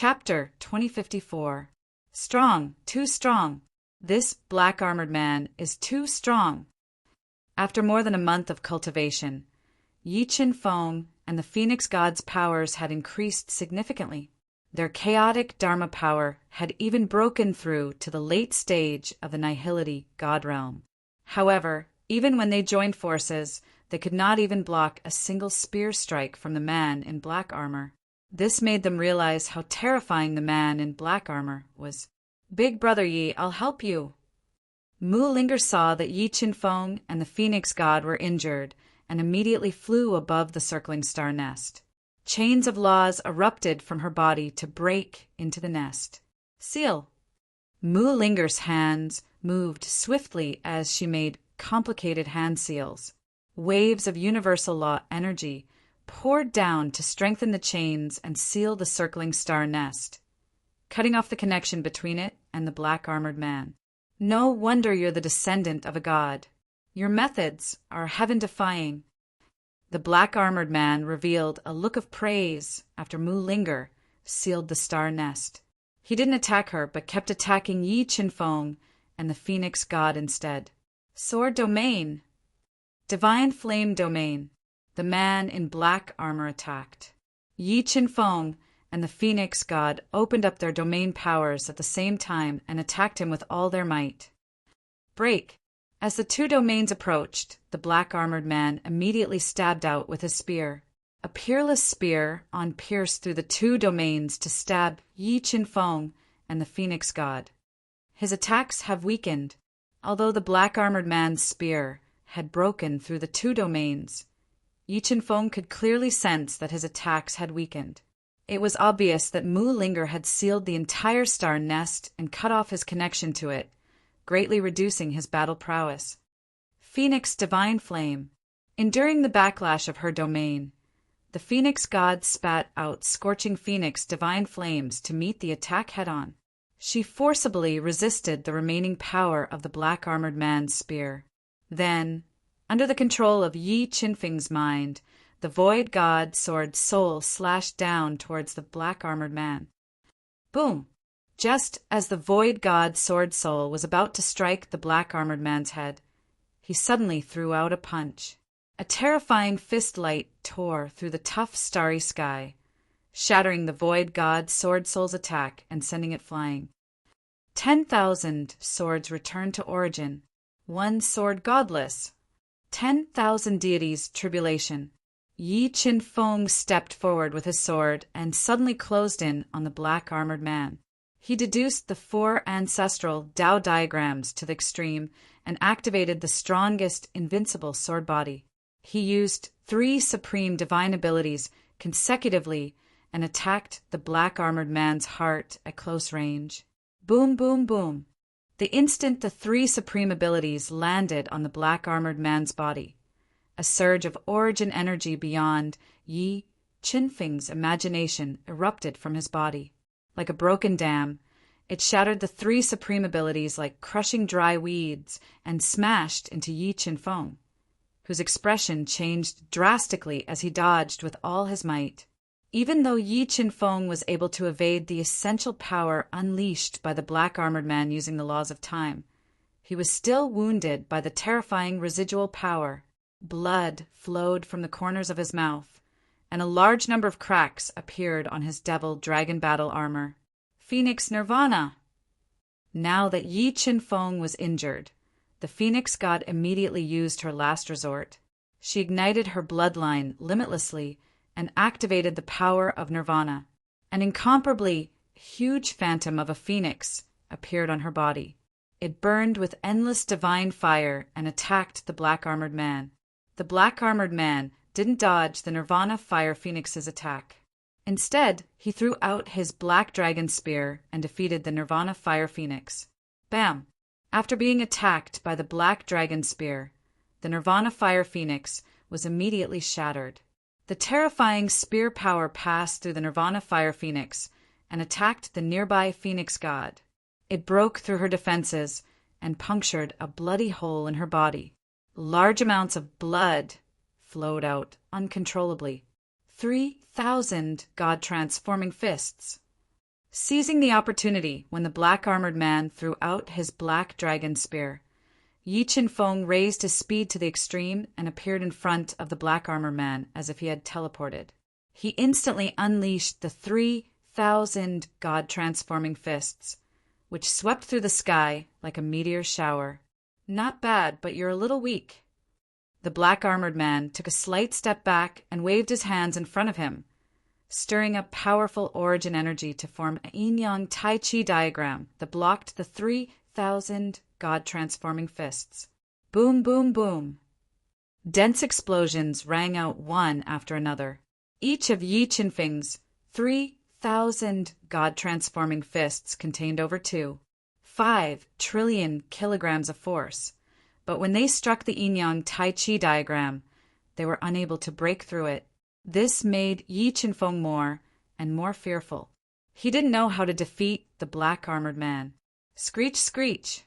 Chapter 2054. Strong, too strong. This black-armored man is too strong. After more than a month of cultivation, Yi Qin Feng and the Phoenix God's powers had increased significantly. Their chaotic Dharma power had even broken through to the late stage of the Nihility God realm. However, even when they joined forces, they could not even block a single spear strike from the man in black armor. This made them realize how terrifying the man in black armor was. "Big brother Yi, I'll help you." Mu Linger saw that Yi Qin Feng and the Phoenix God were injured and immediately flew above the circling star nest. Chains of laws erupted from her body to break into the nest. "Seal." Mu Linger's hands moved swiftly as she made complicated hand seals. Waves of universal law energy poured down to strengthen the chains and seal the circling star nest, cutting off the connection between it and the black-armored man. "No wonder you're the descendant of a god. Your methods are heaven-defying." The black-armored man revealed a look of praise after Mu Linger sealed the star nest. He didn't attack her, but kept attacking Yi Qin Feng and the Phoenix God instead. "Sword domain." "Divine flame domain." The man in black armor attacked. Yi Qin Feng and the Phoenix God opened up their domain powers at the same time and attacked him with all their might. "Break." As the two domains approached, the black-armored man immediately stabbed out with his spear. A peerless spear pierced through the two domains to stab Yi Qin Feng and the Phoenix God. His attacks have weakened. Although the black-armored man's spear had broken through the two domains, Yi Qin Feng could clearly sense that his attacks had weakened. It was obvious that Mu Linger had sealed the entire star nest and cut off his connection to it, greatly reducing his battle prowess. Phoenix Divine Flame. Enduring the backlash of her domain, the Phoenix God spat out scorching Phoenix Divine Flames to meet the attack head-on. She forcibly resisted the remaining power of the black-armored man's spear. Then, under the control of Yi Qin Feng's mind, the Void God Sword Soul slashed down towards the black-armored man. Boom! Just as the Void God Sword Soul was about to strike the black-armored man's head, he suddenly threw out a punch. A terrifying fist light tore through the tough starry sky, shattering the Void God Sword Soul's attack and sending it flying. 10,000 swords returned to origin. One sword godless. 10,000 deities tribulation. Yi Qin Feng stepped forward with his sword and suddenly closed in on the black-armored man. He deduced the 4 ancestral Tao diagrams to the extreme and activated the strongest invincible sword body. He used 3 supreme divine abilities consecutively and attacked the black-armored man's heart at close range. Boom, boom, boom. The instant the 3 supreme abilities landed on the black-armored man's body, a surge of origin energy beyond Yi Qin Feng's imagination erupted from his body. Like a broken dam, it shattered the 3 supreme abilities like crushing dry weeds and smashed into Yi Qin Feng, whose expression changed drastically as he dodged with all his might. Even though Yi Qin Feng was able to evade the essential power unleashed by the black-armored man using the laws of time, he was still wounded by the terrifying residual power. Blood flowed from the corners of his mouth, and a large number of cracks appeared on his devil dragon battle armor. Phoenix Nirvana. Now that Yi Qin Feng was injured, the Phoenix God immediately used her last resort. She ignited her bloodline limitlessly and activated the power of Nirvana. An incomparably huge phantom of a phoenix appeared on her body. It burned with endless divine fire and attacked the black-armored man. The black-armored man didn't dodge the Nirvana Fire Phoenix's attack. Instead, he threw out his Black Dragon Spear and defeated the Nirvana Fire Phoenix. Bam! After being attacked by the Black Dragon Spear, the Nirvana Fire Phoenix was immediately shattered. The terrifying spear power passed through the Nirvana Fire Phoenix and attacked the nearby Phoenix God. It broke through her defenses and punctured a bloody hole in her body. Large amounts of blood flowed out uncontrollably. 3,000 God-transforming fists. Seizing the opportunity when the black armored man threw out his black dragon spear, Yi Qin-feng raised his speed to the extreme and appeared in front of the black armored man as if he had teleported. He instantly unleashed the 3,000 god-transforming fists, which swept through the sky like a meteor shower. Not bad, but you're a little weak. The black armored man took a slight step back and waved his hands in front of him, stirring up powerful origin energy to form a yin-yang tai chi diagram that blocked the 3,000 god-transforming fists. Boom, boom, boom. Dense explosions rang out one after another. Each of Yi Qin-feng's 3,000 god-transforming fists contained over 2.5 trillion kilograms of force, but when they struck the yin-yang tai chi diagram, they were unable to break through it. This made Yi Qin-feng more and more fearful. He didn't know how to defeat the black armored man. Screech, screech!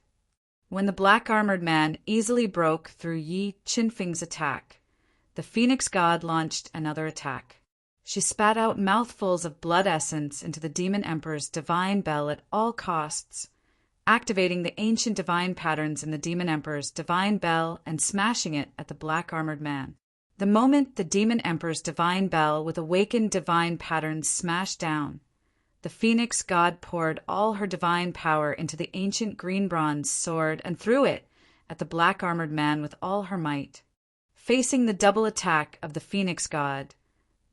When the black armored man easily broke through Yi Qin-feng's attack, the Phoenix God launched another attack. She spat out mouthfuls of blood essence into the Demon Emperor's divine bell at all costs, activating the ancient divine patterns in the Demon Emperor's divine bell and smashing it at the black armored man. The moment the Demon Emperor's divine bell with awakened divine patterns smashed down, the Phoenix God poured all her divine power into the ancient green bronze sword and threw it at the black armored man with all her might. Facing the double attack of the Phoenix God,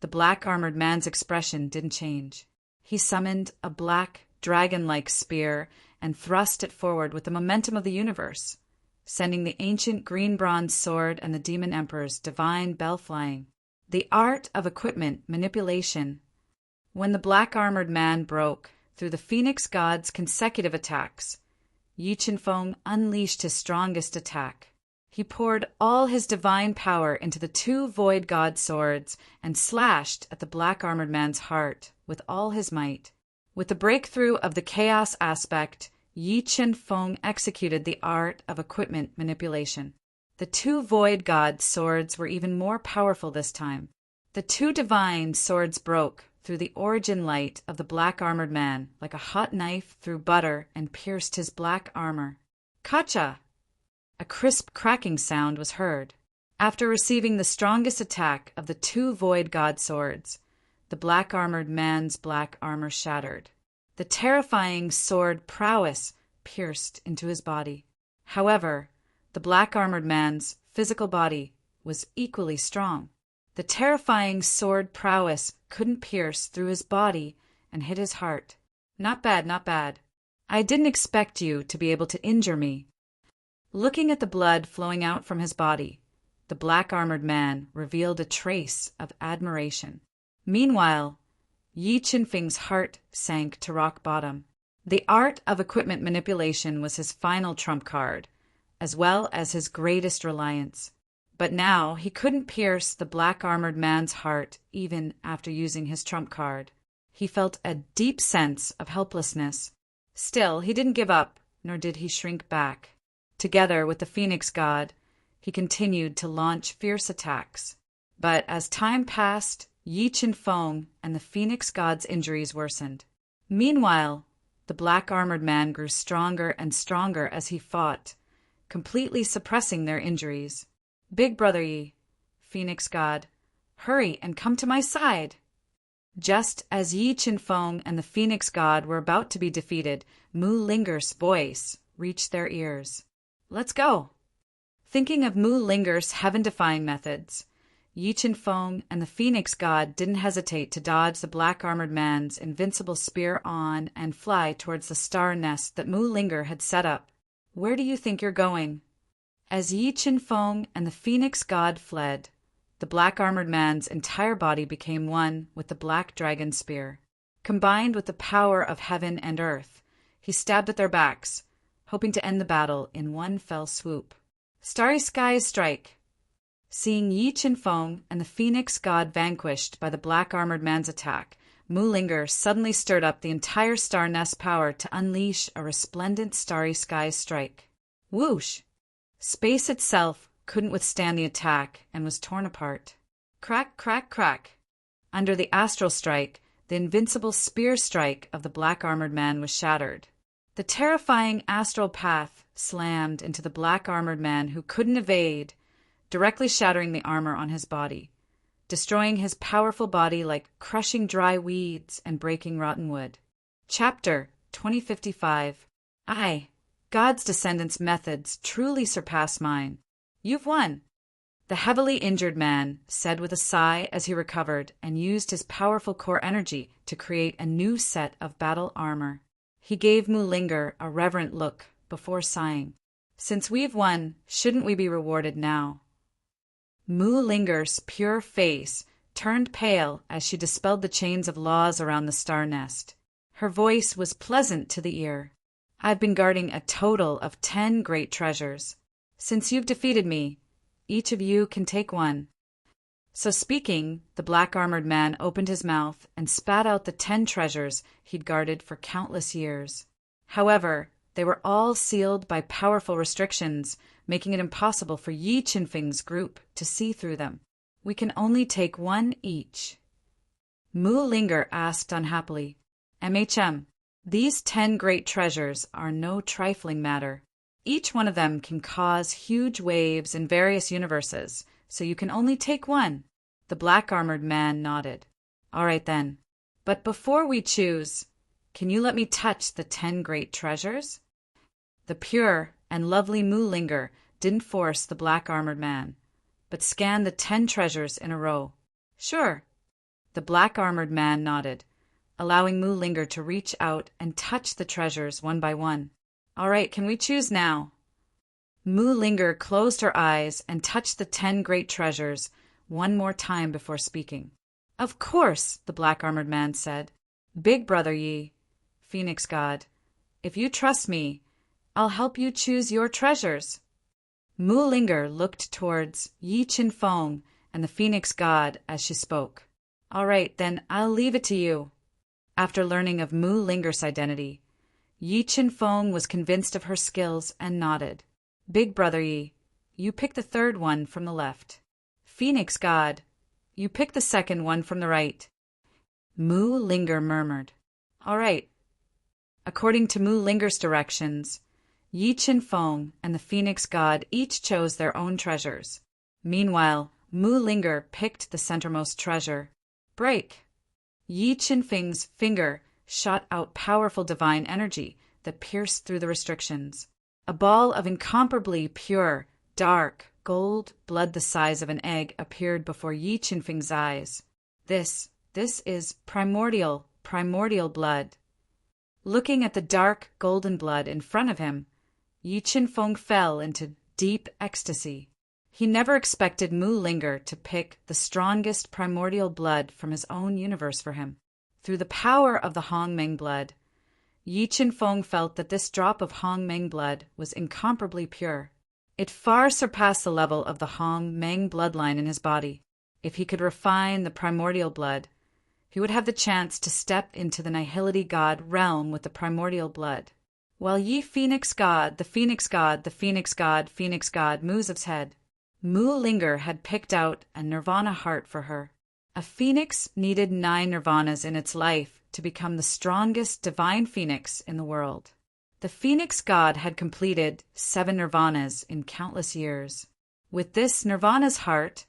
the black armored man's expression didn't change. He summoned a black dragon-like spear and thrust it forward with the momentum of the universe, sending the ancient green bronze sword and the Demon Emperor's divine bell flying. The art of equipment manipulation. When the black armored man broke through the Phoenix God's consecutive attacks, Yi Qin-feng unleashed his strongest attack. He poured all his divine power into the two void god swords and slashed at the black armored man's heart with all his might. With the breakthrough of the chaos aspect, Yi Qin-feng executed the art of equipment manipulation. The two void god swords were even more powerful this time. The two divine swords broke through the origin light of the black armored man like a hot knife through butter and pierced his black armor. Kacha! A crisp cracking sound was heard. After receiving the strongest attack of the two void god swords, the black armored man's black armor shattered. The terrifying sword prowess pierced into his body. However, the black armored man's physical body was equally strong. The terrifying sword prowess couldn't pierce through his body and hit his heart. Not bad, not bad. I didn't expect you to be able to injure me. Looking at the blood flowing out from his body, the black armored man revealed a trace of admiration. Meanwhile, Yi Qin-feng's heart sank to rock bottom. The art of equipment manipulation was his final trump card, as well as his greatest reliance. But now he couldn't pierce the black armored man's heart even after using his trump card. He felt a deep sense of helplessness. Still, he didn't give up, nor did he shrink back. Together with the Phoenix God, he continued to launch fierce attacks. But as time passed, Yi Qin-feng and the Phoenix God's injuries worsened. Meanwhile, the black armored man grew stronger and stronger as he fought, completely suppressing their injuries. Big Brother Yi, Phoenix God, hurry and come to my side. Just as Yi Qin-feng and the Phoenix God were about to be defeated, Mu Linger's voice reached their ears. Let's go. Thinking of Mu Linger's heaven-defying methods, Yi Qin-feng and the Phoenix God didn't hesitate to dodge the black armored man's invincible spear on and fly towards the star nest that Mu Linger had set up. Where do you think you're going? As Yi Qin-feng and the Phoenix God fled, the black armored man's entire body became one with the black dragon spear. Combined with the power of heaven and earth, he stabbed at their backs, hoping to end the battle in one fell swoop. Starry Sky's strike. Seeing Yi Qin-feng and the Phoenix God vanquished by the black armored man's attack, Mu Linger suddenly stirred up the entire star nest power to unleash a resplendent Starry Sky's strike. Whoosh! Space itself couldn't withstand the attack and was torn apart. Crack, crack, crack. Under the astral strike, the invincible spear strike of the black-armored man was shattered. The terrifying astral path slammed into the black-armored man who couldn't evade, directly shattering the armor on his body, destroying his powerful body like crushing dry weeds and breaking rotten wood. Chapter 2055. God's descendants' methods truly surpass mine. You've won, the heavily injured man said with a sigh as he recovered and used his powerful core energy to create a new set of battle armor. He gave Mulinger a reverent look before sighing. Since we've won, shouldn't we be rewarded now? Mulinger's pure face turned pale as she dispelled the chains of laws around the star nest. Her voice was pleasant to the ear. I've been guarding a total of 10 great treasures. Since you've defeated me, each of you can take one. So speaking, the black-armored man opened his mouth and spat out the 10 treasures he'd guarded for countless years. However, they were all sealed by powerful restrictions, making it impossible for Yi Qinfeng's group to see through them. We can only take one each. Mulinger asked unhappily, MHM, these 10 great treasures are no trifling matter. Each one of them can cause huge waves in various universes, so you can only take one. The black-armored man nodded. All right then. But before we choose, can you let me touch the 10 great treasures? The pure and lovely Mulinger didn't force the black-armored man, but scanned the 10 treasures in a row. Sure. The black-armored man nodded, allowing Mulinger to reach out and touch the treasures one by one. All right, can we choose now? Mulinger closed her eyes and touched the 10 great treasures one more time before speaking. Of course, the black-armored man said. Big brother Yi, Phoenix God, if you trust me, I'll help you choose your treasures. Mulinger looked towards Yi Qinfeng and the Phoenix God as she spoke. All right, then I'll leave it to you. After learning of Mulinger's identity, Yi Qinfeng was convinced of her skills and nodded. Big brother Yi, you pick the 3rd one from the left. Phoenix God, you pick the 2nd one from the right. Mulinger murmured. All right. According to Mulinger's directions, Yi Qinfeng and the Phoenix God each chose their own treasures. Meanwhile, Mulinger picked the centermost treasure. Break! Yi Qinfeng's finger shot out powerful divine energy that pierced through the restrictions. A ball of incomparably pure, dark, gold blood the size of an egg appeared before Yi Qinfeng's eyes. This is primordial blood. Looking at the dark, golden blood in front of him, Yi Qinfeng fell into deep ecstasy. He never expected Mulinger to pick the strongest primordial blood from his own universe for him. Through the power of the Hongmeng blood, Yi Qinfeng felt that this drop of Hongmeng blood was incomparably pure. It far surpassed the level of the Hongmeng bloodline in his body. If he could refine the primordial blood, he would have the chance to step into the Nihility God realm with the primordial blood. While Yi Phoenix God, the Phoenix God, the Phoenix God, Phoenix God moves his head, Mulinger had picked out a nirvana heart for her. A phoenix needed 9 nirvanas in its life to become the strongest divine phoenix in the world. The Phoenix God had completed 7 nirvanas in countless years. With this nirvana's heart,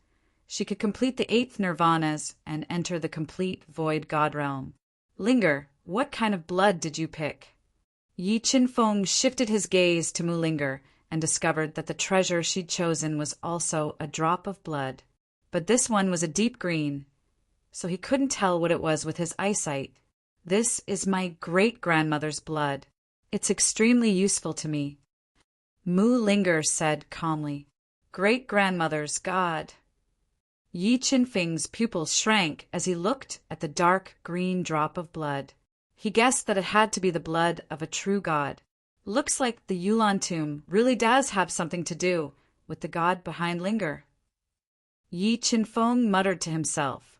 she could complete the 8th nirvanas and enter the complete void God realm. Linger, what kind of blood did you pick? Yi Qinfeng shifted his gaze to Mulinger and discovered that the treasure she'd chosen was also a drop of blood. But this one was a deep green, so he couldn't tell what it was with his eyesight. This is my great-grandmother's blood. It's extremely useful to me. Mulinger said calmly. Great-grandmother's God. Yi Qinfeng's pupils shrank as he looked at the dark green drop of blood. He guessed that it had to be the blood of a true god. Looks like the Yulan tomb really does have something to do with the god behind Linger. Yi Qinfeng muttered to himself,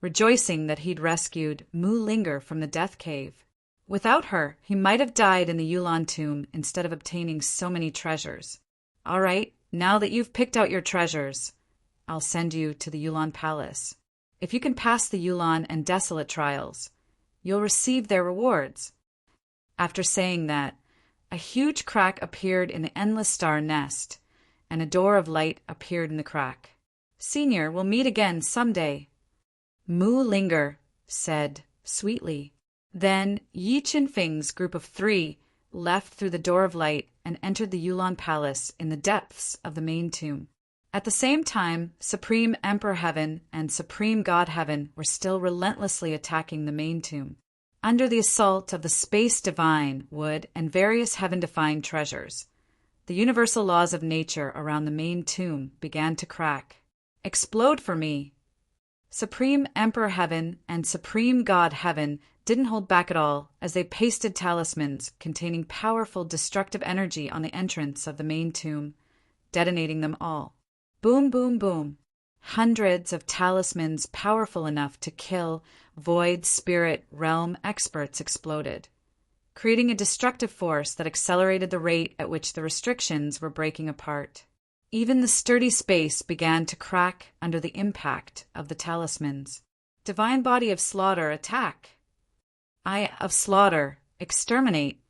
rejoicing that he'd rescued Mulinger from the death cave. Without her, he might have died in the Yulan tomb instead of obtaining so many treasures. All right, now that you've picked out your treasures, I'll send you to the Yulan Palace. If you can pass the Yulan and Desolate trials, you'll receive their rewards." After saying that, a huge crack appeared in the endless star nest, and a door of light appeared in the crack. "Senior, we'll meet again someday." Mu Linger said sweetly. Then Yi Qinfeng's group of 3 left through the door of light and entered the Yulan Palace in the depths of the main tomb. At the same time, Supreme Emperor Heaven and Supreme God Heaven were still relentlessly attacking the main tomb. Under the assault of the space divine wood and various heaven-defying treasures, the universal laws of nature around the main tomb began to crack. "Explode for me!" Supreme Emperor Heaven and Supreme God Heaven didn't hold back at all as they pasted talismans containing powerful destructive energy on the entrance of the main tomb, detonating them all. Boom, boom, boom. Hundreds of talismans powerful enough to kill void spirit realm experts exploded, creating a destructive force that accelerated the rate at which the restrictions were breaking apart. Even the sturdy space began to crack under the impact of the talismans. Divine Body of Slaughter, attack! Eye of Slaughter, exterminate!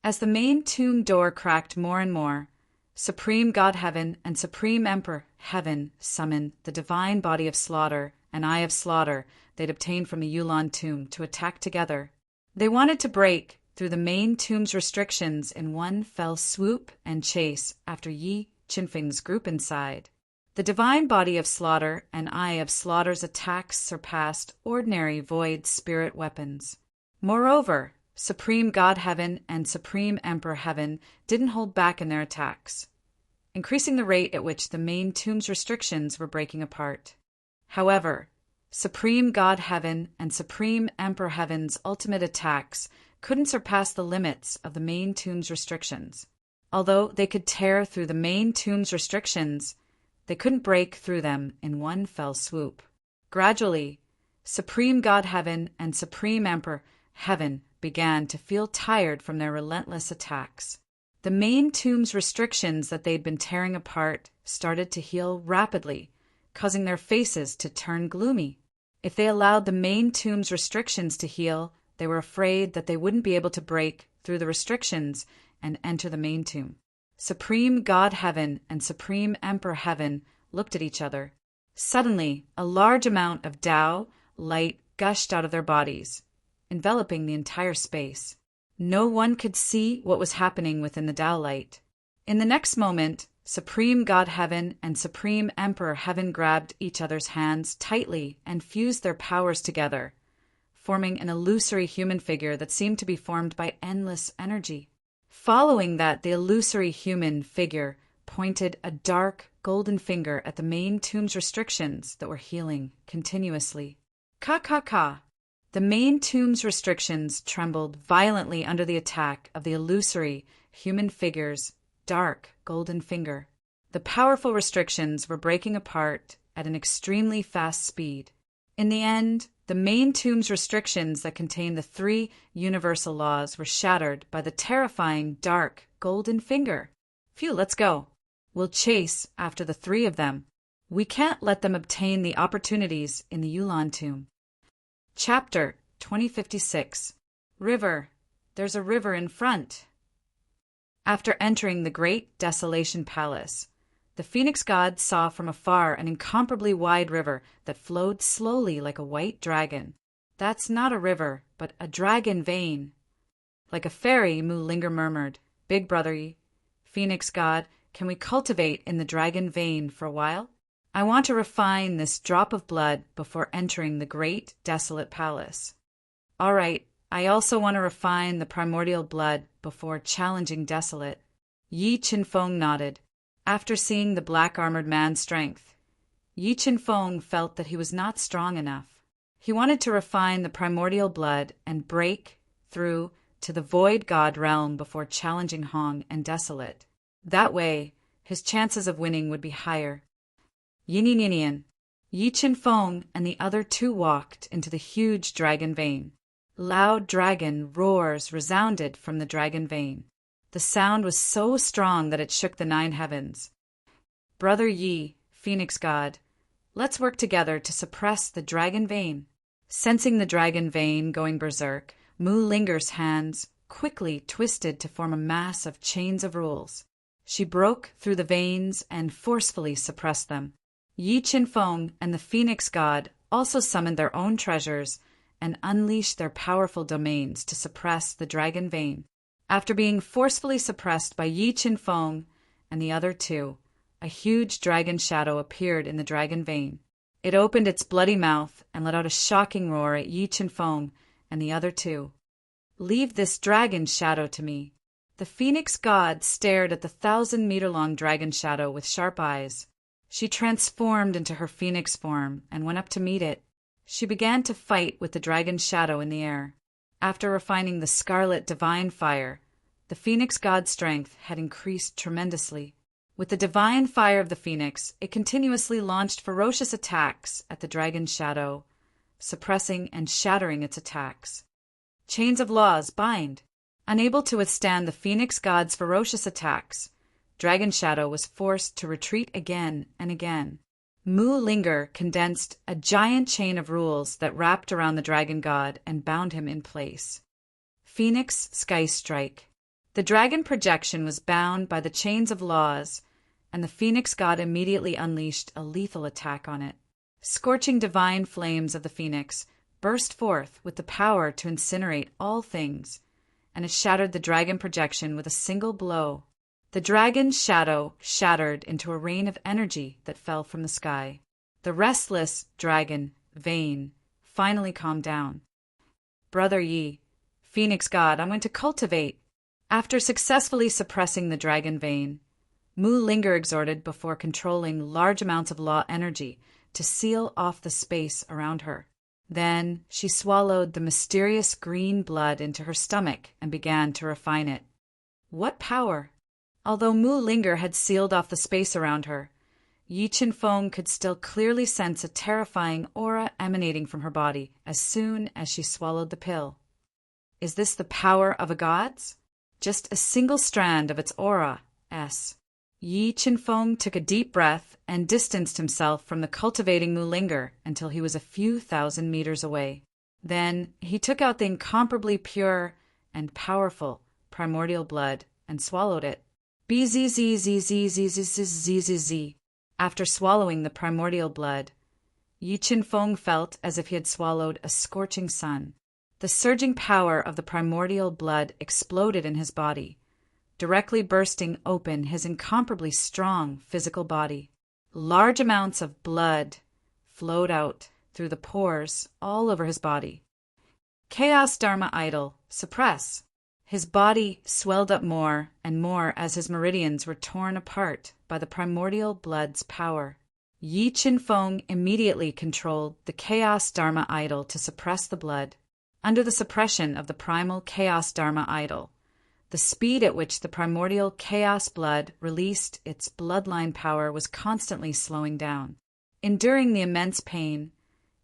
As the main tomb door cracked more and more, Supreme God Heaven and Supreme Emperor Heaven summoned the Divine Body of Slaughter and Eye of Slaughter they'd obtained from the Yulan tomb to attack together. They wanted to break through the main tomb's restrictions in one fell swoop and chase after Yi Qinfeng's group inside. The Divine Body of Slaughter and Eye of Slaughter's attacks surpassed ordinary void spirit weapons. Moreover, Supreme God Heaven and Supreme Emperor Heaven didn't hold back in their attacks, increasing the rate at which the main tomb's restrictions were breaking apart. However, Supreme God Heaven and Supreme Emperor Heaven's ultimate attacks couldn't surpass the limits of the main tomb's restrictions. Although they could tear through the main tomb's restrictions, they couldn't break through them in one fell swoop. Gradually, Supreme God Heaven and Supreme Emperor Heaven began to feel tired from their relentless attacks. The main tomb's restrictions that they'd been tearing apart started to heal rapidly, causing their faces to turn gloomy. If they allowed the main tomb's restrictions to heal, they were afraid that they wouldn't be able to break through the restrictions and enter the main tomb. Supreme God Heaven and Supreme Emperor Heaven looked at each other. Suddenly, a large amount of Tao light gushed out of their bodies, enveloping the entire space. No one could see what was happening within the Tao light. In the next moment, Supreme God Heaven and Supreme Emperor Heaven grabbed each other's hands tightly and fused their powers together, forming an illusory human figure that seemed to be formed by endless energy. Following that, the illusory human figure pointed a dark, golden finger at the main tomb's restrictions that were healing continuously. Ka. The main tomb's restrictions trembled violently under the attack of the illusory human figure's dark, golden finger. The powerful restrictions were breaking apart at an extremely fast speed. In the end, the main tomb's restrictions that contained the 3 universal laws were shattered by the terrifying dark golden finger. Phew, let's go. We'll chase after the 3 of them. We can't let them obtain the opportunities in the Yulan tomb. Chapter 2056. River. There's a river in front. After entering the great Desolation Palace, the Phoenix God saw from afar an incomparably wide river that flowed slowly like a white dragon. That's not a river, but a dragon vein. Like a fairy, Mu Linger murmured, "Big brother, Phoenix God, can we cultivate in the dragon vein for a while? I want to refine this drop of blood before entering the great desolate palace." "All right, I also want to refine the primordial blood before challenging desolate." Yi Qinfeng nodded. After seeing the black-armored man's strength, Yi Qinfeng felt that he was not strong enough. He wanted to refine the primordial blood and break through to the void god realm before challenging Hong and desolate. That way, his chances of winning would be higher. Yin. Yi Qinfeng and the other 2 walked into the huge dragon vein. Loud dragon roars resounded from the dragon vein. The sound was so strong that it shook the 9 heavens. "Brother Yi, Phoenix God, let's work together to suppress the dragon vein." Sensing the dragon vein going berserk, Mu Linger's hands quickly twisted to form a mass of chains of rules. She broke through the veins and forcefully suppressed them. Yi Qinfeng and the Phoenix God also summoned their own treasures and unleashed their powerful domains to suppress the dragon vein. After being forcefully suppressed by Yi Qinfeng and the other two, a huge dragon shadow appeared in the dragon vein. It opened its bloody mouth and let out a shocking roar at Yi Qinfeng and the other two. "Leave this dragon shadow to me." The Phoenix God stared at the 1,000-meter-long dragon shadow with sharp eyes. She transformed into her phoenix form and went up to meet it. She began to fight with the dragon shadow in the air. After refining the scarlet divine fire, the Phoenix God's strength had increased tremendously. With the divine fire of the phoenix, it continuously launched ferocious attacks at the dragon shadow, suppressing and shattering its attacks. Chains of laws bind. Unable to withstand the Phoenix God's ferocious attacks, Dragon Shadow was forced to retreat again and again. Mu Linger condensed a giant chain of rules that wrapped around the Dragon God and bound him in place. Phoenix Sky Strike. The dragon projection was bound by the chains of laws, and the Phoenix God immediately unleashed a lethal attack on it. Scorching divine flames of the Phoenix burst forth with the power to incinerate all things, and it shattered the dragon projection with a single blow. The dragon's shadow shattered into a rain of energy that fell from the sky. The restless dragon vein finally calmed down. "Brother Yi, Phoenix God, I'm going to cultivate." After successfully suppressing the dragon vein, Mu Linger exhorted before controlling large amounts of law energy to seal off the space around her. Then she swallowed the mysterious green blood into her stomach and began to refine it. What power! Although Mu Linger had sealed off the space around her, Yi Qinfeng could still clearly sense a terrifying aura emanating from her body as soon as she swallowed the pill. Is this the power of a god's? Just a single strand of its aura. Yi Qinfeng took a deep breath and distanced himself from the cultivating Mu Linger until he was a few thousand meters away. Then he took out the incomparably pure and powerful primordial blood and swallowed it. Bzzzzzzzzzzzzzzz. After swallowing the primordial blood, Yi Qinfeng felt as if he had swallowed a scorching sun. The surging power of the primordial blood exploded in his body, directly bursting open his incomparably strong physical body. Large amounts of blood flowed out through the pores all over his body. Chaos Dharma Idol, suppress. His body swelled up more and more as his meridians were torn apart by the primordial blood's power. Yi Qinfeng immediately controlled the Chaos Dharma Idol to suppress the blood. Under the suppression of the primal Chaos Dharma Idol, the speed at which the primordial chaos blood released its bloodline power was constantly slowing down. Enduring the immense pain,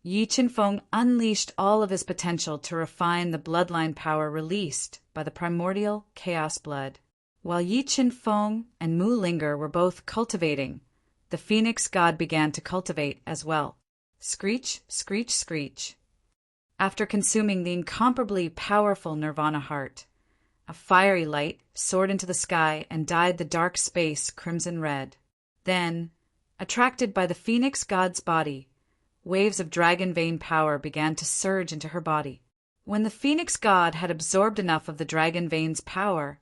Yi Qinfeng unleashed all of his potential to refine the bloodline power released by the primordial chaos blood. While Yi Qinfeng and Mu Linger were both cultivating, the Phoenix God began to cultivate as well. Screech, screech, screech. After consuming the incomparably powerful Nirvana heart, a fiery light soared into the sky and dyed the dark space crimson red. Then, attracted by the Phoenix God's body, waves of dragon vein power began to surge into her body. When the Phoenix God had absorbed enough of the dragon vein's power,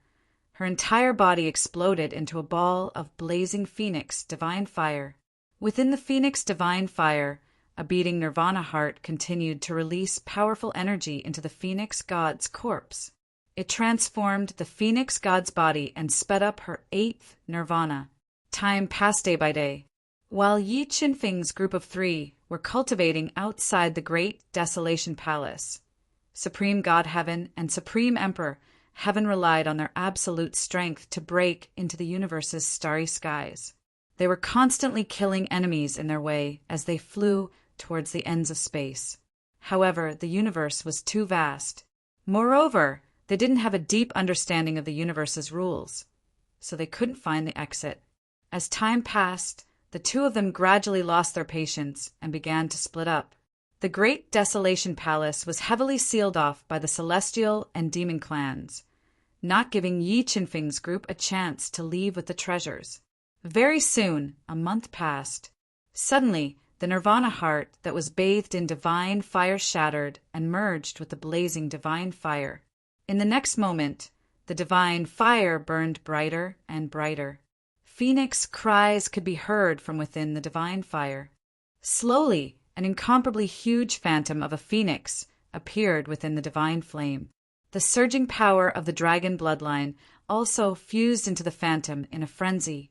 her entire body exploded into a ball of blazing Phoenix divine fire. Within the Phoenix divine fire, a beating Nirvana heart continued to release powerful energy into the Phoenix God's corpse. It transformed the Phoenix God's body and sped up her 8th Nirvana. Time passed day by day. While Yi Qinfeng's group of 3 were cultivating outside the Great Desolation Palace, Supreme God Heaven and Supreme Emperor Heaven relied on their absolute strength to break into the universe's starry skies. They were constantly killing enemies in their way as they flew towards the ends of space. However, the universe was too vast. Moreover, they didn't have a deep understanding of the universe's rules, so they couldn't find the exit. As time passed, the two of them gradually lost their patience and began to split up. The Great Desolation Palace was heavily sealed off by the Celestial and Demon clans, not giving Yi Qinfeng's group a chance to leave with the treasures. Very soon, a month passed. Suddenly, the Nirvana heart that was bathed in divine fire shattered and merged with the blazing divine fire. In the next moment, the divine fire burned brighter and brighter. Phoenix cries could be heard from within the divine fire. Slowly, an incomparably huge phantom of a phoenix appeared within the divine flame. The surging power of the dragon bloodline also fused into the phantom in a frenzy,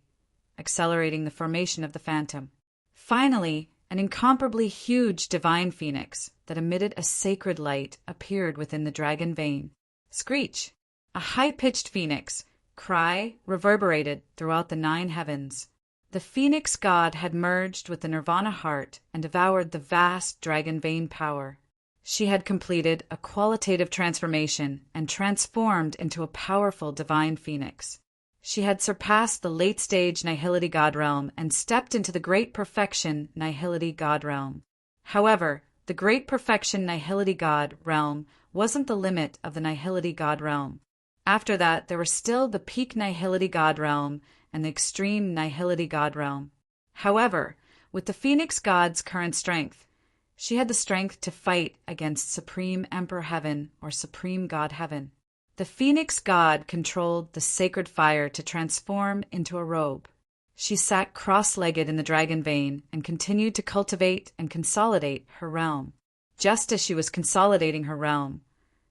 accelerating the formation of the phantom. Finally, an incomparably huge divine phoenix that emitted a sacred light appeared within the dragon vein. Screech! A high-pitched phoenix cry reverberated throughout the 9 heavens. The phoenix god had merged with the Nirvana heart and devoured the vast dragon vein power. She had completed a qualitative transformation and transformed into a powerful divine phoenix. She had surpassed the late-stage Nihility God realm and stepped into the Great Perfection Nihility God realm. However, the Great Perfection Nihility God realm wasn't the limit of the Nihility God realm. After that, there were still the Peak Nihility God realm and the Extreme Nihility God realm. However, with the Phoenix God's current strength, she had the strength to fight against Supreme Emperor Heaven or Supreme God Heaven. The Phoenix God controlled the sacred fire to transform into a robe. She sat cross-legged in the dragon vein and continued to cultivate and consolidate her realm. Just as she was consolidating her realm,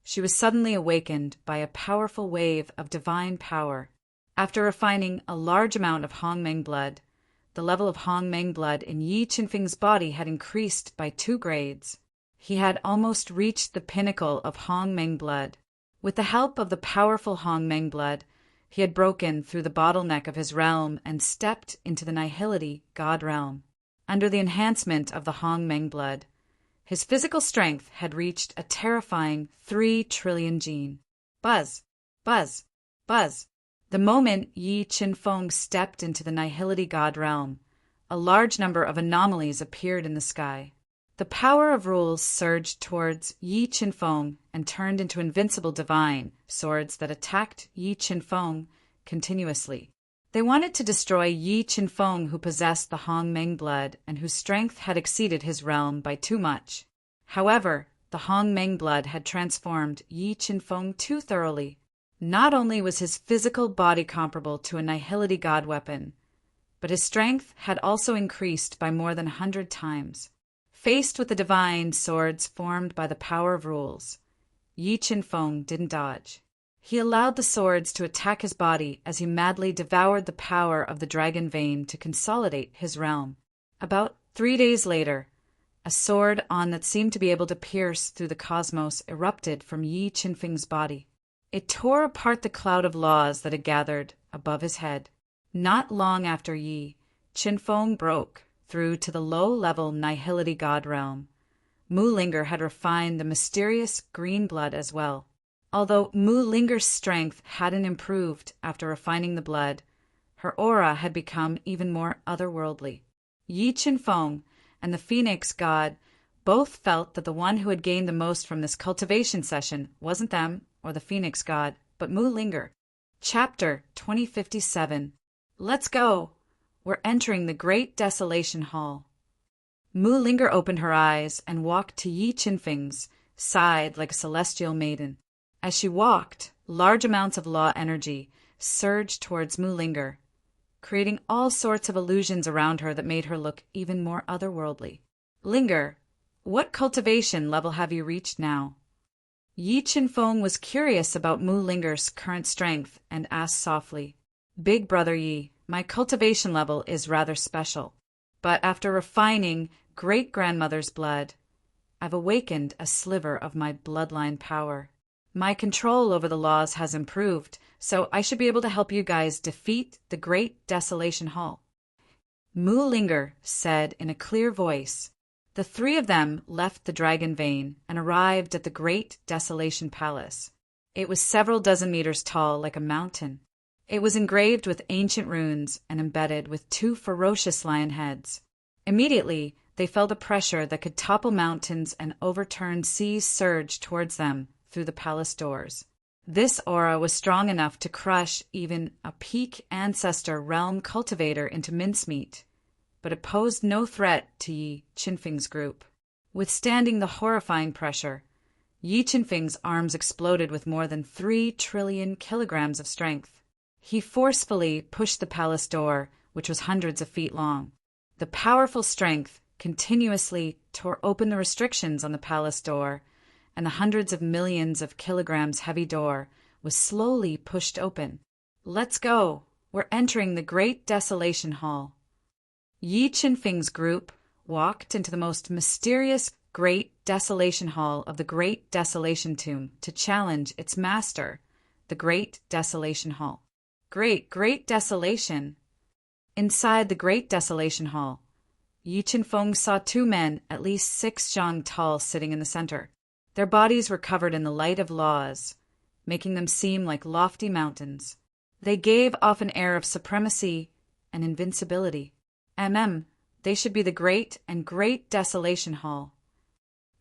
she was suddenly awakened by a powerful wave of divine power. After refining a large amount of Hongmeng blood, the level of Hongmeng blood in Yi Qinfeng's body had increased by 2 grades. He had almost reached the pinnacle of Hongmeng blood. With the help of the powerful Hongmeng blood, he had broken through the bottleneck of his realm and stepped into the Nihility God realm. Under the enhancement of the Hongmeng blood, his physical strength had reached a terrifying 3 trillion gene. Buzz! Buzz! Buzz! The moment Yi Qinfeng stepped into the Nihility God realm, a large number of anomalies appeared in the sky. The power of rules surged towards Yi Qinfeng and turned into invincible divine swords that attacked Yi Qinfeng continuously. They wanted to destroy Yi Qinfeng, who possessed the Hongmeng blood and whose strength had exceeded his realm by too much. However, the Hongmeng blood had transformed Yi Qinfeng too thoroughly. Not only was his physical body comparable to a Nihility God weapon, but his strength had also increased by more than 100 times. Faced with the divine swords formed by the power of rules, Yi Qinfeng didn't dodge. He allowed the swords to attack his body as he madly devoured the power of the dragon vein to consolidate his realm. About 3 days later, a sword on that seemed to be able to pierce through the cosmos erupted from Yi Qinfeng's body. It tore apart the cloud of laws that had gathered above his head. Not long after Yi Qinfeng broke through to the low-level Nihility God realm, Mu Linger had refined the mysterious green blood as well. Although Mu Linger's strength hadn't improved after refining the blood, her aura had become even more otherworldly. Yi Qinfeng and the Phoenix God both felt that the one who had gained the most from this cultivation session wasn't them or the Phoenix God, but Mu Linger. Chapter 2057. Let's go! We're entering the Great Desolation Hall. Mu Linger opened her eyes and walked to Yi Qinfeng's side like a celestial maiden. As she walked, large amounts of law energy surged towards Mu Linger, creating all sorts of illusions around her that made her look even more otherworldly. Linger, what cultivation level have you reached now? Yi Qinfeng was curious about Mu Linger's current strength and asked softly, Big Brother Yi, my cultivation level is rather special, but after refining great-grandmother's blood, I've awakened a sliver of my bloodline power. My control over the laws has improved, so I should be able to help you guys defeat the Great Desolation Hall. Mu Linger said in a clear voice. The 3 of them left the dragon vein and arrived at the Great Desolation Palace. It was several dozen meters tall like a mountain. It was engraved with ancient runes and embedded with 2 ferocious lion heads. Immediately, they felt a pressure that could topple mountains and overturn seas surge towards them through the palace doors. This aura was strong enough to crush even a peak ancestor realm cultivator into mincemeat, but it posed no threat to Yi Qinfeng's group. Withstanding the horrifying pressure, Yi Qinfeng's arms exploded with more than 3 trillion kilograms of strength. He forcefully pushed the palace door, which was hundreds of feet long. The powerful strength continuously tore open the restrictions on the palace door, and the hundreds of millions of kilograms heavy door was slowly pushed open. "Let's go! We're entering the Great Desolation Hall." Yi Qinfeng's group walked into the most mysterious Great Desolation Hall of the Great Desolation Tomb to challenge its master, the Great Desolation Hall. Great Desolation. Inside the Great Desolation Hall, Yi Qinfeng saw 2 men at least 6 zhang tall sitting in the center. Their bodies were covered in the light of laws, making them seem like lofty mountains. They gave off an air of supremacy and invincibility. They should be the Great Desolation Hall.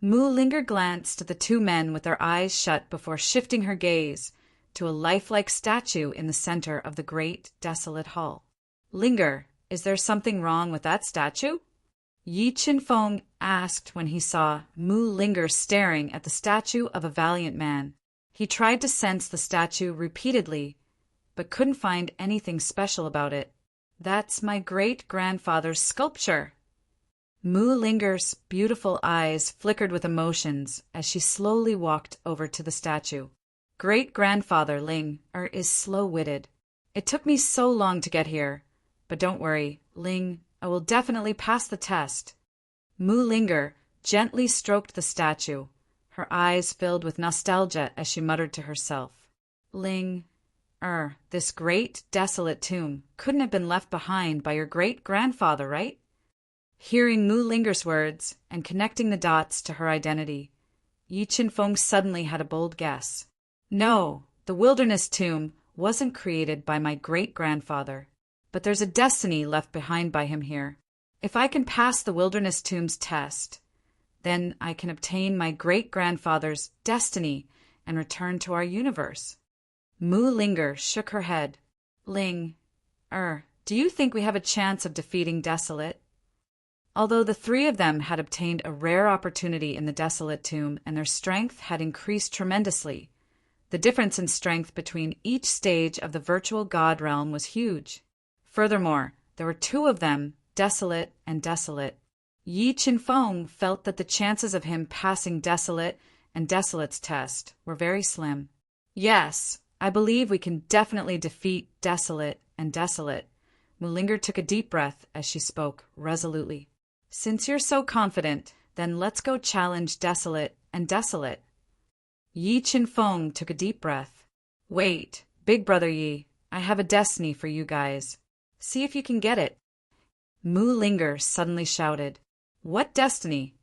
Mu Linger glanced at the 2 men with their eyes shut before shifting her gaze to a lifelike statue in the center of the Great Desolate Hall. "Linger, is there something wrong with that statue?" Yi Qinfeng asked when he saw Mu Linger staring at the statue of a valiant man. He tried to sense the statue repeatedly, but couldn't find anything special about it. "That's my great-grandfather's sculpture." Mu Linger's beautiful eyes flickered with emotions as she slowly walked over to the statue. "Great-grandfather Ling is slow-witted. It took me so long to get here. But don't worry, Ling, I will definitely pass the test." Mu Linger gently stroked the statue, her eyes filled with nostalgia as she muttered to herself. "Ling, this great desolate tomb couldn't have been left behind by your great-grandfather, right?" Hearing Mu Linger's words and connecting the dots to her identity, Yi Qinfeng suddenly had a bold guess. "No, the wilderness tomb wasn't created by my great-grandfather, but there's a destiny left behind by him here. If I can pass the wilderness tomb's test, then I can obtain my great-grandfather's destiny and return to our universe." Mu Linger shook her head. "Ling, do you think we have a chance of defeating Desolate?" Although the 3 of them had obtained a rare opportunity in the Desolate Tomb and their strength had increased tremendously, the difference in strength between each stage of the virtual god realm was huge. Furthermore, there were 2 of them, Desolate and Desolate. Yi Qinfeng felt that the chances of him passing Desolate and Desolate's test were very slim. "Yes, I believe we can definitely defeat Desolate and Desolate." Mu Linger took a deep breath as she spoke resolutely. "Since you're so confident, then let's go challenge Desolate and Desolate." Yi Qinfeng took a deep breath. "Wait, Big Brother Yi, I have a destiny for you guys. See if you can get it." Mu Linger suddenly shouted. "What destiny?"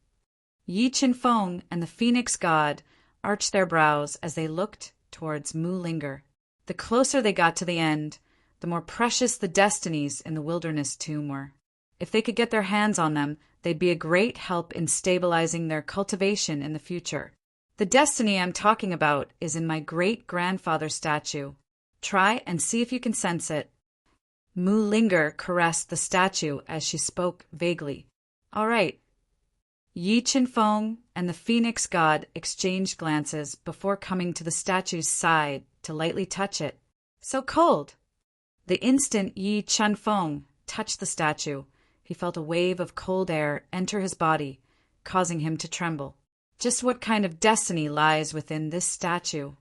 Yi Qinfeng and the Phoenix God arched their brows as they looked towards Mu Linger. The closer they got to the end, the more precious the destinies in the wilderness tomb were. If they could get their hands on them, they'd be a great help in stabilizing their cultivation in the future. "The destiny I'm talking about is in my great-grandfather's statue. Try and see if you can sense it." Mu Linger caressed the statue as she spoke vaguely. "All right." Yi Qinfeng and the Phoenix God exchanged glances before coming to the statue's side to lightly touch it. "So cold." The instant Yi Qinfeng touched the statue, he felt a wave of cold air enter his body, causing him to tremble. Just what kind of destiny lies within this statue?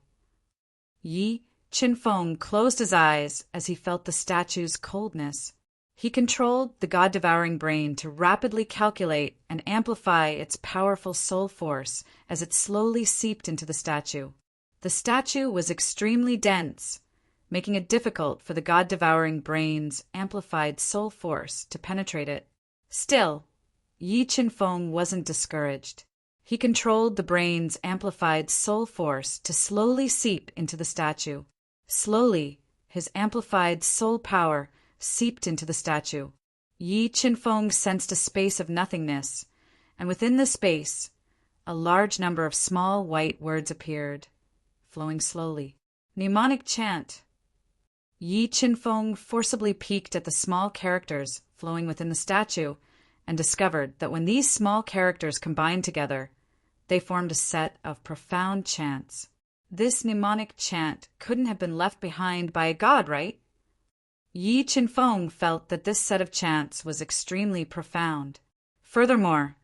Yi Qinfeng closed his eyes as he felt the statue's coldness. He controlled the god-devouring brain to rapidly calculate and amplify its powerful soul force as it slowly seeped into the statue. The statue was extremely dense, making it difficult for the god-devouring brain's amplified soul force to penetrate it. Still, Yi Qinfeng wasn't discouraged. He controlled the brain's amplified soul force to slowly seep into the statue. Slowly, his amplified soul power seeped into the statue. Yi Qinfeng sensed a space of nothingness, and within the space, a large number of small white words appeared, flowing slowly. Mnemonic chant. Yi Qinfeng forcibly peeked at the small characters flowing within the statue and discovered that when these small characters combined together, they formed a set of profound chants. This mnemonic chant couldn't have been left behind by a god, right? Yi Qinfeng felt that this set of chants was extremely profound. Furthermore,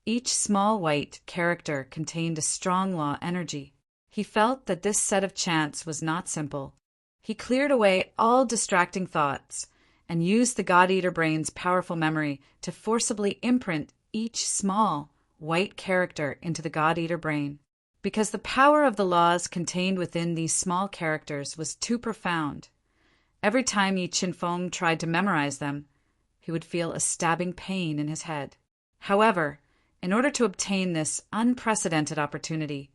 each small white character contained a strong law energy. He felt that this set of chants was not simple. He cleared away all distracting thoughts and used the God-Eater brain's powerful memory to forcibly imprint each small white character into the God-Eater brain. Because the power of the laws contained within these small characters was too profound, every time Yi Qinfeng tried to memorize them, he would feel a stabbing pain in his head. However, in order to obtain this unprecedented opportunity,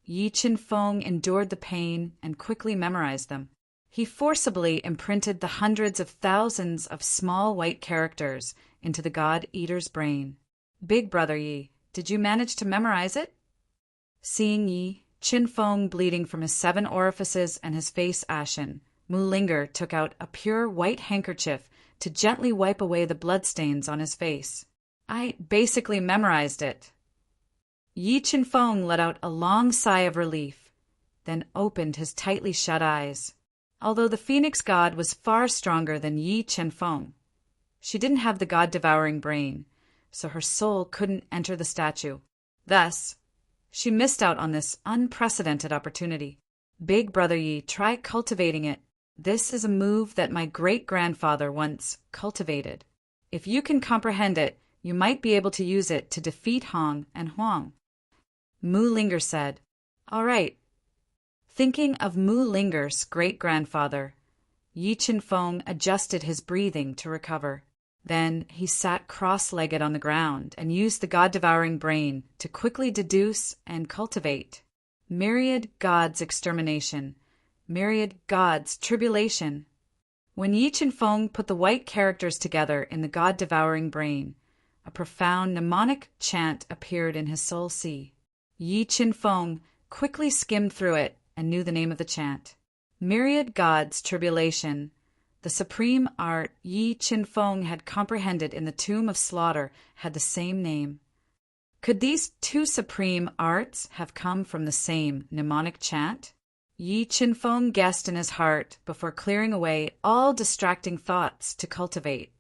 Yi Qinfeng endured the pain and quickly memorized them. He forcibly imprinted the hundreds of thousands of small white characters into the God-Eater's brain. Big Brother Yi, did you manage to memorize it? Seeing Yi Qinfeng bleeding from his 7 orifices and his face ashen, Mu Linger took out a pure white handkerchief to gently wipe away the bloodstains on his face. I basically memorized it. Yi Qinfeng let out a long sigh of relief, then opened his tightly shut eyes. Although the Phoenix God was far stronger than Yi Qinfeng, she didn't have the God-devouring brain, so her soul couldn't enter the statue. Thus, she missed out on this unprecedented opportunity. Big Brother Yi, try cultivating it. This is a move that my great-grandfather once cultivated. If you can comprehend it, you might be able to use it to defeat Hong and Huang. Mu Linger said, All right. Thinking of Mu Linger's great-grandfather, Yi Qinfeng adjusted his breathing to recover. Then he sat cross-legged on the ground and used the God-devouring brain to quickly deduce and cultivate. Myriad gods' extermination, myriad gods' tribulation. When Yi Qinfeng put the white characters together in the God-devouring brain, a profound mnemonic chant appeared in his soul sea. Yi Qinfeng quickly skimmed through it and knew the name of the chant. Myriad gods' tribulation. The supreme art Yi Qinfeng had comprehended in the Tomb of Slaughter had the same name. Could these 2 supreme arts have come from the same mnemonic chant? Yi Qinfeng guessed in his heart before clearing away all distracting thoughts to cultivate.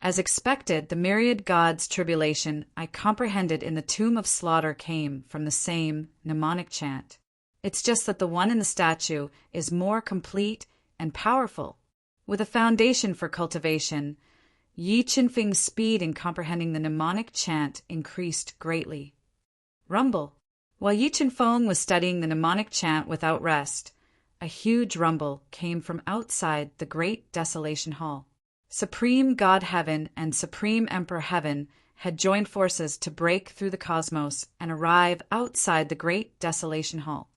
As expected, the myriad gods' tribulation I comprehended in the Tomb of Slaughter came from the same mnemonic chant. It's just that the one in the statue is more complete and powerful. With a foundation for cultivation, Yi Qinfeng's speed in comprehending the mnemonic chant increased greatly. Rumble. While Yi Qinfeng was studying the mnemonic chant without rest, a huge rumble came from outside the Great Desolation Hall. Supreme God Heaven and Supreme Emperor Heaven had joined forces to break through the cosmos and arrive outside the Great Desolation Hall.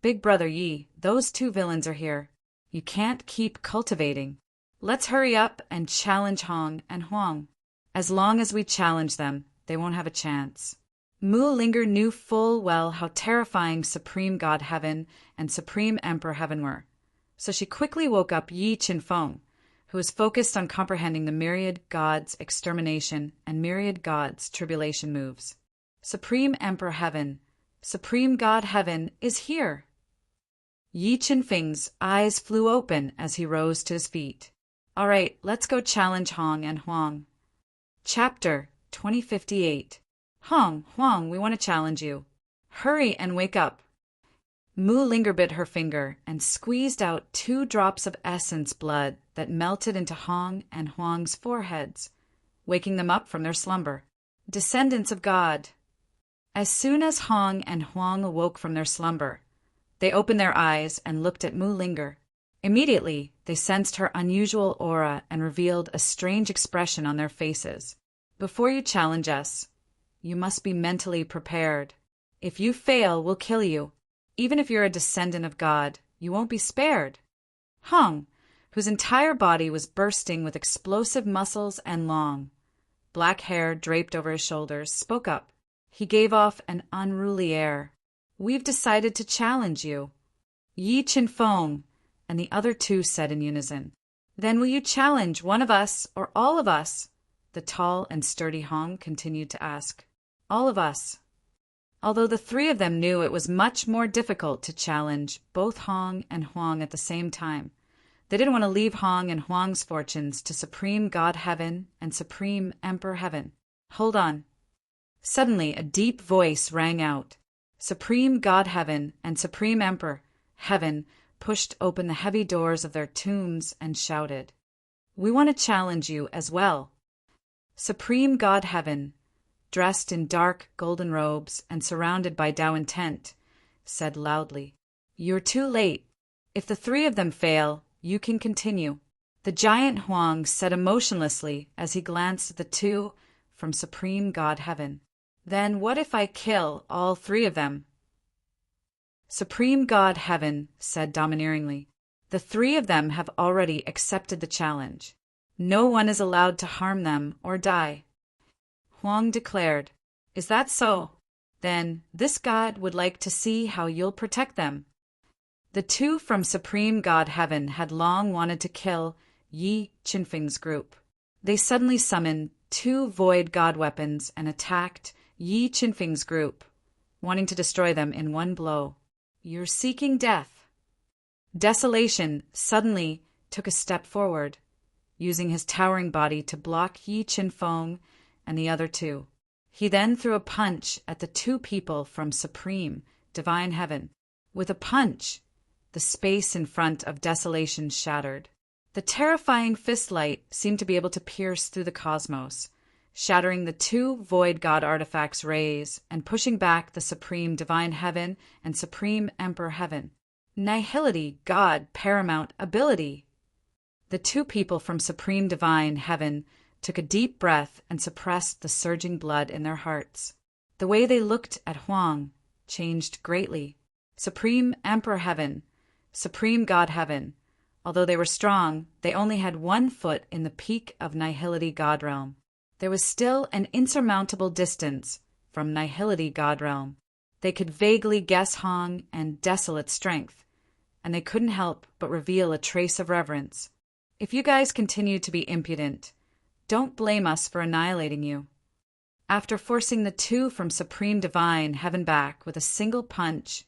Big Brother Yi, those 2 villains are here. You can't keep cultivating. Let's hurry up and challenge Hong and Huang. As long as we challenge them, they won't have a chance. Mu Linger knew full well how terrifying Supreme God Heaven and Supreme Emperor Heaven were, so she quickly woke up Yi Qinfeng, who was focused on comprehending the myriad gods' extermination and myriad gods' tribulation moves. Supreme Emperor Heaven, Supreme God Heaven is here. Yi Qinfeng's eyes flew open as he rose to his feet. All right, let's go challenge Hong and Huang. Chapter 2058. Hong, Huang, we want to challenge you. Hurry and wake up. Mu Linger bit her finger and squeezed out 2 drops of essence blood that melted into Hong and Huang's foreheads, waking them up from their slumber. Descendants of God. As soon as Hong and Huang awoke from their slumber, they opened their eyes and looked at Mu Linger. Immediately, they sensed her unusual aura and revealed a strange expression on their faces. Before you challenge us, you must be mentally prepared. If you fail, we'll kill you. Even if you're a descendant of God, you won't be spared. Hong, whose entire body was bursting with explosive muscles and long, black hair draped over his shoulders, spoke up. He gave off an unruly air. "We've decided to challenge you." "Yi Chin Fong," and the other two said in unison. "Then will you challenge one of us or all of us?" the tall and sturdy Hong continued to ask. "All of us." Although the three of them knew it was much more difficult to challenge both Hong and Huang at the same time, they didn't want to leave Hong and Huang's fortunes to Supreme God Heaven and Supreme Emperor Heaven. "Hold on." Suddenly, a deep voice rang out. Supreme God Heaven and Supreme Emperor Heaven pushed open the heavy doors of their tombs and shouted, "We want to challenge you as well." Supreme God Heaven, dressed in dark golden robes and surrounded by Tao intent, said loudly, "You're too late. If the three of them fail, you can continue." The giant Huang said emotionlessly as he glanced at the two from Supreme God Heaven, "Then what if I kill all three of them?" Supreme God Heaven said domineeringly, "The three of them have already accepted the challenge. No one is allowed to harm them or die." Huang declared, "Is that so? Then this God would like to see how you'll protect them." The two from Supreme God Heaven had long wanted to kill Yi Chinfeng's group. They suddenly summoned two void god weapons and attacked Yi Chinfeng's group, wanting to destroy them in one blow. "You're seeking death." Desolation suddenly took a step forward, using his towering body to block Yi Chinfeng and the other two. He then threw a punch at the two people from Supreme Divine Heaven. With a punch, the space in front of Desolation shattered. The terrifying fist light seemed to be able to pierce through the cosmos, shattering the two void god artifacts' rays and pushing back the Supreme Divine Heaven and Supreme Emperor Heaven. Nihility, God, paramount ability. The two people from Supreme Divine Heaven took a deep breath and suppressed the surging blood in their hearts. The way they looked at Huang changed greatly. Supreme Emperor Heaven, Supreme God Heaven. Although they were strong, they only had 1 foot in the peak of Nihility God Realm. There was still an insurmountable distance from Nihility God Realm. They could vaguely guess Hong and Desolate strength, and they couldn't help but reveal a trace of reverence. "If you guys continue to be impudent, don't blame us for annihilating you." After forcing the two from Supreme Divine Heaven back with a single punch,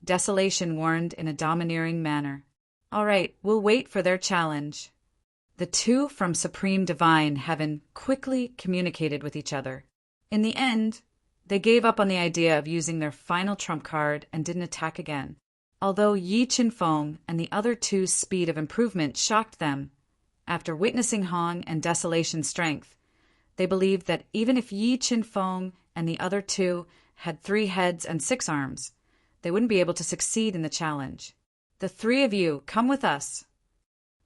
Desolation warned in a domineering manner, "All right, we'll wait for their challenge." The two from Supreme Divine Heaven quickly communicated with each other. In the end, they gave up on the idea of using their final trump card and didn't attack again. Although Yi Chinfeng and the other two's speed of improvement shocked them, after witnessing Hong and Desolation's strength, they believed that even if Yi Chinfeng and the other two had 3 heads and 6 arms, they wouldn't be able to succeed in the challenge. "The 3 of you, come with us."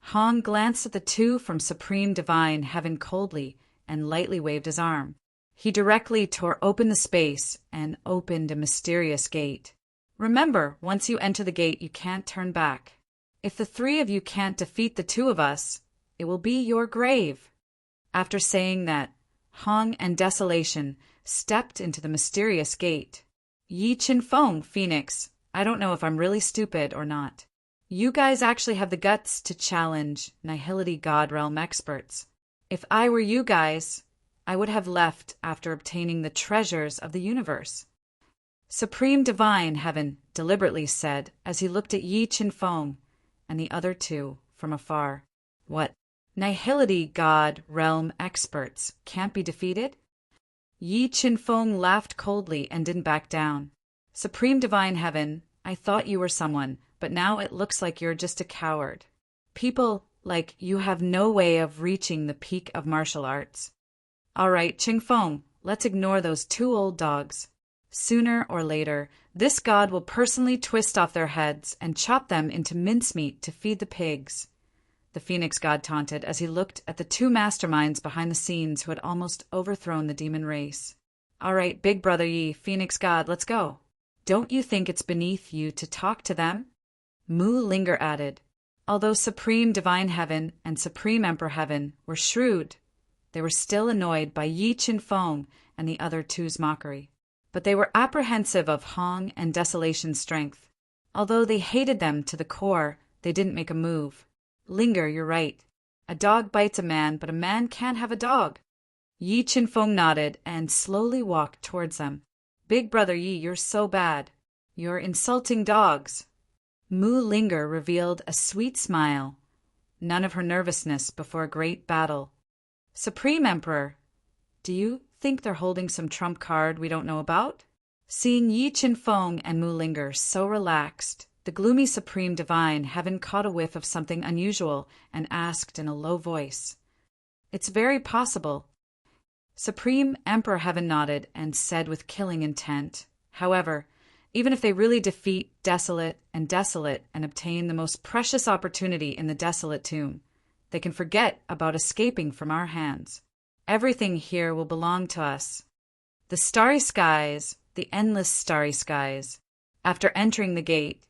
Hong glanced at the two from Supreme Divine Heaven coldly and lightly waved his arm. He directly tore open the space and opened a mysterious gate. "Remember, once you enter the gate, you can't turn back. If the 3 of you can't defeat the 2 of us, it will be your grave." After saying that, Hong and Desolation stepped into the mysterious gate. "Yi Chinfeng, Phoenix, I don't know if I'm really stupid or not. You guys actually have the guts to challenge Nihility God Realm experts. If I were you guys, I would have left after obtaining the treasures of the universe." Supreme Divine Heaven deliberately said as he looked at Yi Chinfeng and the other two from afar. "What? Nihility God Realm experts can't be defeated?" Yi Chinfeng laughed coldly and didn't back down. "Supreme Divine Heaven, I thought you were someone, but now it looks like you're just a coward. People like you have no way of reaching the peak of martial arts. All right, Chinfeng, let's ignore those 2 old dogs. Sooner or later, this god will personally twist off their heads and chop them into mincemeat to feed the pigs," the Phoenix god taunted as he looked at the 2 masterminds behind the scenes who had almost overthrown the demon race. "All right, big brother Yi, Phoenix god, let's go. Don't you think it's beneath you to talk to them?" Mu Linger added, Although Supreme Divine Heaven and Supreme Emperor Heaven were shrewd, they were still annoyed by Yi Qin Feng and the other two's mockery. But they were apprehensive of Hong and Desolation's strength. Although they hated them to the core, they didn't make a move. Linger, you're right. A dog bites a man, but a man can't have a dog. Yi Qin Feng nodded and slowly walked towards them. Big brother Yi, you're so bad. You're insulting dogs. Mu Linger revealed a sweet smile, none of her nervousness before a great battle. Supreme Emperor, do you think they're holding some trump card we don't know about? Seeing Yi Qin Feng and Mu Linger so relaxed, the gloomy Supreme Divine Heaven caught a whiff of something unusual and asked in a low voice, "It's very possible." Supreme Emperor Heaven nodded and said with killing intent, "However, even if they really defeat Desolate and obtain the most precious opportunity in the Desolate tomb, they can forget about escaping from our hands. Everything here will belong to us. The starry skies, the endless starry skies." After entering the gate,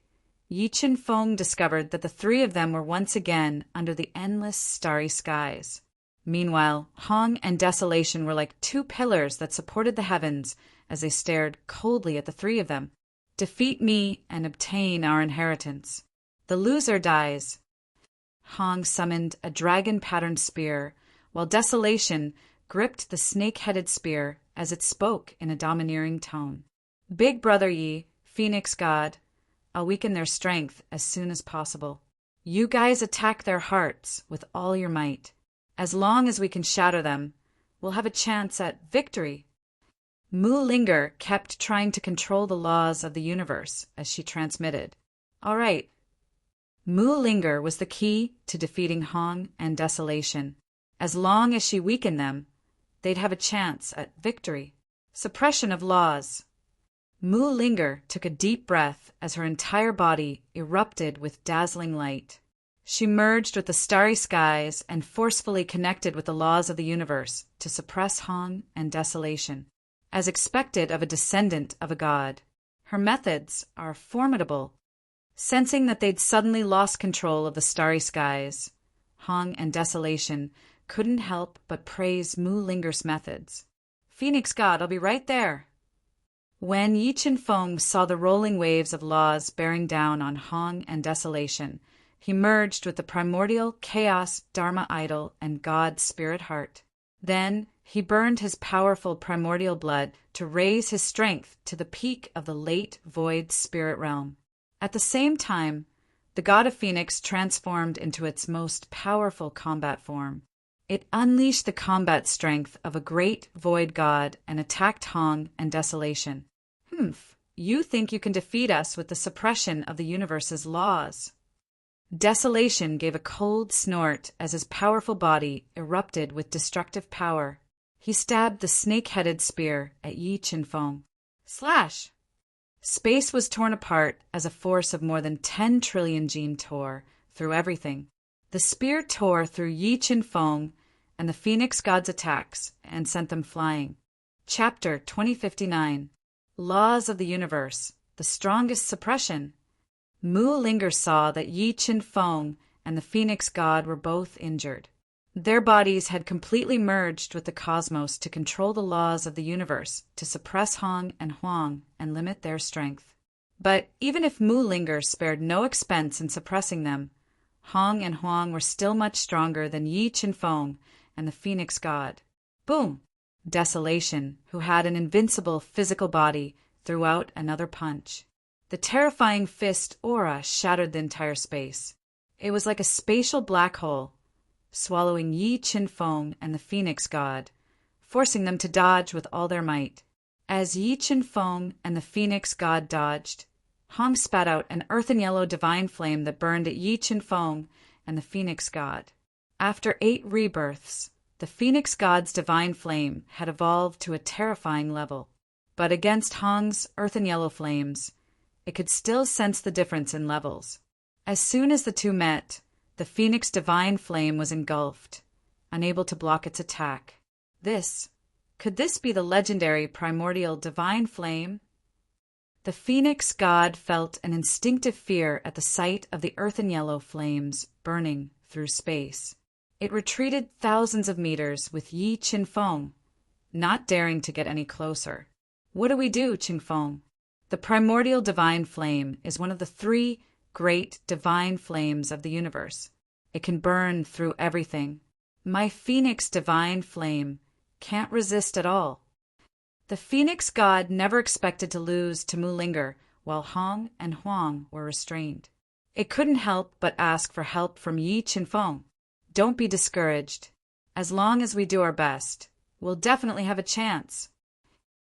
Yi Qin Feng discovered that the three of them were once again under the endless starry skies. Meanwhile, Hong and Desolation were like two pillars that supported the heavens as they stared coldly at the three of them. Defeat me and obtain our inheritance. The loser dies. Hong summoned a dragon-patterned spear, while Desolation gripped the snake-headed spear as it spoke in a domineering tone. Big brother Yi, Phoenix God, I'll weaken their strength as soon as possible. You guys attack their hearts with all your might. As long as we can shatter them, we'll have a chance at victory. Mu Linger kept trying to control the laws of the universe as she transmitted. All right. Mu Linger was the key to defeating Hong and Desolation. As long as she weakened them, they'd have a chance at victory. Suppression of laws. Mu Linger took a deep breath as her entire body erupted with dazzling light. She merged with the starry skies and forcefully connected with the laws of the universe to suppress Hong and Desolation. As expected of a descendant of a god, her methods are formidable. Sensing that they'd suddenly lost control of the starry skies, Hong and Desolation couldn't help but praise Mu Linger's methods. Phoenix God, I'll be right there. When Yi Qin Feng saw the rolling waves of laws bearing down on Hong and Desolation, he merged with the primordial chaos Dharma idol and God spirit heart. Then he burned his powerful primordial blood to raise his strength to the peak of the late void spirit realm. At the same time, the god of Phoenix transformed into its most powerful combat form. It unleashed the combat strength of a great void god and attacked Hong and Desolation. You think you can defeat us with the suppression of the universe's laws? Desolation gave a cold snort as his powerful body erupted with destructive power. He stabbed the snake-headed spear at Yi Qin Feng. Slash! Space was torn apart as a force of more than 10 trillion gene tore through everything. The spear tore through Yi Qin Feng and the Phoenix God's attacks and sent them flying. Chapter 2059. Laws of the Universe, the Strongest Suppression. Mu Linger saw that Yi Qin Feng and the Phoenix God were both injured. Their bodies had completely merged with the cosmos to control the laws of the universe, to suppress Hong and Huang and limit their strength. But even if Mu Linger spared no expense in suppressing them, Hong and Huang were still much stronger than Yi Qin Feng and the Phoenix God. Boom! Desolation, who had an invincible physical body, threw out another punch. The terrifying fist aura shattered the entire space. It was like a spatial black hole, swallowing Yi Qin Feng and the Phoenix God, forcing them to dodge with all their might. As Yi Qin Feng and the Phoenix God dodged, Hong spat out an earthen yellow divine flame that burned at Yi Qin Feng and the Phoenix God. After 8 rebirths, the Phoenix God's divine flame had evolved to a terrifying level. But against Hong's earthen yellow flames, it could still sense the difference in levels. As soon as the two met, the Phoenix divine flame was engulfed, unable to block its attack. Could this be the legendary primordial divine flame? The phoenix god felt an instinctive fear at the sight of the earthen yellow flames burning through space. It retreated thousands of meters with Yi Qinfeng, not daring to get any closer. What do we do, Qinfeng? The primordial divine flame is one of the three great divine flames of the universe. It can burn through everything. My phoenix divine flame can't resist at all. The phoenix god never expected to lose to Mulinger while Hong and Huang were restrained. It couldn't help but ask for help from Yi Qinfeng. Don't be discouraged. As long as we do our best, we'll definitely have a chance.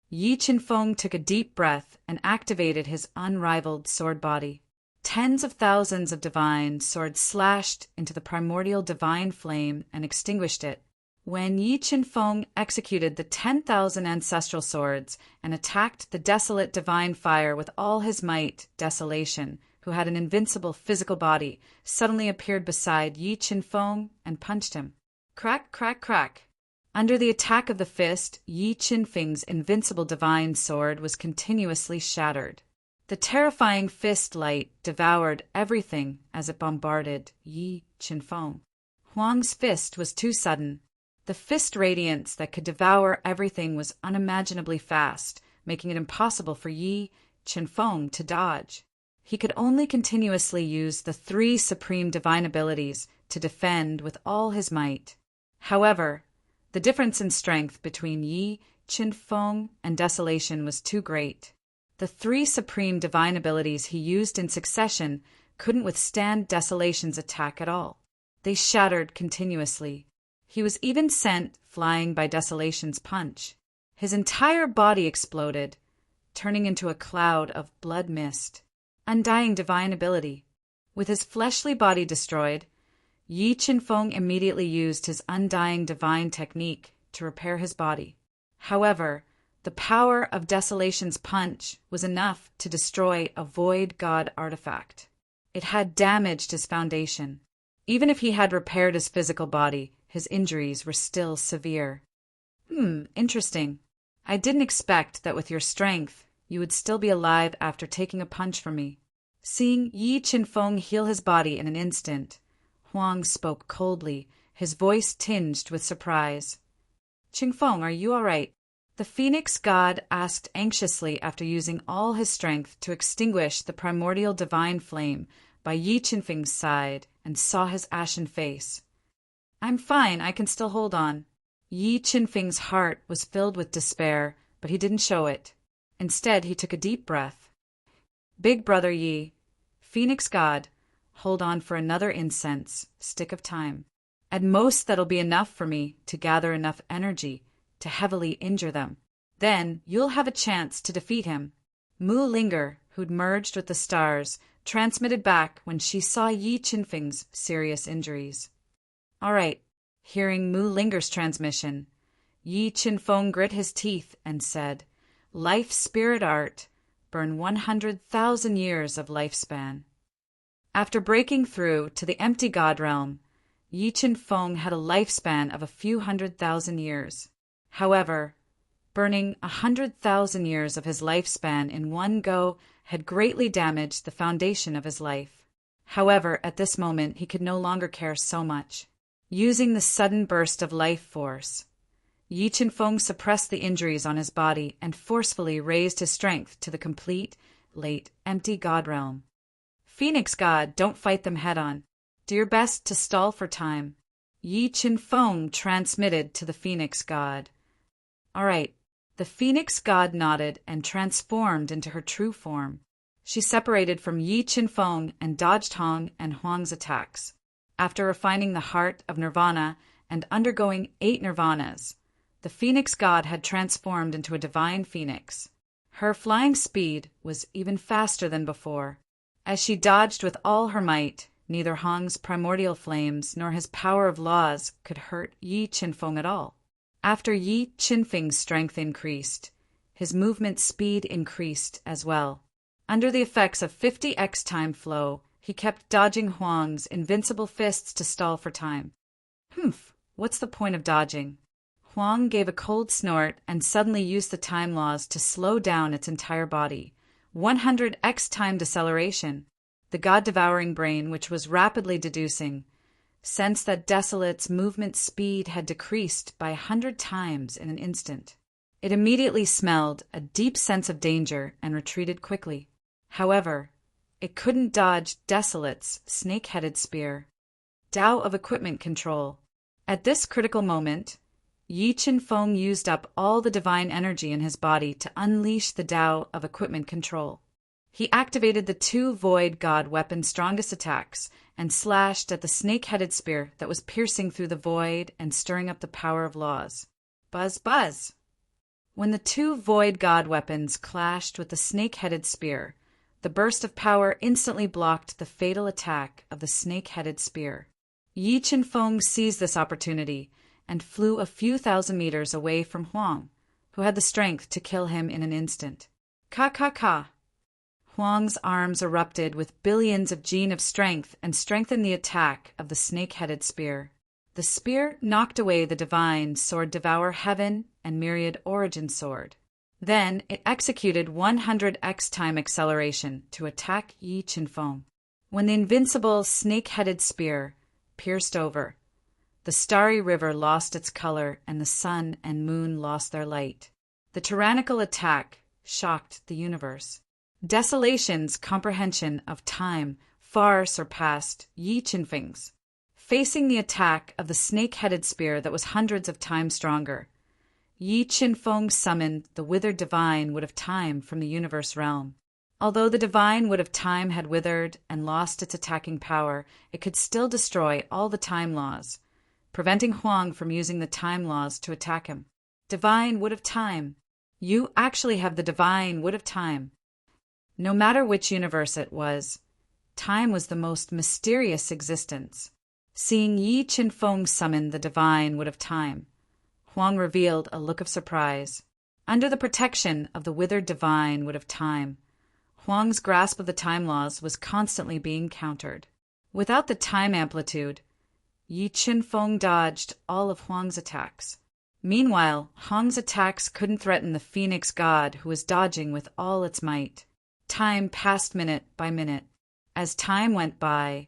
Yi Qinfeng took a deep breath and activated his unrivaled sword body. Tens of thousands of divine swords slashed into the primordial divine flame and extinguished it. When Yi Qinfeng executed the 10,000 ancestral swords and attacked the desolate divine fire with all his might, Desolation, who had an invincible physical body, suddenly appeared beside Yi Qinfeng and punched him. Crack, crack, crack. Under the attack of the fist, Yi Qinfeng's invincible divine sword was continuously shattered. The terrifying fist light devoured everything as it bombarded Yi Qinfeng. Huang's fist was too sudden. The fist radiance that could devour everything was unimaginably fast, making it impossible for Yi Qinfeng to dodge. He could only continuously use the three supreme divine abilities to defend with all his might. However, the difference in strength between Yi Qinfeng and Desolation was too great. The three supreme divine abilities he used in succession couldn't withstand Desolation's attack at all. They shattered continuously. He was even sent flying by Desolation's punch. His entire body exploded, turning into a cloud of blood mist. Undying divine ability. With his fleshly body destroyed, Yi Qinfeng immediately used his undying divine technique to repair his body. However, the power of Desolation's punch was enough to destroy a void god artifact. It had damaged his foundation. Even if he had repaired his physical body, his injuries were still severe. Interesting. I didn't expect that with your strength, you would still be alive after taking a punch from me. Seeing Yi Qinfeng heal his body in an instant, Huang spoke coldly, his voice tinged with surprise. Qinfeng, are you all right? The phoenix god asked anxiously after using all his strength to extinguish the primordial divine flame by Yi Qinfeng's side and saw his ashen face. I'm fine, I can still hold on. Yi Qinfeng's heart was filled with despair, but he didn't show it. Instead, he took a deep breath. Big brother Yi, phoenix god, hold on for another incense, stick of time. At most, that'll be enough for me to gather enough energy to heavily injure them. Then you'll have a chance to defeat him. Mu Linger, who'd merged with the stars, transmitted back when she saw Yi Qinfeng's serious injuries. All right, hearing Mu Linger's transmission, Yi Qinfeng grit his teeth and said, Life Spirit Art, burn 100,000 years of lifespan. After breaking through to the empty god realm, Yi Qinfeng had a lifespan of a few 100,000 years. However, burning 100,000 years of his lifespan in one go had greatly damaged the foundation of his life. However, at this moment, he could no longer care so much. Using the sudden burst of life force, Yi Qinfeng suppressed the injuries on his body and forcefully raised his strength to the complete, late, empty god realm. Phoenix god, don't fight them head-on. Do your best to stall for time. Yi Qinfeng transmitted to the phoenix god. All right. The phoenix god nodded and transformed into her true form. She separated from Yi Qinfeng and dodged Hong and Huang's attacks. After refining the heart of nirvana and undergoing 8 nirvanas, the phoenix god had transformed into a divine phoenix. Her flying speed was even faster than before. As she dodged with all her might, neither Hong's primordial flames nor his power of laws could hurt Yi Qinfeng at all. After Yi Qinfeng's strength increased, his movement speed increased as well. Under the effects of 50x time flow, he kept dodging Huang's invincible fists to stall for time. What's the point of dodging? Huang gave a cold snort and suddenly used the time laws to slow down its entire body. 100x time deceleration. The god-devouring brain, which was rapidly deducing, sensed that Desolate's movement speed had decreased by 100 times in an instant. It immediately smelled a deep sense of danger and retreated quickly. However, it couldn't dodge Desolate's snake-headed spear. Tao of equipment control. At this critical moment, Yi Qinfeng used up all the divine energy in his body to unleash the Tao of equipment control. He activated the two Void God weapon's strongest attacks and slashed at the snake-headed spear that was piercing through the void and stirring up the power of laws. Buzz, buzz! When the two Void God weapons clashed with the snake-headed spear, the burst of power instantly blocked the fatal attack of the snake-headed spear. Yi Qinfeng seized this opportunity and flew a few thousand meters away from Huang, who had the strength to kill him in an instant. Ka! Huang's arms erupted with billions of gene of strength and strengthened the attack of the snake-headed spear. The spear knocked away the divine Sword Devour Heaven and Myriad Origin Sword. Then it executed 100x time acceleration to attack Yi Qinfeng. When the invincible snake-headed spear pierced over, the starry river lost its color and the sun and moon lost their light. The tyrannical attack shocked the universe. Desolation's comprehension of time far surpassed Yi Qinfeng's. Facing the attack of the snake-headed spear that was hundreds of times stronger, Yi Qinfeng summoned the withered divine wood of time from the universe realm. Although the divine wood of time had withered and lost its attacking power, it could still destroy all the time laws, preventing Huang from using the time laws to attack him. Divine wood of time. You actually have the divine wood of time. No matter which universe it was, time was the most mysterious existence. Seeing Yi Qinfeng summon the divine wood of time, Huang revealed a look of surprise. Under the protection of the withered divine wood of time, Huang's grasp of the time laws was constantly being countered. Without the time amplitude, Yi Qinfeng dodged all of Huang's attacks. Meanwhile, Huang's attacks couldn't threaten the Phoenix God, who was dodging with all its might. Time passed minute by minute. As time went by,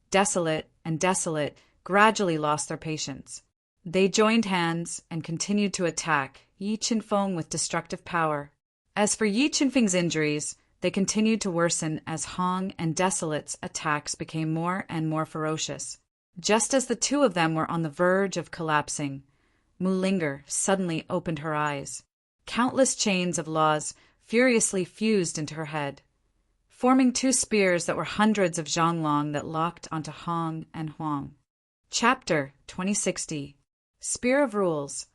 Desolate and Desolate gradually lost their patience. They joined hands and continued to attack Yi Qinfeng with destructive power. As for Yi Qinfeng's injuries, they continued to worsen as Hong and Desolate's attacks became more and more ferocious. Just as the two of them were on the verge of collapsing, Mu Linger suddenly opened her eyes. Countless chains of laws furiously fused into her head, forming two spears that were hundreds of zhonglong that locked onto Hong and Huang. Chapter 2060. Spear of Rules.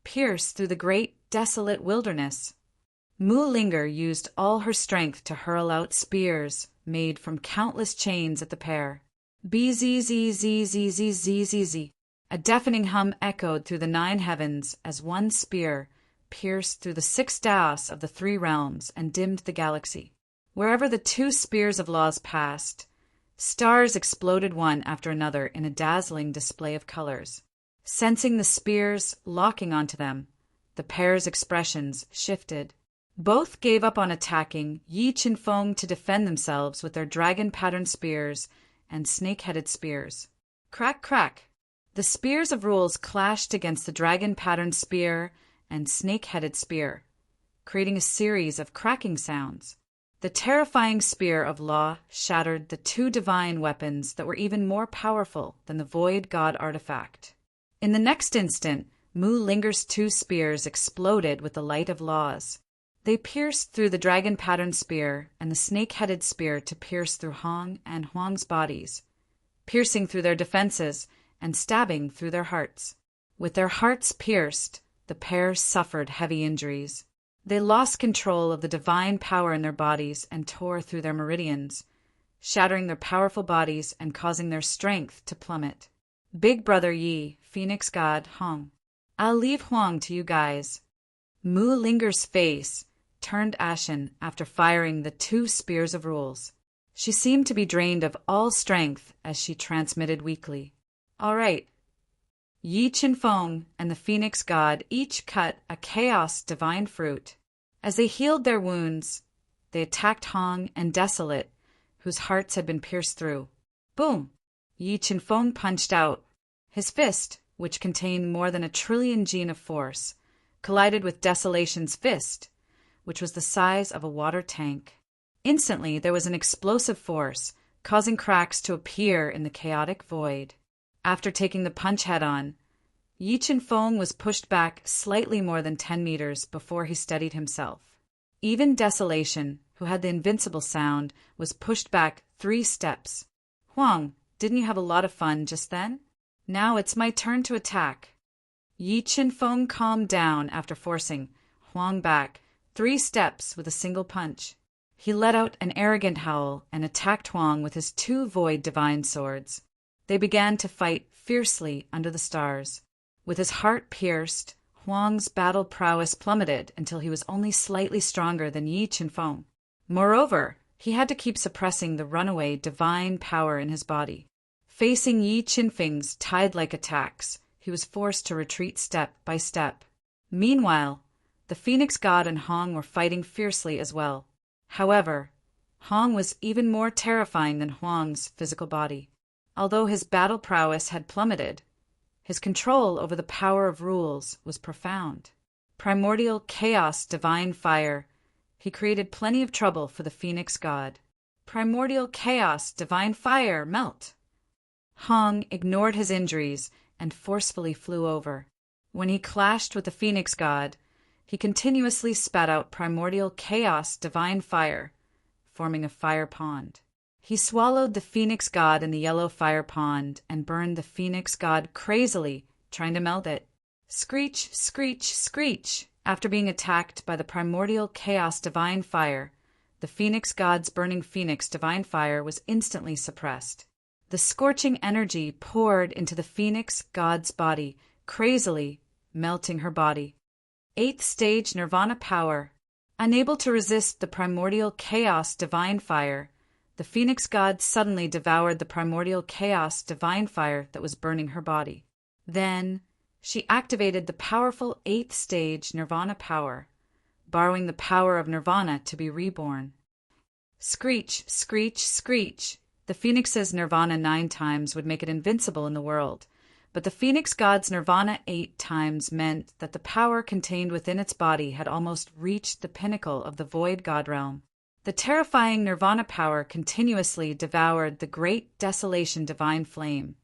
Pierce through the great desolate wilderness. Mu Linger used all her strength to hurl out spears made from countless chains at the pair. Bzzzzzzzzzzz. A deafening hum echoed through the 9 heavens as one spear pierced through the 6 daos of the 3 realms and dimmed the galaxy. Wherever the 2 spears of laws passed, stars exploded one after another in a dazzling display of colors. Sensing the spears locking onto them, the pair's expressions shifted. Both gave up on attacking Yi Qinfeng to defend themselves with their dragon-patterned spears and snake-headed spears. Crack, crack! The spears of rules clashed against the dragon-patterned spear and snake-headed spear, creating a series of cracking sounds. The terrifying spear of law shattered the 2 divine weapons that were even more powerful than the Void God artifact. In the next instant, Mu Linger's 2 spears exploded with the light of laws. They pierced through the dragon-patterned spear and the snake-headed spear to pierce through Hong and Huang's bodies, piercing through their defenses and stabbing through their hearts. With their hearts pierced, the pair suffered heavy injuries. They lost control of the divine power in their bodies and tore through their meridians, shattering their powerful bodies and causing their strength to plummet. Big Brother Yi, Phoenix God, Hong. I'll leave Huang to you guys. Mu Linger's face turned ashen after firing the 2 spears of rules. She seemed to be drained of all strength as she transmitted weakly. All right. Yi Qinfeng and the Phoenix God each cut a chaos divine fruit. As they healed their wounds, they attacked Hong and Desolate, whose hearts had been pierced through. Boom! Yi Qinfeng punched out. His fist, which contained more than 1,000,000,000,000 Jin of force, collided with Desolation's fist, which was the size of a water tank. Instantly, there was an explosive force, causing cracks to appear in the chaotic void. After taking the punch head-on, Yi Qinfeng was pushed back slightly more than 10 meters before he steadied himself. Even Desolation, who had the invincible sound, was pushed back 3 steps. Huang, didn't you have a lot of fun just then? Now it's my turn to attack. Yi Qinfeng calmed down after forcing Huang back 3 steps with a single punch. He let out an arrogant howl and attacked Huang with his 2 void divine swords. They began to fight fiercely under the stars. With his heart pierced, Huang's battle prowess plummeted until he was only slightly stronger than Yi Qinfeng. Moreover, he had to keep suppressing the runaway divine power in his body. Facing Yi Qinfeng's tide-like attacks, he was forced to retreat step by step. Meanwhile, the Phoenix God and Hong were fighting fiercely as well. However, Hong was even more terrifying than Huang's physical body. Although his battle prowess had plummeted, his control over the power of rules was profound. Primordial chaos, divine fire. He created plenty of trouble for the Phoenix God. Primordial chaos, divine fire, melt. Hong ignored his injuries and forcefully flew over. When he clashed with the Phoenix God, he continuously spat out primordial chaos, divine fire, forming a fire pond. He swallowed the Phoenix God in the yellow fire pond and burned the Phoenix God crazily, trying to melt it. Screech, screech, screech! After being attacked by the primordial chaos divine fire, the Phoenix God's burning Phoenix divine fire was instantly suppressed. The scorching energy poured into the Phoenix God's body, crazily melting her body. 8th stage Nirvana power. Unable to resist the primordial chaos divine fire, the Phoenix God suddenly devoured the primordial chaos divine fire that was burning her body. Then, she activated the powerful 8th stage Nirvana power, borrowing the power of Nirvana to be reborn. Screech, screech, screech! The Phoenix's Nirvana 9 times would make it invincible in the world, but the Phoenix God's Nirvana 8 times meant that the power contained within its body had almost reached the pinnacle of the Void God realm. The terrifying Nirvana power continuously devoured the Great Desolation Divine Flame,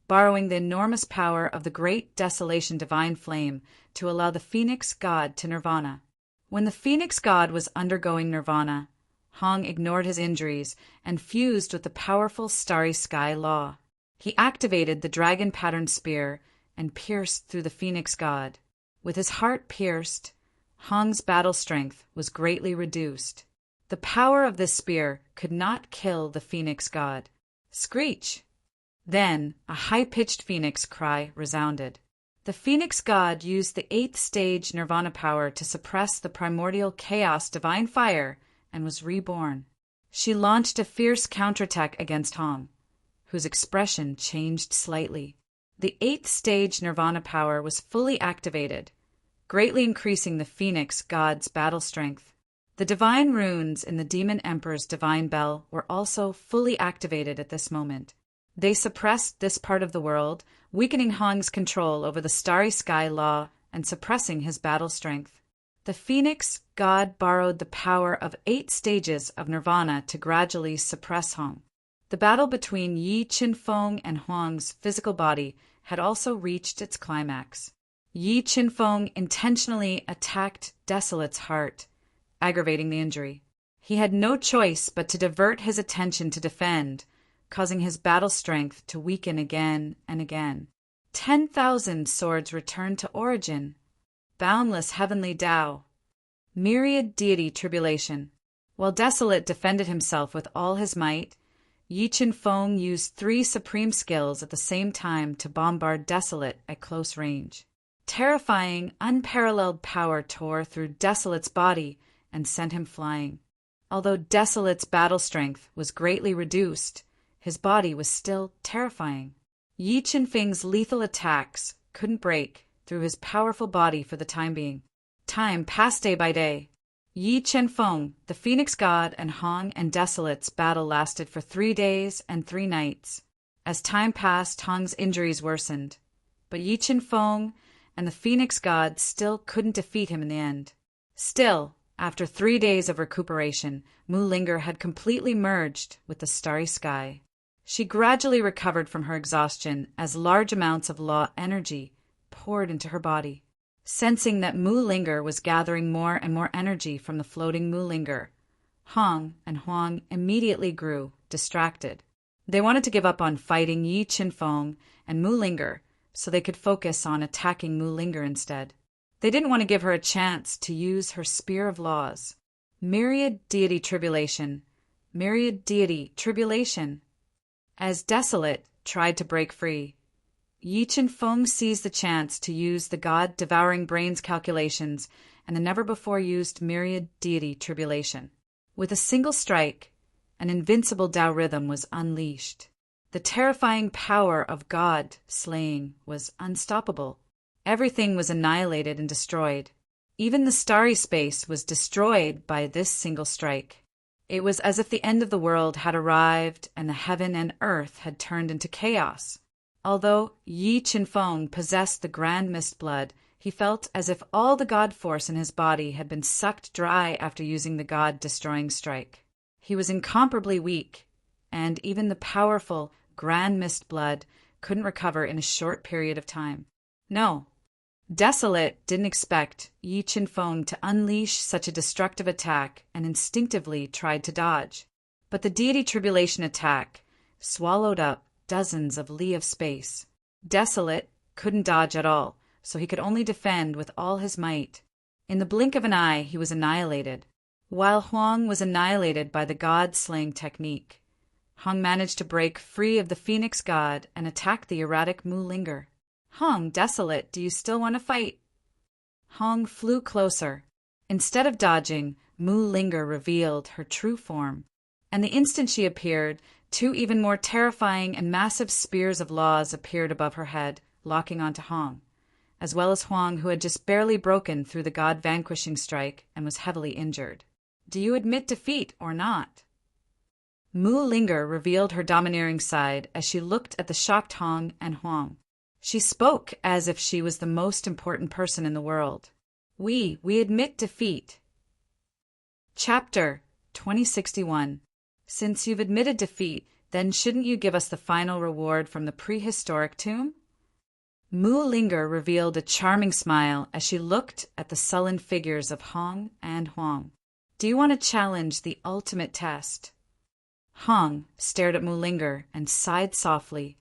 borrowing the enormous power of the Great Desolation Divine Flame to allow the Phoenix God to Nirvana. When the Phoenix God was undergoing Nirvana, Hong ignored his injuries and fused with the powerful Starry Sky Law. He activated the Dragon Pattern Spear and pierced through the Phoenix God. With his heart pierced, Hong's battle strength was greatly reduced. The power of this spear could not kill the Phoenix God. Screech! Then a high-pitched phoenix cry resounded. The Phoenix God used the 8th stage Nirvana power to suppress the primordial chaos divine fire and was reborn. She launched a fierce counterattack against Hong, whose expression changed slightly. The 8th stage Nirvana power was fully activated, greatly increasing the Phoenix God's battle strength. The divine runes in the Demon Emperor's divine bell were also fully activated at this moment. They suppressed this part of the world, weakening Hong's control over the Starry Sky Law and suppressing his battle strength. The Phoenix God borrowed the power of 8 stages of Nirvana to gradually suppress Hong. The battle between Yi Qinfeng and Huang's physical body had also reached its climax. Yi Qinfeng intentionally attacked Desolate's heart, aggravating the injury. He had no choice but to divert his attention to defend, causing his battle strength to weaken again and again. 10,000 swords returned to origin. Boundless heavenly Tao. Myriad deity tribulation. While Desolate defended himself with all his might, Yi Qinfeng used 3 supreme skills at the same time to bombard Desolate at close range. Terrifying, unparalleled power tore through Desolate's body and sent him flying. Although Desolate's battle strength was greatly reduced, his body was still terrifying. Yi Qinfeng's lethal attacks couldn't break through his powerful body for the time being. Time passed day by day. Yi Chen-feng, the Phoenix God, and Hong and Desolate's battle lasted for 3 days and 3 nights. As time passed, Hong's injuries worsened, but Yi Chen-feng and the Phoenix God still couldn't defeat him in the end. Still, after 3 days of recuperation, Mu Linger had completely merged with the starry sky. She gradually recovered from her exhaustion as large amounts of law energy poured into her body. Sensing that Mu Linger was gathering more and more energy from the floating Mu Linger, Hong and Huang immediately grew distracted. They wanted to give up on fighting Yi Chen-feng and Mu Linger so they could focus on attacking Mu Linger instead. They didn't want to give her a chance to use her spear of laws. Myriad deity tribulation. Myriad deity tribulation. As Desolate tried to break free, Yi Chen-feng seized the chance to use the god-devouring brains calculations and the never-before-used myriad deity tribulation. With a single strike, an invincible Tao rhythm was unleashed. The terrifying power of God-slaying was unstoppable. Everything was annihilated and destroyed. Even the starry space was destroyed by this single strike. It was as if the end of the world had arrived and the heaven and earth had turned into chaos. Although Yi Chen-feng possessed the grand mist blood, he felt as if all the god force in his body had been sucked dry after using the god-destroying strike. He was incomparably weak, and even the powerful grand mist blood couldn't recover in a short period of time. No, Desolate didn't expect Yi Chen-feng to unleash such a destructive attack and instinctively tried to dodge. But the deity tribulation attack swallowed up dozens of li of space. Desolate couldn't dodge at all, so he could only defend with all his might. In the blink of an eye, he was annihilated. While Huang was annihilated by the god-slaying technique, Hong managed to break free of the Phoenix God and attack the erratic Mu Linger. Hong, Desolate, do you still want to fight? Hong flew closer. Instead of dodging, Mu Linger revealed her true form. And the instant she appeared, 2 even more terrifying and massive spears of laws appeared above her head, locking onto Hong, as well as Huang, who had just barely broken through the god-vanquishing strike and was heavily injured. Do you admit defeat or not? Mu Linger revealed her domineering side as she looked at the shocked Hong and Huang. She spoke as if she was the most important person in the world. We admit defeat. Chapter 2061. Since you've admitted defeat, then shouldn't you give us the final reward from the prehistoric tomb? Mu Linger revealed a charming smile as she looked at the sullen figures of Hong and Huang. Do you want to challenge the ultimate test? Hong stared at Mu Linger and sighed softly.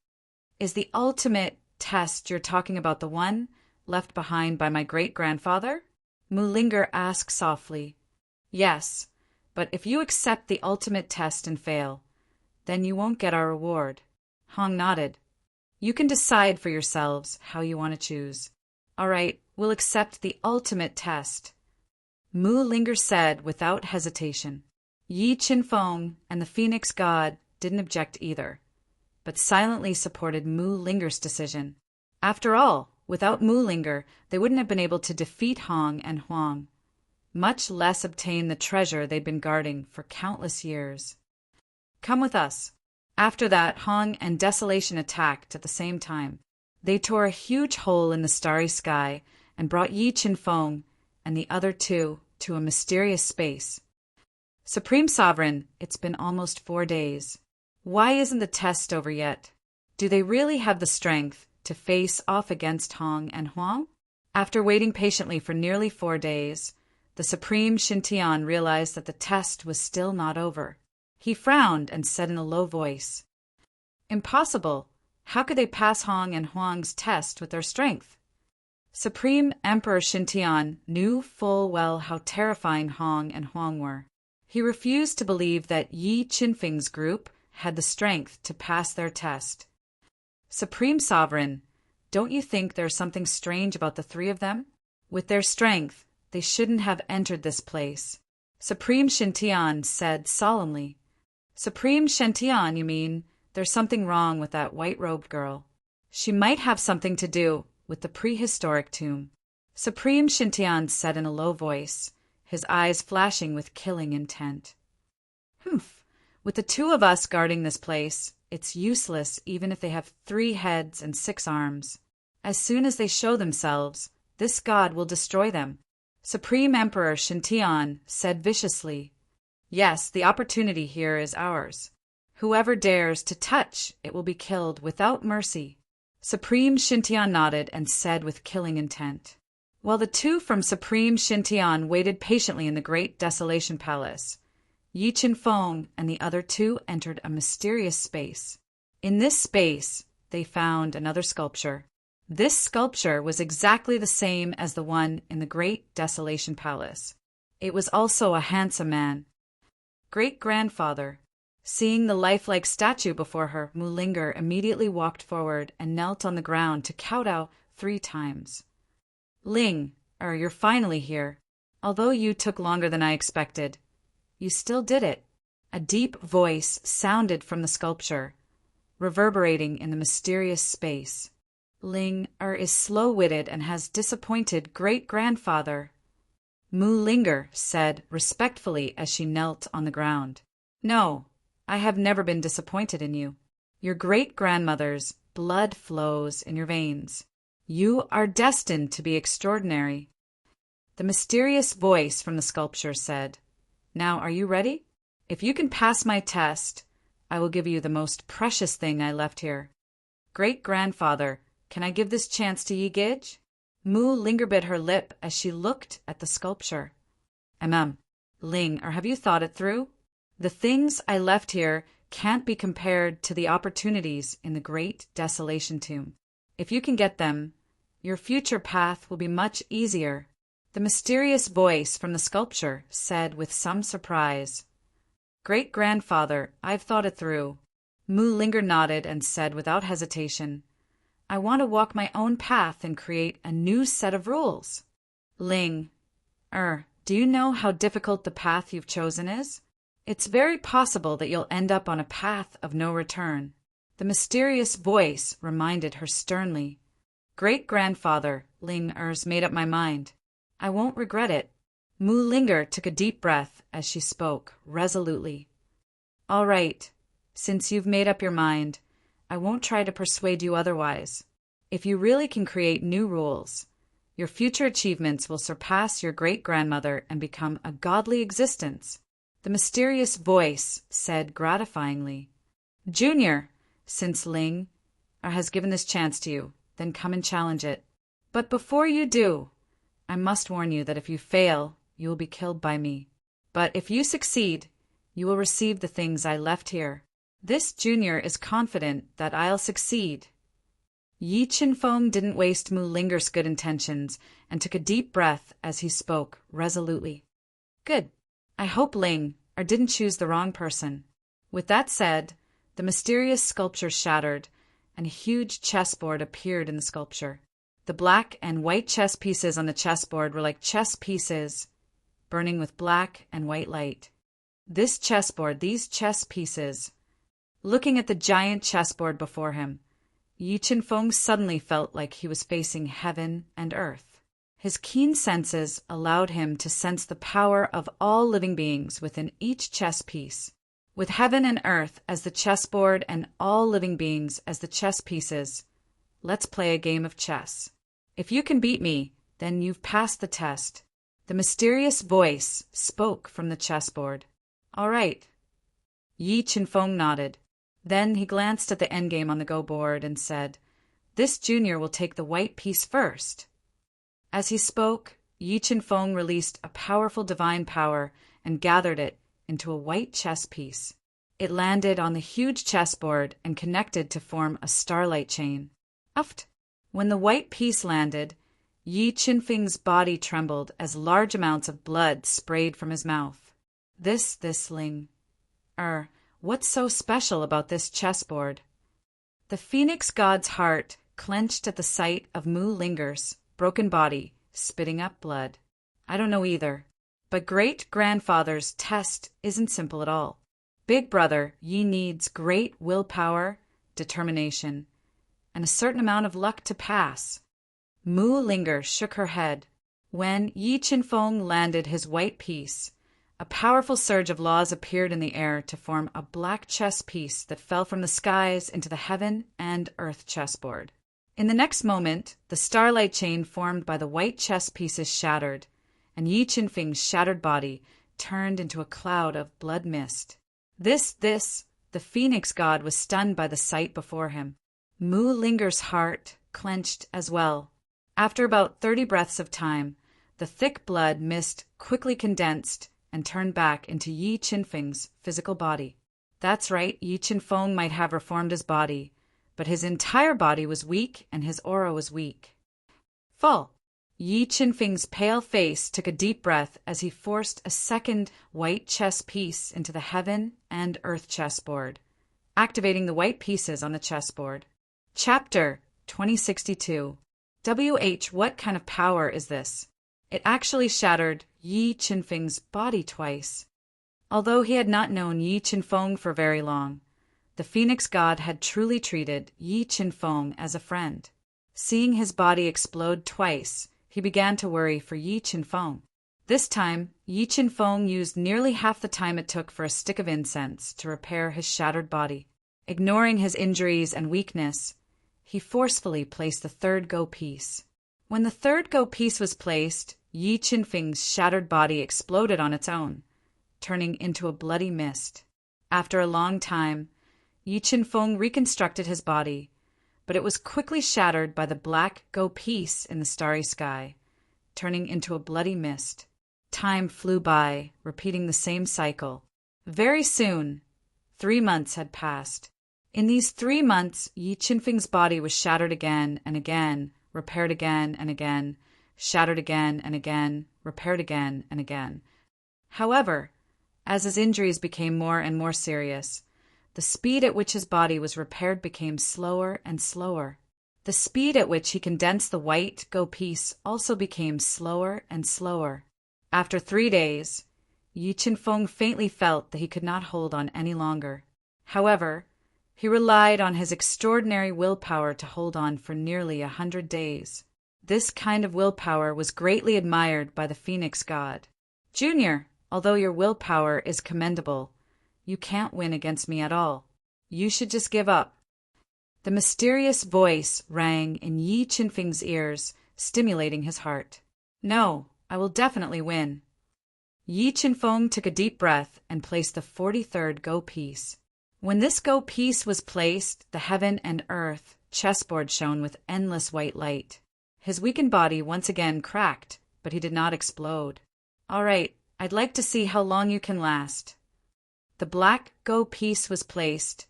Is the ultimate test you're talking about the one left behind by my great-grandfather? Mu Linger asked softly. Yes, but if you accept the ultimate test and fail, then you won't get our reward. Hong nodded. You can decide for yourselves how you want to choose. All right, we'll accept the ultimate test. Mu Linger said without hesitation. Yi Chen-feng and the Phoenix God didn't object either, but silently supported Mu Linger's decision. After all, without Mu Linger, they wouldn't have been able to defeat Hong and Huang, much less obtain the treasure they'd been guarding for countless years. Come with us. After that, Hong and Desolation attacked at the same time. They tore a huge hole in the starry sky and brought Yi Chen-feng and the other 2 to a mysterious space. Supreme Sovereign, it's been almost 4 days. Why isn't the test over yet? Do they really have the strength to face off against Hong and Huang? After waiting patiently for nearly 4 days, the Supreme Shintian realized that the test was still not over. He frowned and said in a low voice, Impossible. How could they pass Hong and Huang's test with their strength? Supreme Emperor Shintian knew full well how terrifying Hong and Huang were. He refused to believe that Yi Chen-feng's group had the strength to pass their test. Supreme Sovereign, don't you think there's something strange about the 3 of them? With their strength, they shouldn't have entered this place. Supreme Shintian said solemnly. Supreme Shintian, you mean? There's something wrong with that white-robed girl. She might have something to do with the prehistoric tomb. Supreme Shintian said in a low voice, his eyes flashing with killing intent. Humph! With the two of us guarding this place, it's useless even if they have 3 heads and 6 arms. As soon as they show themselves, this god will destroy them. Supreme Emperor Shintian said viciously. Yes, the opportunity here is ours. Whoever dares to touch it will be killed without mercy. Supreme Shintian nodded and said with killing intent. While the two from Supreme Shintian waited patiently in the great desolation palace, Yi Qinfeng and the other 2 entered a mysterious space. In this space, they found another sculpture. This sculpture was exactly the same as the one in the great desolation palace. It was also a handsome man. Great-grandfather. Seeing the lifelike statue before her, Mulinger immediately walked forward and knelt on the ground to kowtow 3 times. Ling, you're finally here. Although you took longer than I expected, you still did it. A deep voice sounded from the sculpture, reverberating in the mysterious space. Ling is slow-witted and has disappointed great-grandfather. Mulinger said respectfully as she knelt on the ground. No, I have never been disappointed in you. Your great-grandmother's blood flows in your veins. You are destined to be extraordinary. The mysterious voice from the sculpture said, Now, are you ready? If you can pass my test, I will give you the most precious thing I left here. Great-grandfather, can I give this chance to Yi Gage? Mulinger bit her lip as she looked at the sculpture. Ling, have you thought it through? The things I left here can't be compared to the opportunities in the great desolation tomb. If you can get them, your future path will be much easier. The mysterious voice from the sculpture said with some surprise. Great-grandfather, I've thought it through. Mulinger nodded and said without hesitation, I want to walk my own path and create a new set of rules. Ling, do you know how difficult the path you've chosen is? It's very possible that you'll end up on a path of no return. The mysterious voice reminded her sternly. Great-grandfather, Ling-er's made up my mind. I won't regret it. Mulinger took a deep breath as she spoke, resolutely. All right, since you've made up your mind, I won't try to persuade you otherwise. If you really can create new rules, your future achievements will surpass your great-grandmother and become a godly existence. The mysterious voice said gratifyingly. Junior, since Ling has given this chance to you, then come and challenge it. But before you do, I must warn you that if you fail, you will be killed by me. But if you succeed, you will receive the things I left here. This junior is confident that I'll succeed. Yi Qinfeng didn't waste Mulinger's good intentions and took a deep breath as he spoke resolutely. Good. I hope Ling didn't choose the wrong person. With that said, the mysterious sculpture shattered, and a huge chessboard appeared in the sculpture. The black and white chess pieces on the chessboard were like chess pieces, burning with black and white light. This chessboard, these chess pieces. Looking at the giant chessboard before him, Yi Qinfeng suddenly felt like he was facing heaven and earth. His keen senses allowed him to sense the power of all living beings within each chess piece. With heaven and earth as the chessboard and all living beings as the chess pieces, let's play a game of chess. If you can beat me, then you've passed the test. The mysterious voice spoke from the chessboard. All right. Yi Qinfeng nodded. Then he glanced at the endgame on the Go board and said, This junior will take the white piece first. As he spoke, Yi Qinfeng released a powerful divine power and gathered it into a white chess piece. It landed on the huge chessboard and connected to form a starlight chain. Uft! When the white piece landed, Yi Qinfeng's body trembled as large amounts of blood sprayed from his mouth. This Ling. What's so special about this chessboard? The phoenix god's heart clenched at the sight of Mulinger's broken body, spitting up blood. I don't know either, but great-grandfather's test isn't simple at all. Big brother, Yi needs great willpower, determination, and a certain amount of luck to pass. Mulinger shook her head. When Yi Qinfeng landed his white piece, a powerful surge of laws appeared in the air to form a black chess piece that fell from the skies into the heaven and earth chessboard. In the next moment, the starlight chain formed by the white chess pieces shattered, and Yi Qinfeng's shattered body turned into a cloud of blood mist. The phoenix god was stunned by the sight before him. Mu Linger's heart clenched as well. After about 30 breaths of time, the thick blood mist quickly condensed and turned back into Yi Qinfeng's physical body. That's right, Yi Qinfeng might have reformed his body, but his entire body was weak and his aura was weak. Full. Yi Qinfeng's pale face took a deep breath as he forced a second white chess piece into the heaven and earth chessboard, activating the white pieces on the chessboard. Chapter 2062. What kind of power is this? It actually shattered Yi Qinfeng's body twice. Although he had not known Yi Qinfeng for very long, the Phoenix God had truly treated Yi Qinfeng as a friend. Seeing his body explode twice, he began to worry for Yi Qinfeng. This time, Yi Qinfeng used nearly half the time it took for a stick of incense to repair his shattered body. Ignoring his injuries and weakness, he forcefully placed the third go piece. When the third go piece was placed, Yi Qinfeng's shattered body exploded on its own, turning into a bloody mist. After a long time, Yi Qinfeng reconstructed his body, but it was quickly shattered by the black go piece in the starry sky, turning into a bloody mist. Time flew by, repeating the same cycle. Very soon, 3 months had passed. In these 3 months, Yi Qinfeng's body was shattered again and again, repaired again and again, shattered again and again, repaired again and again. However, as his injuries became more and more serious, the speed at which his body was repaired became slower and slower. The speed at which he condensed the white go piece also became slower and slower. After 3 days, Yi Qinfeng faintly felt that he could not hold on any longer. However, he relied on his extraordinary willpower to hold on for nearly 100 days. This kind of willpower was greatly admired by the Phoenix God. Junior, although your willpower is commendable, you can't win against me at all. You should just give up. The mysterious voice rang in Yi Qinfeng's ears, stimulating his heart. No, I will definitely win. Yi Qinfeng took a deep breath and placed the 43rd go piece. When this go piece was placed, the heaven and earth chessboard shone with endless white light. His weakened body once again cracked, but he did not explode. All right, I'd like to see how long you can last. The black go piece was placed,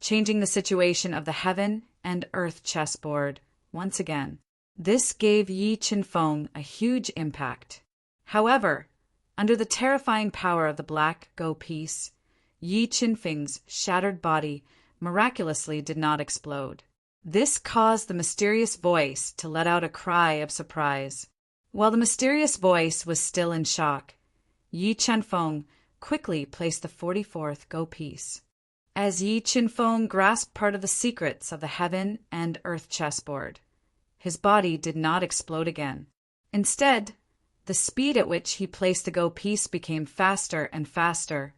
changing the situation of the heaven and earth chessboard once again. This gave Yi Qinfeng a huge impact. However, under the terrifying power of the black go piece, Yi Qinfeng's shattered body miraculously did not explode. This caused the mysterious voice to let out a cry of surprise. While the mysterious voice was still in shock, Yi Qinfeng quickly placed the 44th go piece. As Yi Qinfeng grasped part of the secrets of the heaven and earth chessboard, his body did not explode again. Instead, the speed at which he placed the go piece became faster and faster,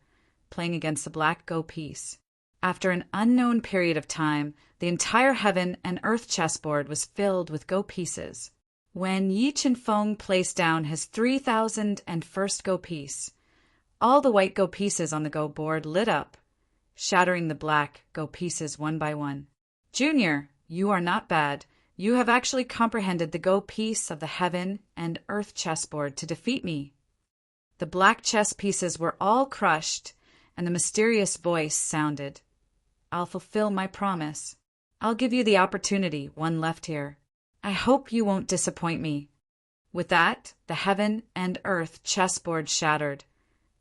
playing against the black go piece. After an unknown period of time, the entire heaven and earth chessboard was filled with go pieces. When Yi Qinfeng placed down his 3001st go piece, all the white go pieces on the go board lit up, shattering the black go pieces one by one. Junior, you are not bad. You have actually comprehended the go piece of the heaven and earth chessboard to defeat me. The black chess pieces were all crushed, and the mysterious voice sounded. I'll fulfill my promise. I'll give you the opportunity, one left here. I hope you won't disappoint me. With that, the heaven and earth chessboard shattered,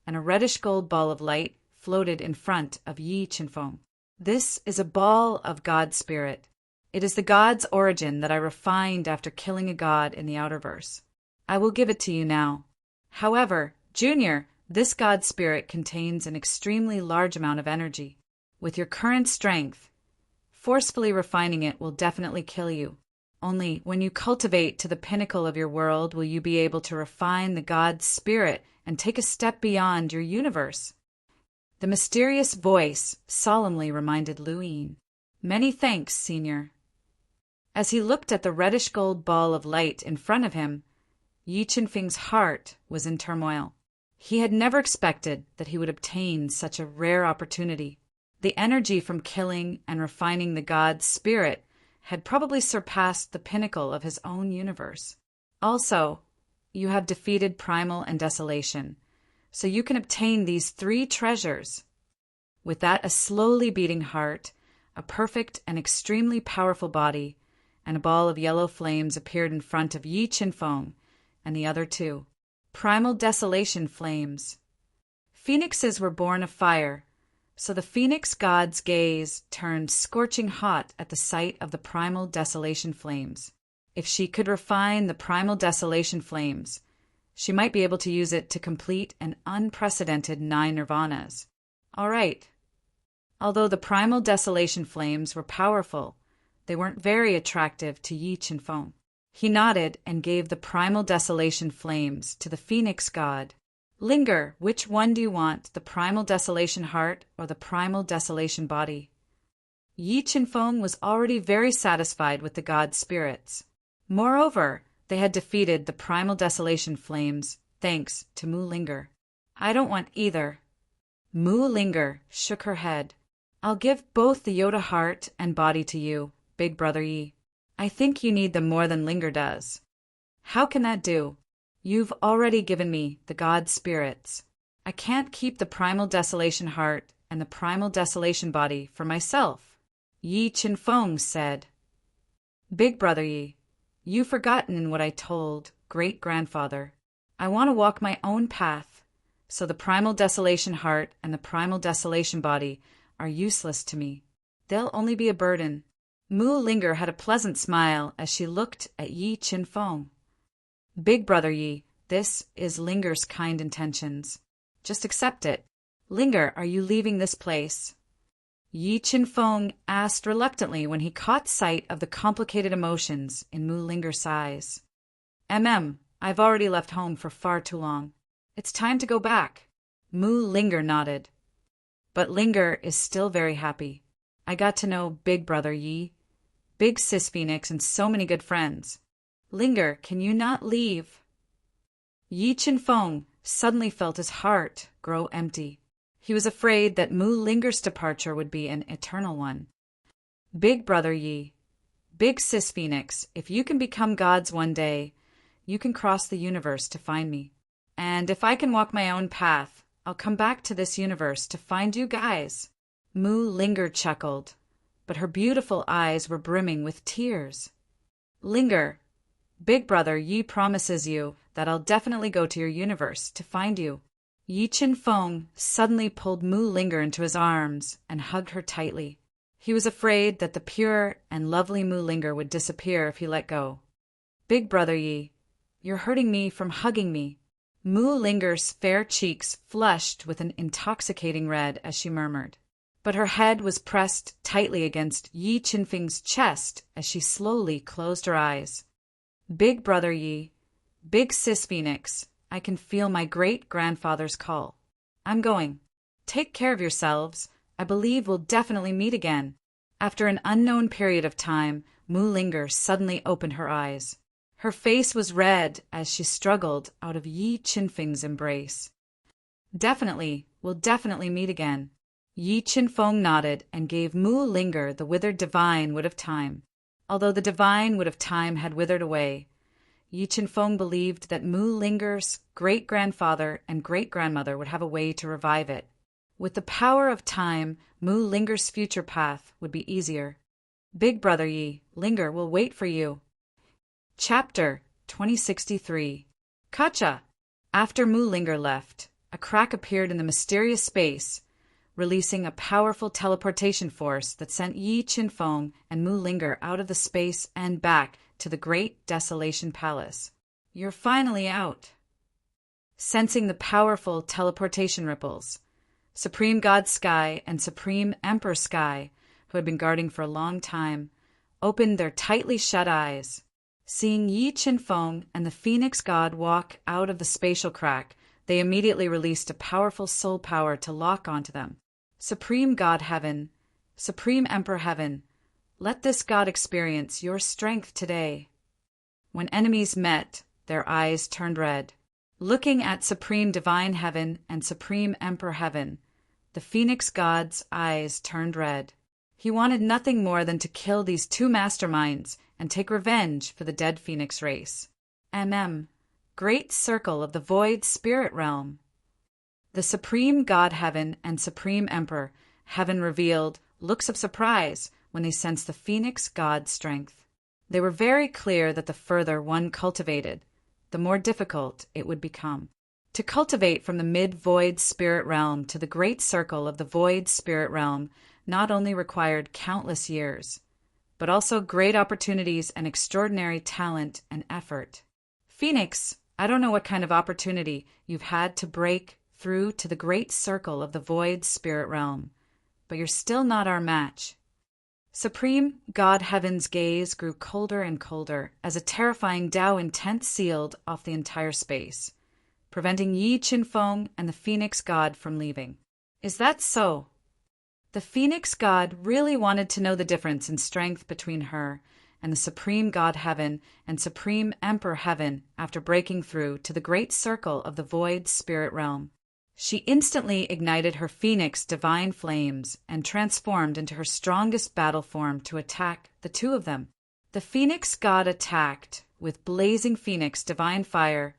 and a reddish gold ball of light floated in front of Yi Qinfeng. This is a ball of God spirit. It is the god's origin that I refined after killing a god in the Outerverse. I will give it to you now. However, Junior, this god spirit contains an extremely large amount of energy. With your current strength, forcefully refining it will definitely kill you. Only when you cultivate to the pinnacle of your world will you be able to refine the God's spirit and take a step beyond your universe. The mysterious voice solemnly reminded Luin. Many thanks, Senior. As he looked at the reddish-gold ball of light in front of him, Yi Qinfeng's heart was in turmoil. He had never expected that he would obtain such a rare opportunity. The energy from killing and refining the God's spirit had probably surpassed the pinnacle of his own universe. Also, you have defeated Primal and Desolation, so you can obtain these 3 treasures. With that, a slowly beating heart, a perfect and extremely powerful body, and a ball of yellow flames appeared in front of Yi Qinfeng and the other 2. Primal Desolation flames. Phoenixes were born of fire, so the Phoenix god's gaze turned scorching hot at the sight of the Primal Desolation flames. If she could refine the Primal Desolation flames, she might be able to use it to complete an unprecedented 9 nirvanas. All right. Although the Primal Desolation flames were powerful, they weren't very attractive to Yi Qinfeng. He nodded and gave the Primal Desolation flames to the Phoenix god. Linger, which one do you want, the Primal Desolation heart or the Primal Desolation body? Yi Qinfeng was already very satisfied with the god spirits. Moreover, they had defeated the Primal Desolation flames thanks to Mu Linger. I don't want either. Mu Linger shook her head. I'll give both the Yoda heart and body to you, Big Brother Yi. I think you need them more than Linger does. How can that do? You've already given me the god spirits. I can't keep the Primal Desolation heart and the Primal Desolation body for myself. Yi Qinfeng said. Big Brother Yi, you've forgotten what I told great-grandfather. I want to walk my own path, so the Primal Desolation heart and the Primal Desolation body are useless to me. They'll only be a burden. Mu Linger had a pleasant smile as she looked at Yi Qinfeng. Big Brother Yi, this is Linger's kind intentions. Just accept it. Linger, are you leaving this place? Yi Qinfeng asked reluctantly when he caught sight of the complicated emotions in Mu Linger's eyes. I've already left home for far too long. It's time to go back. Mu Linger nodded. But Linger is still very happy. I got to know Big Brother Yi, Big Sis Phoenix, and so many good friends. Linger, can you not leave? Yi Qinfeng suddenly felt his heart grow empty. He was afraid that Mu Linger's departure would be an eternal one. Big Brother Yi, Big Sis Phoenix, if you can become gods one day, you can cross the universe to find me. And if I can walk my own path, I'll come back to this universe to find you guys. Mu Linger chuckled, but her beautiful eyes were brimming with tears. Linger, Big Brother Yi promises you that I'll definitely go to your universe to find you. Yi Qinfeng suddenly pulled Mu Linger into his arms and hugged her tightly. He was afraid that the pure and lovely Mu Linger would disappear if he let go. Big Brother Yi, you're hurting me from hugging me. Mu Linger's fair cheeks flushed with an intoxicating red as she murmured. But her head was pressed tightly against Yi Qinfeng's chest as she slowly closed her eyes. Big Brother Yi, Big Sis Phoenix, I can feel my great-grandfather's call. I'm going. Take care of yourselves. I believe we'll definitely meet again. After an unknown period of time, Mu Linger suddenly opened her eyes. Her face was red as she struggled out of Yi Qinfeng's embrace. Definitely, we'll definitely meet again. Yi Qinfeng nodded and gave Mu Linger the withered divine wood of time. Although the divine wood of time had withered away, Yi Qinfeng believed that Mu Linger's great-grandfather and great-grandmother would have a way to revive it. With the power of time, Mu Linger's future path would be easier. Big Brother Yi, Linger will wait for you. Chapter 2063. Kacha! After Mu Linger left, a crack appeared in the mysterious space, releasing a powerful teleportation force that sent Yi Qinfeng and Mu Linger out of the space and back to the Great Desolation Palace. You're finally out. Sensing the powerful teleportation ripples, Supreme God Sky and Supreme Emperor Sky, who had been guarding for a long time, opened their tightly shut eyes. Seeing Yi Qinfeng and the Phoenix God walk out of the spatial crack, they immediately released a powerful soul power to lock onto them. Supreme God Heaven, Supreme Emperor Heaven, let this God experience your strength today. When enemies met, their eyes turned red. Looking at Supreme Divine Heaven and Supreme Emperor Heaven, the Phoenix God's eyes turned red. He wanted nothing more than to kill these two masterminds and take revenge for the dead Phoenix race. Great Circle of the Void Spirit Realm. The Supreme God Heaven and Supreme Emperor Heaven revealed looks of surprise when they sensed the Phoenix God's strength. They were very clear that the further one cultivated, the more difficult it would become. To cultivate from the mid-void spirit realm to the great circle of the void spirit realm not only required countless years, but also great opportunities and extraordinary talent and effort. Phoenix, I don't know what kind of opportunity you've had to break through to the great circle of the void spirit realm, but you're still not our match. Supreme God Heaven's gaze grew colder and colder as a terrifying Tao intent sealed off the entire space, preventing Yi Qinfeng and the Phoenix God from leaving. Is that so? The Phoenix God really wanted to know the difference in strength between her and the Supreme God Heaven and Supreme Emperor Heaven after breaking through to the great circle of the void spirit realm. She instantly ignited her Phoenix divine flames and transformed into her strongest battle form to attack the two of them. The Phoenix God attacked with blazing Phoenix divine fire,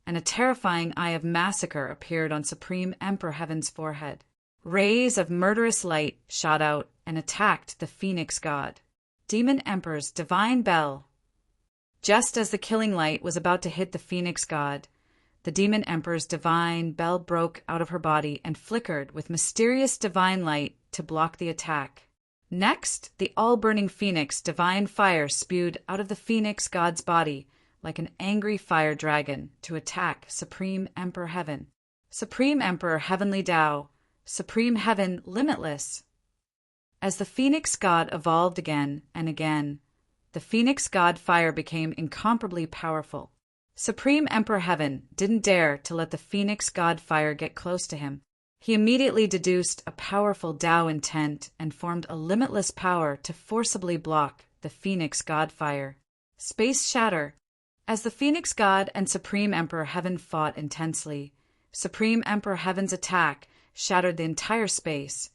and a terrifying eye of massacre appeared on Supreme Emperor Heaven's forehead. Rays of murderous light shot out and attacked the Phoenix God. Demon Emperor's divine bell. Just as the killing light was about to hit the Phoenix God, the Demon Emperor's divine bell broke out of her body and flickered with mysterious divine light to block the attack. Next, the all-burning Phoenix divine fire spewed out of the Phoenix God's body like an angry fire dragon to attack Supreme Emperor Heaven. Supreme Emperor Heavenly Tao, Supreme Heaven Limitless. As the Phoenix God evolved again and again, the Phoenix God fire became incomparably powerful. Supreme Emperor Heaven didn't dare to let the Phoenix God fire get close to him. He immediately deduced a powerful Tao intent and formed a limitless power to forcibly block the Phoenix God fire. Space shatter. As the Phoenix God and Supreme Emperor Heaven fought intensely, Supreme Emperor Heaven's attack shattered the entire space,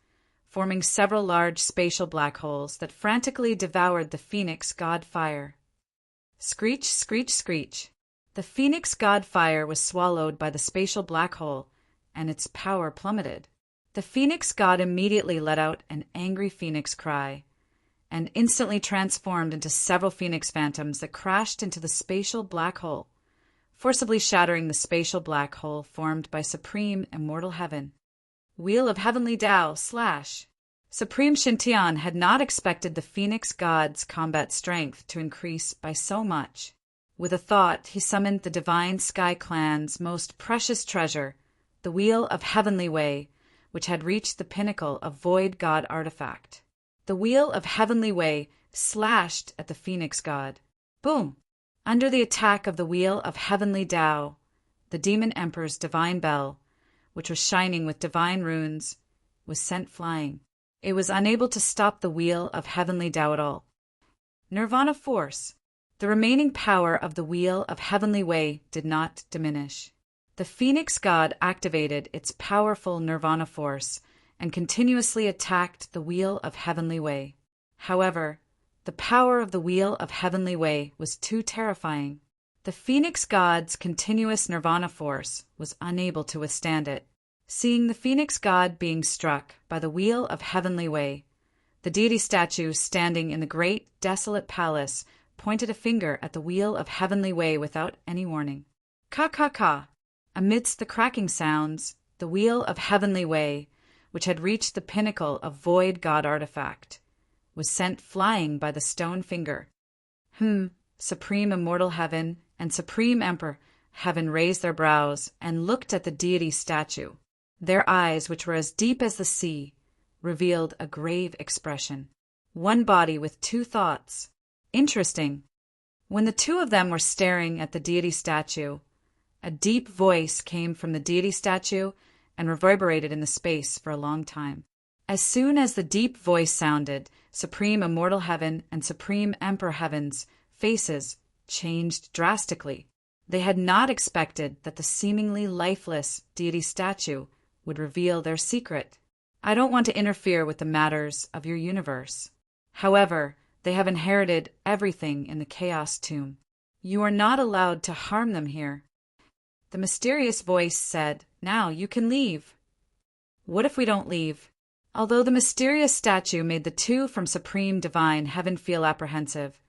forming several large spatial black holes that frantically devoured the Phoenix God fire. Screech, screech, screech. The Phoenix God fire was swallowed by the spatial black hole, and its power plummeted. The Phoenix God immediately let out an angry phoenix cry, and instantly transformed into several phoenix phantoms that crashed into the spatial black hole, forcibly shattering the spatial black hole formed by Supreme Immortal Heaven. Wheel of Heavenly Tao / Supreme Shintian had not expected the Phoenix God's combat strength to increase by so much. With a thought, he summoned the Divine Sky Clan's most precious treasure, the Wheel of Heavenly Way, which had reached the pinnacle of Void God artifact. The Wheel of Heavenly Way slashed at the Phoenix God. Boom! Under the attack of the Wheel of Heavenly Tao, the Demon Emperor's divine bell, which was shining with divine runes, was sent flying. It was unable to stop the Wheel of Heavenly Tao at all. Nirvana Force. The remaining power of the Wheel of Heavenly Way did not diminish. The Phoenix God activated its powerful Nirvana Force and continuously attacked the Wheel of Heavenly Way. However, the power of the Wheel of Heavenly Way was too terrifying. The Phoenix God's continuous Nirvana Force was unable to withstand it. Seeing the Phoenix God being struck by the Wheel of Heavenly Way, the deity statue standing in the great desolate palace pointed a finger at the Wheel of Heavenly Way without any warning. Ka. Amidst the cracking sounds, the Wheel of Heavenly Way, which had reached the pinnacle of Void God artifact, was sent flying by the stone finger. Supreme Immortal Heaven and Supreme Emperor Heaven raised their brows and looked at the deity statue. Their eyes, which were as deep as the sea, revealed a grave expression. One body with two thoughts. Interesting. When the two of them were staring at the deity statue, a deep voice came from the deity statue and reverberated in the space for a long time. As soon as the deep voice sounded, Supreme Immortal Heaven and Supreme Emperor Heaven's faces changed drastically. They had not expected that the seemingly lifeless deity statue would reveal their secret. I don't want to interfere with the matters of your universe. However, they have inherited everything in the Chaos Tomb. You are not allowed to harm them here. The mysterious voice said, "Now you can leave." What if we don't leave? Although the mysterious statue made the two from Supreme Divine Heaven feel apprehensive,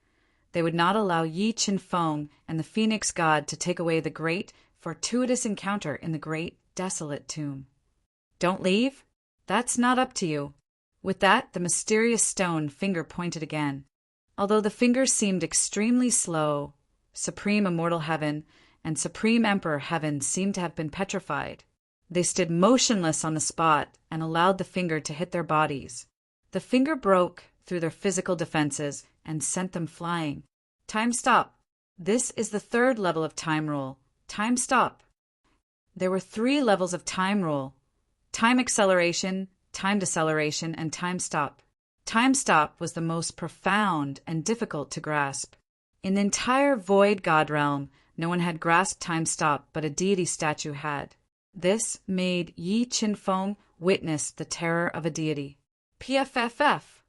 they would not allow Yi Qin Feng and the Phoenix God to take away the great, fortuitous encounter in the great, desolate tomb. Don't leave? That's not up to you. With that, the mysterious stone finger pointed again. Although the finger seemed extremely slow, Supreme Immortal Heaven and Supreme Emperor Heaven seemed to have been petrified. They stood motionless on the spot and allowed the finger to hit their bodies. The finger broke through their physical defenses and sent them flying. Time stop. This is the third level of time rule. Time stop. There were 3 levels of time rule: time acceleration, time deceleration, and time stop. Time stop was the most profound and difficult to grasp. In the entire Void God realm, no one had grasped time stop, but a deity statue had. This made Yi Qin Feng witness the terror of a deity. PFFF.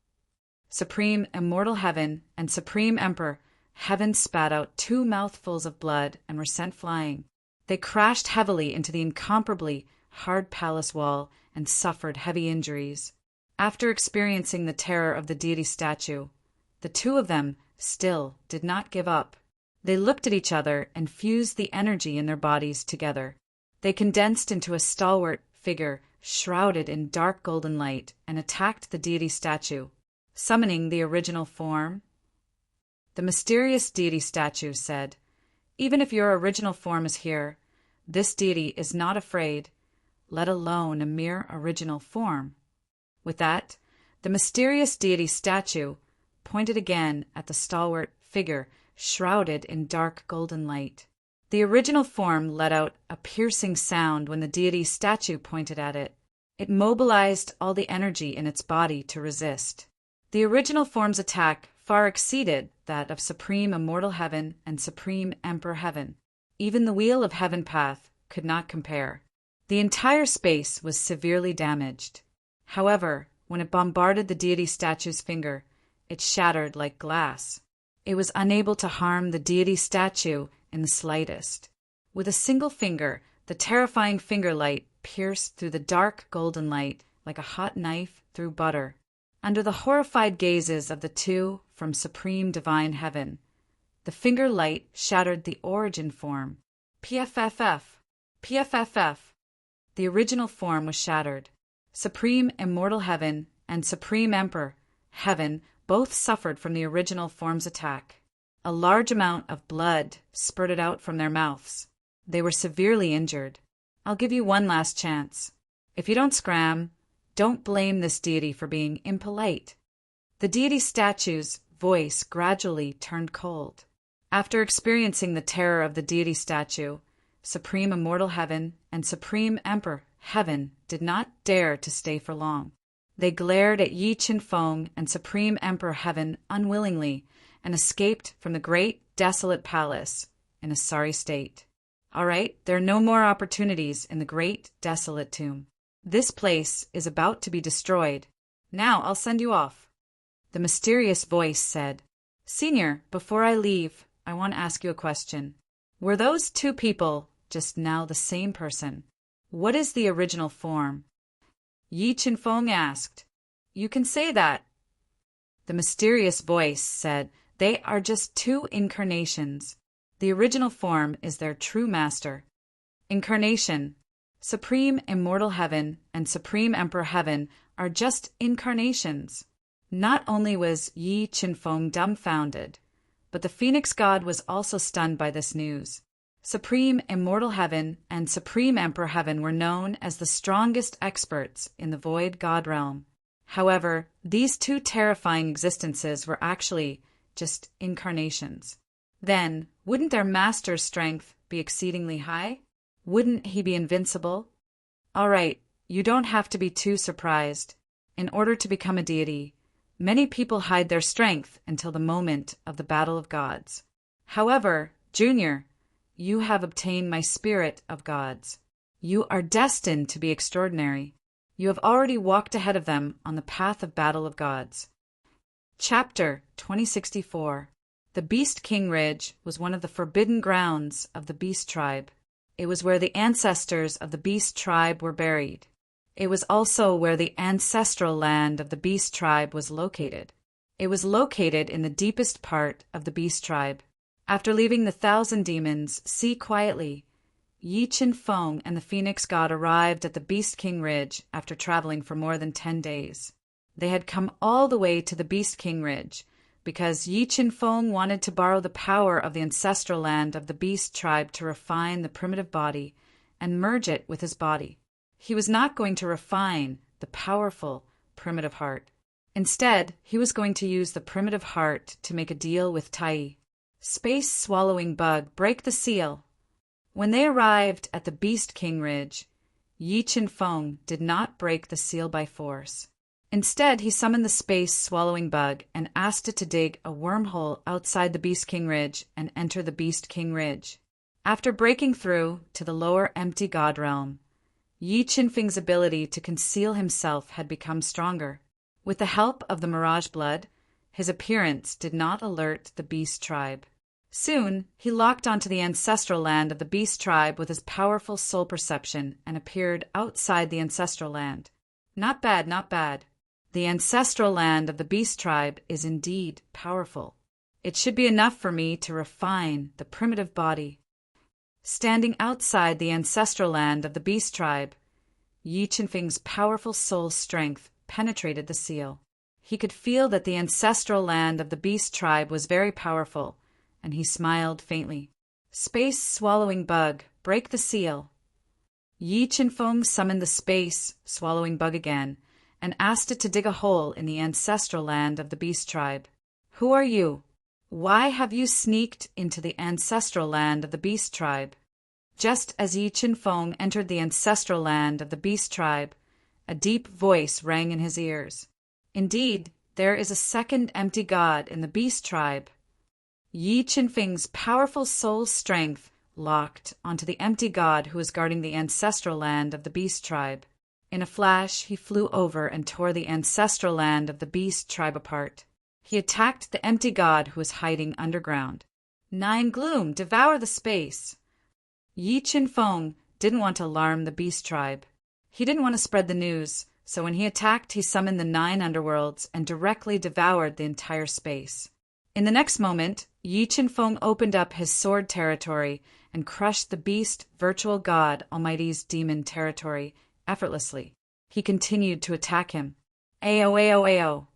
Supreme Immortal Heaven and Supreme Emperor Heaven spat out 2 mouthfuls of blood and were sent flying. They crashed heavily into the incomparably hard palace wall and suffered heavy injuries. After experiencing the terror of the deity statue, the two of them still did not give up. They looked at each other and fused the energy in their bodies together. They condensed into a stalwart figure shrouded in dark golden light and attacked the deity statue, summoning the original form. The mysterious deity statue said, "Even if your original form is here, this deity is not afraid, let alone a mere original form." With that, the mysterious deity statue pointed again at the stalwart figure shrouded in dark golden light. The original form let out a piercing sound when the deity statue pointed at it. It mobilized all the energy in its body to resist. The original form's attack far exceeded that of Supreme Immortal Heaven and Supreme Emperor Heaven. Even the Wheel of Heaven path could not compare. The entire space was severely damaged. However, when it bombarded the deity statue's finger, it shattered like glass. It was unable to harm the deity statue in the slightest. With a single finger, the terrifying finger light pierced through the dark golden light like a hot knife through butter. Under the horrified gazes of the two from Supreme Divine Heaven, the finger light shattered the origin form. PFFF. PFFF. The original form was shattered. Supreme Immortal Heaven and Supreme Emperor Heaven both suffered from the original form's attack. A large amount of blood spurted out from their mouths. They were severely injured. I'll give you one last chance. If you don't scram, don't blame this deity for being impolite. The deity statue's voice gradually turned cold. After experiencing the terror of the deity statue, Supreme Immortal Heaven and Supreme Emperor Heaven did not dare to stay for long. They glared at Yi Qin Feng and Supreme Emperor Heaven unwillingly and escaped from the great desolate palace in a sorry state. All right, there are no more opportunities in the great desolate tomb. This place is about to be destroyed. Now I'll send you off. The mysterious voice said, "Senior, before I leave, I want to ask you a question. Were those 2 people just now the same person? What is the original form?" Yi Qin Feng asked. "You can say that." The mysterious voice said, "They are just 2 incarnations. The original form is their true master." Incarnation. Supreme Immortal Heaven and Supreme Emperor Heaven are just incarnations. Not only was Yi Qin Feng dumbfounded, but the Phoenix God was also stunned by this news. Supreme Immortal Heaven and Supreme Emperor Heaven were known as the strongest experts in the Void God realm. However, these 2 terrifying existences were actually just incarnations. Then, wouldn't their master's strength be exceedingly high? Wouldn't he be invincible? All right, you don't have to be too surprised. In order to become a deity, many people hide their strength until the moment of the battle of gods. However, Junior, you have obtained my spirit of gods. You are destined to be extraordinary. You have already walked ahead of them on the path of battle of gods. Chapter 2064. The Beast King Ridge was one of the forbidden grounds of the Beast Tribe. It was where the ancestors of the Beast Tribe were buried. It was also where the ancestral land of the Beast Tribe was located. It was located in the deepest part of the Beast Tribe. After leaving the 1,000 demons sea quietly, Yi Chin Feng and the Phoenix God arrived at the Beast King Ridge after traveling for more than 10 days. They had come all the way to the Beast King Ridge because Yi Chin Feng wanted to borrow the power of the ancestral land of the Beast Tribe to refine the primitive body and merge it with his body. He was not going to refine the powerful primitive heart. Instead, he was going to use the primitive heart to make a deal with Tai. Space-swallowing bug, break the seal. When they arrived at the Beast King Ridge, Yi Chin Feng did not break the seal by force. Instead, he summoned the space-swallowing bug and asked it to dig a wormhole outside the Beast King Ridge and enter the Beast King Ridge. After breaking through to the lower empty god realm, Yi Chin Feng's ability to conceal himself had become stronger. With the help of the Mirage Blood, his appearance did not alert the Beast Tribe. Soon, he locked onto the ancestral land of the Beast Tribe with his powerful soul perception and appeared outside the ancestral land. Not bad, not bad. The ancestral land of the Beast Tribe is indeed powerful. It should be enough for me to refine the primitive body. Standing outside the ancestral land of the Beast Tribe, Yi Chin Feng's powerful soul strength penetrated the seal. He could feel that the ancestral land of the Beast Tribe was very powerful, and he smiled faintly. Space-swallowing bug, break the seal. Yi Chin Feng summoned the space-swallowing bug again and asked it to dig a hole in the ancestral land of the Beast Tribe. Who are you? Why have you sneaked into the ancestral land of the Beast Tribe? Just as Yi Chin Feng entered the ancestral land of the Beast Tribe, a deep voice rang in his ears. Indeed, there is a second empty god in the Beast Tribe. Yi Chin Feng's powerful soul strength locked onto the empty god who was guarding the ancestral land of the Beast Tribe. In a flash, he flew over and tore the ancestral land of the Beast Tribe apart. He attacked the empty god who was hiding underground. Nine Gloom, devour the space. Yi Chin Feng didn't want to alarm the Beast Tribe. He didn't want to spread the news, so when he attacked, he summoned the 9 underworlds and directly devoured the entire space. In the next moment, Yi Chin Feng opened up his sword territory and crushed the Beast Virtual God Almighty's demon territory effortlessly. He continued to attack him. Ayo, ayo, ayo.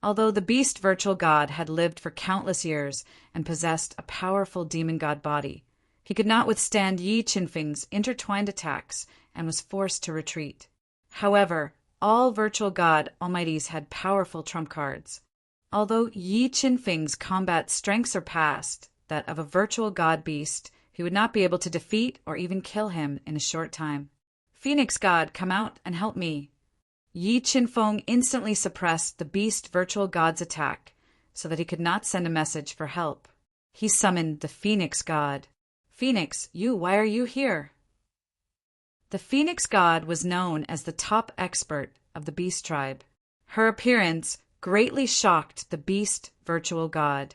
Although the Beast Virtual God had lived for countless years and possessed a powerful demon god body, he could not withstand Yi Chin Feng's intertwined attacks and was forced to retreat. However, all Virtual God Almighties had powerful trump cards. Although Yi Chin Feng's combat strength surpassed that of a Virtual God beast, he would not be able to defeat or even kill him in a short time. Phoenix God, come out and help me. Yi Chin Feng instantly suppressed the Beast Virtual God's attack so that he could not send a message for help. He summoned the Phoenix God. Phoenix, why are you here? The Phoenix God was known as the top expert of the Beast Tribe. Her appearance greatly shocked the Beast Virtual God,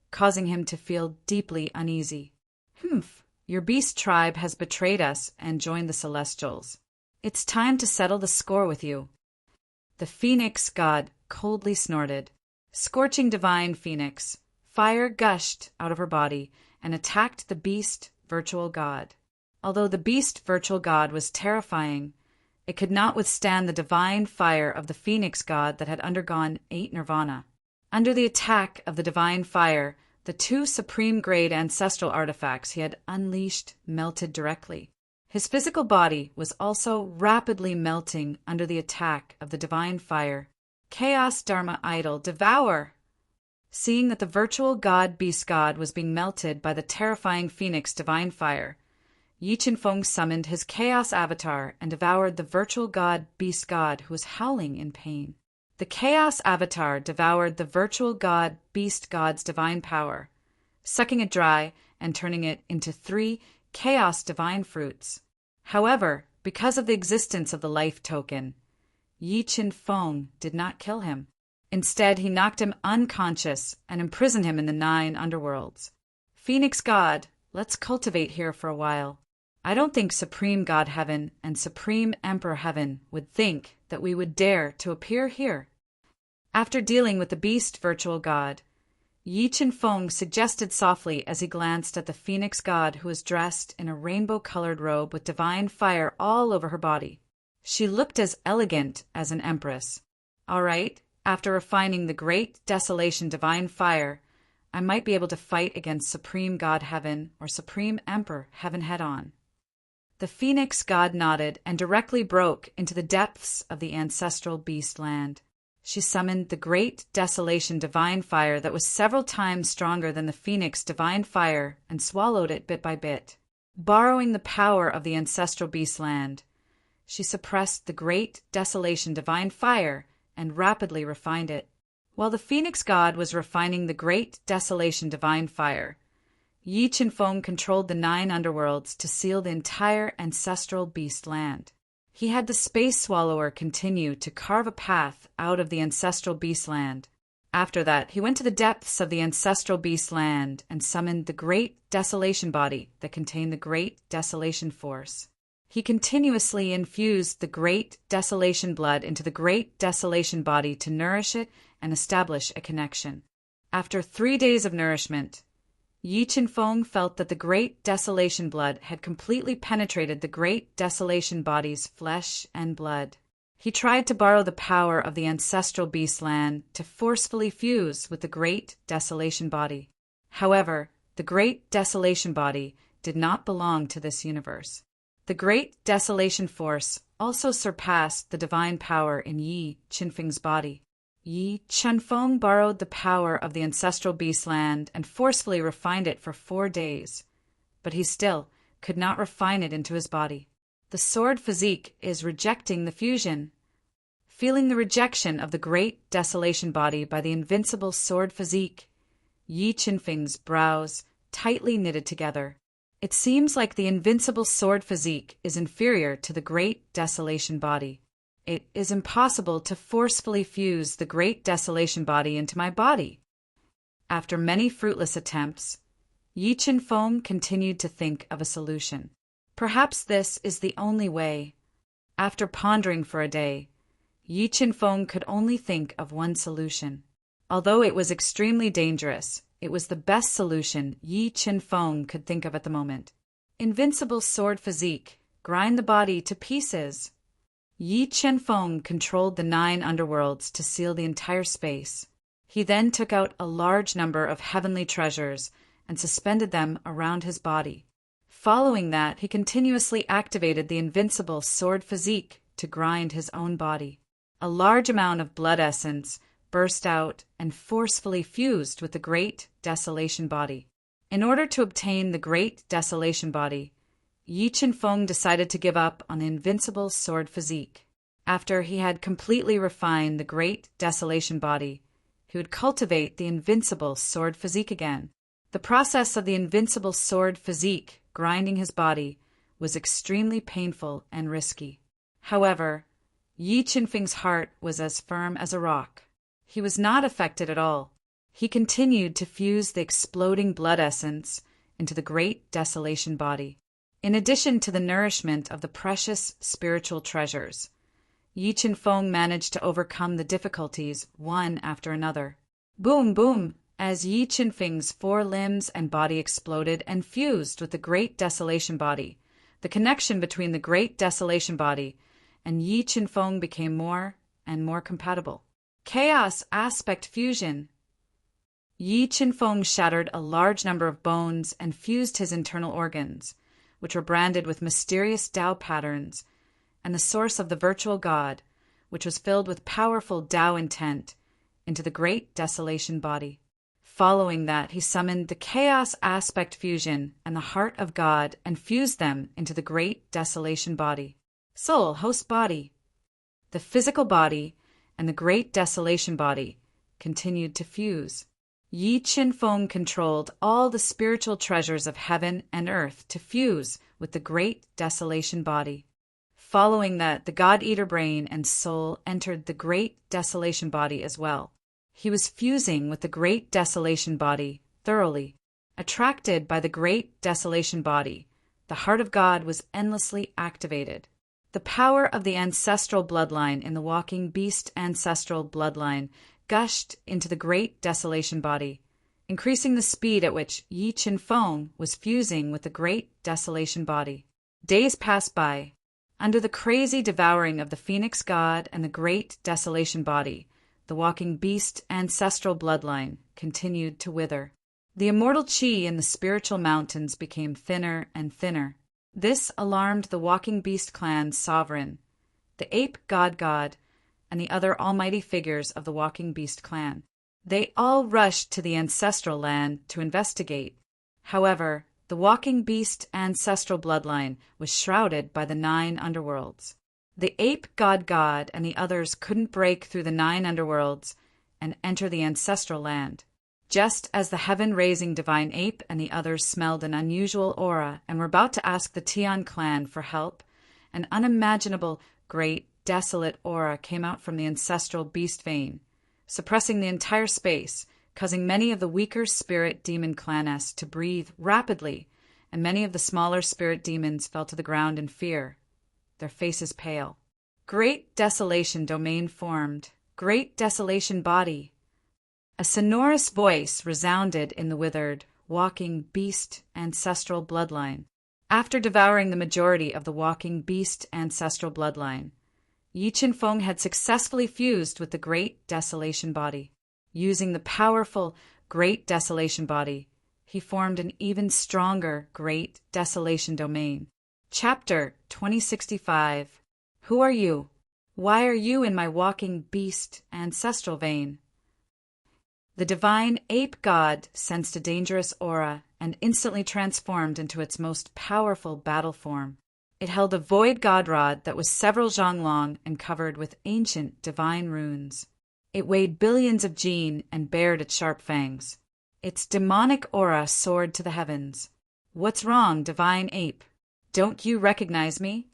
causing him to feel deeply uneasy. Your Beast Tribe has betrayed us and joined the Celestials. It's time to settle the score with you. The Phoenix God coldly snorted. Scorching divine Phoenix, fire gushed out of her body and attacked the Beast Virtual God. Although the Beast Virtual God was terrifying, it could not withstand the divine fire of the Phoenix God that had undergone 8 nirvana. Under the attack of the divine fire, the 2 supreme-grade ancestral artifacts he had unleashed melted directly. His physical body was also rapidly melting under the attack of the divine fire. Chaos Dharma Idol, devour! Seeing that the virtual god-beast god was being melted by the terrifying phoenix divine fire, Yi Qinfeng summoned his chaos avatar and devoured the virtual god-beast god who was howling in pain. The chaos avatar devoured the virtual god-beast god's divine power, sucking it dry and turning it into 3 chaos divine fruits. However, because of the existence of the life token, Yi Qinfeng did not kill him. Instead, he knocked him unconscious and imprisoned him in the 9 underworlds. Phoenix God, let's cultivate here for a while. I don't think Supreme God Heaven and Supreme Emperor Heaven would think that we would dare to appear here. After dealing with the beast virtual god, Yi Qinfeng suggested softly as he glanced at the Phoenix God who was dressed in a rainbow-colored robe with divine fire all over her body. She looked as elegant as an empress. All right, after refining the great desolation divine fire, I might be able to fight against Supreme God Heaven or Supreme Emperor Heaven head-on. The Phoenix God nodded and directly broke into the depths of the ancestral beast land. She summoned the great desolation divine fire that was several times stronger than the Phoenix divine fire and swallowed it bit by bit. Borrowing the power of the ancestral beast land, she suppressed the great desolation divine fire and rapidly refined it. While the Phoenix God was refining the great desolation divine fire, Yi Qinfeng controlled the 9 underworlds to seal the entire ancestral beast land. He had the space swallower continue to carve a path out of the ancestral beast land. After that, he went to the depths of the ancestral beast land and summoned the great desolation body that contained the great desolation force. He continuously infused the great desolation blood into the great desolation body to nourish it and establish a connection. After 3 days of nourishment, Yi Qinfeng felt that the great desolation blood had completely penetrated the great desolation body's flesh and blood. He tried to borrow the power of the ancestral beast land to forcefully fuse with the great desolation body. However, the great desolation body did not belong to this universe. The great desolation force also surpassed the divine power in Yi Qinfeng's body. Yi Qinfeng borrowed the power of the ancestral beast land and forcefully refined it for 4 days, but he still could not refine it into his body. The sword physique is rejecting the fusion. Feeling the rejection of the great desolation body by the invincible sword physique, Yi Qinfeng's brows tightly knitted together. It seems like the invincible sword physique is inferior to the great desolation body. It is impossible to forcefully fuse the great desolation body into my body. After many fruitless attempts, Yi Qinfeng continued to think of a solution. Perhaps this is the only way. After pondering for a day, Yi Qinfeng could only think of one solution. Although it was extremely dangerous, it was the best solution Yi Qinfeng could think of at the moment. Invincible sword physique, grind the body to pieces. Yi Qinfeng controlled the 9 underworlds to seal the entire space. He then took out a large number of heavenly treasures and suspended them around his body. Following that, he continuously activated the invincible sword physique to grind his own body. A large amount of blood essence burst out and forcefully fused with the great desolation body. In order to obtain the great desolation body, Yi Qinfeng decided to give up on the invincible sword physique. After he had completely refined the great desolation body, he would cultivate the invincible sword physique again. The process of the invincible sword physique grinding his body was extremely painful and risky. However, Yi Qinfeng's heart was as firm as a rock. He was not affected at all. He continued to fuse the exploding blood essence into the great desolation body. In addition to the nourishment of the precious spiritual treasures, Yi Qinfeng managed to overcome the difficulties one after another. Boom, boom, as Yi Qinfeng's 4 limbs and body exploded and fused with the great desolation body. The connection between the great desolation body and Yi Qinfeng became more and more compatible. Chaos aspect fusion. Yi Qinfeng shattered a large number of bones and fused his internal organs, which were branded with mysterious Tao patterns, and the source of the virtual God, which was filled with powerful Tao intent, into the great desolation body. Following that, he summoned the Chaos Aspect Fusion and the Heart of God and fused them into the Great Desolation Body. Soul, host body. The physical body and the Great Desolation Body continued to fuse. Yi Qin Feng controlled all the spiritual treasures of heaven and earth to fuse with the Great Desolation Body. Following that, the God-Eater brain and soul entered the Great Desolation Body as well. He was fusing with the Great Desolation Body thoroughly. Attracted by the Great Desolation Body, the Heart of God was endlessly activated. The power of the ancestral bloodline in the walking beast ancestral bloodline gushed into the Great Desolation Body, increasing the speed at which Yi Qin Feng was fusing with the Great Desolation Body. Days passed by. Under the crazy devouring of the Phoenix God and the Great Desolation Body, the walking beast ancestral bloodline continued to wither. The immortal chi in the spiritual mountains became thinner and thinner. This alarmed the walking beast clan's sovereign, the ape god, and the other almighty figures of the walking beast clan. They all rushed to the ancestral land to investigate. However, the walking beast ancestral bloodline was shrouded by the 9 underworlds. The ape god and the others couldn't break through the 9 underworlds and enter the ancestral land. Just as the heaven-raising divine ape and the others smelled an unusual aura and were about to ask the Tian clan for help, an unimaginable, great, desolate aura came out from the ancestral beast vein, suppressing the entire space, causing many of the weaker spirit demon clanests to breathe rapidly, and many of the smaller spirit demons fell to the ground in fear, their faces pale. Great Desolation Domain formed. Great Desolation Body. A sonorous voice resounded in the withered, walking beast ancestral bloodline. After devouring the majority of the walking beast ancestral bloodline, Yi Qin Feng had successfully fused with the Great Desolation Body. Using the powerful Great Desolation Body, he formed an even stronger Great Desolation Domain. Chapter 2065. Who are you? Why are you in my walking beast ancestral vein? The divine ape god sensed a dangerous aura and instantly transformed into its most powerful battle form. It held a void god rod that was several zhang long and covered with ancient divine runes. It weighed billions of jin and bared its sharp fangs. Its demonic aura soared to the heavens. What's wrong, divine ape? Don't you recognize me?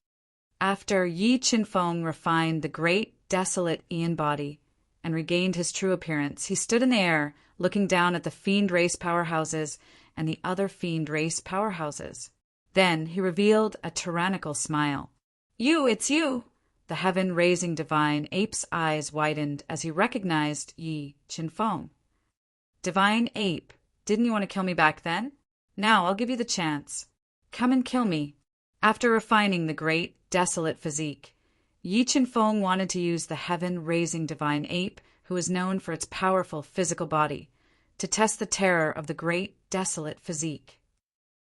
After Yi Qin Feng refined the great desolate Ian body and regained his true appearance, he stood in the air, looking down at the fiend race powerhouses and the other fiend race powerhouses. Then he revealed a tyrannical smile. It's you! The heaven-raising divine ape's eyes widened as he recognized Yi Qin Feng. Divine ape, didn't you want to kill me back then? Now I'll give you the chance. Come and kill me. After refining the great, desolate physique, Yi Qin Feng wanted to use the heaven-raising divine ape, who is known for its powerful physical body, to test the terror of the great, desolate physique.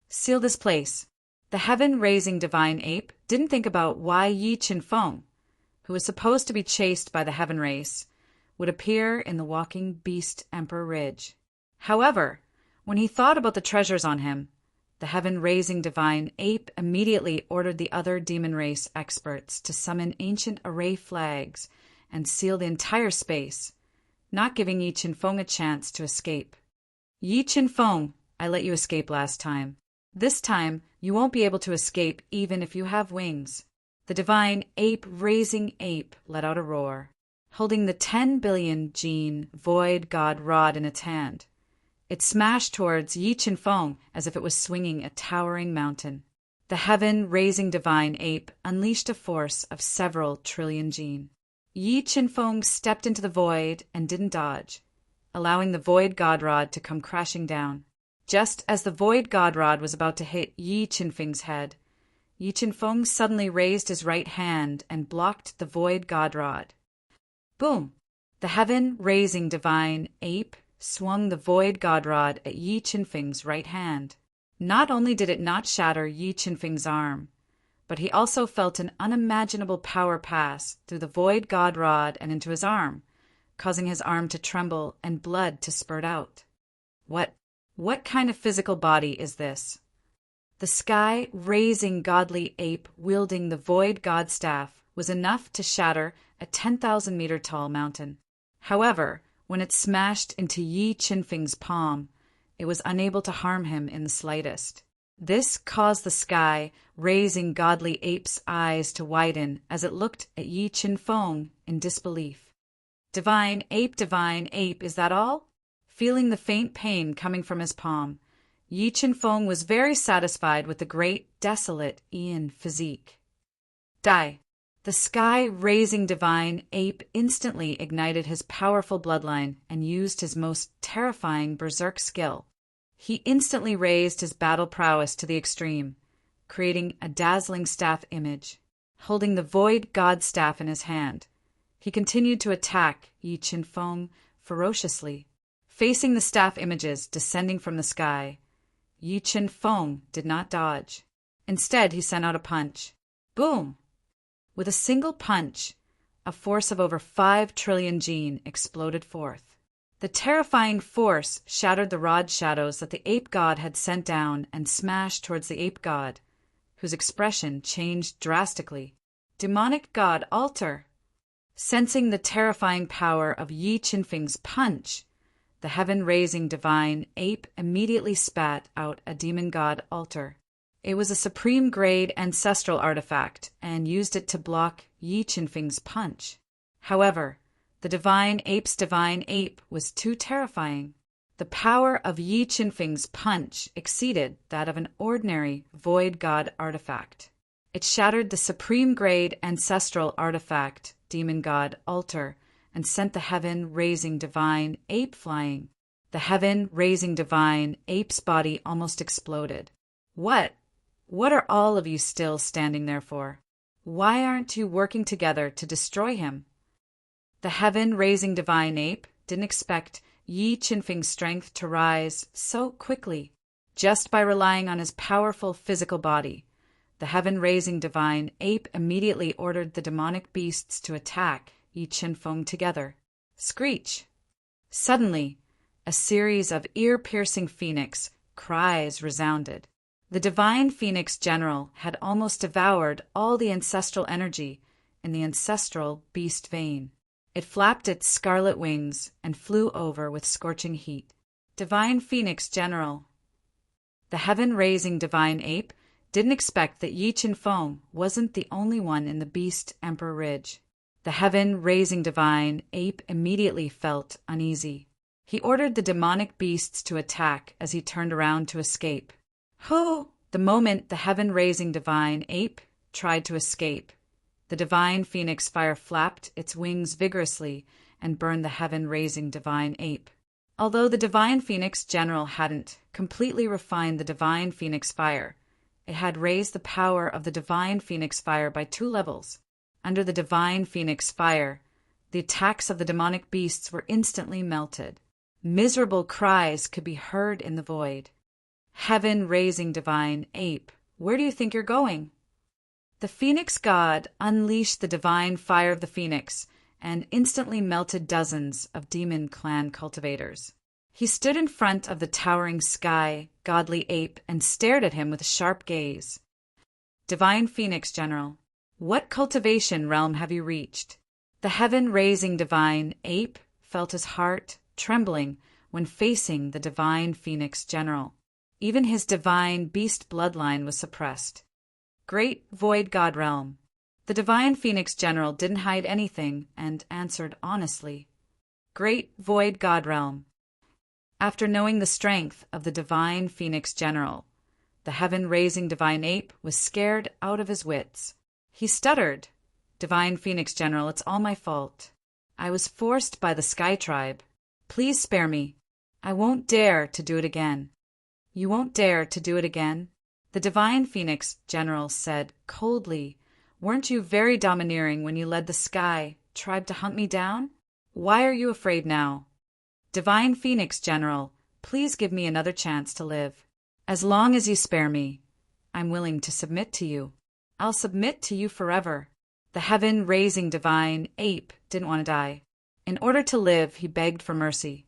Seal this place. The heaven-raising divine ape didn't think about why Yi Qin Feng, who was supposed to be chased by the heaven race, would appear in the walking beast Emperor Ridge. However, when he thought about the treasures on him, the heaven-raising divine ape immediately ordered the other demon race experts to summon ancient array flags and seal the entire space, not giving Yi Qin Feng a chance to escape. Yi Qin Feng, I let you escape last time. This time, you won't be able to escape even if you have wings. The divine ape-raising ape let out a roar, holding the 10 billion gene void god rod in its hand. It smashed towards Yi Qin Feng as if it was swinging a towering mountain. The heaven-raising divine ape unleashed a force of several trillion gene. Yi Qin Feng stepped into the void and didn't dodge, allowing the void god rod to come crashing down. Just as the void god rod was about to hit Yi Qin Feng's head, Yi Qin Feng suddenly raised his right hand and blocked the void god rod. Boom! The heaven-raising divine ape swung the void god rod at Yi Qin Feng's right hand. Not only did it not shatter Yi Qin Feng's arm, but he also felt an unimaginable power pass through the void god rod and into his arm, causing his arm to tremble and blood to spurt out. What kind of physical body is this? The sky-raising godly ape wielding the void god staff was enough to shatter a 10,000-meter-tall mountain. However, when it smashed into Yi Qinfeng's palm, it was unable to harm him in the slightest. This caused the sky-raising godly ape's eyes to widen as it looked at Yi Qinfeng in disbelief. Divine ape, is that all? Feeling the faint pain coming from his palm, Yi Qinfeng was very satisfied with the great, desolate Ian physique. Die. The sky-raising divine ape instantly ignited his powerful bloodline and used his most terrifying berserk skill. He instantly raised his battle prowess to the extreme, creating a dazzling staff image. Holding the void god staff in his hand, he continued to attack Yi Qinfeng ferociously. Facing the staff images descending from the sky, Yi Qinfeng did not dodge. Instead, he sent out a punch. Boom! With a single punch, a force of over 5 trillion Jin exploded forth. The terrifying force shattered the rod shadows that the ape god had sent down and smashed towards the ape god, whose expression changed drastically. Demonic god altar! Sensing the terrifying power of Yi Qinfeng's punch, the heaven-raising divine ape immediately spat out a demon god altar. It was a supreme-grade ancestral artifact and used it to block Yi Qinfeng's punch. However, the divine ape was too terrifying. The power of Yi Qinfeng's punch exceeded that of an ordinary void god artifact. It shattered the supreme-grade ancestral artifact, demon god altar, and sent the heaven-raising divine ape flying. The heaven-raising divine ape's body almost exploded. What are all of you still standing there for? Why aren't you working together to destroy him? The heaven-raising divine ape didn't expect Yi Qinfeng's strength to rise so quickly. Just by relying on his powerful physical body, the heaven-raising divine ape immediately ordered the demonic beasts to attack Yi Qinfeng together. Screech! Suddenly, a series of ear-piercing phoenix cries resounded. The divine phoenix general had almost devoured all the ancestral energy in the ancestral beast vein. It flapped its scarlet wings and flew over with scorching heat. Divine phoenix general. The heaven-raising divine ape didn't expect that Yi Qinfeng wasn't the only one in the beast emperor ridge. The heaven-raising divine ape immediately felt uneasy. He ordered the demonic beasts to attack as he turned around to escape. Ho! The moment the heaven-raising divine ape tried to escape, the divine phoenix fire flapped its wings vigorously and burned the heaven-raising divine ape. Although the divine phoenix general hadn't completely refined the divine phoenix fire, it had raised the power of the divine phoenix fire by 2 levels. Under the divine phoenix fire, the attacks of the demonic beasts were instantly melted. Miserable cries could be heard in the void. Heaven-raising divine ape, where do you think you're going? The phoenix god unleashed the divine fire of the phoenix and instantly melted dozens of demon clan cultivators. He stood in front of the towering sky, godly ape, and stared at him with a sharp gaze. Divine phoenix general, what cultivation realm have you reached? The heaven-raising divine ape felt his heart trembling when facing the divine phoenix general. Even his divine beast bloodline was suppressed. Great void god realm. The divine phoenix general didn't hide anything and answered honestly. Great void god realm. After knowing the strength of the divine phoenix general, the heaven-raising divine ape was scared out of his wits. He stuttered. Divine phoenix general, it's all my fault. I was forced by the sky tribe. Please spare me. I won't dare to do it again. You won't dare to do it again? The divine phoenix general said coldly. Weren't you very domineering when you led the sky tribe to hunt me down? Why are you afraid now? Divine phoenix general, please give me another chance to live. As long as you spare me, I'm willing to submit to you. I'll submit to you forever. The heaven-raising divine ape didn't want to die. In order to live, he begged for mercy.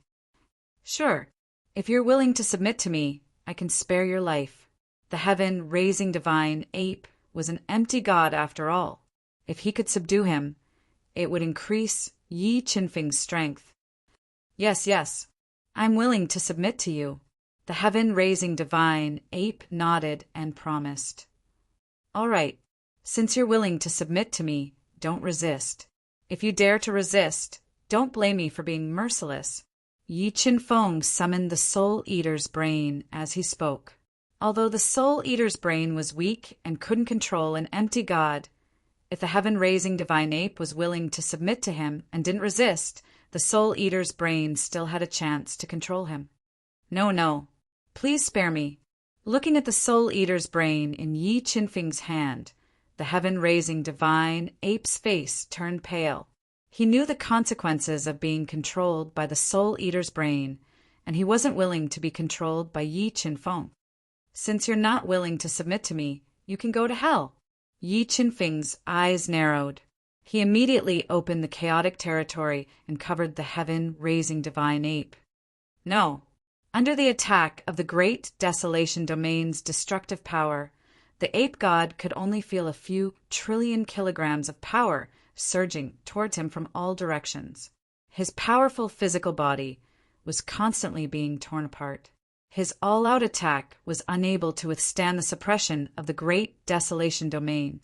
Sure, If you're willing to submit to me, I can spare your life. The heaven-raising divine ape was an empty god after all. If he could subdue him, it would increase Yi Qinfeng's strength. Yes, yes, I'm willing to submit to you. The heaven-raising divine ape nodded and promised. All right, since you're willing to submit to me, don't resist. If you dare to resist, don't blame me for being merciless. Yi Qinfeng summoned the Soul Eater's brain as he spoke. Although the Soul Eater's brain was weak and couldn't control an empty god, if the heaven-raising divine ape was willing to submit to him and didn't resist, the Soul Eater's brain still had a chance to control him. No, no, please spare me. Looking at the Soul Eater's brain in Yi Qinfeng's hand, the heaven-raising divine ape's face turned pale. He knew the consequences of being controlled by the Soul Eater's brain, and he wasn't willing to be controlled by Yi Qinfeng. Since you're not willing to submit to me, you can go to hell. Yi Qinfeng's eyes narrowed. He immediately opened the chaotic territory and covered the heaven-raising divine ape. No. Under the attack of the great desolation domain's destructive power, the ape god could only feel a few trillion kilograms of power surging towards him from all directions. His powerful physical body was constantly being torn apart. His all-out attack was unable to withstand the suppression of the great desolation domain.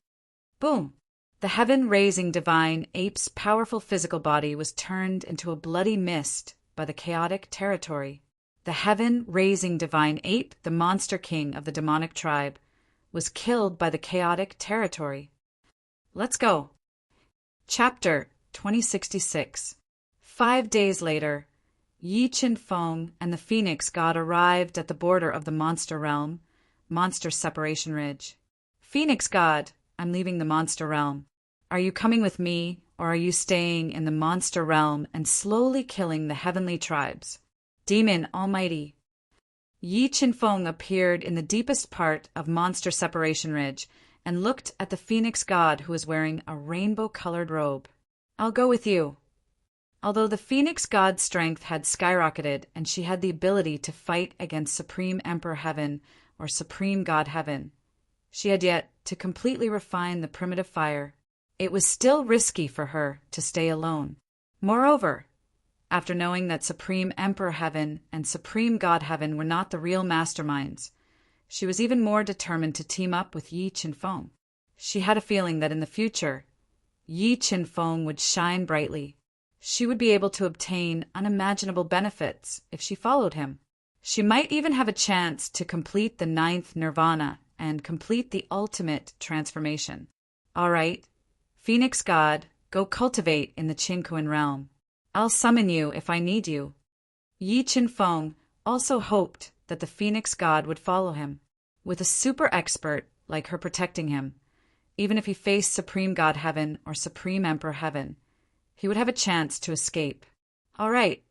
Boom! The heaven-raising divine ape's powerful physical body was turned into a bloody mist by the chaotic territory. The heaven-raising divine ape, the monster king of the demonic tribe, was killed by the chaotic territory. Let's go. Chapter 2066. 5 days later, Yi Qinfeng and the Phoenix God arrived at the border of the monster realm, Monster Separation Ridge. Phoenix God, I'm leaving the monster realm. Are you coming with me, or are you staying in the monster realm and slowly killing the heavenly tribes? Demon Almighty. Yi Qinfeng appeared in the deepest part of Monster Separation Ridge and looked at the Phoenix God who was wearing a rainbow-colored robe. I'll go with you. Although the Phoenix God's strength had skyrocketed and she had the ability to fight against Supreme Emperor Heaven or Supreme God Heaven, she had yet to completely refine the primitive fire. It was still risky for her to stay alone. Moreover, after knowing that Supreme Emperor Heaven and Supreme God Heaven were not the real masterminds, she was even more determined to team up with Yi Qinfeng. She had a feeling that in the future, Yi Qinfeng would shine brightly. She would be able to obtain unimaginable benefits if she followed him. She might even have a chance to complete the 9th nirvana and complete the ultimate transformation. All right, Phoenix God, go cultivate in the Qinkuan realm. I'll summon you if I need you. Yi Qinfeng also hoped that the Phoenix God would follow him. With a super expert like her protecting him, even if he faced Supreme God Heaven or Supreme Emperor Heaven, he would have a chance to escape. All right.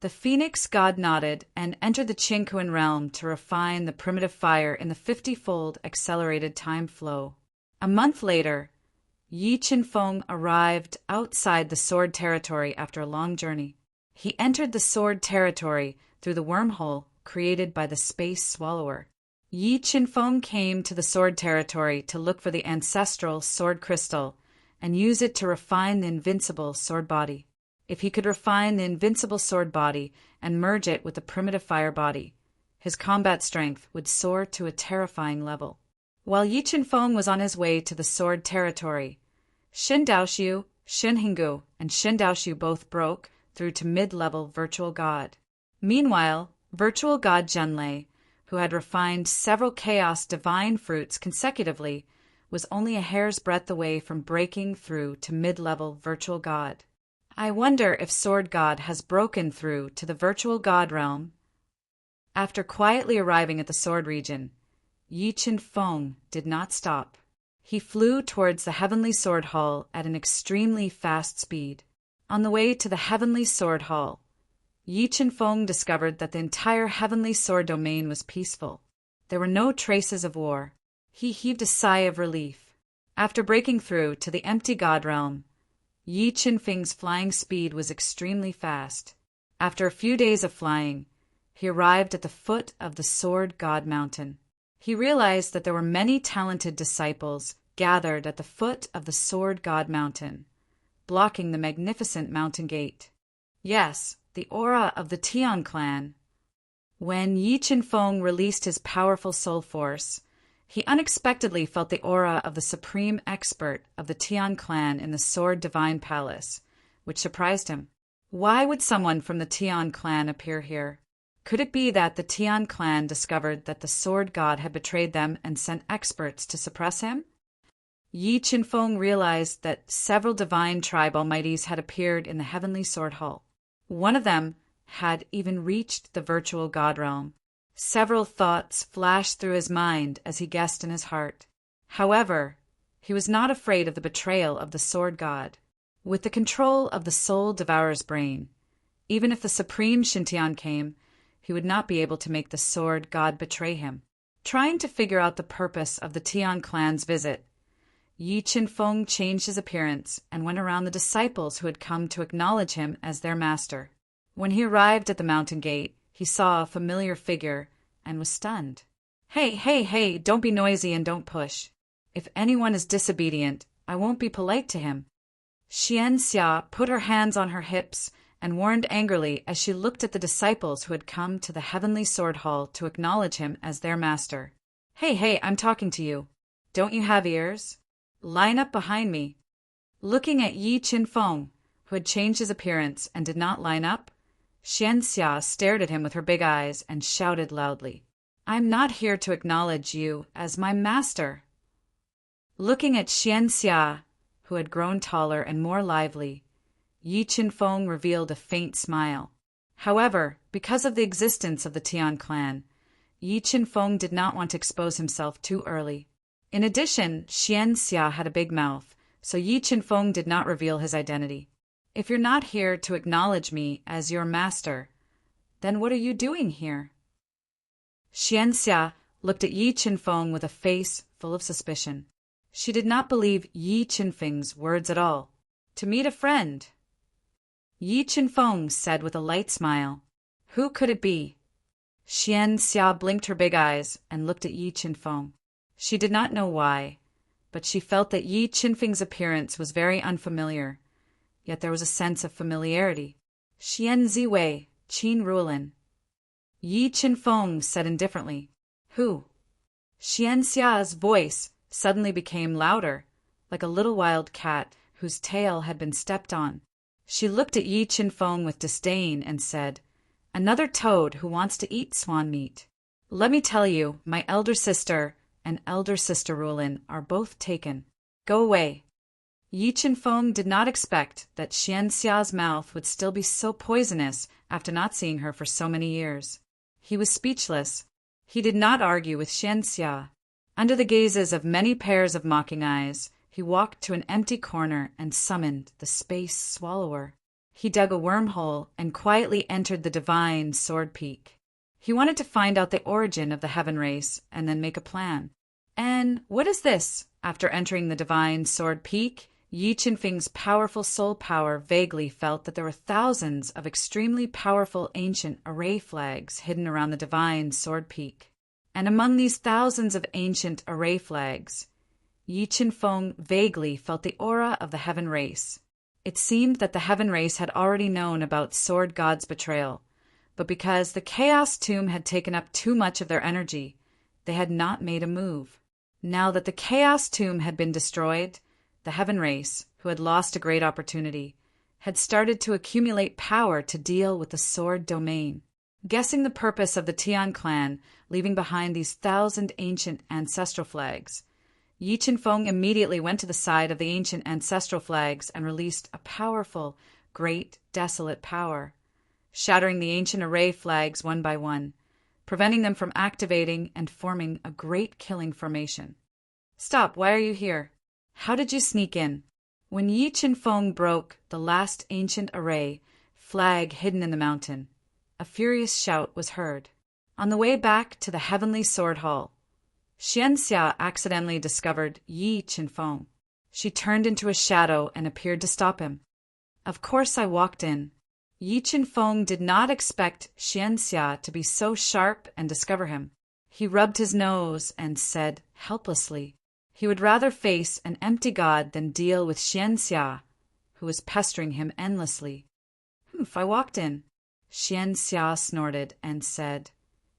The Phoenix God nodded and entered the Qinkuan realm to refine the primitive fire in the 50-fold accelerated time flow. A month later, Yi Qinfeng arrived outside the Sword Territory after a long journey. He entered the Sword Territory through the wormhole created by the Space Swallower. Yi Qinfeng came to the Sword Territory to look for the ancestral Sword Crystal and use it to refine the invincible Sword Body. If he could refine the invincible Sword Body and merge it with the primitive Fire Body, his combat strength would soar to a terrifying level. While Yi Qinfeng was on his way to the Sword Territory, Xin Daoxiu, Xin Hinggu, and Xin Daoxiu both broke through to mid-level Virtual God. Meanwhile, Virtual God Zhenlei, who had refined several Chaos Divine fruits consecutively, was only a hair's breadth away from breaking through to mid-level Virtual God. I wonder if Sword God has broken through to the Virtual God realm. After quietly arriving at the Sword region, Yi Qinfeng did not stop. He flew towards the Heavenly Sword Hall at an extremely fast speed. On the way to the Heavenly Sword Hall, Yi Qinfeng discovered that the entire Heavenly Sword domain was peaceful. There were no traces of war. He heaved a sigh of relief. After breaking through to the empty God realm, Yi Qinfeng's flying speed was extremely fast. After a few days of flying, he arrived at the foot of the Sword God Mountain. He realized that there were many talented disciples gathered at the foot of the Sword God Mountain, blocking the magnificent mountain gate. Yes, the aura of the Tian clan. When Yi Qinfeng released his powerful soul force, he unexpectedly felt the aura of the supreme expert of the Tian clan in the Sword Divine Palace, which surprised him. Why would someone from the Tian clan appear here? Could it be that the Tian clan discovered that the Sword God had betrayed them and sent experts to suppress him? Yi Qinfeng realized that several divine tribe almighties had appeared in the heavenly sword hall. One of them had even reached the virtual god realm. Several thoughts flashed through his mind as he guessed in his heart. However, he was not afraid of the betrayal of the sword god. With the control of the soul devourer's brain, even if the supreme Xintian came, he would not be able to make the sword god betray him. Trying to figure out the purpose of the Tian clan's visit, Yi Qinfeng changed his appearance and went around the disciples who had come to acknowledge him as their master. When he arrived at the mountain gate, he saw a familiar figure and was stunned. Hey, don't be noisy and don't push. If anyone is disobedient, I won't be polite to him. Xianxia put her hands on her hips and warned angrily as she looked at the disciples who had come to the heavenly sword hall to acknowledge him as their master. Hey, I'm talking to you. Don't you have ears? Line up behind me. Looking at Yi Qinfeng, who had changed his appearance and did not line up, Xianxia stared at him with her big eyes and shouted loudly, I'm not here to acknowledge you as my master. Looking at Xianxia, who had grown taller and more lively, Yi Qinfeng revealed a faint smile. However, because of the existence of the Tian clan, Yi Qinfeng did not want to expose himself too early. In addition, Xianxia had a big mouth, so Yi Qinfeng did not reveal his identity. If you're not here to acknowledge me as your master, then what are you doing here? Xianxia looked at Yi Qinfeng with a face full of suspicion. She did not believe Yi Qinfeng's words at all. To meet a friend. Yi Qinfeng said with a light smile. Who could it be? Xianxia blinked her big eyes and looked at Yi Qinfeng. She did not know why, but she felt that Yi Qinfeng's appearance was very unfamiliar. Yet there was a sense of familiarity. Xian Ziwei, Qin Ruolin. Yi Qinfeng said indifferently. Who? Xianxia's voice suddenly became louder, like a little wild cat whose tail had been stepped on. She looked at Yi Qinfeng with disdain and said, Another toad who wants to eat swan meat. Let me tell you, my elder sister and elder sister Ruolin are both taken. Go away. Yi Qinfeng did not expect that Xianxia's mouth would still be so poisonous after not seeing her for so many years. He was speechless. He did not argue with Xianxia. Under the gazes of many pairs of mocking eyes, he walked to an empty corner and summoned the Space Swallower. He dug a wormhole and quietly entered the divine Sword Peak. He wanted to find out the origin of the Heaven Race and then make a plan. And what is this? After entering the divine Sword Peak, Yi Qinfeng's powerful soul power vaguely felt that there were thousands of extremely powerful ancient array flags hidden around the divine Sword Peak. And among these thousands of ancient array flags, Yi Qinfeng vaguely felt the aura of the Heaven Race. It seemed that the Heaven Race had already known about Sword God's betrayal, but because the Chaos Tomb had taken up too much of their energy, they had not made a move. Now that the Chaos Tomb had been destroyed, the Heaven Race, who had lost a great opportunity, had started to accumulate power to deal with the Sword Domain. Guessing the purpose of the Tian clan leaving behind these 1,000 ancient ancestral flags, Yi Qinfeng immediately went to the side of the ancient ancestral flags and released a powerful, great, desolate power, shattering the ancient array flags one by one, preventing them from activating and forming a great killing formation. Stop, why are you here? How did you sneak in? When Yi Qinfeng broke the last ancient array flag hidden in the mountain, a furious shout was heard. On the way back to the heavenly sword hall, Xianxia accidentally discovered Yi Qinfeng. She turned into a shadow and appeared to stop him. Of course I walked in. Yi Qinfeng did not expect Xianxia to be so sharp and discover him. He rubbed his nose and said helplessly he would rather face an empty god than deal with Xianxia, who was pestering him endlessly. I walked in. Xianxia snorted and said,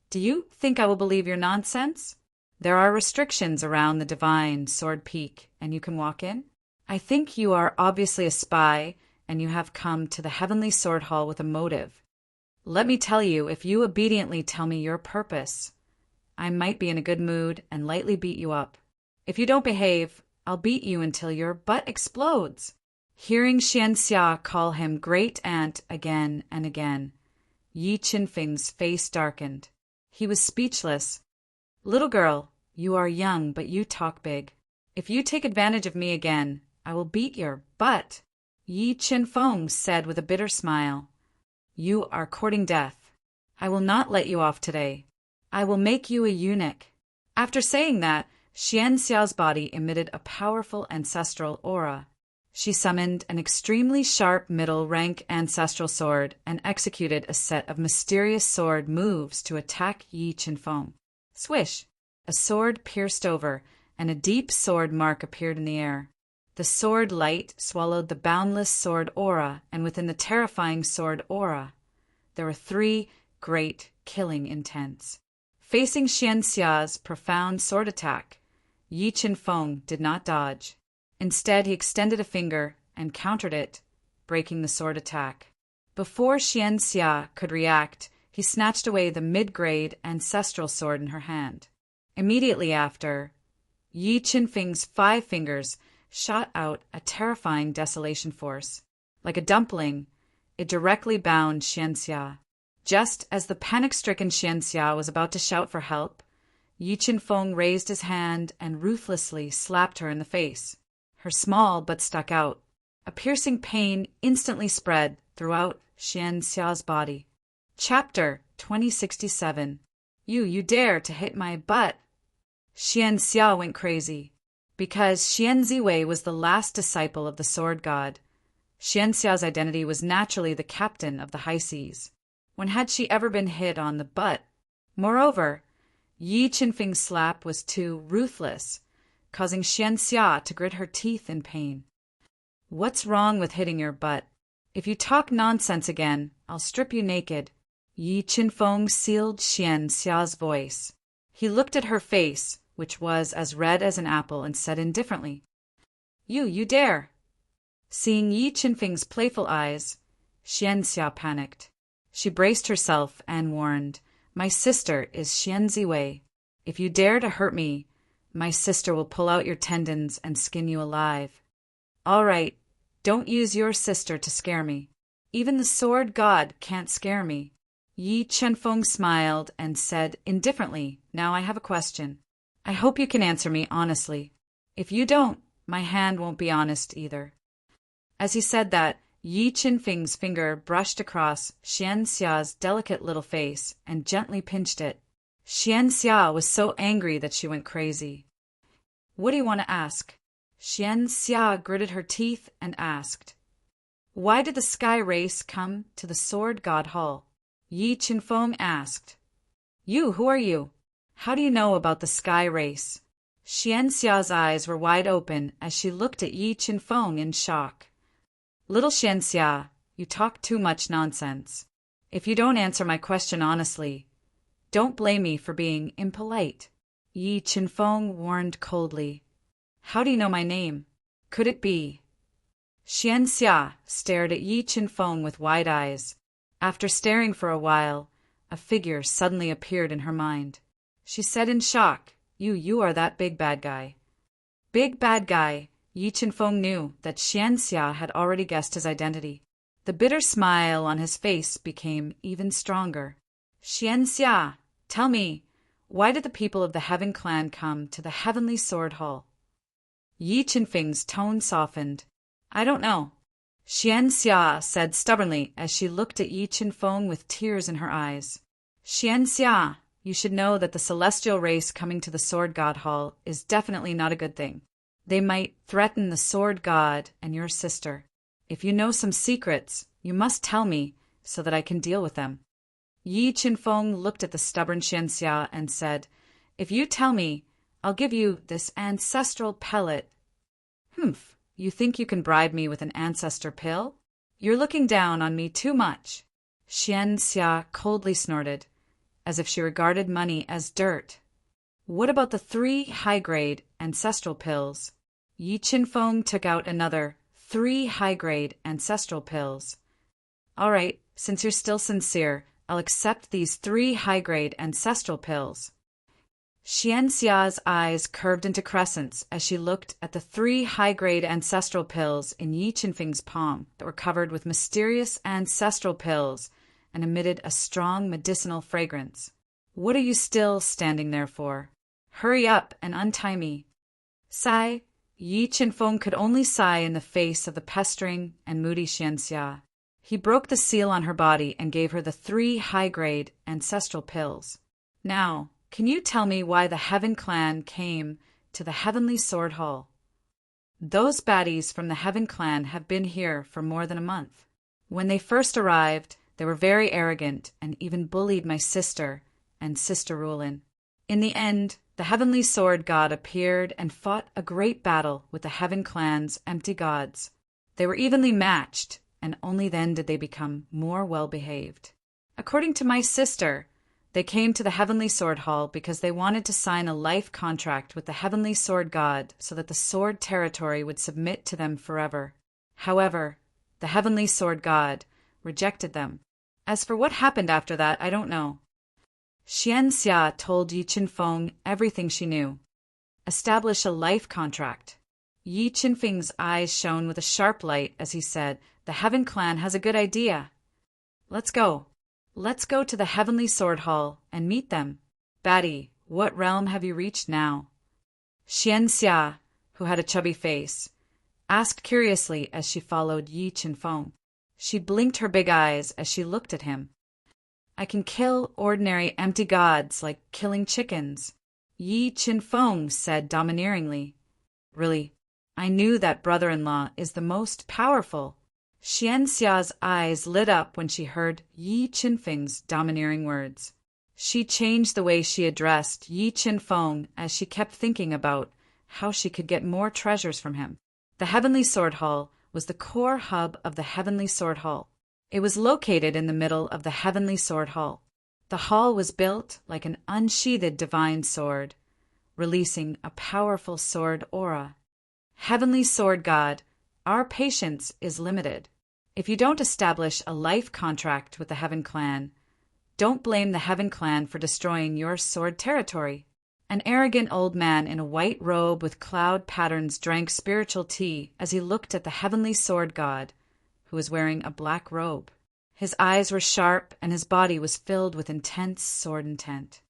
"Do you think I will believe your nonsense? There are restrictions around the divine sword peak, and you can walk in? I think you are obviously a spy, and you have come to the heavenly sword hall with a motive. Let me tell you, if you obediently tell me your purpose, I might be in a good mood and lightly beat you up. If you don't behave, I'll beat you until your butt explodes." Hearing Xianxia call him great aunt again and again, Yi Qinfeng's face darkened. He was speechless. "Little girl, you are young, but you talk big. If you take advantage of me again, I will beat your butt." Yi Qinfeng said with a bitter smile, "You are courting death. I will not let you off today. I will make you a eunuch." After saying that, Xianxia's body emitted a powerful ancestral aura. She summoned an extremely sharp middle-rank ancestral sword and executed a set of mysterious sword moves to attack Yi Qinfeng. Swish! A sword pierced over, and a deep sword mark appeared in the air. The sword light swallowed the boundless sword aura, and within the terrifying sword aura, there were 3 great killing intents. Facing Xianxia's profound sword attack, Yi Qinfeng did not dodge. Instead, he extended a finger and countered it, breaking the sword attack. Before Xianxia could react, he snatched away the mid-grade ancestral sword in her hand. Immediately after, Yi Qinfeng's 5 fingers shot out a terrifying desolation force. Like a dumpling, it directly bound Xianxia. Just as the panic-stricken Xianxia was about to shout for help, Yi Qinfeng raised his hand and ruthlessly slapped her in the face. Her small butt stuck out. A piercing pain instantly spread throughout Xianxia's body. Chapter 2067. You dare to hit my butt! Xianxia went crazy. Because Xian Ziwei was the last disciple of the sword god, Xianxia's identity was naturally the captain of the high seas. When had she ever been hit on the butt? Moreover, Yi Qinfeng's slap was too ruthless, causing Xianxia to grit her teeth in pain. "What's wrong with hitting your butt? If you talk nonsense again, I'll strip you naked." Yi Qinfeng sealed Xianxia's voice. He looked at her face, which was as red as an apple, and said indifferently, You dare!" Seeing Yi Qinfeng's playful eyes, Xianxia panicked. She braced herself and warned, "My sister is Xian Ziwei. If you dare to hurt me, my sister will pull out your tendons and skin you alive." "All right, don't use your sister to scare me. Even the sword god can't scare me." Yi Qinfeng smiled and said indifferently, "Now I have a question. I hope you can answer me honestly. If you don't, my hand won't be honest either." As he said that, Yi Qinfeng's finger brushed across Xianxia's delicate little face and gently pinched it. Xianxia was so angry that she went crazy. "What do you want to ask?" Xianxia gritted her teeth and asked, "Why did the sky race come to the sword god hall?" Yi Qinfeng asked, Who are you? How do you know about the sky race?" Xianxia's eyes were wide open as she looked at Yi Qinfeng in shock. "Little Xianxia, you talk too much nonsense. If you don't answer my question honestly, don't blame me for being impolite." Yi Qinfeng warned coldly, "How do you know my name? Could it be?" Xianxia stared at Yi Qinfeng with wide eyes. After staring for a while, a figure suddenly appeared in her mind. She said in shock, You are that big bad guy." Big bad guy. Yi Qinfeng knew that Xianxia had already guessed his identity. The bitter smile on his face became even stronger. "Xianxia, tell me, why did the people of the Heaven clan come to the Heavenly Sword Hall?" Yi Qinfeng's tone softened. "I don't know," Xianxia said stubbornly as she looked at Yi Qinfeng with tears in her eyes. "Xianxia, you should know that the celestial race coming to the Sword God Hall is definitely not a good thing. They might threaten the Sword God and your sister. If you know some secrets, you must tell me, so that I can deal with them. Yi Qinfeng looked at the stubborn Xianxia and said, "If you tell me, I'll give you this ancestral pellet." "Humph, you think you can bribe me with an ancestor pill? You're looking down on me too much." Xianxia coldly snorted, as if she regarded money as dirt. "What about the 3 high-grade ancestral pills?" Yi Qinfeng took out another 3 high-grade ancestral pills. "All right, since you're still sincere, I'll accept these 3 high-grade ancestral pills." Xianxia's eyes curved into crescents as she looked at the 3 high-grade ancestral pills in Yi Qinfeng's palm that were covered with mysterious ancestral pills and emitted a strong medicinal fragrance. "What are you still standing there for? Hurry up and untie me." Sigh. Yi Qinfeng could only sigh in the face of the pestering and moody Xianxia. He broke the seal on her body and gave her the 3 high-grade ancestral pills. "Now, can you tell me why the Heaven Clan came to the Heavenly Sword Hall?" "Those baddies from the Heaven Clan have been here for more than a month. When they first arrived, they were very arrogant and even bullied my sister and Sister Rulin. In the end, the Heavenly Sword God appeared and fought a great battle with the Heaven Clan's empty gods. They were evenly matched, and only then did they become more well-behaved. According to my sister, they came to the Heavenly Sword Hall because they wanted to sign a life contract with the Heavenly Sword God so that the Sword Territory would submit to them forever. However, the Heavenly Sword God rejected them. As for what happened after that, I don't know." Xianxia told Yi Qinfeng everything she knew. "Establish a life contract." Yi Qinfeng's eyes shone with a sharp light as he said, "The Heaven Clan has a good idea. Let's go. Let's go to the Heavenly Sword Hall and meet them. Baddie, what realm have you reached now?" Xianxia, who had a chubby face, asked curiously as she followed Yi Qinfeng. She blinked her big eyes as she looked at him. "I can kill ordinary empty gods like killing chickens," Yi Qinfeng said domineeringly. "Really, I knew that brother-in-law is the most powerful." Xianxia's eyes lit up when she heard Yi Qinfeng's domineering words. She changed the way she addressed Yi Qinfeng as she kept thinking about how she could get more treasures from him. The Heavenly Sword Hall was the core hub of the Heavenly Sword Hall. It was located in the middle of the Heavenly Sword Hall. The hall was built like an unsheathed divine sword, releasing a powerful sword aura. "Heavenly Sword God, our patience is limited. If you don't establish a life contract with the Heaven Clan, don't blame the Heaven Clan for destroying your sword territory." An arrogant old man in a white robe with cloud patterns drank spiritual tea as he looked at the Heavenly Sword God, who was wearing a black robe. His eyes were sharp and his body was filled with intense sword intent.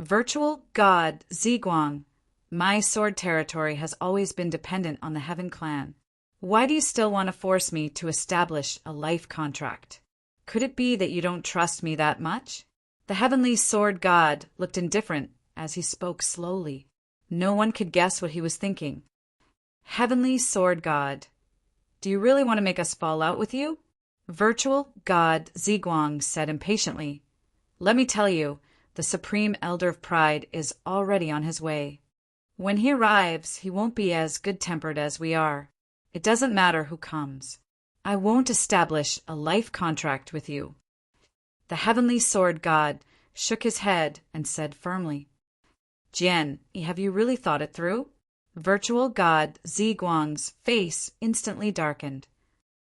"Virtual God Ziguang, my sword territory has always been dependent on the Heaven Clan. Why do you still want to force me to establish a life contract? Could it be that you don't trust me that much?" The Heavenly Sword God looked indifferent as he spoke slowly. No one could guess what he was thinking. "Heavenly Sword God, do you really want to make us fall out with you?" Virtual God Ziguang said impatiently. "Let me tell you, the Supreme Elder of Pride is already on his way. When he arrives, he won't be as good-tempered as we are. It doesn't matter who comes. I won't establish a life contract with you." The Heavenly Sword God shook his head and said firmly, "Jian, have you really thought it through?" Virtual God Ziguang's face instantly darkened.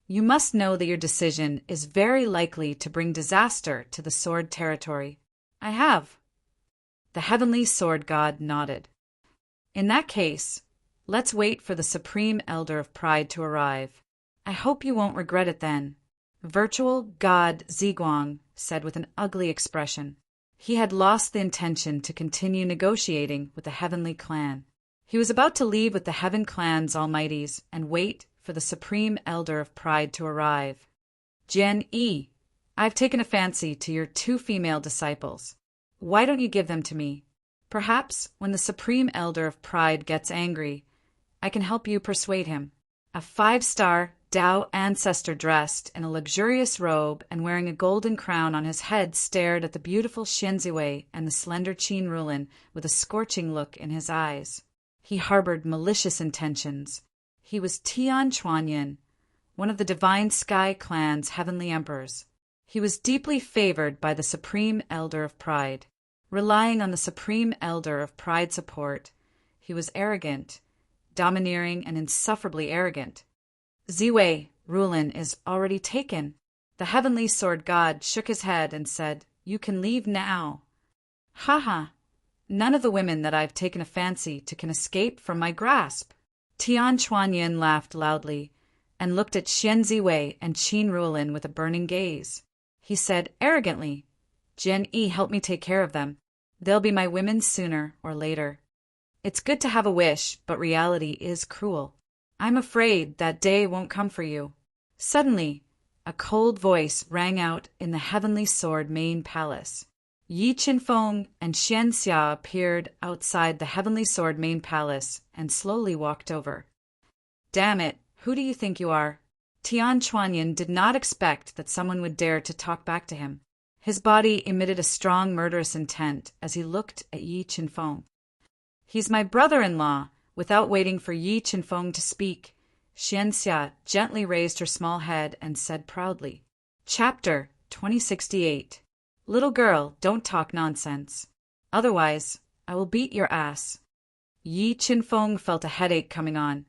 "You must know that your decision is very likely to bring disaster to the sword territory." "I have." The Heavenly Sword God nodded. "In that case, let's wait for the Supreme Elder of Pride to arrive. I hope you won't regret it then," Virtual God Ziguang said with an ugly expression. He had lost the intention to continue negotiating with the Heavenly Clan. He was about to leave with the Heaven Clan's Almighties and wait for the Supreme Elder of Pride to arrive. "Jian Yi, I've taken a fancy to your 2 female disciples. Why don't you give them to me? Perhaps when the Supreme Elder of Pride gets angry, I can help you persuade him." A 5-star Tao ancestor dressed in a luxurious robe and wearing a golden crown on his head stared at the beautiful Xianziwei and the slender Qin Rulin with a scorching look in his eyes. He harbored malicious intentions. He was Tian Chuanyin, one of the divine sky clan's heavenly emperors. He was deeply favored by the Supreme Elder of Pride. Relying on the Supreme Elder of Pride support, he was arrogant, domineering, and insufferably arrogant. Ziwei, Rulin, is already taken. The heavenly sword god shook his head and said, "You can leave now." "Ha! None of the women that I've taken a fancy to can escape from my grasp." Tian Chuanyin laughed loudly and looked at Xian Ziwei and Qin Rulin with a burning gaze. He said arrogantly, "Jian Yi helped me take care of them. They'll be my women sooner or later. It's good to have a wish, but reality is cruel. I'm afraid that day won't come for you." Suddenly, a cold voice rang out in the Heavenly Sword main palace. Yi Qinfeng and Xian Xia appeared outside the Heavenly Sword main palace and slowly walked over. "Damn it, who do you think you are?" Tian Chuanyin did not expect that someone would dare to talk back to him. His body emitted a strong murderous intent as he looked at Yi Qinfeng. "He's my brother-in-law." Without waiting for Yi Qinfeng to speak, Xianxia gently raised her small head and said proudly, Chapter 2068. Little girl, don't talk nonsense. Otherwise, I will beat your ass. Yi Qinfeng felt a headache coming on,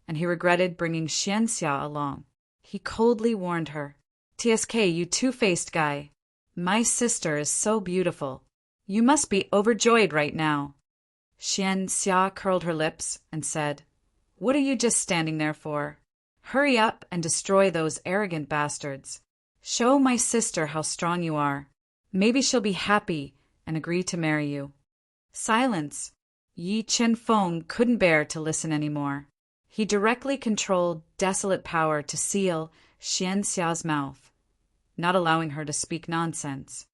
and he regretted bringing Xianxia along. He coldly warned her, "TSK, you two-faced guy. My sister is so beautiful. You must be overjoyed right now." Xian Xia curled her lips and said, "What are you just standing there for? Hurry up and destroy those arrogant bastards. Show my sister how strong you are. Maybe she'll be happy and agree to marry you." Silence. Yi Qinfeng couldn't bear to listen anymore. He directly controlled desolate power to seal Xian Xia's mouth, not allowing her to speak nonsense.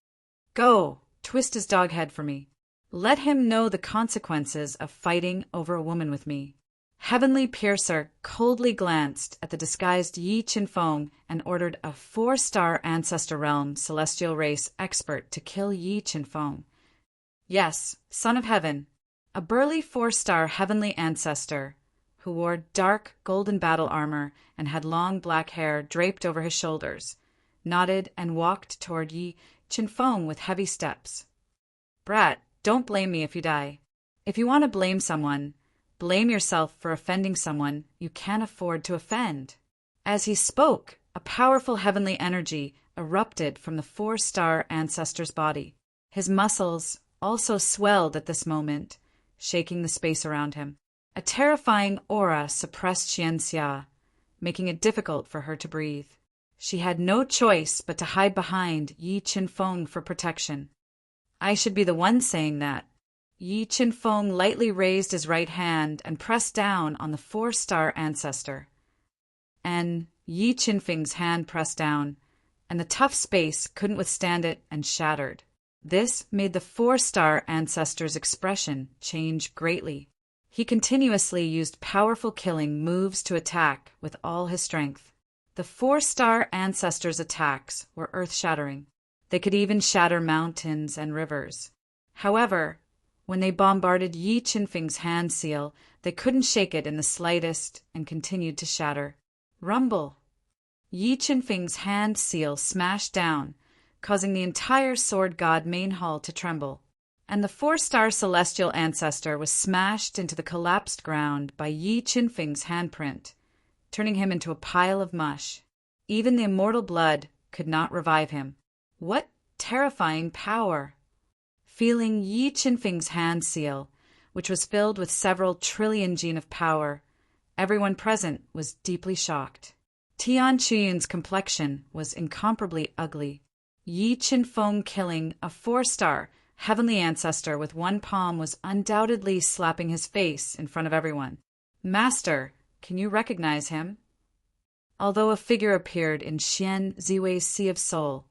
"Go, twist his dog head for me. Let him know the consequences of fighting over a woman with me." Heavenly Piercer coldly glanced at the disguised Yi Qinfeng and ordered a 4-star Ancestor Realm celestial race expert to kill Yi Qinfeng. Yes, Son of Heaven, a burly 4-star heavenly ancestor who wore dark golden battle armor and had long black hair draped over his shoulders, nodded and walked toward Yi Qinfeng with heavy steps. "Brat, don't blame me if you die. If you want to blame someone, blame yourself for offending someone you can't afford to offend." As he spoke, a powerful heavenly energy erupted from the 4-star ancestor's body. His muscles also swelled at this moment, shaking the space around him. A terrifying aura suppressed Xianxia, making it difficult for her to breathe. She had no choice but to hide behind Yi Qinfeng for protection. I should be the one saying that. Yi Qinfeng lightly raised his right hand and pressed down on the 4-star ancestor. And Yi Qinfeng's hand pressed down, and the tough space couldn't withstand it and shattered. This made the 4-star ancestor's expression change greatly. He continuously used powerful killing moves to attack with all his strength. The 4-star ancestor's attacks were earth-shattering. They could even shatter mountains and rivers. However, when they bombarded Yi Qinfeng's hand seal, they couldn't shake it in the slightest and continued to shatter. Rumble! Yi Qinfeng's hand seal smashed down, causing the entire sword god main hall to tremble. And the 4-star celestial ancestor was smashed into the collapsed ground by Yi Qinfeng's handprint, turning him into a pile of mush. Even the immortal blood could not revive him. What terrifying power! Feeling Yi Qinfeng's hand seal, which was filled with several trillion gene of power, everyone present was deeply shocked. Tian Chuyun's complexion was incomparably ugly. Yi Qinfeng killing a 4-star heavenly ancestor with one palm was undoubtedly slapping his face in front of everyone. "Master, can you recognize him?" Although a figure appeared in Xian Ziwei's Sea of Soul,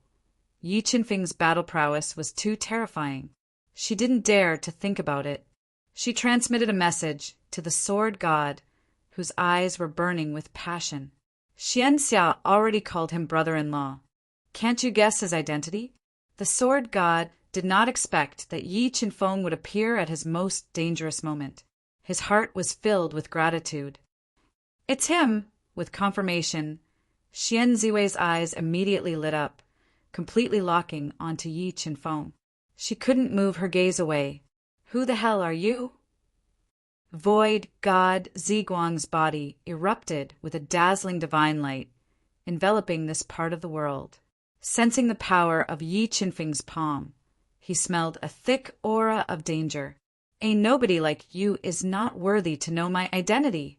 Yi Qinfeng's battle prowess was too terrifying. She didn't dare to think about it. She transmitted a message to the sword god, whose eyes were burning with passion. Xianxia already called him brother-in-law. Can't you guess his identity? The sword god did not expect that Yi Qinfeng would appear at his most dangerous moment. His heart was filled with gratitude. It's him! With confirmation, Xian Ziwei's eyes immediately lit up, completely locking onto Yi Qinfeng. She couldn't move her gaze away. Who the hell are you? Void god Ziguang's body erupted with a dazzling divine light, enveloping this part of the world. Sensing the power of Yi Qinfeng's palm, he smelled a thick aura of danger. A nobody like you is not worthy to know my identity.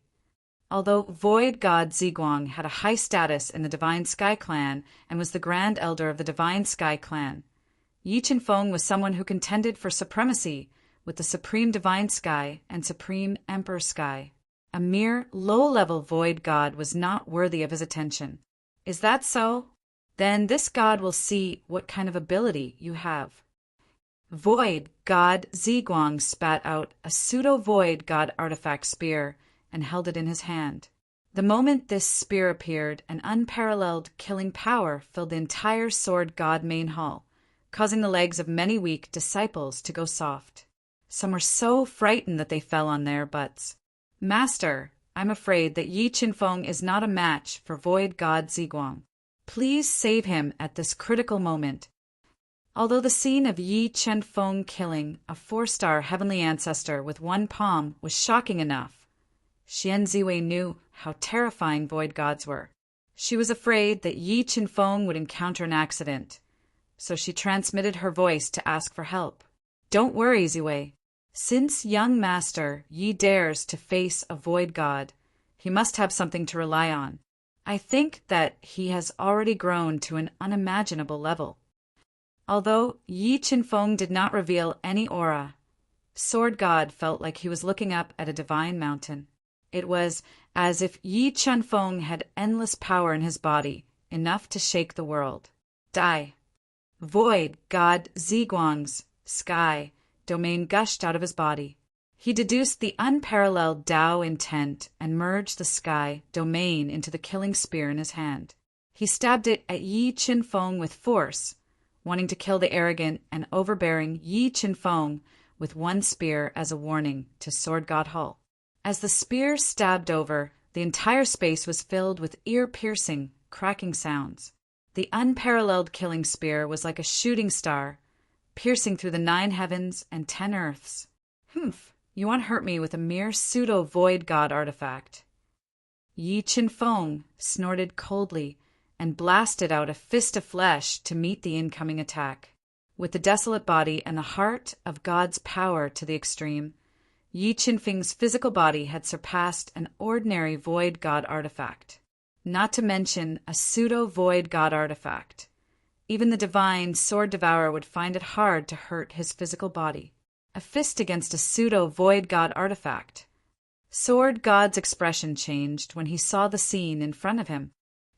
Although Void God Ziguang had a high status in the Divine Sky Clan and was the Grand Elder of the Divine Sky Clan, Yi Qinfeng was someone who contended for supremacy with the Supreme Divine Sky and Supreme Emperor Sky. A mere low-level Void God was not worthy of his attention. Is that so? Then this God will see what kind of ability you have. Void God Ziguang spat out a pseudo-Void God artifact spear and held it in his hand. The moment this spear appeared, an unparalleled killing power filled the entire Sword God main hall, causing the legs of many weak disciples to go soft. Some were so frightened that they fell on their butts. Master, I'm afraid that Yi Qinfeng is not a match for Void God Ziguang. Please save him at this critical moment. Although the scene of Yi Qinfeng killing a 4-star heavenly ancestor with one palm was shocking enough, Xian Ziwei knew how terrifying Void Gods were. She was afraid that Yi Qinfeng would encounter an accident, so she transmitted her voice to ask for help. Don't worry, Ziwei. Since young master Yi dares to face a Void God, he must have something to rely on. I think that he has already grown to an unimaginable level. Although Yi Qinfeng did not reveal any aura, Sword God felt like he was looking up at a divine mountain. It was as if Yi Qinfeng had endless power in his body, enough to shake the world. Die. Void God Ziguang's sky domain gushed out of his body. He deduced the unparalleled Tao intent and merged the sky domain into the killing spear in his hand. He stabbed it at Yi Qinfeng with force, wanting to kill the arrogant and overbearing Yi Qinfeng with one spear as a warning to Sword God Hall. As the spear stabbed over, the entire space was filled with ear-piercing, cracking sounds. The unparalleled killing spear was like a shooting star, piercing through the 9 heavens and 10 earths. Humph, you won't hurt me with a mere pseudo-Void God artifact. Yi Qinfeng snorted coldly and blasted out a fist of flesh to meet the incoming attack. With the desolate body and the heart of God's power to the extreme, Yi Qinfeng's physical body had surpassed an ordinary Void God artifact, not to mention a pseudo-Void God artifact. Even the divine Sword Devourer would find it hard to hurt his physical body. A fist against a pseudo-Void God artifact. Sword God's expression changed when he saw the scene in front of him.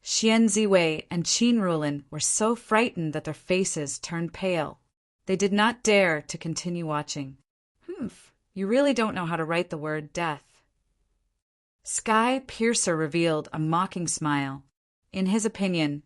Xian Ziwei and Qin Rulin were so frightened that their faces turned pale. They did not dare to continue watching. Humph, you really don't know how to write the word death. Sky Piercer revealed a mocking smile. In his opinion,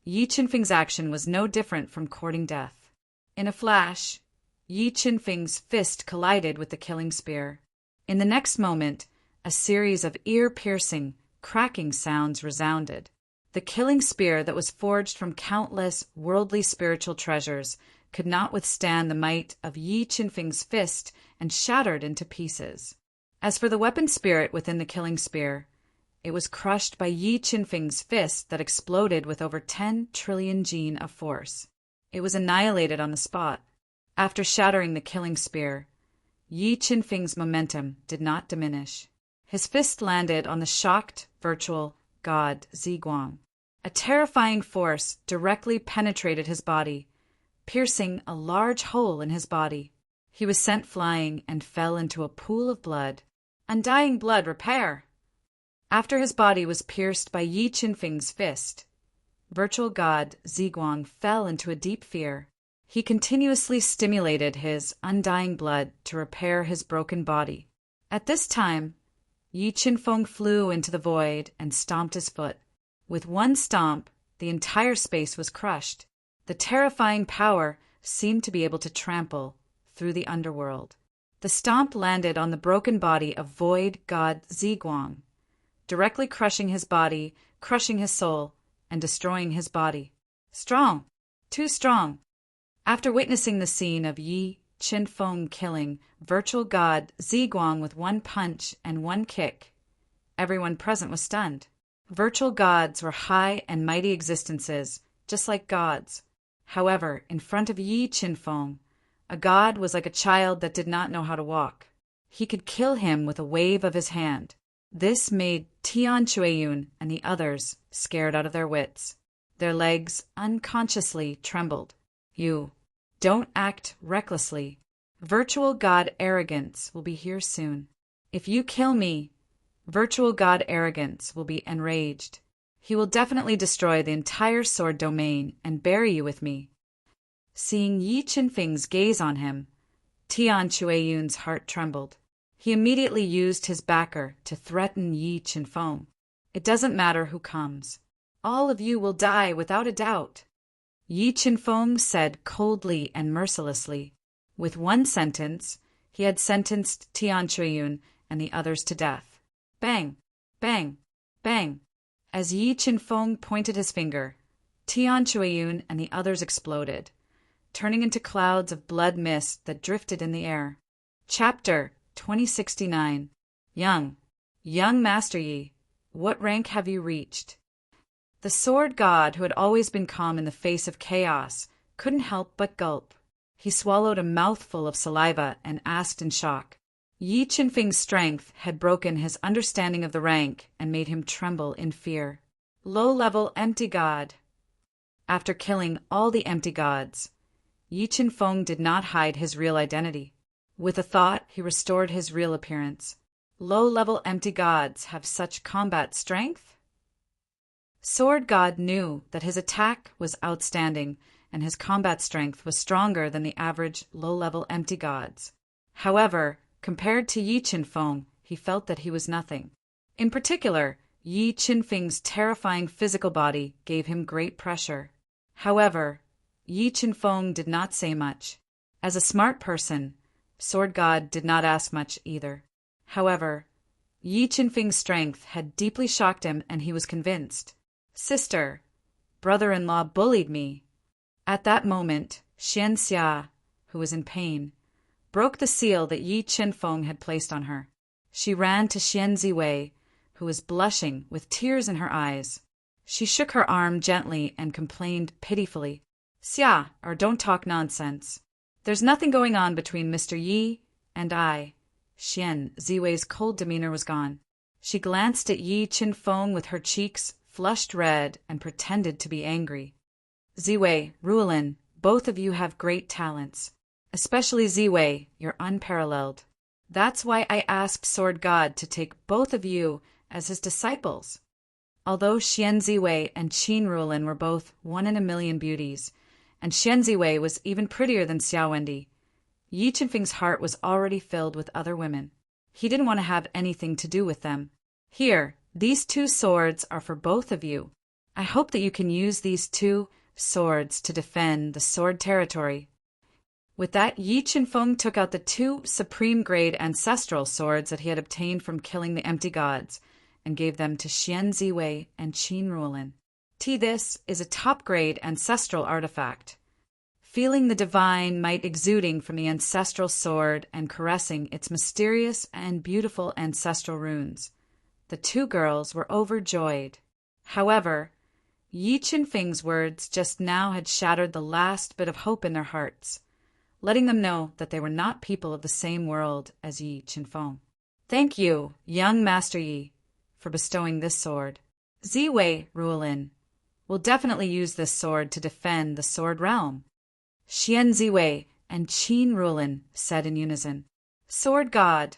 Yi Qinfeng's action was no different from courting death. In a flash, Yi Qinfeng's fist collided with the killing spear. In the next moment, a series of ear-piercing, cracking sounds resounded. The killing spear that was forged from countless worldly spiritual treasures could not withstand the might of Yi Qinfeng's fist and shattered into pieces. As for the weapon spirit within the killing spear, it was crushed by Yi Qinfeng's fist that exploded with over 10 trillion gene of force. It was annihilated on the spot. After shattering the killing spear, Yi Qinfeng's momentum did not diminish. His fist landed on the shocked, virtual God Ziguang. A terrifying force directly penetrated his body, piercing a large hole in his body. He was sent flying and fell into a pool of blood. Undying blood, repair! After his body was pierced by Yi Qinfeng's fist, virtual God Ziguang fell into a deep fear. He continuously stimulated his undying blood to repair his broken body. At this time, Yi Qinfeng flew into the void and stomped his foot. With one stomp, the entire space was crushed. The terrifying power seemed to be able to trample through the underworld. The stomp landed on the broken body of void god Ziguang, directly crushing his body, crushing his soul, and destroying his body. Strong! Too strong! After witnessing the scene of Yi Qinfeng killing virtual god Ziguang with one punch and one kick, everyone present was stunned. Virtual gods were high and mighty existences, just like gods. However, in front of Yi Qinfeng, a god was like a child that did not know how to walk. He could kill him with a wave of his hand. This made Tian Chueyun and the others scared out of their wits. Their legs unconsciously trembled. You don't act recklessly. Virtual god arrogance will be here soon. If you kill me, virtual god arrogance will be enraged. He will definitely destroy the entire sword domain and bury you with me. Seeing Yi Qinfeng's gaze on him, Tian Chueyun's heart trembled. He immediately used his backer to threaten Yi Qinfeng. It doesn't matter who comes. All of you will die without a doubt. Yi Qinfeng said coldly and mercilessly. With one sentence, he had sentenced Tian Chueyun and the others to death. Bang! Bang! Bang! As Yi Qinfeng pointed his finger, Tian Chueyun and the others exploded, turning into clouds of blood mist that drifted in the air. Chapter 2069. Young Master Yi, what rank have you reached? The sword god, who had always been calm in the face of chaos, couldn't help but gulp. He swallowed a mouthful of saliva and asked in shock. Yi Qinfeng's strength had broken his understanding of the rank and made him tremble in fear. Low-level empty god. After killing all the empty gods, Yi Qinfeng did not hide his real identity. With a thought, he restored his real appearance. Low-level empty gods have such combat strength? Sword God knew that his attack was outstanding and his combat strength was stronger than the average low-level empty gods. However, compared to Yi Qinfeng, he felt that he was nothing. In particular, Yi Qinfeng's terrifying physical body gave him great pressure. However, Yi Qinfeng did not say much. As a smart person, Sword God did not ask much either. However, Yi Qinfeng's strength had deeply shocked him and he was convinced. Sister, brother-in-law bullied me. At that moment, Xian Xia, who was in pain, broke the seal that Yi Qinfeng had placed on her. She ran to Xian Ziwei, who was blushing with tears in her eyes. She shook her arm gently and complained pitifully. Xia, or don't talk nonsense. There's nothing going on between Mr. Yi and I. Xian Ziwei's cold demeanor was gone. She glanced at Yi Qinfeng with her cheeks flushed red and pretended to be angry. Ziwei, Ruolin, both of you have great talents. Especially Ziwei, you're unparalleled. That's why I asked Sword God to take both of you as his disciples. Although Xian Ziwei and Qin Ruolin were both 1 in a million beauties, and Xian Ziwei was even prettier than Xiao Wendi, Yi Qinfeng's heart was already filled with other women. He didn't want to have anything to do with them. Here, these 2 swords are for both of you. I hope that you can use these 2 swords to defend the sword territory. With that, Yi Qinfeng took out the 2 supreme-grade ancestral swords that he had obtained from killing the empty gods and gave them to Xian Ziwei and Qin Ruolin. This is a top-grade ancestral artifact. Feeling the divine might exuding from the ancestral sword and caressing its mysterious and beautiful ancestral runes, the 2 girls were overjoyed. However, Yi Qinfeng's words just now had shattered the last bit of hope in their hearts, letting them know that they were not people of the same world as Yi Qinfeng. Thank you, young Master Yi, for bestowing this sword. Ziwei, Ruolin, will definitely use this sword to defend the sword realm. Xian Ziwei and Qin Ruolin said in unison. Sword God,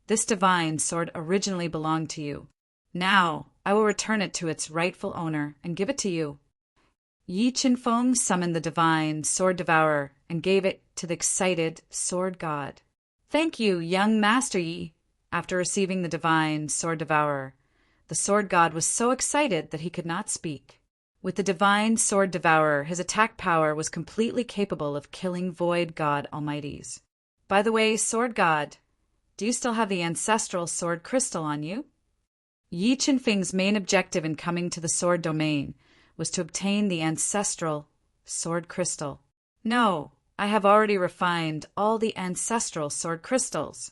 this divine sword originally belonged to you. Now, I will return it to its rightful owner and give it to you. Yi Qinfeng summoned the divine sword devourer and gave it to the excited sword god. Thank you, young Master Yi. After receiving the divine sword devourer, The sword god was so excited that he could not speak. With the divine sword devourer, his attack power was completely capable of killing void god almighties. By the way, sword god, do you still have the ancestral sword crystal on you? Yi Qinfeng's main objective in coming to the sword domain was to obtain the ancestral sword crystal. No, I have already refined all the ancestral sword crystals.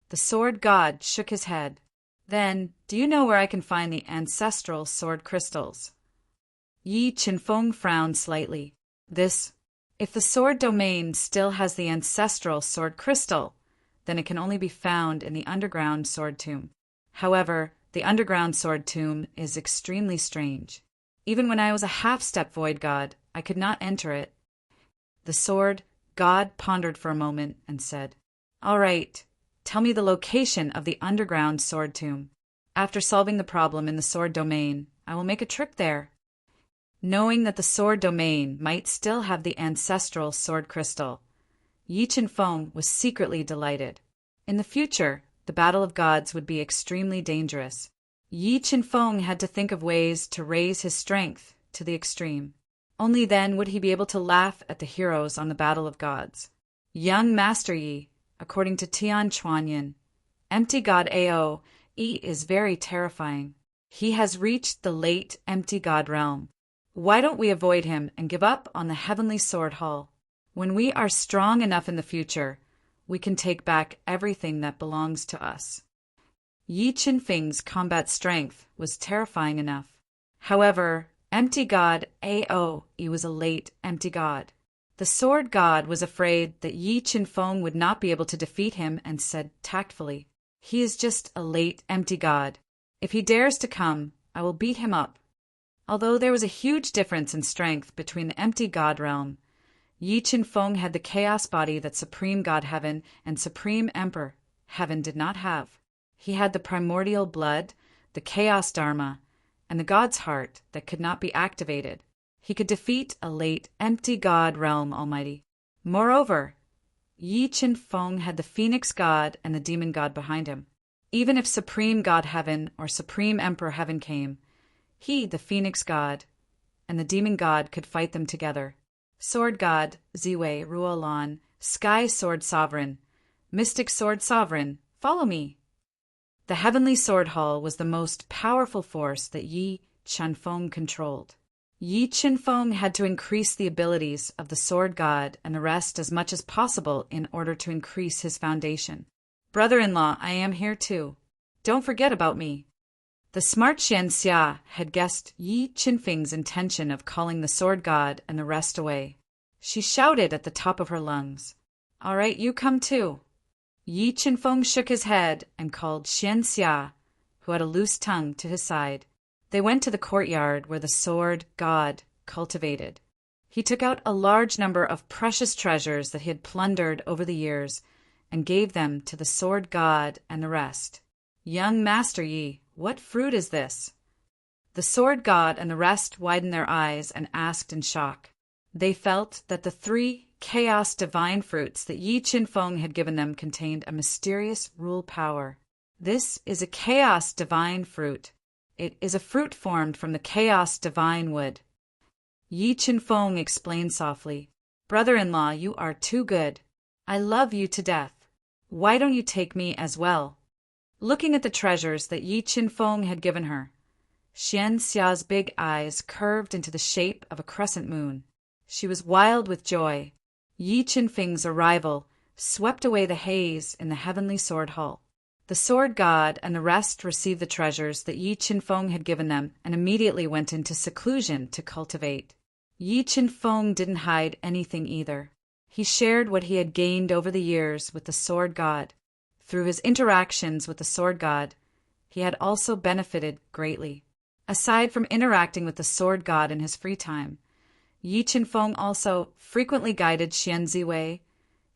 The sword god shook his head. Then, do you know where I can find the ancestral sword crystals? Yi Qinfeng frowned slightly. If the sword domain still has the ancestral sword crystal, then it can only be found in the underground sword tomb. However, the underground sword tomb is extremely strange. Even when I was a half-step void god, I could not enter it. The sword god pondered for a moment and said, "All right, tell me the location of the underground sword tomb. After solving the problem in the sword domain, I will make a trip there." Knowing that the sword domain might still have the ancestral sword crystal, Yi Qinfeng was secretly delighted. In the future, the battle of gods would be extremely dangerous. Yi Qinfeng had to think of ways to raise his strength to the extreme. Only then would he be able to laugh at the heroes on the battle of gods. Young Master Yi, according to Tian Chuanyin, empty god Ao, Yi is very terrifying. He has reached the late empty god realm. Why don't we avoid him and give up on the heavenly sword hall? When we are strong enough in the future, we can take back everything that belongs to us. Yi Qinfeng's combat strength was terrifying enough. However, empty god Ao, he was a late empty god. The sword god was afraid that Yi Qinfeng would not be able to defeat him and said tactfully, "He is just a late empty god. If he dares to come, I will beat him up." Although there was a huge difference in strength between the empty god realm, Yi Qinfeng had the chaos body that Supreme God Heaven and Supreme Emperor Heaven did not have. He had the primordial blood, the chaos dharma, and the god's heart that could not be activated. He could defeat a late empty god realm almighty. Moreover, Yi Qinfeng had the phoenix god and the demon god behind him. Even if Supreme God Heaven or Supreme Emperor Heaven came, he, the phoenix god, and the demon god could fight them together. Sword god, Ziwei, Ruolan, Sky Sword Sovereign, Mystic Sword Sovereign, follow me. The heavenly sword hall was the most powerful force that Yi Qinfeng controlled. Yi Qinfeng had to increase the abilities of the sword god and the rest as much as possible in order to increase his foundation. Brother-in-law, I am here too. Don't forget about me. The smart Xianxia had guessed Yi Qinfeng's intention of calling the sword god and the rest away. She shouted at the top of her lungs, "All right, you come too." Yi Qinfeng shook his head and called Xianxia, who had a loose tongue, to his side. They went to the courtyard where the sword god cultivated. He took out a large number of precious treasures that he had plundered over the years and gave them to the sword god and the rest. "Young Master Yi, what fruit is this?" The sword god and the rest widened their eyes and asked in shock. They felt that the 3 chaos divine fruits that Yi Qinfeng had given them contained a mysterious rule power. This is a chaos divine fruit. It is a fruit formed from the chaos divine wood. Yi Qinfeng explained softly, "Brother-in-law, you are too good. I love you to death. Why don't you take me as well?" Looking at the treasures that Yi Qinfeng had given her, Xianxia's big eyes curved into the shape of a crescent moon. She was wild with joy. Yi Qinfeng's arrival swept away the haze in the heavenly sword hall. The sword god and the rest received the treasures that Yi Qinfeng had given them and immediately went into seclusion to cultivate. Yi Qinfeng didn't hide anything either. He shared what he had gained over the years with the sword god. Through his interactions with the sword god, he had also benefited greatly. Aside from interacting with the sword god in his free time, Yi Qinfeng also frequently guided Xian Ziwei,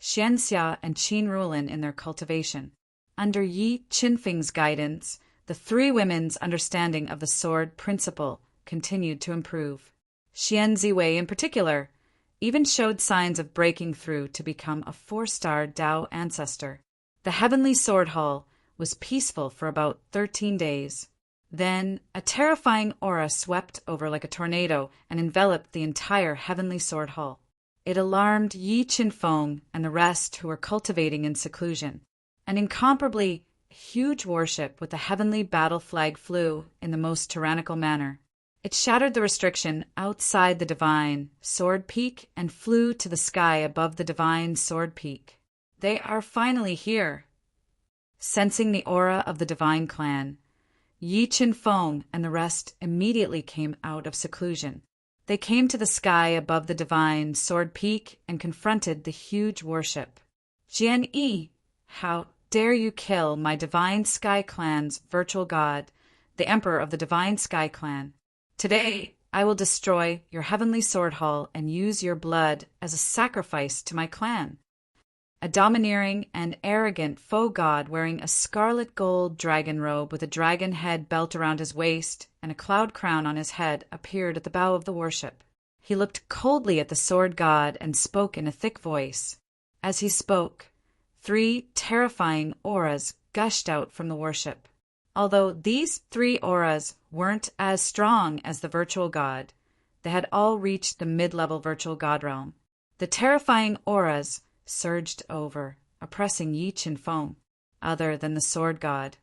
Xianxia, and Qin Rulin in their cultivation. Under Yi Qinfeng's guidance, the 3 women's understanding of the sword principle continued to improve. Xian Ziwei, in particular, even showed signs of breaking through to become a 4-star Dao ancestor. The heavenly sword hall was peaceful for about 13 days. Then a terrifying aura swept over like a tornado and enveloped the entire heavenly sword hall. It alarmed Yi Qinfeng and the rest who were cultivating in seclusion. An incomparably huge warship with a heavenly battle flag flew in the most tyrannical manner. It shattered the restriction outside the divine sword peak and flew to the sky above the divine sword peak. They are finally here. Sensing the aura of the divine clan, Yi Qinfeng and the rest immediately came out of seclusion. They came to the sky above the divine sword peak and confronted the huge warship. Jian Yi, how dare you kill my divine sky clan's virtual god, the emperor of the divine sky clan? Today, I will destroy your heavenly sword hall and use your blood as a sacrifice to my clan. A domineering and arrogant faux god wearing a scarlet gold dragon robe with a dragon head belt around his waist and a cloud crown on his head appeared at the bow of the warship. He looked coldly at the sword god and spoke in a thick voice. As he spoke, 3 terrifying auras gushed out from the warship. Although these 3 auras weren't as strong as the virtual god, they had all reached the mid-level virtual god realm. The terrifying auras surged over, oppressing Yi Qinfeng, other than the sword god.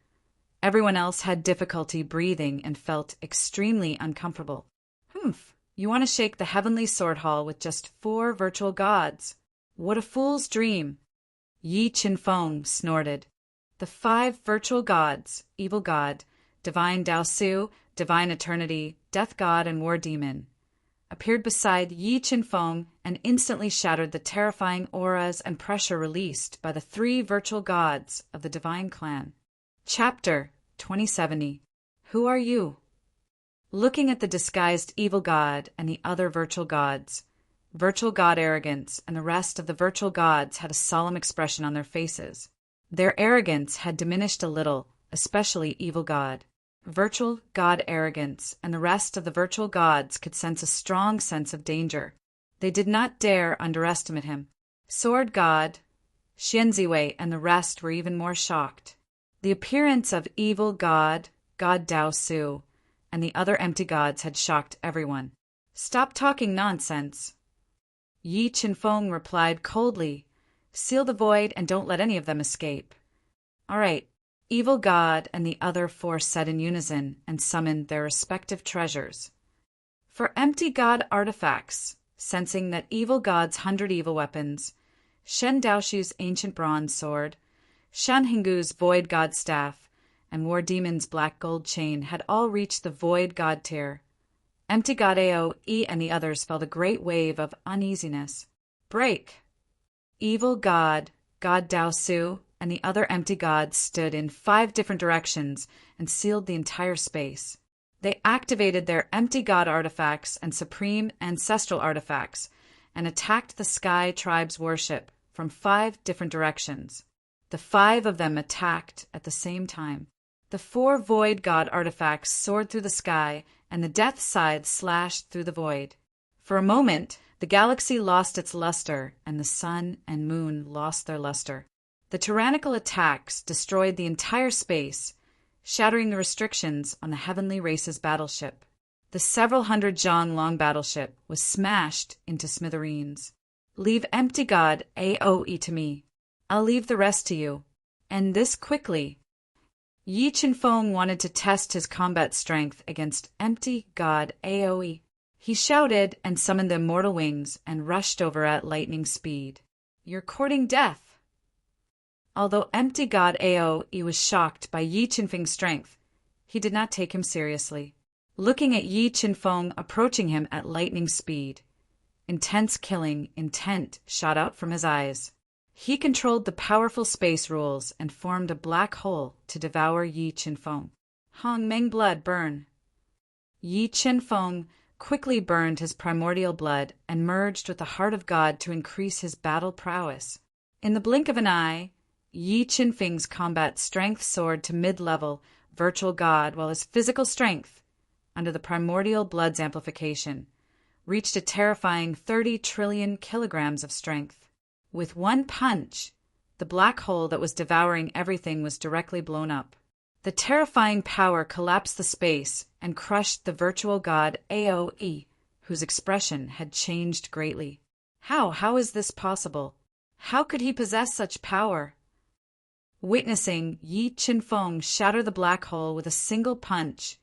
Everyone else had difficulty breathing and felt extremely uncomfortable. You want to shake the heavenly sword hall with just 4 virtual gods? What a fool's dream! Yi Qinfeng snorted. The 5 virtual gods, evil god, divine Daosu, divine eternity, death god, and war demon, appeared beside Yi Qinfeng and instantly shattered the terrifying auras and pressure released by the 3 virtual gods of the divine clan. Chapter 2070. Who are you? Looking at the disguised evil god and the other virtual gods, virtual god arrogance and the rest of the virtual gods had a solemn expression on their faces. Their arrogance had diminished a little, especially evil god. Virtual god arrogance and the rest of the virtual gods could sense a strong sense of danger. They did not dare underestimate him. Sword god, Xianziwei, and the rest were even more shocked. The appearance of evil god, god Daosu, and the other empty gods had shocked everyone. Stop talking nonsense. Yi Qinfeng replied coldly. Seal the void and don't let any of them escape. All right. Evil god and the other 4 said in unison and summoned their respective treasures. For empty god artifacts, sensing that evil god's 100 evil weapons, Shen Daoshu's ancient bronze sword, Shan Hingu's void god staff, and War Demon's black gold chain had all reached the void god tier. Empty god AOE and the others felt a great wave of uneasiness. Break! Evil god, god Daosu, and the other empty gods stood in 5 different directions and sealed the entire space. They activated their empty god artifacts and supreme ancestral artifacts and attacked the Sky Tribe's warship from 5 different directions. The 5 of them attacked at the same time. The 4 void god artifacts soared through the sky and the death scythe slashed through the void. For a moment, the galaxy lost its luster and the sun and moon lost their luster. The tyrannical attacks destroyed the entire space, shattering the restrictions on the heavenly race's battleship. The several hundred zhang long battleship was smashed into smithereens. Leave empty god AOE to me. I'll leave the rest to you. And this quickly. Yi Qinfeng wanted to test his combat strength against empty god AOE. He shouted and summoned the immortal wings and rushed over at lightning speed. You're courting death. Although empty god AOE was shocked by Yi Qinfeng's strength, he did not take him seriously. Looking at Yi Qinfeng approaching him at lightning speed, intense killing intent shot out from his eyes. He controlled the powerful space rules and formed a black hole to devour Yi Qinfeng. Hong Meng blood burn. Yi Qinfeng quickly burned his primordial blood and merged with the heart of God to increase his battle prowess. In the blink of an eye, Yi Qinfeng's combat strength soared to mid-level virtual god, while his physical strength, under the primordial blood's amplification, reached a terrifying 30 trillion kilograms of strength. With one punch, the black hole that was devouring everything was directly blown up. The terrifying power collapsed the space and crushed the virtual god Aoe, whose expression had changed greatly. How is this possible? How could he possess such power? Witnessing Yi Qinfeng shatter the black hole with a single punch,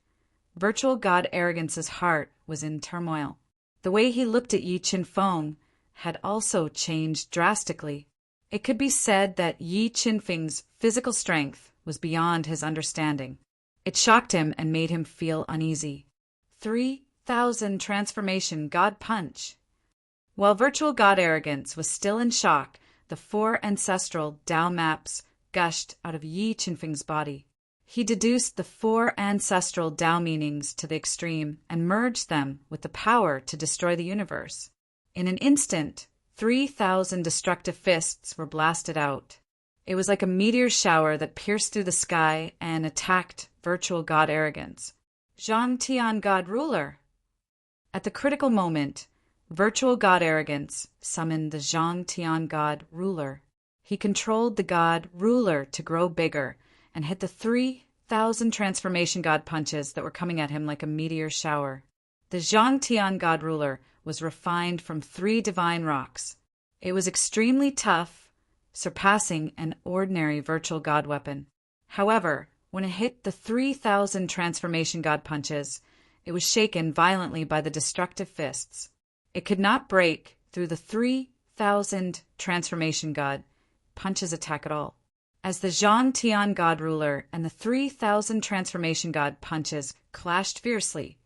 virtual god Arrogance's heart was in turmoil. The way he looked at Yi Qinfeng had also changed drastically. It could be said that Yi Qinfeng's physical strength was beyond his understanding. It shocked him and made him feel uneasy. 3,000 transformation god punch. While virtual god Arrogance was still in shock, the 4 ancestral Tao maps gushed out of Yi Qinfeng's body. He deduced the 4 ancestral Tao meanings to the extreme and merged them with the power to destroy the universe. In an instant, 3,000 destructive fists were blasted out. It was like a meteor shower that pierced through the sky and attacked virtual god Arrogance. Zhang Tian God Ruler. At the critical moment, virtual god Arrogance summoned the Zhang Tian God Ruler. He controlled the god Ruler to grow bigger and hit the 3,000 transformation god punches that were coming at him like a meteor shower. The Zhang Tian God Ruler was refined from 3 divine rocks. It was extremely tough, surpassing an ordinary virtual god weapon. However, when it hit the 3,000 transformation god punches, it was shaken violently by the destructive fists. It could not break through the 3,000 transformation god punches attack at all. As the Zhang Tian God Ruler and the 3,000 transformation god punches clashed fiercely,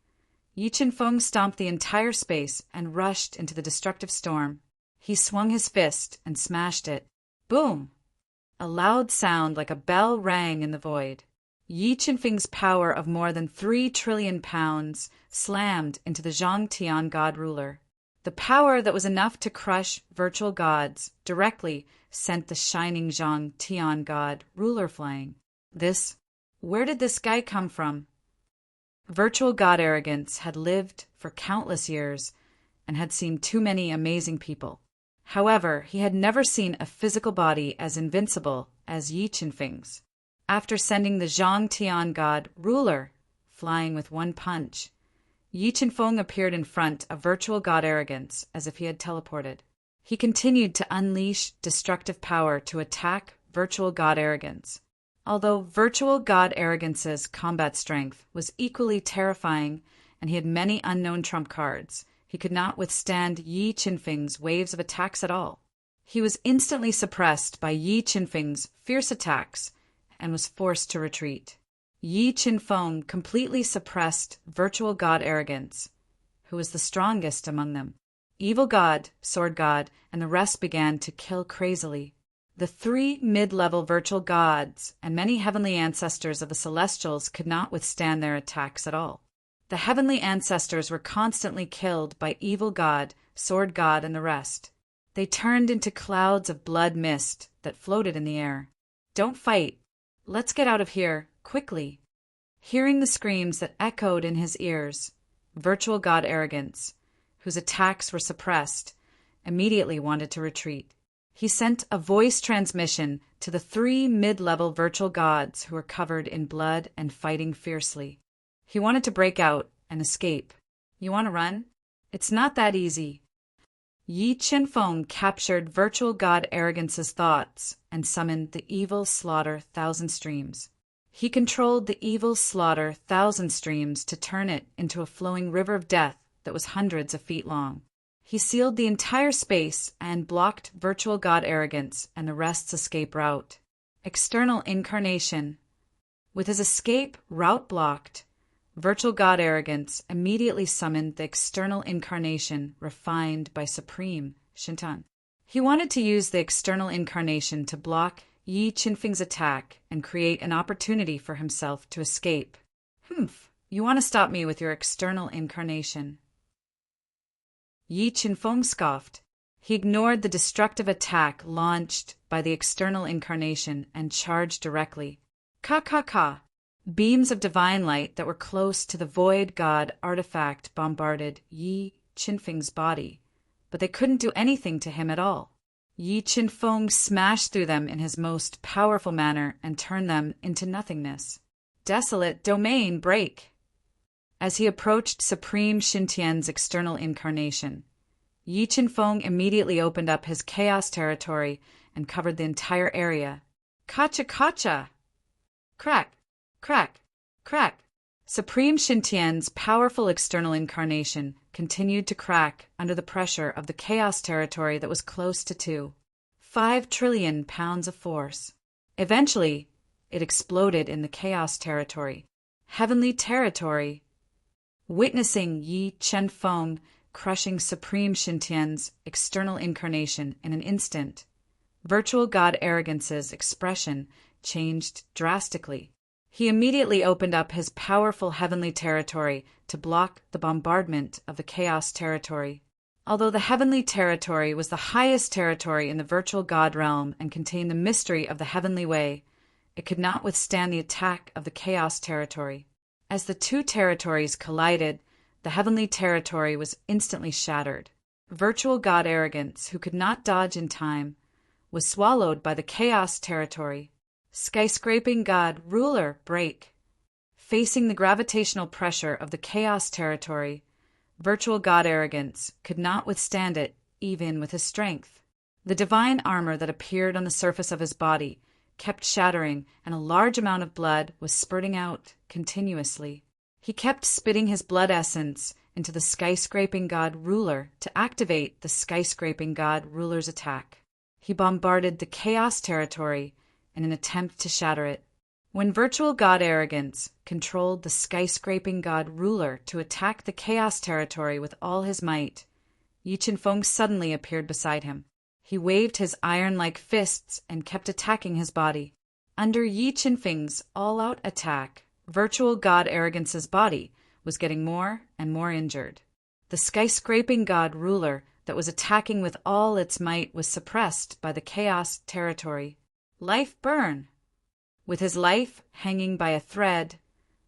Yi Qinfeng stomped the entire space and rushed into the destructive storm. He swung his fist and smashed it. Boom! A loud sound like a bell rang in the void. Yi Qinfeng's power of more than 3 trillion pounds slammed into the Zhang Tian God Ruler. The power that was enough to crush virtual gods directly sent the shining Zhang Tian God Ruler flying. Where did this guy come from? Virtual god Arrogance had lived for countless years and had seen too many amazing people. However, he had never seen a physical body as invincible as Yi Qinfeng's. After sending the Zhang Tian God Ruler flying with one punch, Yi Qinfeng appeared in front of virtual god Arrogance as if he had teleported. He continued to unleash destructive power to attack virtual god Arrogance. Although virtual god Arrogance's combat strength was equally terrifying and he had many unknown trump cards, he could not withstand Yi Qinfeng's waves of attacks at all. He was instantly suppressed by Yi Qinfeng's fierce attacks and was forced to retreat. Yi Qinfeng completely suppressed virtual god Arrogance, who was the strongest among them. Evil God, Sword God, and the rest began to kill crazily. The 3 mid-level virtual gods and many heavenly ancestors of the Celestials could not withstand their attacks at all. The heavenly ancestors were constantly killed by Evil God, Sword God, and the rest. They turned into clouds of blood mist that floated in the air. Don't fight. Let's get out of here, quickly. Hearing the screams that echoed in his ears, virtual god Arrogance, whose attacks were suppressed, immediately wanted to retreat. He sent a voice transmission to the 3 mid-level virtual gods who were covered in blood and fighting fiercely. He wanted to break out and escape. You want to run? It's not that easy. Yi Qinfeng captured virtual god Arrogance's thoughts and summoned the evil slaughter thousand streams. He controlled the evil slaughter thousand streams to turn it into a flowing river of death that was hundreds of feet long. He sealed the entire space and blocked virtual god Arrogance and the rest's escape route. External incarnation. With his escape route blocked, virtual god Arrogance immediately summoned the external incarnation refined by Supreme Shintan. He wanted to use the external incarnation to block Yi Qinfeng's attack and create an opportunity for himself to escape. You want to stop me with your external incarnation. Yi Qinfeng scoffed. He ignored the destructive attack launched by the external incarnation and charged directly. Ka. Beams of divine light that were close to the void god artifact bombarded Yi Qinfeng's body, but they couldn't do anything to him at all. Yi Qinfeng smashed through them in his most powerful manner and turned them into nothingness. desolate domain break. As he approached Supreme Shintian's external incarnation, Yi Qinfeng immediately opened up his chaos territory and covered the entire area. Kacha kacha! Crack, crack, crack. Supreme Shintian's powerful external incarnation continued to crack under the pressure of the chaos territory that was close to 5 trillion pounds of force. Eventually, it exploded in the chaos territory, heavenly territory. Witnessing Yi Qinfeng crushing Supreme Shintian's external incarnation in an instant, Virtual God Arrogance's expression changed drastically. He immediately opened up his powerful heavenly territory to block the bombardment of the chaos territory. Although the heavenly territory was the highest territory in the virtual God realm and contained the mystery of the heavenly way, it could not withstand the attack of the chaos territory. As the two territories collided, the heavenly territory was instantly shattered. Virtual God Arrogance, who could not dodge in time, was swallowed by the chaos territory. Skyscraping God Ruler break. Facing the gravitational pressure of the chaos territory, Virtual God Arrogance could not withstand it even with his strength. The divine armor that appeared on the surface of his body kept shattering, and a large amount of blood was spurting out continuously. He kept spitting his blood essence into the Skyscraping God Ruler to activate the Skyscraping God Ruler's attack. He bombarded the chaos territory in an attempt to shatter it. When Virtual God Arrogance controlled the Skyscraping God Ruler to attack the chaos territory with all his might, Yi Qinfeng suddenly appeared beside him. He waved his iron-like fists and kept attacking his body. Under Yi Qinfeng's all-out attack, Virtual God Arrogance's body was getting more and more injured. The Skyscraping God Ruler that was attacking with all its might was suppressed by the chaos territory. Life burn. With his life hanging by a thread,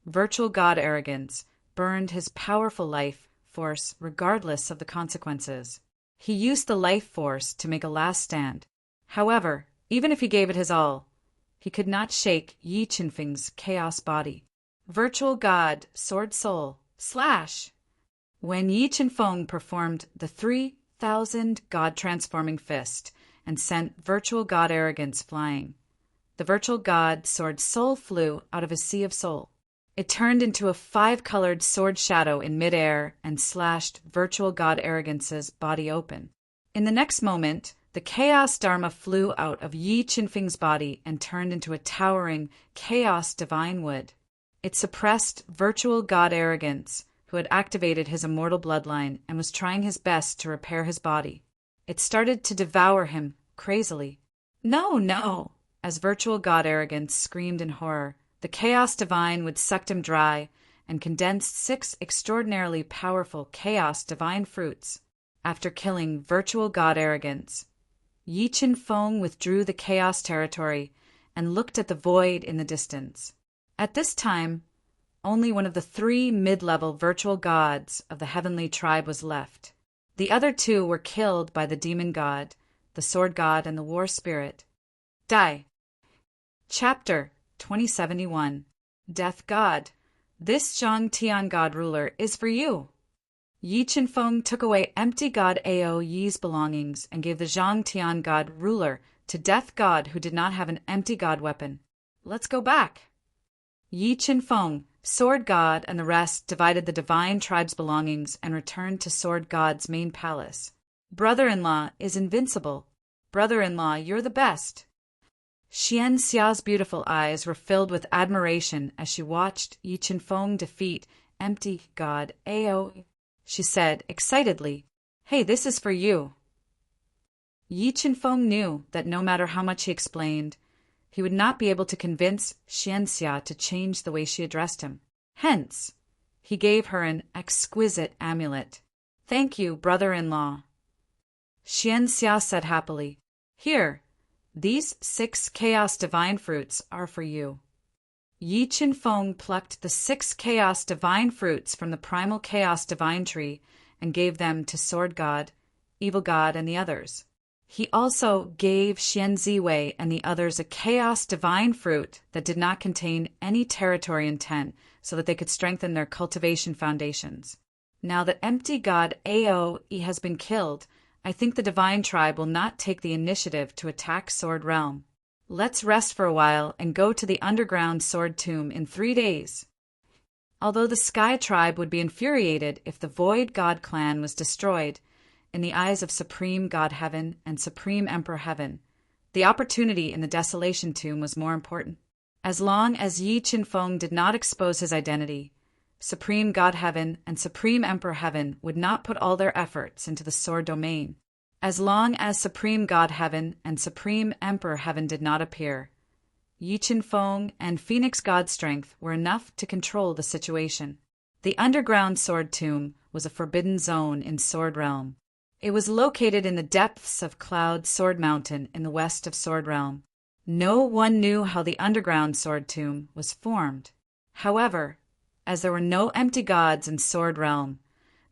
Virtual God Arrogance burned his powerful life force regardless of the consequences. He used the life force to make a last stand. However, even if he gave it his all, he could not shake Yi Qinfeng's chaos body. Virtual God Sword Soul slash. When Yi Qinfeng performed the 3,000 God-transforming fist and sent Virtual God Arrogance flying, the Virtual God Sword Soul flew out of his sea of soul. It turned into a 5-colored sword shadow in midair and slashed Virtual God Arrogance's body open. In the next moment, the Chaos Dharma flew out of Yi Qinfeng's body and turned into a towering Chaos Divine Wood. It suppressed Virtual God Arrogance, who had activated his immortal bloodline and was trying his best to repair his body. It started to devour him crazily. No, no! As Virtual God Arrogance screamed in horror, the Chaos Divine Wood sucked him dry and condensed 6 extraordinarily powerful Chaos Divine Fruits. After killing Virtual God Arrogance, Yi Qinfeng withdrew the Chaos territory and looked at the void in the distance. At this time, only one of the 3 mid-level virtual gods of the heavenly tribe was left. The other 2 were killed by the demon god, the sword god, and the war spirit. Die. Chapter 2071. Death God. This Zhang Tian God ruler is for you. Yi Qinfeng took away empty God Ao Yi's belongings and gave the Zhang Tian God ruler to Death God, who did not have an empty God weapon. Let's go back. Yi Qinfeng, Sword God, and the rest divided the divine tribe's belongings and returned to Sword God's main palace. Brother-in-law is invincible. Brother-in-law, you're the best. Xian Xia's beautiful eyes were filled with admiration as she watched Yi Qinfeng defeat empty God Ao. She said excitedly, "Hey, this is for you." Yi Qinfeng knew that no matter how much he explained, he would not be able to convince Xian Xia to change the way she addressed him. Hence, he gave her an exquisite amulet. "Thank you, brother-in-law." Xian Xia said happily, "Here, these 6 Chaos Divine Fruits are for you." Yi Qinfeng plucked the 6 Chaos Divine Fruits from the Primal Chaos Divine Tree and gave them to Sword God, Evil God, and the others. He also gave Xian Ziwei and the others a chaos divine fruit that did not contain any territory intent so that they could strengthen their cultivation foundations. Now that empty god Ao has been killed, I think the divine tribe will not take the initiative to attack Sword Realm. Let's rest for a while and go to the underground sword tomb in 3 days. Although the Sky tribe would be infuriated if the Void God clan was destroyed, in the eyes of Supreme God Heaven and Supreme Emperor Heaven, the opportunity in the Desolation Tomb was more important. As long as Yi Qinfeng did not expose his identity, Supreme God Heaven and Supreme Emperor Heaven would not put all their efforts into the sword domain. As long as Supreme God Heaven and Supreme Emperor Heaven did not appear, Yi Qinfeng and Phoenix God Strength were enough to control the situation. The underground sword tomb was a forbidden zone in Sword Realm. It was located in the depths of Cloud Sword Mountain in the west of Sword Realm. No one knew how the underground sword tomb was formed. However, as there were no empty gods in Sword Realm,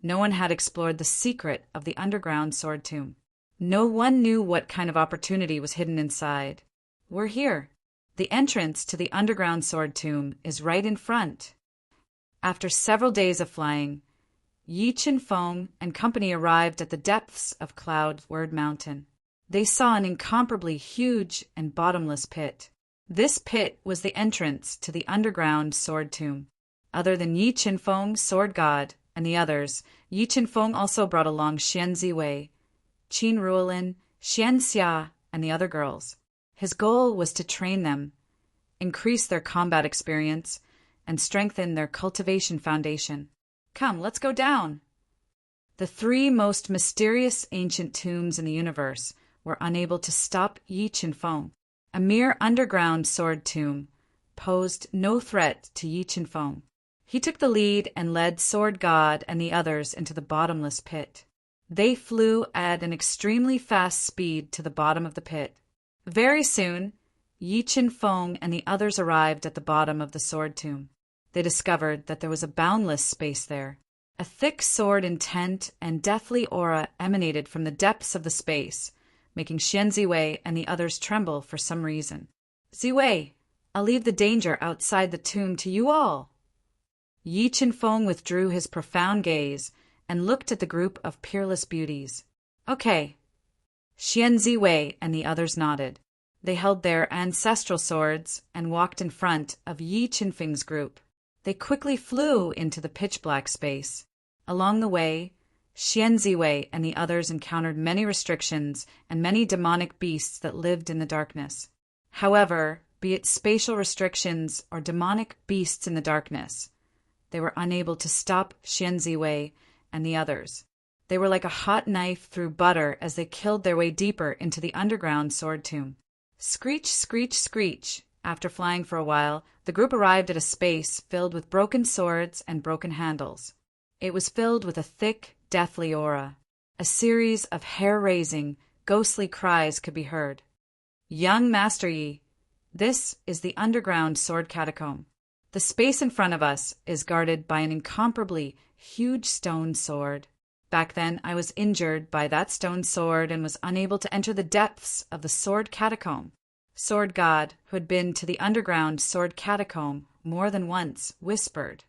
no one had explored the secret of the underground sword tomb. No one knew what kind of opportunity was hidden inside. We're here. The entrance to the underground sword tomb is right in front. After several days of flying, Yi Qinfeng and company arrived at the depths of Cloud Word Mountain. They saw an incomparably huge and bottomless pit. This pit was the entrance to the underground sword tomb. Other than Yi Qinfeng, Sword God, and the others, Yi Qinfeng also brought along Xian Ziwei, Qin Ruolin, Xian Xia, and the other girls. His goal was to train them, increase their combat experience, and strengthen their cultivation foundation. Come, let's go down. The 3 most mysterious ancient tombs in the universe were unable to stop Yi Qinfeng. A mere underground sword tomb posed no threat to Yi Qinfeng. He took the lead and led Sword God and the others into the bottomless pit. They flew at an extremely fast speed to the bottom of the pit. Very soon, Yi Qinfeng and the others arrived at the bottom of the sword tomb. They discovered that there was a boundless space there. A thick sword intent and deathly aura emanated from the depths of the space, making Xian Ziwei and the others tremble for some reason. Ziwei, I'll leave the danger outside the tomb to you all. Yi Qinfeng withdrew his profound gaze and looked at the group of peerless beauties. Okay. Xian Ziwei and the others nodded. They held their ancestral swords and walked in front of Yi Qinfeng's group. They quickly flew into the pitch-black space. Along the way, Xian Ziwei and the others encountered many restrictions and many demonic beasts that lived in the darkness. However, be it spatial restrictions or demonic beasts in the darkness, they were unable to stop Xian Ziwei and the others. They were like a hot knife through butter as they killed their way deeper into the underground sword tomb. Screech, screech, screech. After flying for a while, the group arrived at a space filled with broken swords and broken handles. It was filled with a thick, deathly aura. A series of hair-raising, ghostly cries could be heard. Young Master Yi, this is the underground sword catacomb. The space in front of us is guarded by an incomparably huge stone sword. Back then, I was injured by that stone sword and was unable to enter the depths of the sword catacomb. Sword God, who had been to the underground sword catacomb more than once, whispered,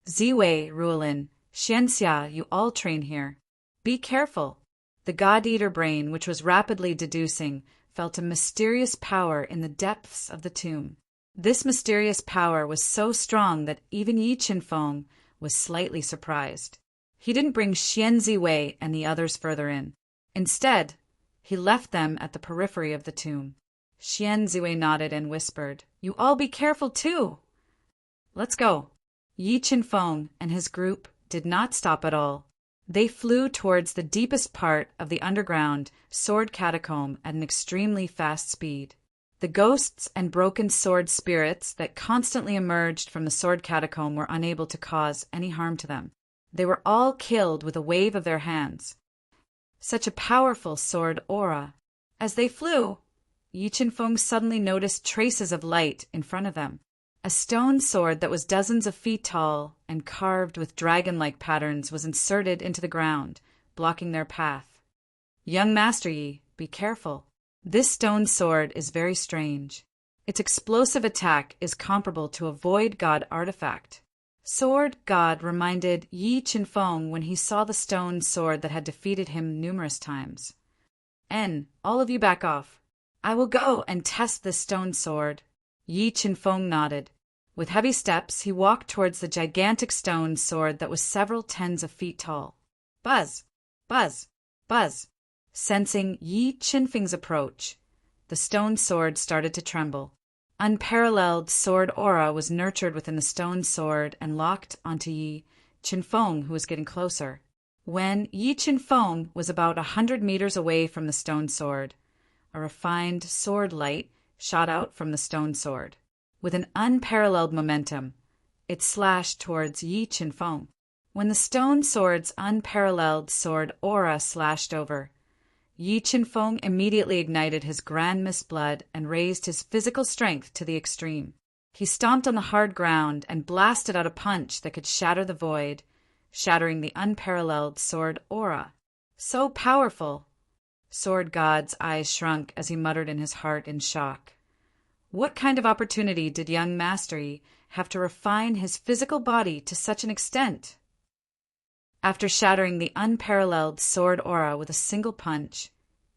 Ziwei, Ruolin, Xianxia, you all train here. Be careful. The God-Eater brain, which was rapidly deducing, felt a mysterious power in the depths of the tomb. This mysterious power was so strong that even Yi Qinfeng was slightly surprised. He didn't bring Xian Ziwei and the others further in. Instead, he left them at the periphery of the tomb. Xian Ziwei nodded and whispered, You all be careful too. Let's go. Yi Qinfeng and his group did not stop at all. They flew towards the deepest part of the underground sword catacomb at an extremely fast speed. The ghosts and broken sword spirits that constantly emerged from the sword catacomb were unable to cause any harm to them. They were all killed with a wave of their hands. Such a powerful sword aura. As they flew, Yi Qinfeng suddenly noticed traces of light in front of them. A stone sword that was dozens of feet tall and carved with dragon-like patterns was inserted into the ground, blocking their path. Young Master Yi, be careful. This stone sword is very strange. Its explosive attack is comparable to a void god artifact. Sword God reminded Yi Qinfeng when he saw the stone sword that had defeated him numerous times. All of you back off. I will go and test this stone sword. Yi Qinfeng nodded. With heavy steps, he walked towards the gigantic stone sword that was several tens of feet tall. Buzz! Buzz! Buzz! Sensing Yi Qinfeng's approach, the stone sword started to tremble. Unparalleled sword aura was nurtured within the stone sword and locked onto Yi Qinfeng, who was getting closer. When Yi Qinfeng was about 100 meters away from the stone sword, a refined sword light shot out from the stone sword. With an unparalleled momentum, it slashed towards Yi Qinfeng. When the stone sword's unparalleled sword aura slashed over, Yi Qinfeng immediately ignited his grand mist blood and raised his physical strength to the extreme. He stomped on the hard ground and blasted out a punch that could shatter the void, shattering the unparalleled sword aura. So powerful! Sword God's eyes shrunk as he muttered in his heart in shock. What kind of opportunity did young Master Yi have to refine his physical body to such an extent? After shattering the unparalleled sword aura with a single punch,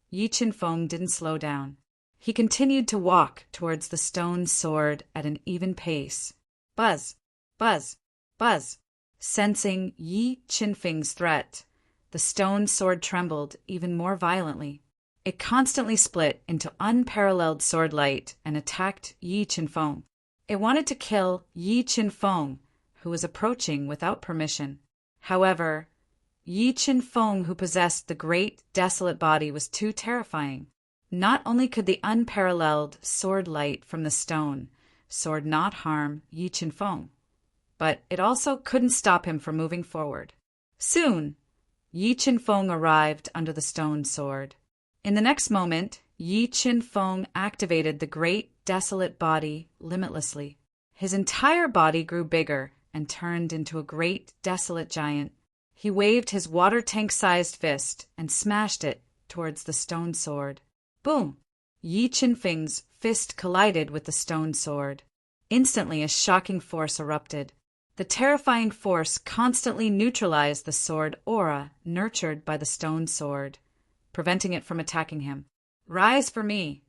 Yi Qinfeng didn't slow down. He continued to walk towards the stone sword at an even pace. Buzz! Buzz! Buzz! Sensing Yi Qinfeng's threat, the stone sword trembled even more violently. It constantly split into unparalleled sword light and attacked Yi Qinfeng. It wanted to kill Yi Qinfeng, who was approaching without permission. However, Yi Qinfeng, who possessed the great desolate body, was too terrifying. Not only could the unparalleled sword light from the stone sword not harm Yi Qinfeng, but it also couldn't stop him from moving forward. Soon, Yi Qinfeng arrived under the stone sword. In the next moment, Yi Qinfeng activated the great desolate body limitlessly. His entire body grew bigger and turned into a great desolate giant. He waved his water tank-sized fist and smashed it towards the stone sword. Boom! Yi Qinfeng's fist collided with the stone sword. Instantly, a shocking force erupted. The terrifying force constantly neutralized the sword aura nurtured by the stone sword, preventing it from attacking him. Rise for me!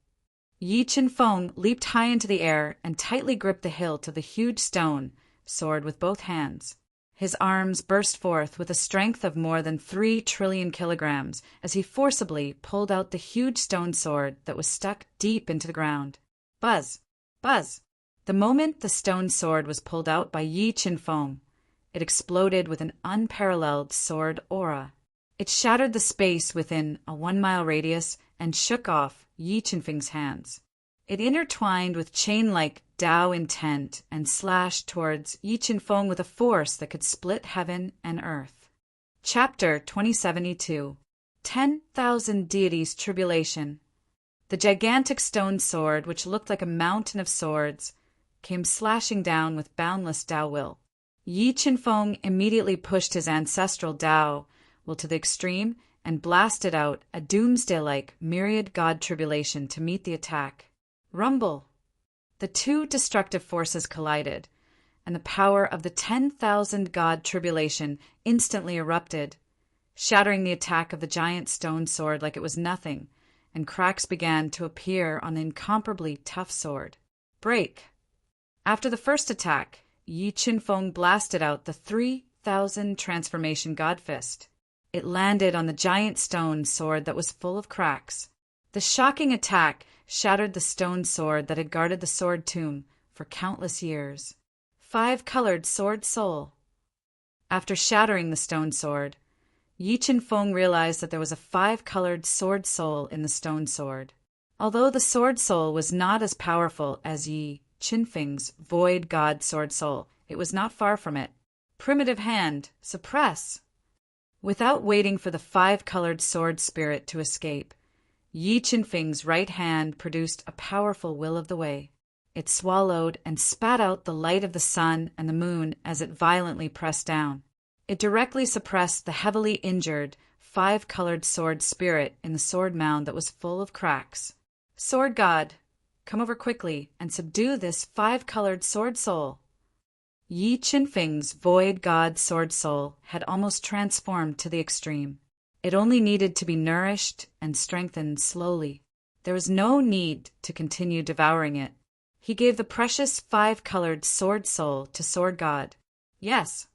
Yi Qinfeng leaped high into the air and tightly gripped the hilt of the huge stone sword with both hands. His arms burst forth with a strength of more than 3 trillion kilograms as he forcibly pulled out the huge stone sword that was stuck deep into the ground. Buzz! Buzz! The moment the stone sword was pulled out by Yi Qinfeng, it exploded with an unparalleled sword aura. It shattered the space within a 1-mile radius and shook off Yi Qinfeng's hands. It intertwined with chain-like Dao intent and slashed towards Yi Qinfeng with a force that could split heaven and earth. Chapter 2072. 10,000 Deities Tribulation. The gigantic stone sword, which looked like a mountain of swords, came slashing down with boundless Dao will. Yi Qinfeng immediately pushed his ancestral Dao will to the extreme and blasted out a doomsday-like myriad god tribulation to meet the attack. Rumble! The two destructive forces collided, and the power of the 10,000 god tribulation instantly erupted, shattering the attack of the giant stone sword like it was nothing, and cracks began to appear on the incomparably tough sword. Break! After the first attack, Yi Qinfeng blasted out the 3,000 transformation god fist. It landed on the giant stone sword that was full of cracks. The shocking attack shattered the stone sword that had guarded the sword tomb for countless years. 5-colored sword soul. After shattering the stone sword, Yi Qinfeng realized that there was a 5-colored sword soul in the stone sword. Although the sword soul was not as powerful as Yi Qinfeng's void god sword soul, it was not far from it. Primitive hand, suppress! Without waiting for the 5-colored sword spirit to escape, Yi Qinfeng's right hand produced a powerful will of the way. It swallowed and spat out the light of the sun and the moon as it violently pressed down. It directly suppressed the heavily injured five-colored sword spirit in the sword mound that was full of cracks. Sword God, come over quickly and subdue this five-colored sword soul. Yi Qinfeng's void god sword soul had almost transformed to the extreme. It only needed to be nourished and strengthened slowly. There was no need to continue devouring it. He gave the precious five-colored sword soul to Sword God. Yes,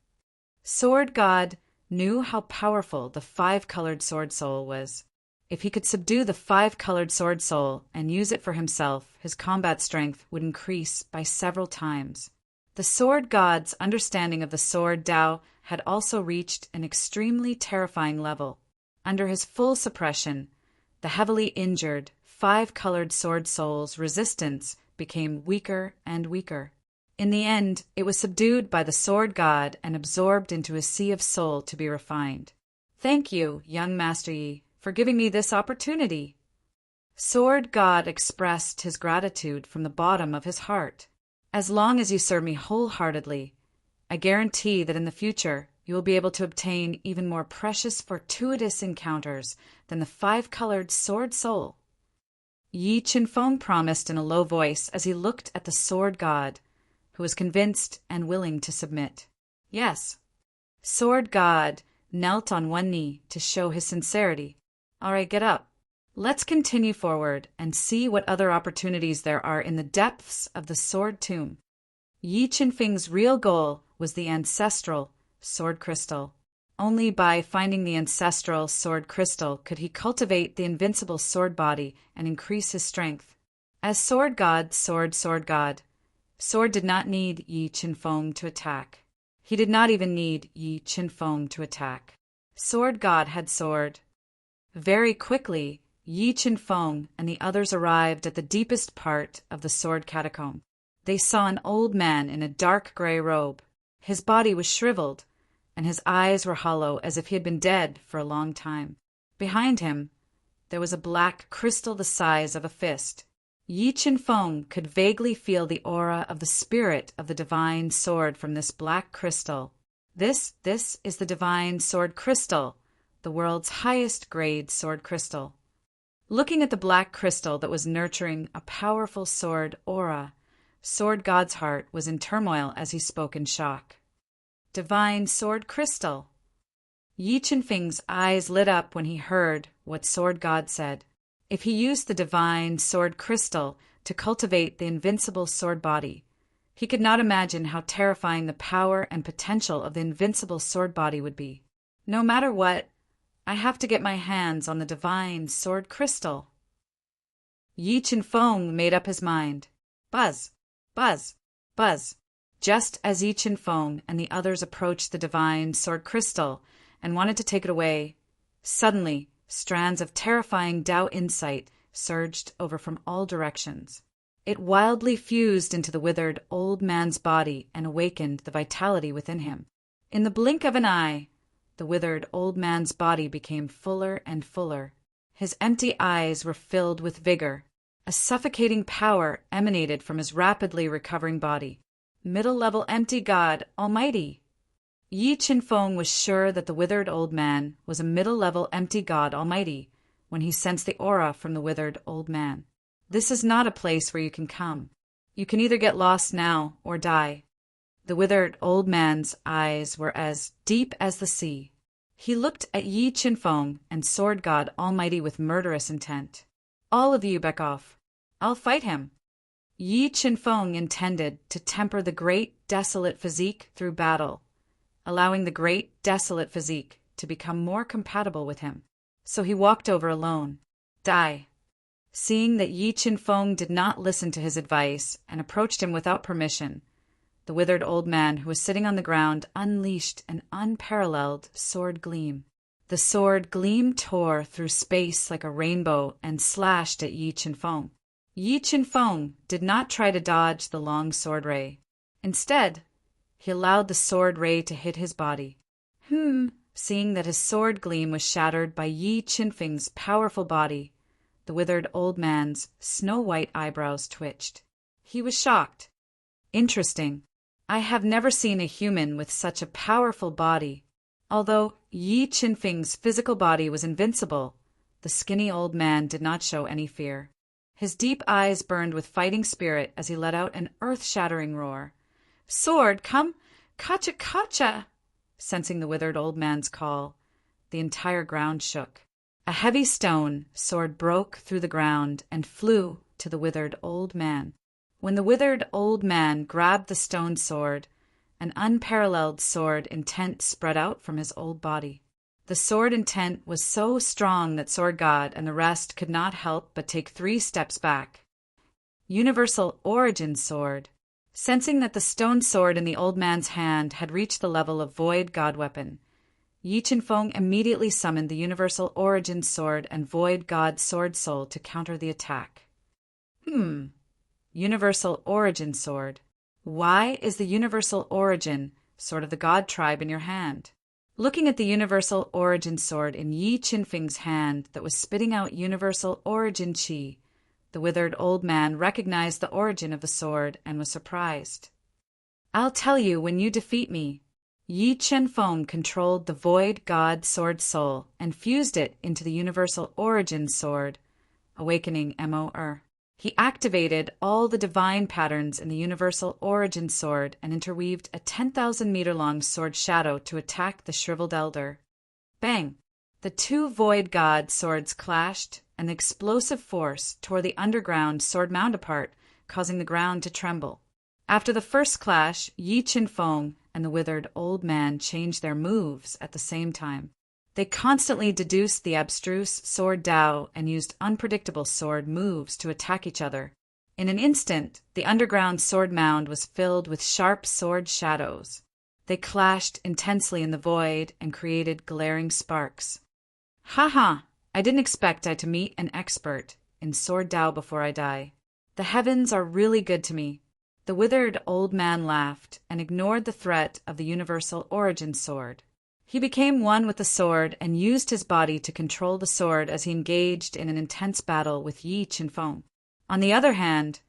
Sword God knew how powerful the five-colored sword soul was. If he could subdue the five-colored sword soul and use it for himself, his combat strength would increase by several times. The Sword God's understanding of the Sword Tao had also reached an extremely terrifying level. Under his full suppression, the heavily injured, five-colored sword soul's resistance became weaker and weaker. In the end, it was subdued by the Sword God and absorbed into his sea of soul to be refined. Thank you, young Master Yi, for giving me this opportunity. Sword God expressed his gratitude from the bottom of his heart. As long as you serve me wholeheartedly, I guarantee that in the future you will be able to obtain even more precious fortuitous encounters than the five-colored sword soul. Yi Qinfeng promised in a low voice as he looked at the Sword God, who was convinced and willing to submit. Yes. Sword God knelt on one knee to show his sincerity. All right, get up. Let's continue forward and see what other opportunities there are in the depths of the Sword Tomb. Yi Qinfeng's real goal was the ancestral Sword Crystal. Only by finding the ancestral Sword Crystal could he cultivate the invincible sword body and increase his strength. As Sword God, Sword God, Sword did not need Yi Qinfeng to attack. He did not even need Yi Qinfeng to attack. Sword God had sword. Very quickly, Yi Qinfeng and the others arrived at the deepest part of the sword catacomb. They saw an old man in a dark gray robe. His body was shriveled, and his eyes were hollow as if he had been dead for a long time. Behind him, there was a black crystal the size of a fist. Yi Qinfeng could vaguely feel the aura of the spirit of the divine sword from this black crystal. This is the divine sword crystal, the world's highest grade sword crystal. Looking at the black crystal that was nurturing a powerful sword aura, Sword God's heart was in turmoil as he spoke in shock. Divine sword crystal. Yi Qinfeng's eyes lit up when he heard what Sword God said. If he used the divine sword crystal to cultivate the invincible sword body, he could not imagine how terrifying the power and potential of the invincible sword body would be. No matter what, I have to get my hands on the divine sword crystal. Yi Qinfeng made up his mind. Buzz, buzz, buzz. Just as Yi Qinfeng and the others approached the divine sword crystal and wanted to take it away, suddenly strands of terrifying Tao insight surged over from all directions. It wildly fused into the withered old man's body and awakened the vitality within him. In the blink of an eye, the withered old man's body became fuller and fuller. His empty eyes were filled with vigor. A suffocating power emanated from his rapidly recovering body. Middle-level empty God Almighty. Yi Qinfeng was sure that the withered old man was a middle-level empty God Almighty when he sensed the aura from the withered old man. This is not a place where you can come. You can either get lost now or die. The withered old man's eyes were as deep as the sea. He looked at Yi Qinfeng and Sword God Almighty with murderous intent. All of you back off. I'll fight him. Yi Qinfeng intended to temper the great desolate physique through battle, allowing the great desolate physique to become more compatible with him. So he walked over alone. Die. Seeing that Yi Qinfeng did not listen to his advice and approached him without permission, the withered old man who was sitting on the ground unleashed an unparalleled sword gleam. The sword gleam tore through space like a rainbow and slashed at Yi Qinfeng. Yi Qinfeng did not try to dodge the long sword ray. Instead, he allowed the sword ray to hit his body. Seeing that his sword gleam was shattered by Yi Qinfeng's powerful body, the withered old man's snow-white eyebrows twitched. He was shocked. Interesting. I have never seen a human with such a powerful body. Although Yi Qinfeng's physical body was invincible, the skinny old man did not show any fear. His deep eyes burned with fighting spirit as he let out an earth-shattering roar. "Sword, come! Kacha, kacha!" Sensing the withered old man's call, the entire ground shook. A heavy stone sword broke through the ground and flew to the withered old man. When the withered old man grabbed the stone sword, an unparalleled sword intent spread out from his old body. The sword intent was so strong that Sword God and the rest could not help but take 3 steps back. Universal Origin Sword. Sensing that the stone sword in the old man's hand had reached the level of Void God weapon, Yi Qinfeng immediately summoned the Universal Origin Sword and Void God Sword Soul to counter the attack. Universal Origin Sword. Why is the Universal Origin Sword of the God Tribe in your hand? Looking at the Universal Origin Sword in Yi Qinfeng's hand that was spitting out Universal Origin Qi, the withered old man recognized the origin of the sword and was surprised. "I'll tell you when you defeat me." Yi Qinfeng controlled the Void God Sword Soul and fused it into the Universal Origin Sword, awakening Mo-Er. He activated all the divine patterns in the Universal Origin Sword and interweaved a 10,000-meter-long sword shadow to attack the shriveled elder. Bang! The 2 Void God swords clashed, and the explosive force tore the underground sword mound apart, causing the ground to tremble. After the first clash, Yi Qinfeng and the withered old man changed their moves at the same time. They constantly deduced the abstruse sword Dao and used unpredictable sword moves to attack each other. In an instant, the underground sword mound was filled with sharp sword shadows. They clashed intensely in the void and created glaring sparks. "Ha! I didn't expect I to meet an expert in sword Dao before I die. The heavens are really good to me." The withered old man laughed and ignored the threat of the Universal Origin Sword. He became one with the sword and used his body to control the sword as he engaged in an intense battle with Yi Qinfeng. On the other hand,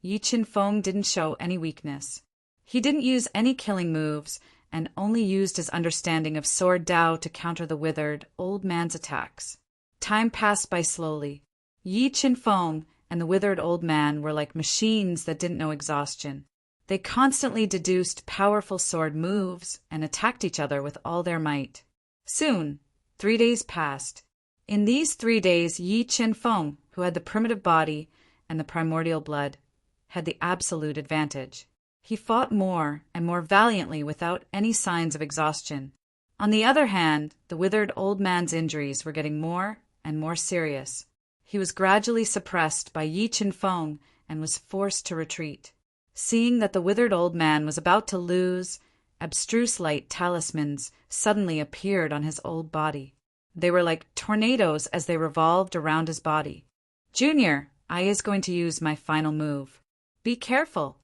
Yi Qinfeng didn't show any weakness. He didn't use any killing moves and only used his understanding of sword Dao to counter the withered old man's attacks. Time passed by slowly. Yi Qinfeng and the withered old man were like machines that didn't know exhaustion. They constantly deduced powerful sword moves and attacked each other with all their might. Soon, 3 days passed. In these 3 days, Yi Qinfeng, who had the primitive body and the primordial blood, had the absolute advantage. He fought more and more valiantly without any signs of exhaustion. On the other hand, the withered old man's injuries were getting more and more serious. He was gradually suppressed by Yi Qinfeng and was forced to retreat. Seeing that the withered old man was about to lose, abstruse light talismans suddenly appeared on his old body. They were like tornadoes as they revolved around his body. "Junior, I is going to use my final move. Be careful."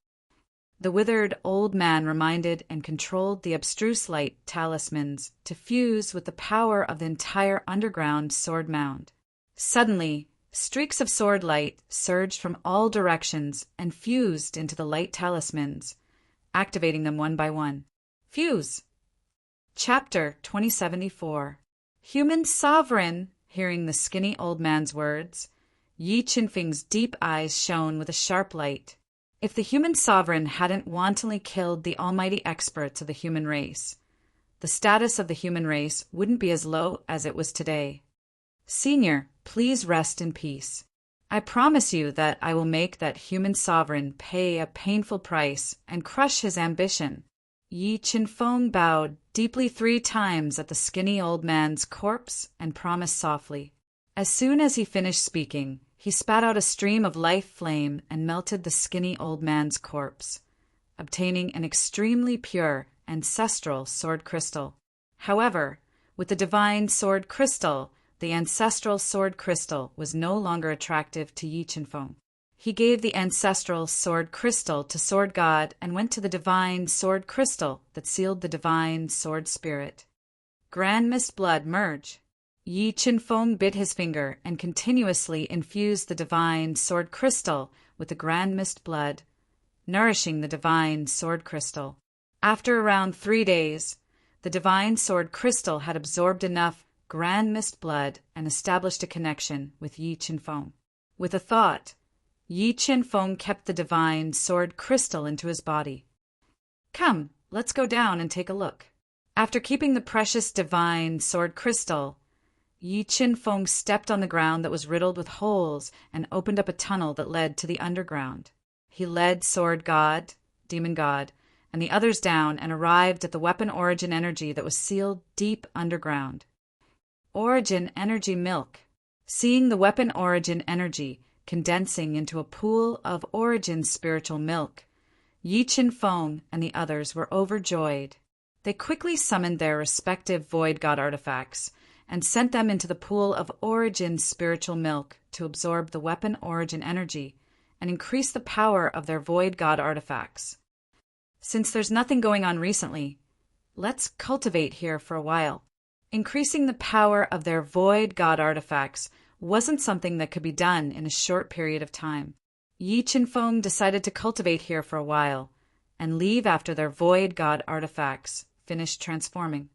The withered old man reminded and controlled the abstruse light talismans to fuse with the power of the entire underground sword mound. Suddenly, streaks of sword light surged from all directions and fused into the light talismans, activating them one by one. Fuse! Chapter 2074. Human Sovereign! Hearing the skinny old man's words, Yi Qinfeng's deep eyes shone with a sharp light. If the human sovereign hadn't wantonly killed the almighty experts of the human race, the status of the human race wouldn't be as low as it was today. "Senior, please rest in peace. I promise you that I will make that human sovereign pay a painful price and crush his ambition." Yi Qinfeng bowed deeply 3 times at the skinny old man's corpse and promised softly. As soon as he finished speaking, he spat out a stream of life flame and melted the skinny old man's corpse, obtaining an extremely pure ancestral sword crystal. However, with the divine sword crystal, the ancestral sword crystal was no longer attractive to Yi Qinfeng. He gave the ancestral sword crystal to Sword God and went to the divine sword crystal that sealed the divine sword spirit. Grand Mist Blood merge. Yi Qinfeng bit his finger and continuously infused the divine sword crystal with the Grand Mist Blood, nourishing the divine sword crystal. After around 3 days, The divine sword crystal had absorbed enough grand mist blood and established a connection with Yi Chen Feng. With a thought, Yi Chen Feng kept the divine sword crystal into his body. Come, let's go down and take a look. After keeping the precious divine sword crystal, Yi Chen Feng stepped on the ground that was riddled with holes and opened up a tunnel that led to the underground. He led Sword God, Demon God, and the others down and arrived at the weapon origin energy that was sealed deep underground. Origin energy milk. Seeing the weapon origin energy condensing into a pool of origin spiritual milk, Yi Chen Feng and the others were overjoyed. They quickly summoned their respective void god artifacts and sent them into the pool of origin spiritual milk to absorb the weapon origin energy and increase the power of their void god artifacts. Since there's nothing going on recently, let's cultivate here for a while. Increasing the power of their void god artifacts wasn't something that could be done in a short period of time. Yi Chen Feng decided to cultivate here for a while and leave after their void god artifacts finished transforming.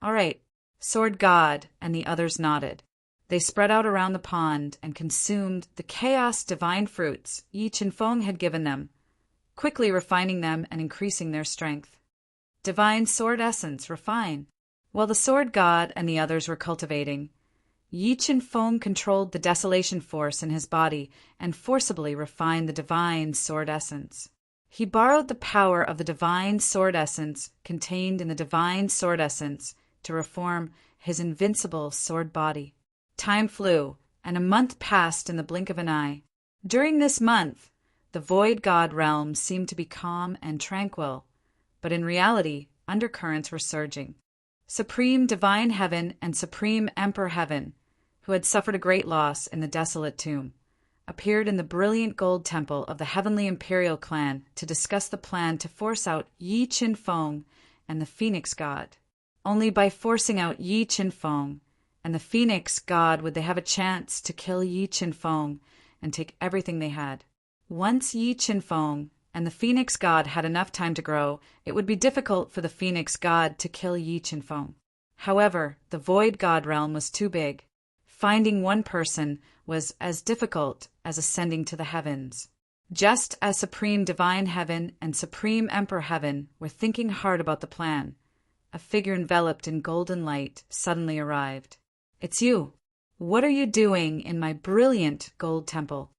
All right, Sword God and the others nodded. They spread out around the pond and consumed the chaos divine fruits Yi Chen Feng had given them, quickly refining them and increasing their strength. Divine sword essence refine. While the Sword God and the others were cultivating, Yi Chen Feng controlled the desolation force in his body and forcibly refined the divine sword essence. He borrowed the power of the divine sword essence contained in the divine sword essence to reform his invincible sword body. Time flew, and a month passed in the blink of an eye. During this month, the void god realm seemed to be calm and tranquil, but in reality, undercurrents were surging. Supreme Divine Heaven and Supreme Emperor Heaven, who had suffered a great loss in the desolate tomb, appeared in the brilliant gold temple of the Heavenly Imperial Clan to discuss the plan to force out Yi Chen Feng and the Phoenix God. Only by forcing out Yi Chen Feng and the Phoenix God would they have a chance to kill Yi Chen Feng and take everything they had. Once Yi Chen Feng and the Phoenix God had enough time to grow, it would be difficult for the Phoenix God to kill Yi Chen Feng. However, the Void God realm was too big. Finding one person was as difficult as ascending to the heavens. Just as Supreme Divine Heaven and Supreme Emperor Heaven were thinking hard about the plan, a figure enveloped in golden light suddenly arrived. "It's you. What are you doing in my brilliant gold temple?"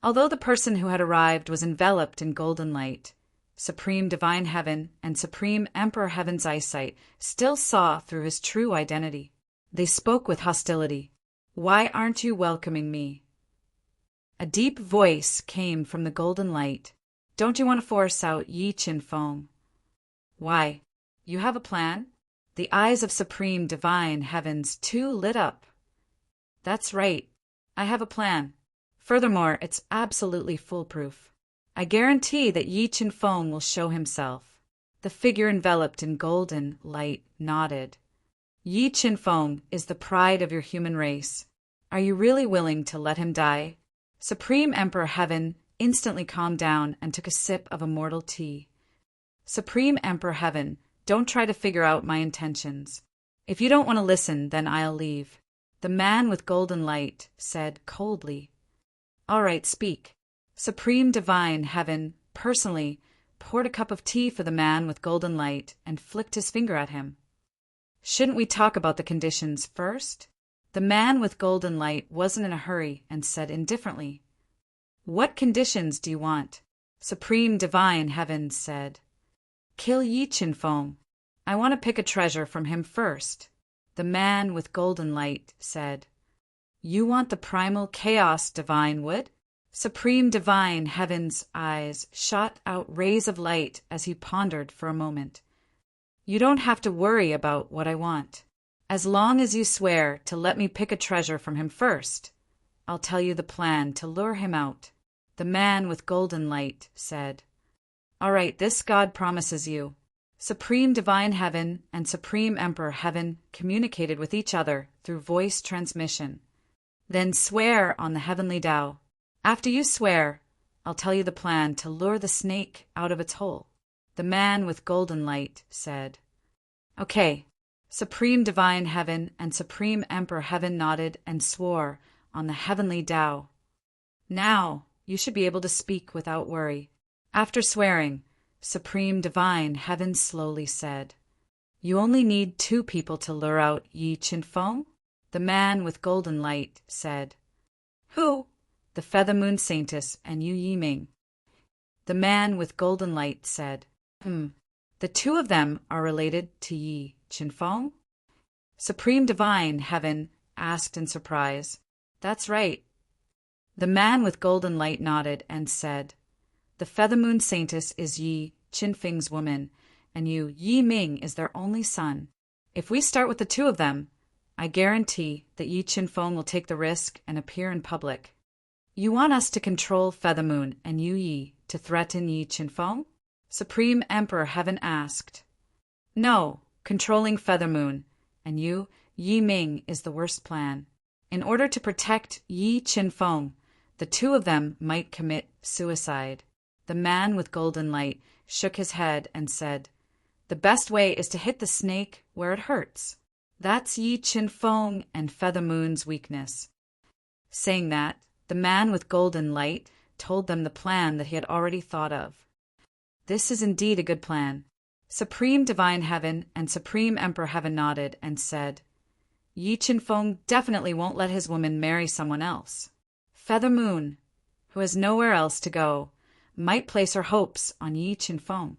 Although the person who had arrived was enveloped in golden light, Supreme Divine Heaven and Supreme Emperor Heaven's eyesight still saw through his true identity. They spoke with hostility. "Why aren't you welcoming me?" A deep voice came from the golden light. "Don't you want to force out Yi Chen Feng?" "Why? You have a plan?" The eyes of Supreme Divine Heavens too lit up. "That's right. I have a plan. Furthermore, it's absolutely foolproof. I guarantee that Yi Chen Feng will show himself." The figure enveloped in golden light nodded. "Yi Chen Feng is the pride of your human race. Are you really willing to let him die?" Supreme Emperor Heaven instantly calmed down and took a sip of immortal tea. "Supreme Emperor Heaven, don't try to figure out my intentions. If you don't want to listen, then I'll leave," the man with golden light said coldly. "All right, speak." Supreme Divine Heaven personally poured a cup of tea for the man with golden light and flicked his finger at him. "Shouldn't we talk about the conditions first?" The man with golden light wasn't in a hurry and said indifferently. "What conditions do you want?" Supreme Divine Heaven said. "Kill Yi Chen Feng. I want to pick a treasure from him first," the man with golden light said. "You want the primal chaos divine wood?" Supreme Divine Heaven's eyes shot out rays of light as he pondered for a moment. "You don't have to worry about what I want. As long as you swear to let me pick a treasure from him first, I'll tell you the plan to lure him out," the man with golden light said. "All right, this God promises you." Supreme Divine Heaven and Supreme Emperor Heaven communicated with each other through voice transmission. "Then swear on the heavenly Tao. After you swear, I'll tell you the plan to lure the snake out of its hole," the man with golden light said. Okay. Supreme Divine Heaven and Supreme Emperor Heaven nodded and swore on the heavenly Tao. Now you should be able to speak without worry. After swearing, Supreme Divine Heaven slowly said, "You only need 2 people to lure out Yi Qinfeng." The man with golden light said, "Who?" "The Feather Moon Saintess and Yu Yiming." The man with golden light said, "The 2 of them are related to Yi Qinfeng?" Supreme Divine Heaven asked in surprise. "That's right." The man with golden light nodded and said, "The Feather Moon Saintess is Yi Qinfeng's woman, and Yu Yiming is their only son. If we start with the 2 of them, I guarantee that Yi Qinfeng will take the risk and appear in public." "You want us to control Feather Moon and Yu Yi to threaten Yi Qinfeng?" Supreme Emperor Heaven asked. "No, controlling Feather Moon and Yu Yiming is the worst plan. In order to protect Yi Qinfeng, the 2 of them might commit suicide." The man with golden light shook his head and said, "The best way is to hit the snake where it hurts. That's Yi Qinfeng and Feather Moon's weakness." Saying that, the man with golden light told them the plan that he had already thought of. "This is indeed a good plan." Supreme Divine Heaven and Supreme Emperor Heaven nodded and said, "Yi Qinfeng definitely won't let his woman marry someone else. Feather Moon, who has nowhere else to go, might place her hopes on Yi Qinfeng.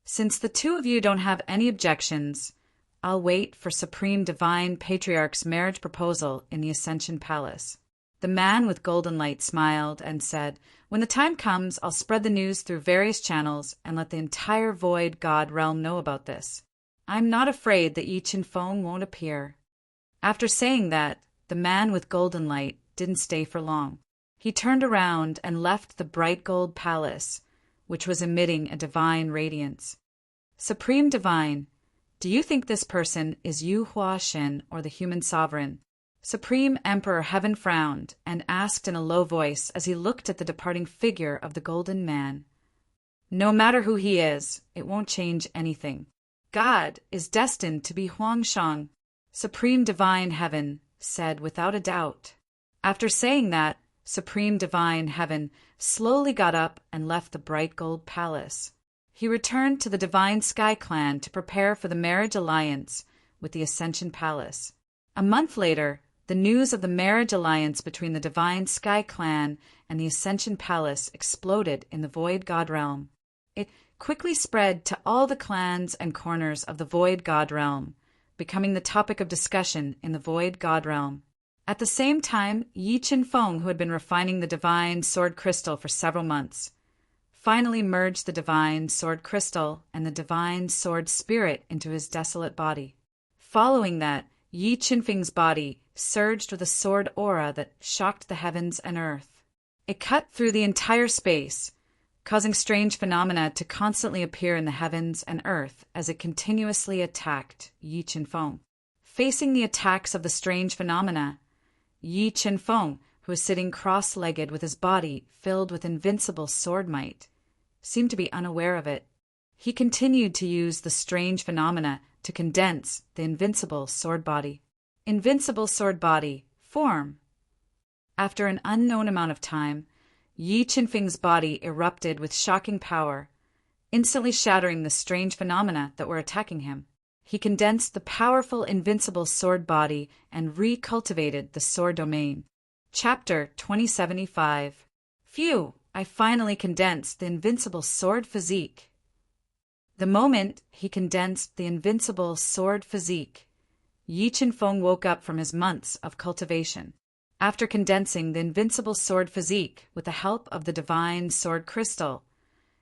Since the 2 of you don't have any objections, I'll wait for Supreme Divine Patriarch's marriage proposal in the Ascension Palace." The man with golden light smiled and said, "When the time comes, I'll spread the news through various channels and let the entire Void God realm know about this. I'm not afraid that Yi Qinfeng won't appear." After saying that, the man with golden light didn't stay for long. He turned around and left the bright gold palace, which was emitting a divine radiance. "Supreme Divine, do you think this person is Yu Huashen or the human sovereign?" Supreme Emperor Heaven frowned and asked in a low voice as he looked at the departing figure of the golden man. "No matter who he is, it won't change anything. God is destined to be Huangshang," Supreme Divine Heaven said without a doubt. After saying that, Supreme Divine Heaven slowly got up and left the bright gold palace. He returned to the Divine Sky Clan to prepare for the marriage alliance with the Ascension Palace. A month later, the news of the marriage alliance between the Divine Sky Clan and the Ascension Palace exploded in the Void God realm. It quickly spread to all the clans and corners of the Void God realm, becoming the topic of discussion in the Void God realm. At the same time, Yi Qinfeng, who had been refining the Divine Sword Crystal for several months, finally merged the Divine Sword Crystal and the Divine Sword Spirit into his desolate body. Following that, Yi Qinfeng's body surged with a sword aura that shocked the heavens and earth. It cut through the entire space, causing strange phenomena to constantly appear in the heavens and earth as it continuously attacked Yi Qinfeng. Facing the attacks of the strange phenomena, Yi Qinfeng, who was sitting cross-legged with his body filled with invincible sword might, seemed to be unaware of it. He continued to use the strange phenomena to condense the invincible sword body. Invincible sword body, form. After an unknown amount of time, Yi Qinfeng's body erupted with shocking power, instantly shattering the strange phenomena that were attacking him. He condensed the powerful invincible sword body and recultivated the sword domain. Chapter 2075. Phew, I finally condensed the invincible sword physique. The moment he condensed the invincible sword physique, Yi Qinfeng woke up from his months of cultivation. After condensing the invincible sword physique with the help of the divine sword crystal,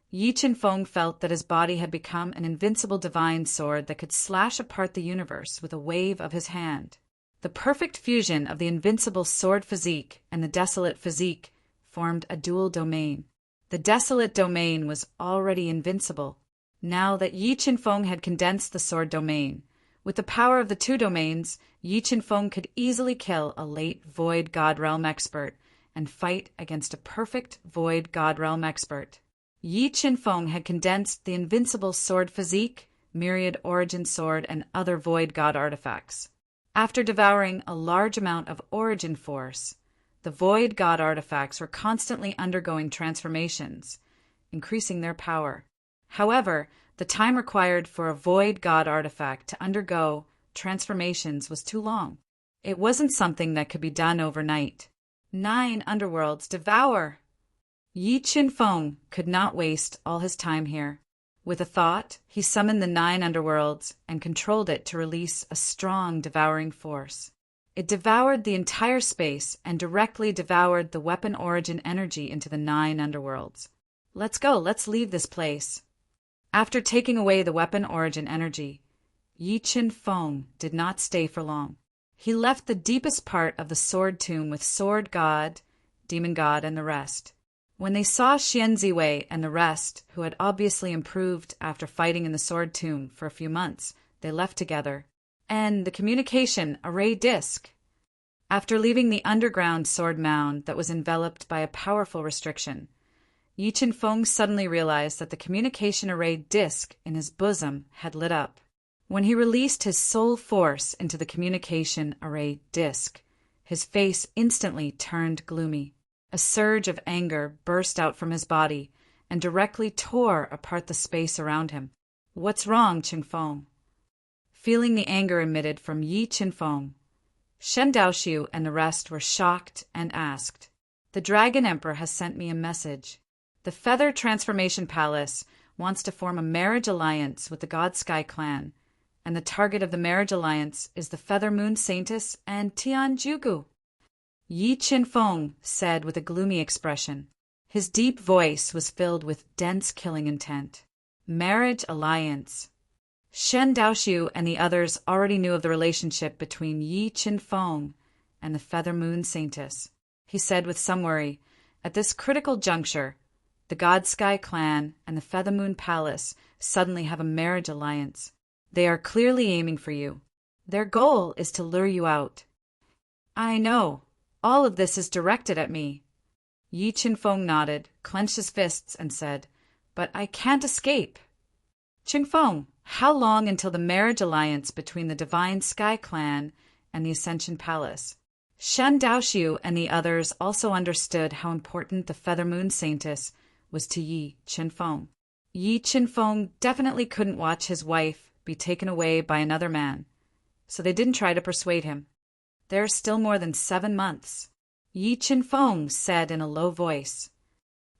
Yi Qinfeng felt that his body had become an invincible divine sword that could slash apart the universe with a wave of his hand. The perfect fusion of the invincible sword physique and the desolate physique formed a dual domain. The desolate domain was already invincible. Now that Yi Qinfeng had condensed the sword domain, with the power of the 2 domains, Yi Qinfeng could easily kill a late Void God Realm expert and fight against a perfect Void God Realm expert. Yi Qinfeng had condensed the invincible sword physique, myriad origin sword, and other void god artifacts. After devouring a large amount of origin force, the void god artifacts were constantly undergoing transformations, increasing their power. However, the time required for a void god artifact to undergo transformations was too long. It wasn't something that could be done overnight. 9 underworlds devour! Yi Qinfeng could not waste all his time here. With a thought, he summoned the 9 underworlds and controlled it to release a strong devouring force. It devoured the entire space and directly devoured the weapon origin energy into the 9 underworlds. Let's go, let's leave this place. After taking away the weapon origin energy, Yi Qinfeng did not stay for long. He left the deepest part of the sword tomb with sword god, demon god, and the rest. When they saw Xian Ziwei and the rest, who had obviously improved after fighting in the sword tomb for a few months, they left together. And the communication array disc. After leaving the underground sword mound that was enveloped by a powerful restriction, Yi Qinfeng suddenly realized that the communication array disc in his bosom had lit up. When he released his soul force into the communication array disc, his face instantly turned gloomy. A surge of anger burst out from his body and directly tore apart the space around him. What's wrong, Qinfeng? Feeling the anger emitted from Yi Qinfeng, Shen Daoxiu and the rest were shocked and asked, "The Dragon Emperor has sent me a message. The Feather Transformation Palace wants to form a marriage alliance with the God Sky clan, and the target of the marriage alliance is the Feather Moon Saintess and Tian Jugu." Yi Qinfeng said with a gloomy expression. His deep voice was filled with dense killing intent. Marriage alliance. Shen Daoxiu and the others already knew of the relationship between Yi Qinfeng and the Feather Moon Saintess. He said with some worry, "At this critical juncture, the God Sky clan and the Feather Moon Palace suddenly have a marriage alliance. They are clearly aiming for you. Their goal is to lure you out." "I know. All of this is directed at me." Yi Qinfeng nodded, clenched his fists, and said, "But I can't escape." "Qinfeng, how long until the marriage alliance between the Divine Sky Clan and the Ascension Palace?" Shen Daoxiu and the others also understood how important the Feather Moon Saintess was to Yi Qinfeng. Yi Qinfeng definitely couldn't watch his wife be taken away by another man, so they didn't try to persuade him. There are still more than 7 months. Yi Qinfeng said in a low voice,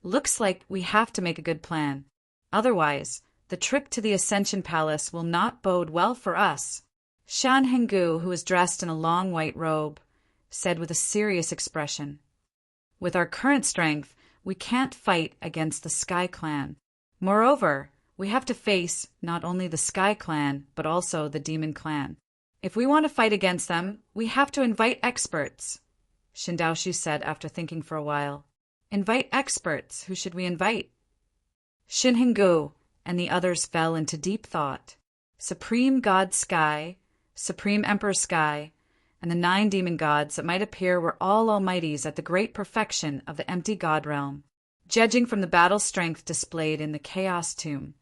"Looks like we have to make a good plan. Otherwise, the trip to the Ascension Palace will not bode well for us." Shan Henggu, who was dressed in a long white robe, said with a serious expression, "With our current strength, we can't fight against the Sky Clan. Moreover, we have to face not only the Sky Clan, but also the Demon Clan. If we want to fight against them, we have to invite experts," Shen Daoxiu said after thinking for a while. "Invite experts? Who should we invite?" Shin Henggu and the others fell into deep thought. Supreme God Sky, Supreme Emperor Sky, and the 9 demon gods that might appear were all almighties at the great perfection of the empty god realm. Judging from the battle strength displayed in the Chaos Tomb,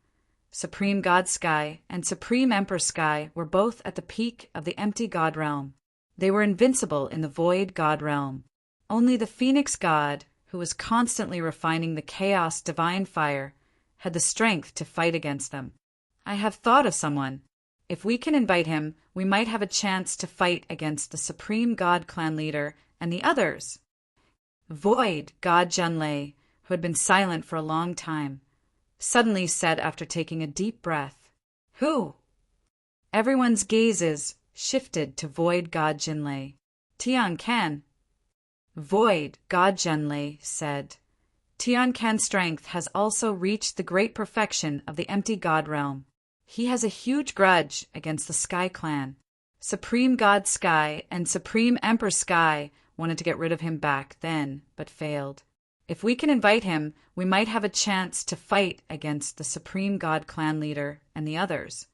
Supreme God Sky and Supreme Emperor Sky were both at the peak of the empty god realm. They were invincible in the void god realm. Only the Phoenix God, who was constantly refining the chaos divine fire, had the strength to fight against them. "I have thought of someone. If we can invite him, we might have a chance to fight against the Supreme God Clan leader and the others." Void God Zhenlei, who had been silent for a long time, suddenly said after taking a deep breath, "Who?" Everyone's gazes shifted to Void God Zhenlei. "Tian Can." Void God Zhenlei said, "Tian Can's strength has also reached the great perfection of the empty god realm. He has a huge grudge against the Sky Clan. Supreme God Sky and Supreme Emperor Sky wanted to get rid of him back then, but failed. If we can invite him, we might have a chance to fight against the Supreme God Clan leader and the others.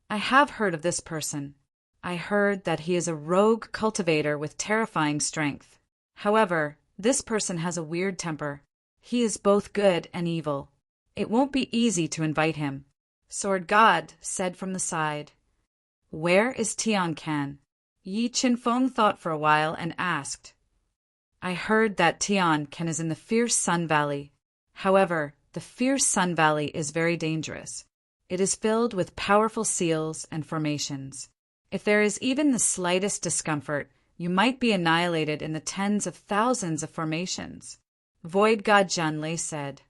I have heard of this person. I heard that he is a rogue cultivator with terrifying strength. However, this person has a weird temper. He is both good and evil. It won't be easy to invite him. Sword God said from the side, "Where is Tian Can?" Yi Qinfeng thought for a while and asked, "I heard that Tian Can is in the Fierce Sun Valley. However, the Fierce Sun Valley is very dangerous. It is filled with powerful seals and formations. If there is even the slightest discomfort, you might be annihilated in the tens of thousands of formations." Void God Zhenlei said,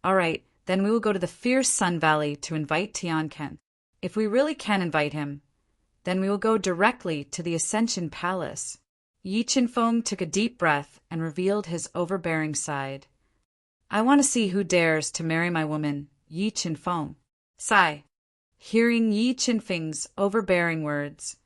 "All right, then we will go to the Fierce Sun Valley to invite Tianken. If we really can invite him, then we will go directly to the Ascension Palace." Yi Qinfeng took a deep breath and revealed his overbearing side. "I want to see who dares to marry my woman, Yi Qinfeng." Sigh. Hearing Yi Qinfeng's overbearing words,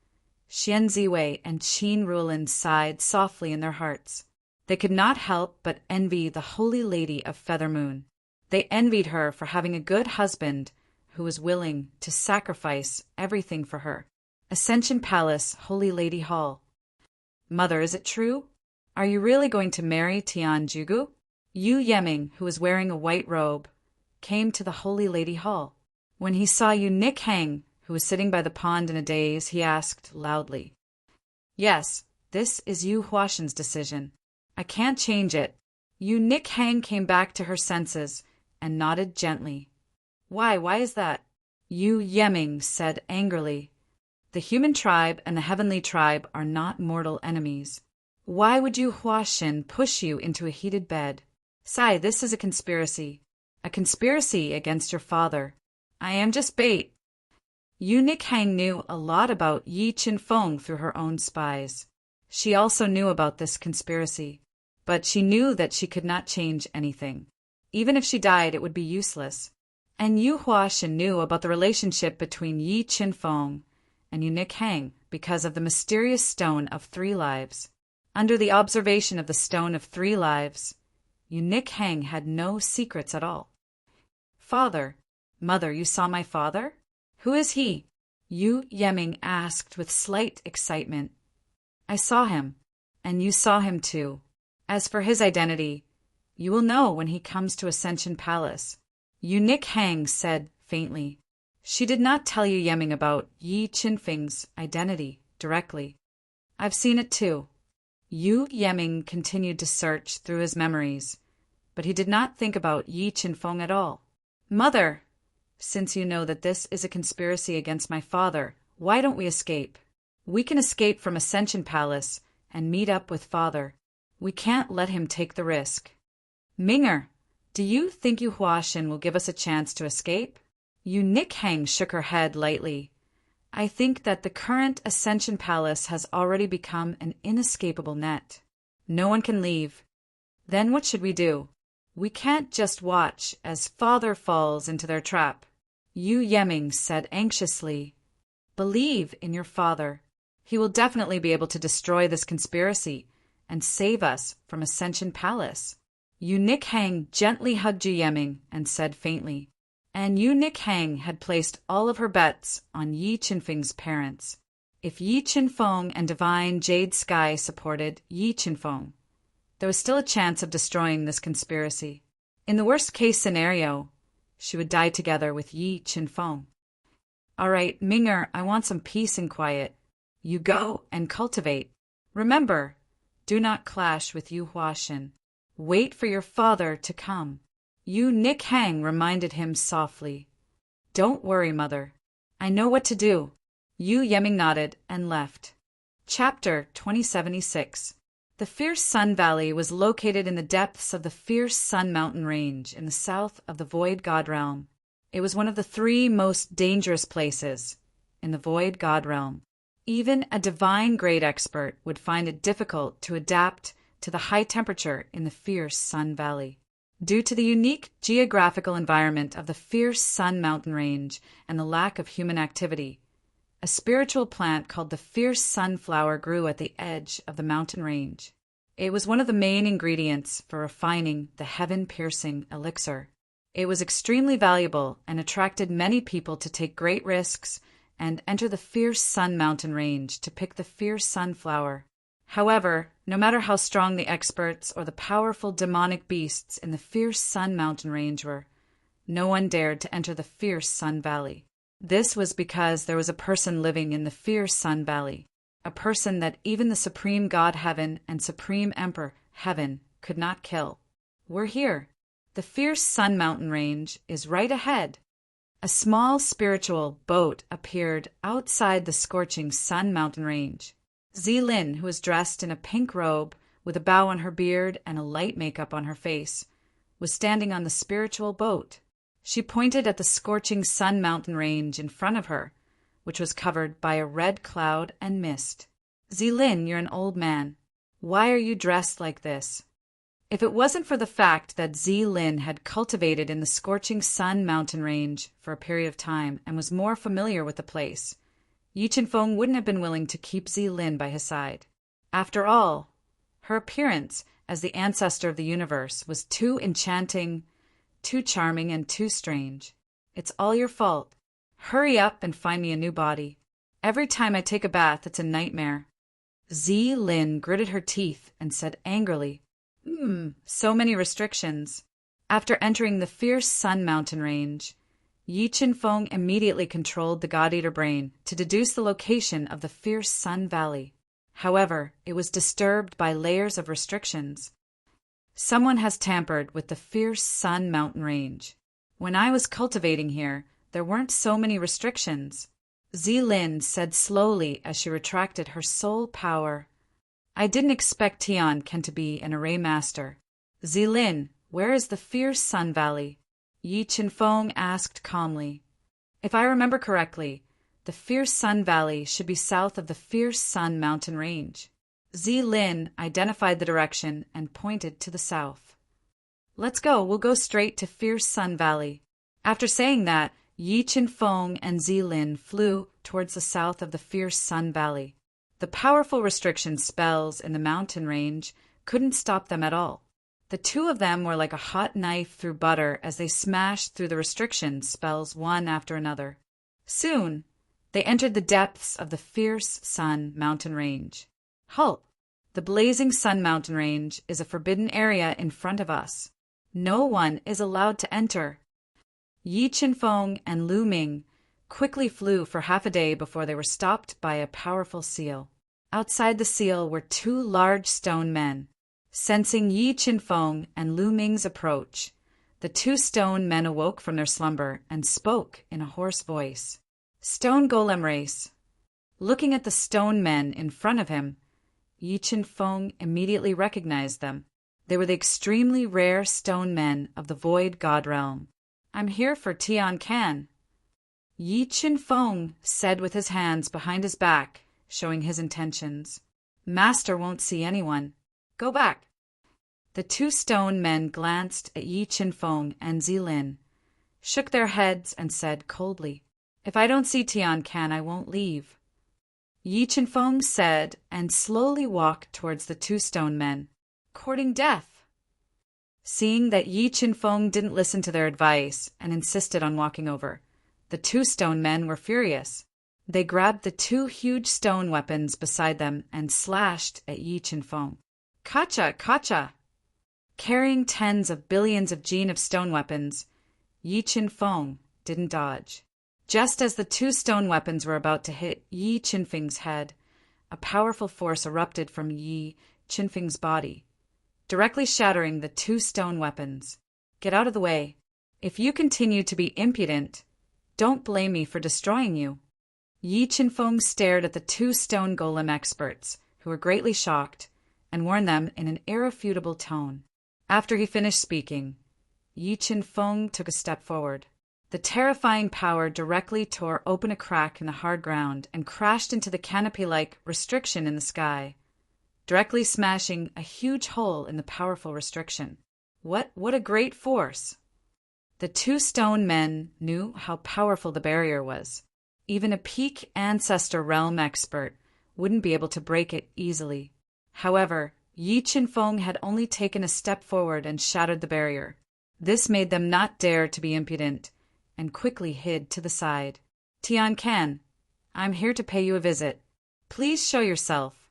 Xian Ziwei and Qin Ruolin sighed softly in their hearts. They could not help but envy the Holy Lady of Feathermoon. They envied her for having a good husband who was willing to sacrifice everything for her. Ascension Palace, Holy Lady Hall. "Mother, is it true? Are you really going to marry Tian Jugu?" Yu Yeming, who was wearing a white robe, came to the Holy Lady Hall. When he saw Yu Nikhang, who was sitting by the pond in a daze, he asked loudly, "Yes, this is Yu Huashen's decision. I can't change it." Yu Nikhang came back to her senses and nodded gently. Why is that?" Yu Yeming said angrily. "The human tribe and the heavenly tribe are not mortal enemies. Why would Yu Huashen push you into a heated bed? Sai, this is a conspiracy. A conspiracy against your father. I am just bait." Yu Nikhang knew a lot about Yi Qinfeng through her own spies. She also knew about this conspiracy, but she knew that she could not change anything. Even if she died, it would be useless. And Yu Huashen knew about the relationship between Yi Qinfeng and Yu Nikhang because of the mysterious Stone of Three Lives. Under the observation of the Stone of Three Lives, Yu Nikhang had no secrets at all. "Father, mother, you saw my father? Who is he?" Yu Yeming asked with slight excitement. "I saw him, and you saw him too. As for his identity, you will know when he comes to Ascension Palace." Yu Nikhang said faintly. She did not tell Yu Yeming about Yi Qinfeng's identity directly. "I've seen it too." Yu Yeming continued to search through his memories, but he did not think about Yi Qinfeng at all. "Mother, since you know that this is a conspiracy against my father, why don't we escape? We can escape from Ascension Palace and meet up with father. We can't let him take the risk." "Minger, do you think Yu Huashen will give us a chance to escape?" Yu Nikhang shook her head lightly. "I think that the current Ascension Palace has already become an inescapable net. No one can leave. Then what should we do? We can't just watch as father falls into their trap." Yu Yeming said anxiously, "Believe in your father. He will definitely be able to destroy this conspiracy and save us from Ascension Palace." Yu Nikhang gently hugged Yu Yeming and said faintly, and Yu Nikhang had placed all of her bets on Yi Qinfeng's parents. If Yi Qinfeng and Divine Jade Sky supported Yi Qinfeng, there was still a chance of destroying this conspiracy. In the worst-case scenario, she would die together with Yi Qinfeng. "All right, Minger, I want some peace and quiet. You go and cultivate. Remember, do not clash with Yu Huashen. Wait for your father to come." Yu Nikhang reminded him softly. "Don't worry, mother. I know what to do." Yu Yeming nodded and left. Chapter 2076. The Fierce Sun Valley was located in the depths of the Fierce Sun Mountain Range in the south of the Void God Realm. It was one of the 3 most dangerous places in the Void God Realm. Even a divine grade expert would find it difficult to adapt to the high temperature in the Fierce Sun Valley. Due to the unique geographical environment of the Fierce Sun Mountain Range and the lack of human activity, a spiritual plant called the Fierce Sunflower grew at the edge of the mountain range. It was one of the main ingredients for refining the heaven-piercing elixir. It was extremely valuable and attracted many people to take great risks and enter the Fierce Sun Mountain Range to pick the Fierce Sunflower. However, no matter how strong the experts or the powerful demonic beasts in the Fierce Sun Mountain Range were, no one dared to enter the fierce Sun Valley. This was because there was a person living in the fierce Sun Valley, a person that even the Supreme God Heaven and Supreme Emperor Heaven could not kill. We're here. The fierce Sun Mountain Range is right ahead. A small spiritual boat appeared outside the scorching Sun Mountain Range. Zilin, who was dressed in a pink robe with a bow on her beard and a light makeup on her face, was standing on the spiritual boat. She pointed at the scorching Sun Mountain Range in front of her, which was covered by a red cloud and mist. Zilin, you're an old man. Why are you dressed like this? If it wasn't for the fact that Zilin had cultivated in the scorching Sun Mountain Range for a period of time and was more familiar with the place, Yi Qinfeng wouldn't have been willing to keep Zilin by his side. After all, her appearance as the ancestor of the universe was too enchanting, too charming, and too strange. It's all your fault. Hurry up and find me a new body. Every time I take a bath, it's a nightmare. Zilin gritted her teeth and said angrily, so many restrictions. After entering the fierce Sun Mountain Range, Yi Qinfeng immediately controlled the God-Eater brain to deduce the location of the fierce Sun Valley. However, it was disturbed by layers of restrictions. Someone has tampered with the fierce Sun Mountain Range. When I was cultivating here, there weren't so many restrictions. Zilin said slowly as she retracted her soul power. I didn't expect Tian Ken to be an array master. Zilin, where is the fierce Sun Valley? Yi Qinfeng asked calmly. If I remember correctly, the fierce Sun Valley should be south of the fierce Sun Mountain Range. Zilin identified the direction and pointed to the south. Let's go, we'll go straight to fierce Sun Valley. After saying that, Yi Qinfeng and Zilin flew towards the south of the fierce Sun Valley. The powerful restriction spells in the mountain range couldn't stop them at all. The two of them were like a hot knife through butter as they smashed through the restriction spells one after another. Soon, they entered the depths of the fierce Sun Mountain Range. Halt! The blazing Sun Mountain Range is a forbidden area in front of us. No one is allowed to enter. Yi Qinfeng and Lu Ming quickly flew for half a day before they were stopped by a powerful seal. Outside the seal were two large stone men. Sensing Yi Qinfeng and Lu Ming's approach, the two stone men awoke from their slumber and spoke in a hoarse voice. Stone Golem Race. Looking at the stone men in front of him, Yi Qinfeng immediately recognized them. They were the extremely rare stone men of the Void God Realm. I'm here for Tian Ken. Yi Qinfeng said with his hands behind his back, showing his intentions. Master won't see anyone. Go back. The two stone men glanced at Yi Qinfeng and Zilin, shook their heads, and said coldly, If I don't see Tian Ken, I won't leave. Yi Qinfeng said and slowly walked towards the two stone men, courting death. Seeing that Yi Qinfeng didn't listen to their advice and insisted on walking over, the two stone men were furious. They grabbed the two huge stone weapons beside them and slashed at Yi Qinfeng. Kacha, kacha! Carrying tens of billions of gene of stone weapons, Yi Qinfeng didn't dodge. Just as the two stone weapons were about to hit Yi Qinfeng's head, a powerful force erupted from Yi Qinfeng's body, directly shattering the two stone weapons. Get out of the way. If you continue to be impudent, don't blame me for destroying you. Yi Qinfeng stared at the two stone golem experts, who were greatly shocked, and warned them in an irrefutable tone. After he finished speaking, Yi Qinfeng took a step forward. The terrifying power directly tore open a crack in the hard ground and crashed into the canopy-like restriction in the sky, directly smashing a huge hole in the powerful restriction. What a great force! The two stone men knew how powerful the barrier was. Even a peak ancestor realm expert wouldn't be able to break it easily. However, Yi Qinfeng had only taken a step forward and shattered the barrier. This made them not dare to be impudent, and quickly hid to the side. Tian Ken, I'm here to pay you a visit. Please show yourself.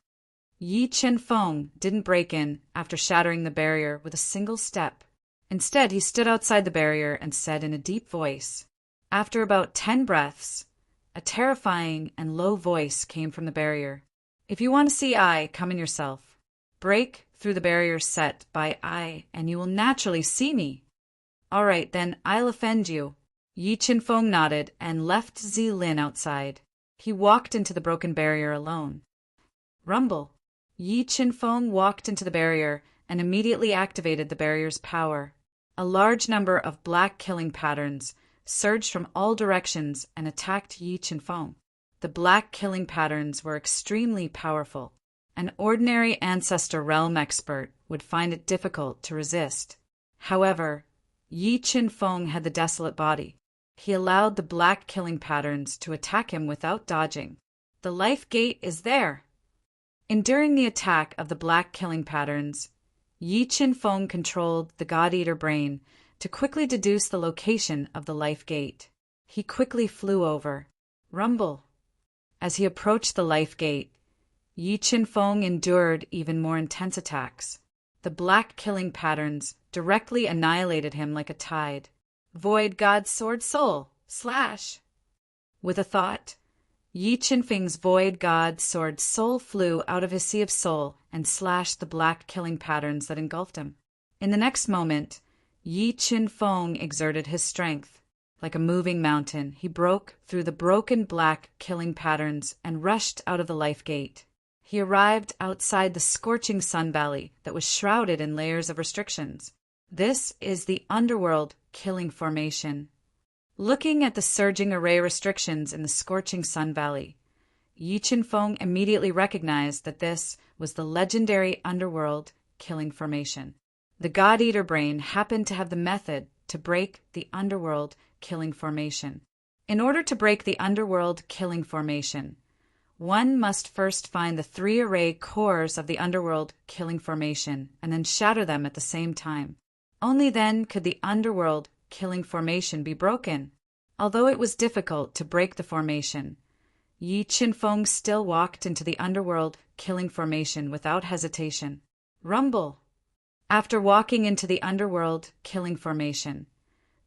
Yi Qinfeng didn't break in after shattering the barrier with a single step. Instead, he stood outside the barrier and said in a deep voice. After about 10 breaths, a terrifying and low voice came from the barrier. If you want to see I, come in yourself. Break through the barrier set by I, and you will naturally see me. All right, then I'll offend you. Yi Qinfeng nodded and left Zi Lin outside. He walked into the broken barrier alone. Rumble. Yi Qinfeng walked into the barrier and immediately activated the barrier's power. A large number of black killing patterns surged from all directions and attacked Yi Qinfeng. The black killing patterns were extremely powerful. An ordinary Ancestor Realm expert would find it difficult to resist. However, Yi Qinfeng had the desolate body. He allowed the black killing patterns to attack him without dodging. The life gate is there. Enduring the attack of the black killing patterns, Yi Qinfeng controlled the God-Eater brain to quickly deduce the location of the life gate. He quickly flew over. Rumble. As he approached the life gate, Yi Qinfeng endured even more intense attacks. The black killing patterns directly annihilated him like a tide. Void God Sword Soul / With a thought, Yi Qinfeng's Void God Sword Soul flew out of his sea of soul and slashed the black killing patterns that engulfed him. In the next moment, Yi Qinfeng exerted his strength. Like a moving mountain, he broke through the broken black killing patterns and rushed out of the life gate. He arrived outside the scorching sun valley that was shrouded in layers of restrictions. This is the underworld killing formation. Looking at the surging array restrictions in the scorching sun valley, Yi Qinfeng immediately recognized that this was the legendary underworld killing formation. The God-Eater brain happened to have the method to break the underworld killing formation. In order to break the underworld killing formation, one must first find the 3 array cores of the underworld killing formation and then shatter them at the same time. Only then could the underworld killing formation be broken. Although it was difficult to break the formation, Yi Qinfeng still walked into the underworld killing formation without hesitation. Rumble. After walking into the underworld killing formation,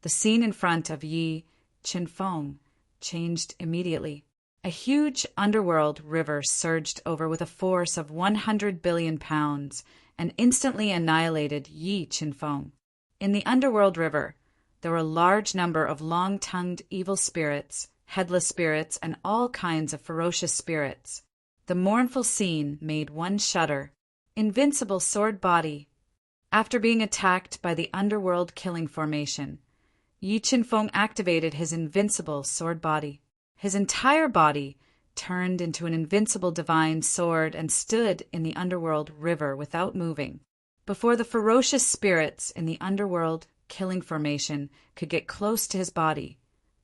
the scene in front of Yi Qinfeng changed immediately. A huge underworld river surged over with a force of 100 billion pounds and instantly annihilated Yi Qinfeng. In the underworld river, there were a large number of long-tongued evil spirits, headless spirits, and all kinds of ferocious spirits. The mournful scene made one shudder. Invincible sword body. After being attacked by the underworld killing formation, Yi Qinfeng activated his invincible sword body. His entire body turned into an invincible divine sword and stood in the underworld river without moving. Before the ferocious spirits in the underworld killing formation could get close to his body,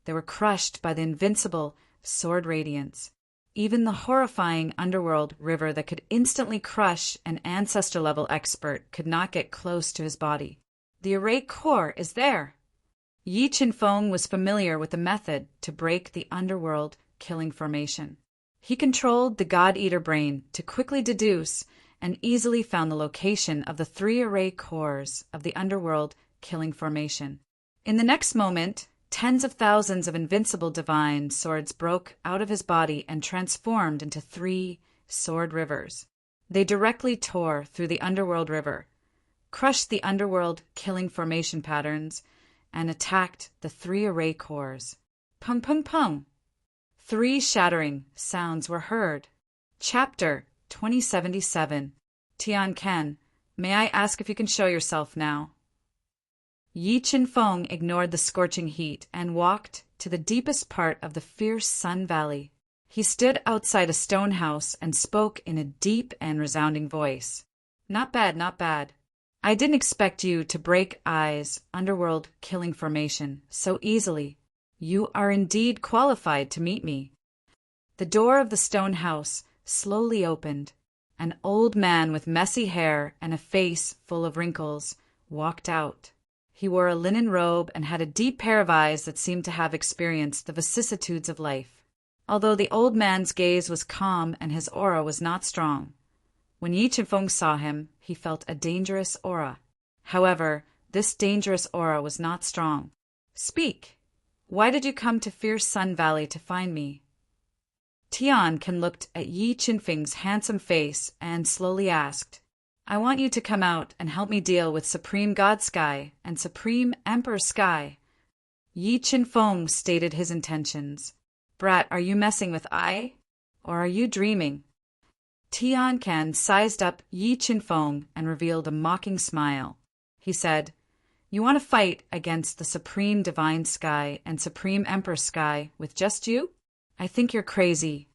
they were crushed by the invincible sword radiance. Even the horrifying underworld river that could instantly crush an ancestor-level expert could not get close to his body. The array core is there. Yi Qinfeng was familiar with the method to break the underworld killing formation. He controlled the God-Eater brain to quickly deduce and easily found the location of the 3 array cores of the underworld killing formation. In the next moment, tens of thousands of invincible divine swords broke out of his body and transformed into 3 sword rivers. They directly tore through the underworld river, crushed the underworld killing formation patterns, and attacked the 3 array cores. Pung pung pung! 3 shattering sounds were heard. Chapter 2077. Tian Ken, may I ask if you can show yourself now? Yi Qinfeng ignored the scorching heat and walked to the deepest part of the fierce sun valley. He stood outside a stone house and spoke in a deep and resounding voice. Not bad, not bad. I didn't expect you to break I's underworld killing formation so easily. You are indeed qualified to meet me. The door of the stone house slowly opened. An old man with messy hair and a face full of wrinkles walked out. He wore a linen robe and had a deep pair of eyes that seemed to have experienced the vicissitudes of life. Although the old man's gaze was calm and his aura was not strong, when Yi Qinfeng saw him, he felt a dangerous aura. However, This dangerous aura was not strong. Speak. Why did you come to Fierce Sun Valley to find me? Tiankin looked at Yi Qinfeng's handsome face and slowly asked, I want you to come out and help me deal with Supreme God Sky and Supreme Emperor Sky. Yi Qinfeng stated his intentions. Brat, are you messing with I? Or are you dreaming? Tiankin sized up Yi Qinfeng and revealed a mocking smile. He said, You want to fight against the Supreme Divine Sky and Supreme Emperor Sky with just you? I think you're crazy.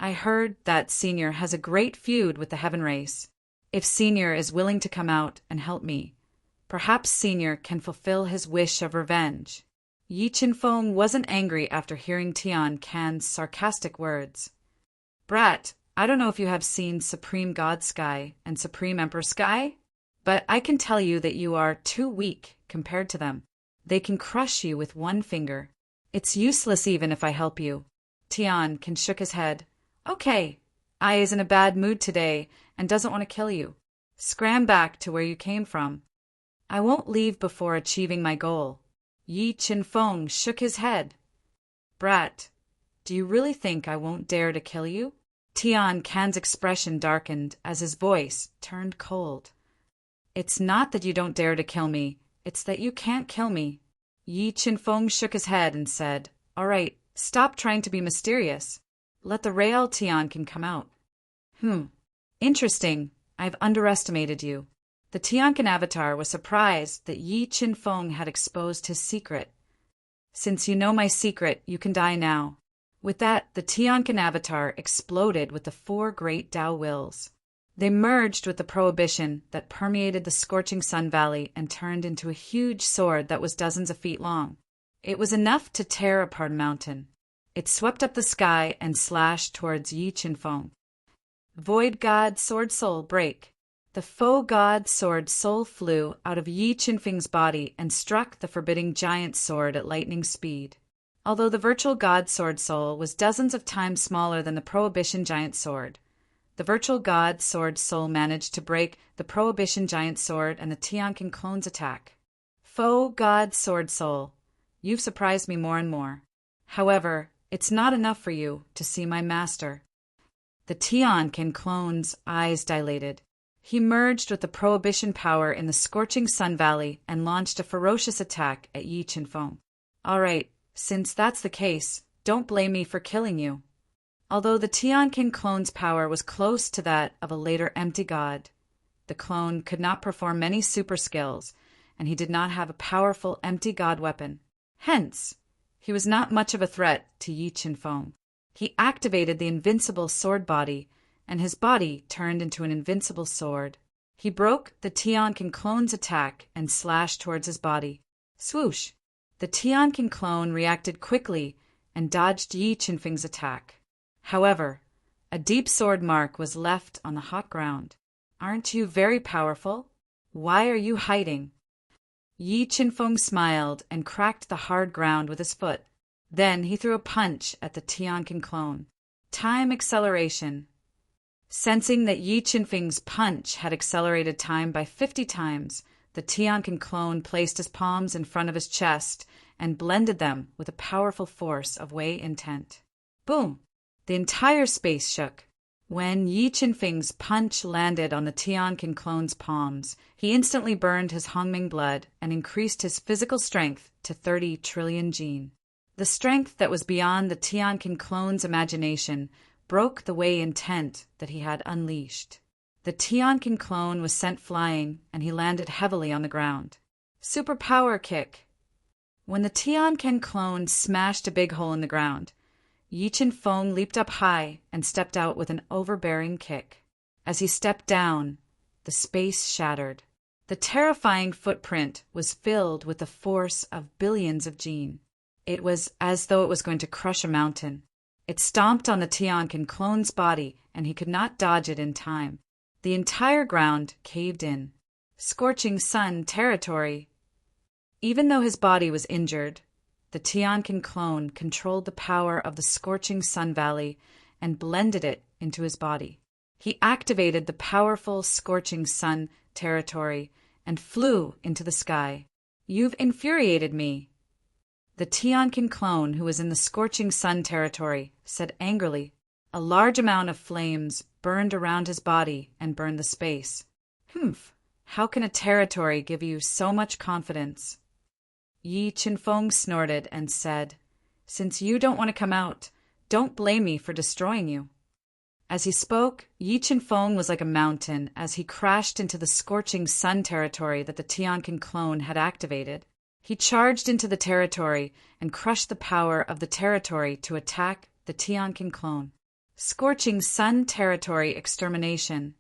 I heard that Senior has a great feud with the Heaven Race. If Senior is willing to come out and help me, perhaps Senior can fulfill his wish of revenge. Yi Qinfeng wasn't angry after hearing Tiankin's sarcastic words. Brat, I don't know if you have seen Supreme God Sky and Supreme Emperor Sky, but I can tell you that you are too weak compared to them. They can crush you with one finger. It's useless even if I help you. Tiankin shook his head. Okay, I is in a bad mood today and doesn't want to kill you. Scram back to where you came from. I won't leave before achieving my goal. Yi Qinfeng shook his head. Brat, do you really think I won't dare to kill you? Tiankin's expression darkened as his voice turned cold. It's not that you don't dare to kill me, it's that you can't kill me. Yi Qinfeng shook his head and said, All right, stop trying to be mysterious. Let the real Tiankin come out. Interesting. I've underestimated you. The Tiankin avatar was surprised that Yi Qinfeng had exposed his secret. Since you know my secret, you can die now. With that, the Tiankin avatar exploded with the 4 great Tao wills. They merged with the prohibition that permeated the scorching Sun Valley and turned into a huge sword that was dozens of feet long. It was enough to tear apart a mountain. It swept up the sky and slashed towards Yi Qinfeng. Void God Sword Soul break. The faux god sword soul flew out of Yi Qinfeng's body and struck the forbidding giant sword at lightning speed. Although the virtual god sword soul was dozens of times smaller than the prohibition giant sword, the virtual god sword soul managed to break the prohibition giant sword and the Tiankin clone's attack. Faux god sword soul, you've surprised me more and more. However, it's not enough for you to see my master. The Tiankin clone's eyes dilated. He merged with the prohibition power in the scorching Sun Valley and launched a ferocious attack at Yi Qinfeng. All right, since that's the case, don't blame me for killing you. Although the Tiankin clone's power was close to that of a later empty god, the clone could not perform many super skills, and he did not have a powerful empty god weapon. Hence, he was not much of a threat to Yi Qinfeng. He activated the invincible sword body, and his body turned into an invincible sword. He broke the Tiankin clone's attack and slashed towards his body. Swoosh! The Tiankin clone reacted quickly and dodged Yi Qinfeng's attack. However, a deep sword mark was left on the hot ground. Aren't you very powerful? Why are you hiding? Yi Qinfeng smiled and cracked the hard ground with his foot. Then he threw a punch at the Tiankin clone. Time acceleration. Sensing that Yi Qinfeng's punch had accelerated time by 50 times, the Tiankin clone placed his palms in front of his chest and blended them with a powerful force of Wei intent. Boom! The entire space shook. When Yi Qinfeng's punch landed on the Tiankin clone's palms, he instantly burned his Hongming blood and increased his physical strength to 30 trillion Jin. The strength that was beyond the Tiankin clone's imagination broke the Wei intent that he had unleashed. The Tiankin clone was sent flying, and he landed heavily on the ground. Super power kick. When the Tiankin clone smashed a big hole in the ground, Yi Qinfeng leaped up high and stepped out with an overbearing kick. As he stepped down, the space shattered. The terrifying footprint was filled with the force of billions of Jin. It was as though it was going to crush a mountain. It stomped on the Tiankin clone's body, and he could not dodge it in time. The entire ground caved in. Scorching sun territory. Even though his body was injured, the Tiankin clone controlled the power of the scorching Sun Valley and blended it into his body. He activated the powerful scorching sun territory and flew into the sky. "You've infuriated me," the Tianqin clone, who was in the scorching sun territory, said angrily. A large amount of flames burned around his body and burned the space. "Humph! How can a territory give you so much confidence?" Yi Qinfeng snorted and said, "Since you don't want to come out, don't blame me for destroying you." As he spoke, Yi Qinfeng was like a mountain as he crashed into the scorching sun territory that the Tianqin clone had activated. He charged into the territory and crushed the power of the territory to attack the Tianqin clone. Scorching sun territory extermination.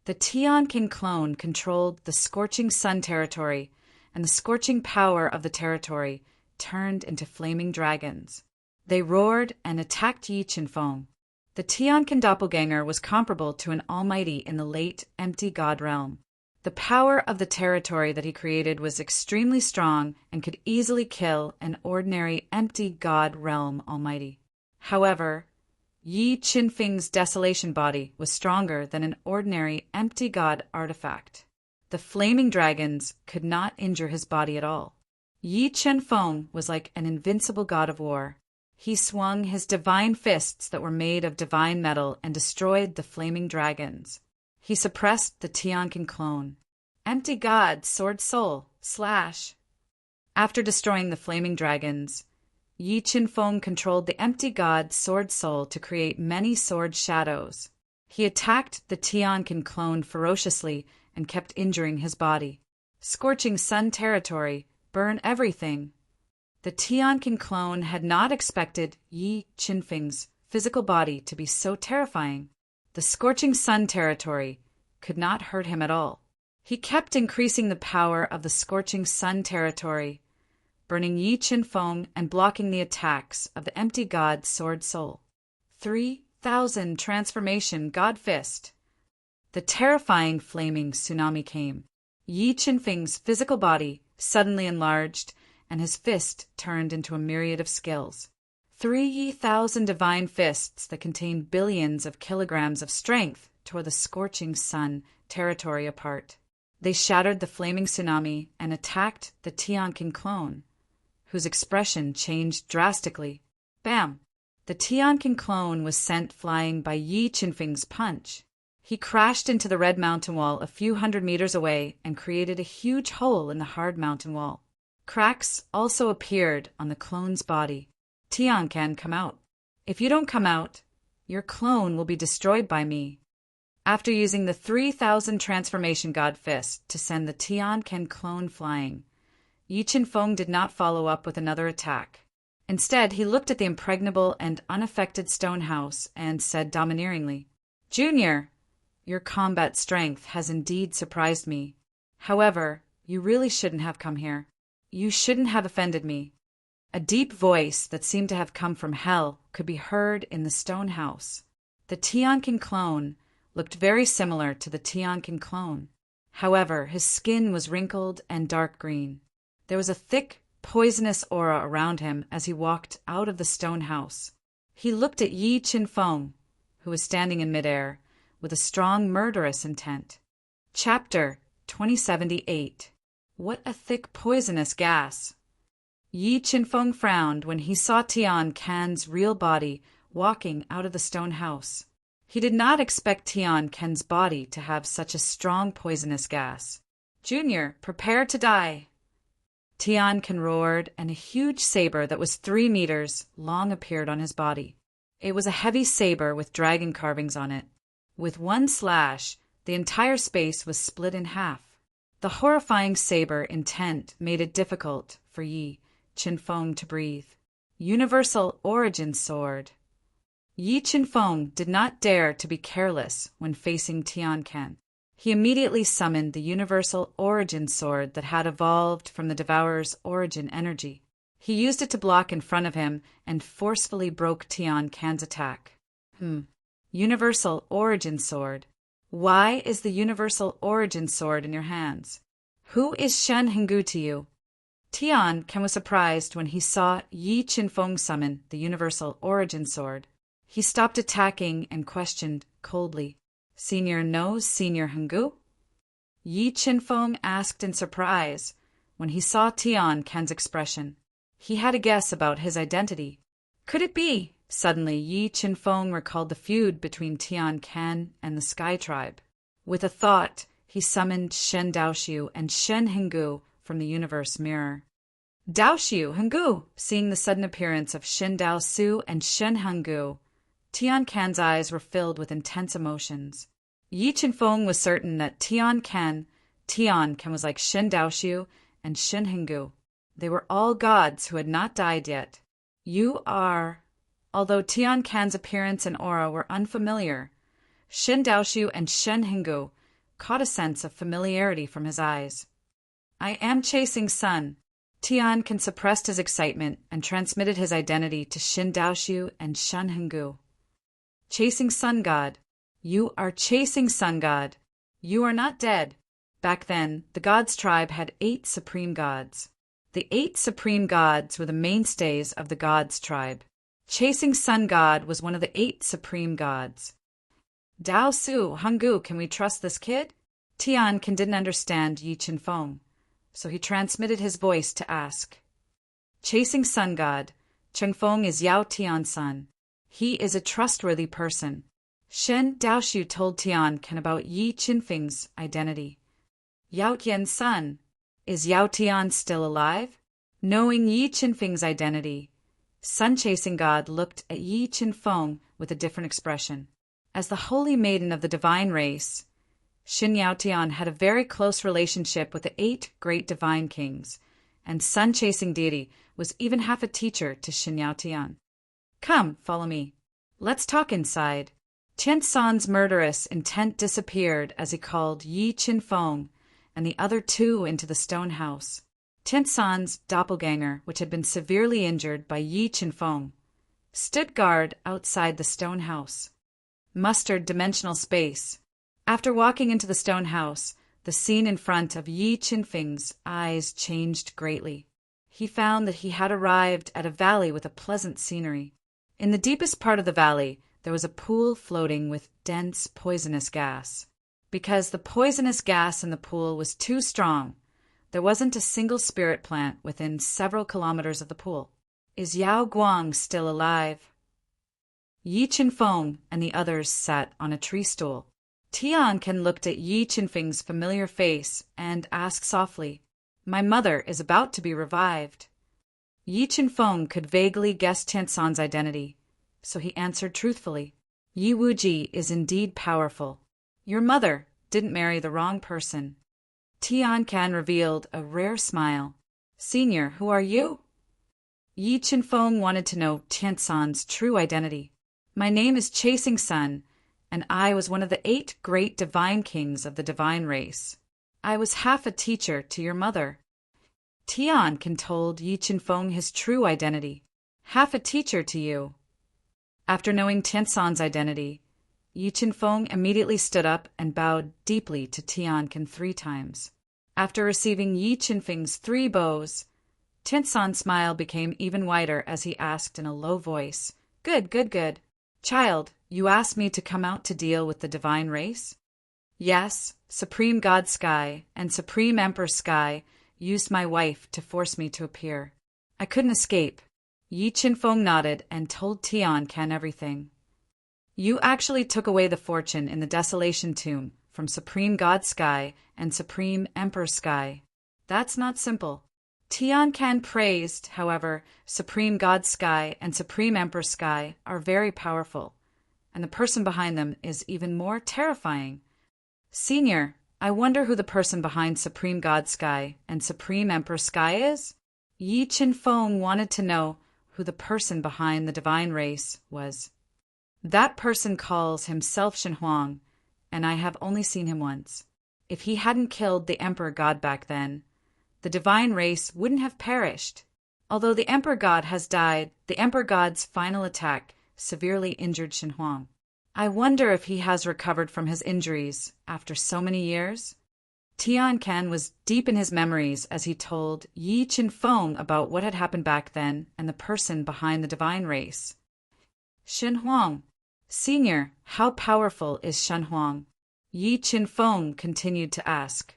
The Tianqin clone controlled the scorching sun territory, and the scorching power of the territory turned into flaming dragons. They roared and attacked Yi Qinfeng. The Tianqin doppelganger was comparable to an almighty in the late empty god realm. The power of the territory that he created was extremely strong and could easily kill an ordinary empty god realm almighty. However, Yi Qinfeng's desolation body was stronger than an ordinary empty god artifact. The flaming dragons could not injure his body at all. Yi Qinfeng was like an invincible god of war. He swung his divine fists that were made of divine metal and destroyed the flaming dragons. He suppressed the Tianqin clone. Empty god, sword soul, slash. After destroying the flaming dragons, Yi Qinfeng controlled the empty god sword soul to create many sword shadows. He attacked the Tianqin clone ferociously and kept injuring his body. Scorching sun territory, burn everything. The Tianqin clone had not expected Yi Qinfeng's physical body to be so terrifying. The scorching sun territory could not hurt him at all. He kept increasing the power of the scorching sun territory, burning Yi Qinfeng and blocking the attacks of the empty god sword soul. 3,000 transformation god fist. The terrifying flaming tsunami came. Yi Qinfeng's physical body suddenly enlarged, and his fist turned into a myriad of skills. 3,000 divine fists that contained billions of kilograms of strength tore the scorching sun territory apart. They shattered the flaming tsunami and attacked the Tianqin clone, whose expression changed drastically. Bam! The Tianqin clone was sent flying by Yi Qinfeng's punch. He crashed into the red mountain wall a few hundred meters away and created a huge hole in the hard mountain wall. Cracks also appeared on the clone's body. "Tianqin, come out. If you don't come out, your clone will be destroyed by me." After using the 3,000 transformation god fist to send the Tianqin clone flying, Yi Qinfeng did not follow up with another attack. Instead, he looked at the impregnable and unaffected stone house and said domineeringly, "Junior, your combat strength has indeed surprised me. However, you really shouldn't have come here. You shouldn't have offended me." A deep voice that seemed to have come from hell could be heard in the stone house. The Tianqin clone looked very similar to the Tianqin clone. However, his skin was wrinkled and dark green. There was a thick, poisonous aura around him as he walked out of the stone house. He looked at Yi Qinfeng, who was standing in midair, with a strong murderous intent. Chapter 2078. What a thick poisonous gas! Yi Qinfeng frowned when he saw Tianqin's real body walking out of the stone house. He did not expect Tianqin's body to have such a strong poisonous gas. "Junior, prepare to die!" Tianqin roared, and a huge saber that was 3 meters long appeared on his body. It was a heavy saber with dragon carvings on it. With one slash, the entire space was split in half. The horrifying saber intent made it difficult for Yi Qinfeng to breathe. Universal Origin Sword. Yi Qinfeng did not dare to be careless when facing Tianqin. He immediately summoned the Universal Origin Sword that had evolved from the Devourer's origin energy. He used it to block in front of him and forcefully broke Tianqin's attack. Universal Origin Sword. Why is the Universal Origin Sword in your hands? Who is Shen Henggu to you? Tianqin was surprised when he saw Yi Qinfeng summon the Universal Origin Sword. He stopped attacking and questioned coldly, "Senior knows Senior Henggu?" Yi Qinfeng asked in surprise when he saw Tian Ken's expression. He had a guess about his identity. Could it be? Suddenly, Yi Qinfeng recalled the feud between Tian Ken and the Sky Tribe. With a thought, he summoned Shen Daoxiu and Shen Henggu from the universe mirror. Daoxiu, Henggu! Seeing the sudden appearance of Shen Daoxiu and Shen Henggu, Tian Ken's eyes were filled with intense emotions. Yi Qinfeng was certain that Tian Ken was like Shen Daoxiu and Shen Henggu. They were all gods who had not died yet. You are... Although Tian Ken's appearance and aura were unfamiliar, Shen Daoxiu and Shen Henggu caught a sense of familiarity from his eyes. I am chasing Sun. Tian Ken suppressed his excitement and transmitted his identity to Shen Daoxiu and Shen Henggu. Chasing Sun God. You are chasing Sun God. You are not dead. Back then, the gods' tribe had 8 supreme gods. The 8 supreme gods were the mainstays of the gods' tribe. Chasing Sun God was one of the 8 supreme gods. Dao Su, Henggu, can we trust this kid? Tian Ken didn't understand Yi Qinfeng, so he transmitted his voice to ask. Chasing Sun God, Qinfeng is Yao Tian's son. He is a trustworthy person. Shen Daoxiu told Tian Ken about Yi Qinfeng's identity. Yao Tian's son. Is Yao Tian still alive? Knowing Yi Qinfeng's identity, Sun-chasing God looked at Yi Qinfeng with a different expression. As the holy maiden of the divine race, Shen Yaotian had a very close relationship with the 8 great divine kings, and sun-chasing deity was even half a teacher to Shen Yaotian. Come, follow me. Let's talk inside. Tian San's murderous intent disappeared as he called Yi Qinfeng and the other 2 into the stone house. Tian San's doppelganger, which had been severely injured by Yi Qinfeng, stood guard outside the stone house. Mustered dimensional space. After walking into the stone house, the scene in front of Yi Qinfeng's eyes changed greatly. He found that he had arrived at a valley with a pleasant scenery. In the deepest part of the valley, there was a pool floating with dense poisonous gas. Because the poisonous gas in the pool was too strong, there wasn't a single spirit plant within several kilometers of the pool. Is Yao Guang still alive? Yi Qinfeng and the others sat on a tree stool. Tian Ken looked at Yi Qinfeng's familiar face and asked softly, My mother is about to be revived. Yi Qinfeng could vaguely guess Tian San's identity, so he answered truthfully, Yi Wuji is indeed powerful. Your mother didn't marry the wrong person. Tian Ken revealed a rare smile. Senior, who are you? Yi Qinfeng wanted to know Tian San's true identity. My name is Chasing Sun, and I was one of the 8 great divine kings of the divine race. I was half a teacher to your mother. Tian Ken told Yi Qinfeng his true identity. Half a teacher to you. After knowing Tian San's identity, Yi Qinfeng immediately stood up and bowed deeply to Tian Ken 3 times. After receiving Yi Qinfeng's 3 bows, Tian San's smile became even wider as he asked in a low voice, Good, good, good. Child, you asked me to come out to deal with the divine race? Yes, Supreme God Sky and Supreme Emperor Sky used my wife to force me to appear. I couldn't escape. Yi Qinfeng nodded and told Tian Ken everything. You actually took away the fortune in the Desolation Tomb from Supreme God Sky and Supreme Emperor Sky. That's not simple. Tian Ken praised, however, Supreme God Sky and Supreme Emperor Sky are very powerful, and the person behind them is even more terrifying. Senior, I wonder who the person behind Supreme God Sky and Supreme Emperor Sky is? Yi Qinfeng wanted to know who the person behind the divine race was. That person calls himself Shen Huang, and I have only seen him once. If he hadn't killed the Emperor God back then, the divine race wouldn't have perished. Although the Emperor God has died, the Emperor God's final attack severely injured Shen Huang. I wonder if he has recovered from his injuries after so many years? Tian Ken was deep in his memories as he told Yi Qinfeng about what had happened back then and the person behind the divine race. Shen Huang. Senior, how powerful is Shen Huang? Yi Qinfeng continued to ask.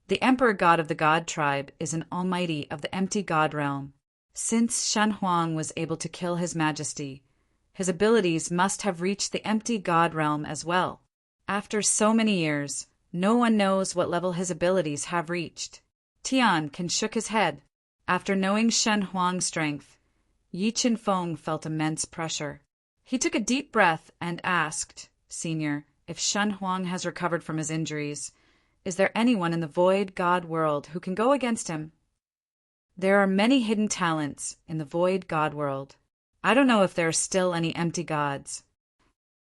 The emperor god of the god tribe is an almighty of the empty god realm. Since Shen Huang was able to kill his majesty, his abilities must have reached the empty god realm as well. After so many years, no one knows what level his abilities have reached. Tian Can shook his head. After knowing Shen Huang's strength, Yi Qinfeng felt immense pressure. He took a deep breath and asked, Senior, if Shen Huang has recovered from his injuries, is there anyone in the void god world who can go against him? There are many hidden talents in the void god world. I don't know if there are still any empty gods.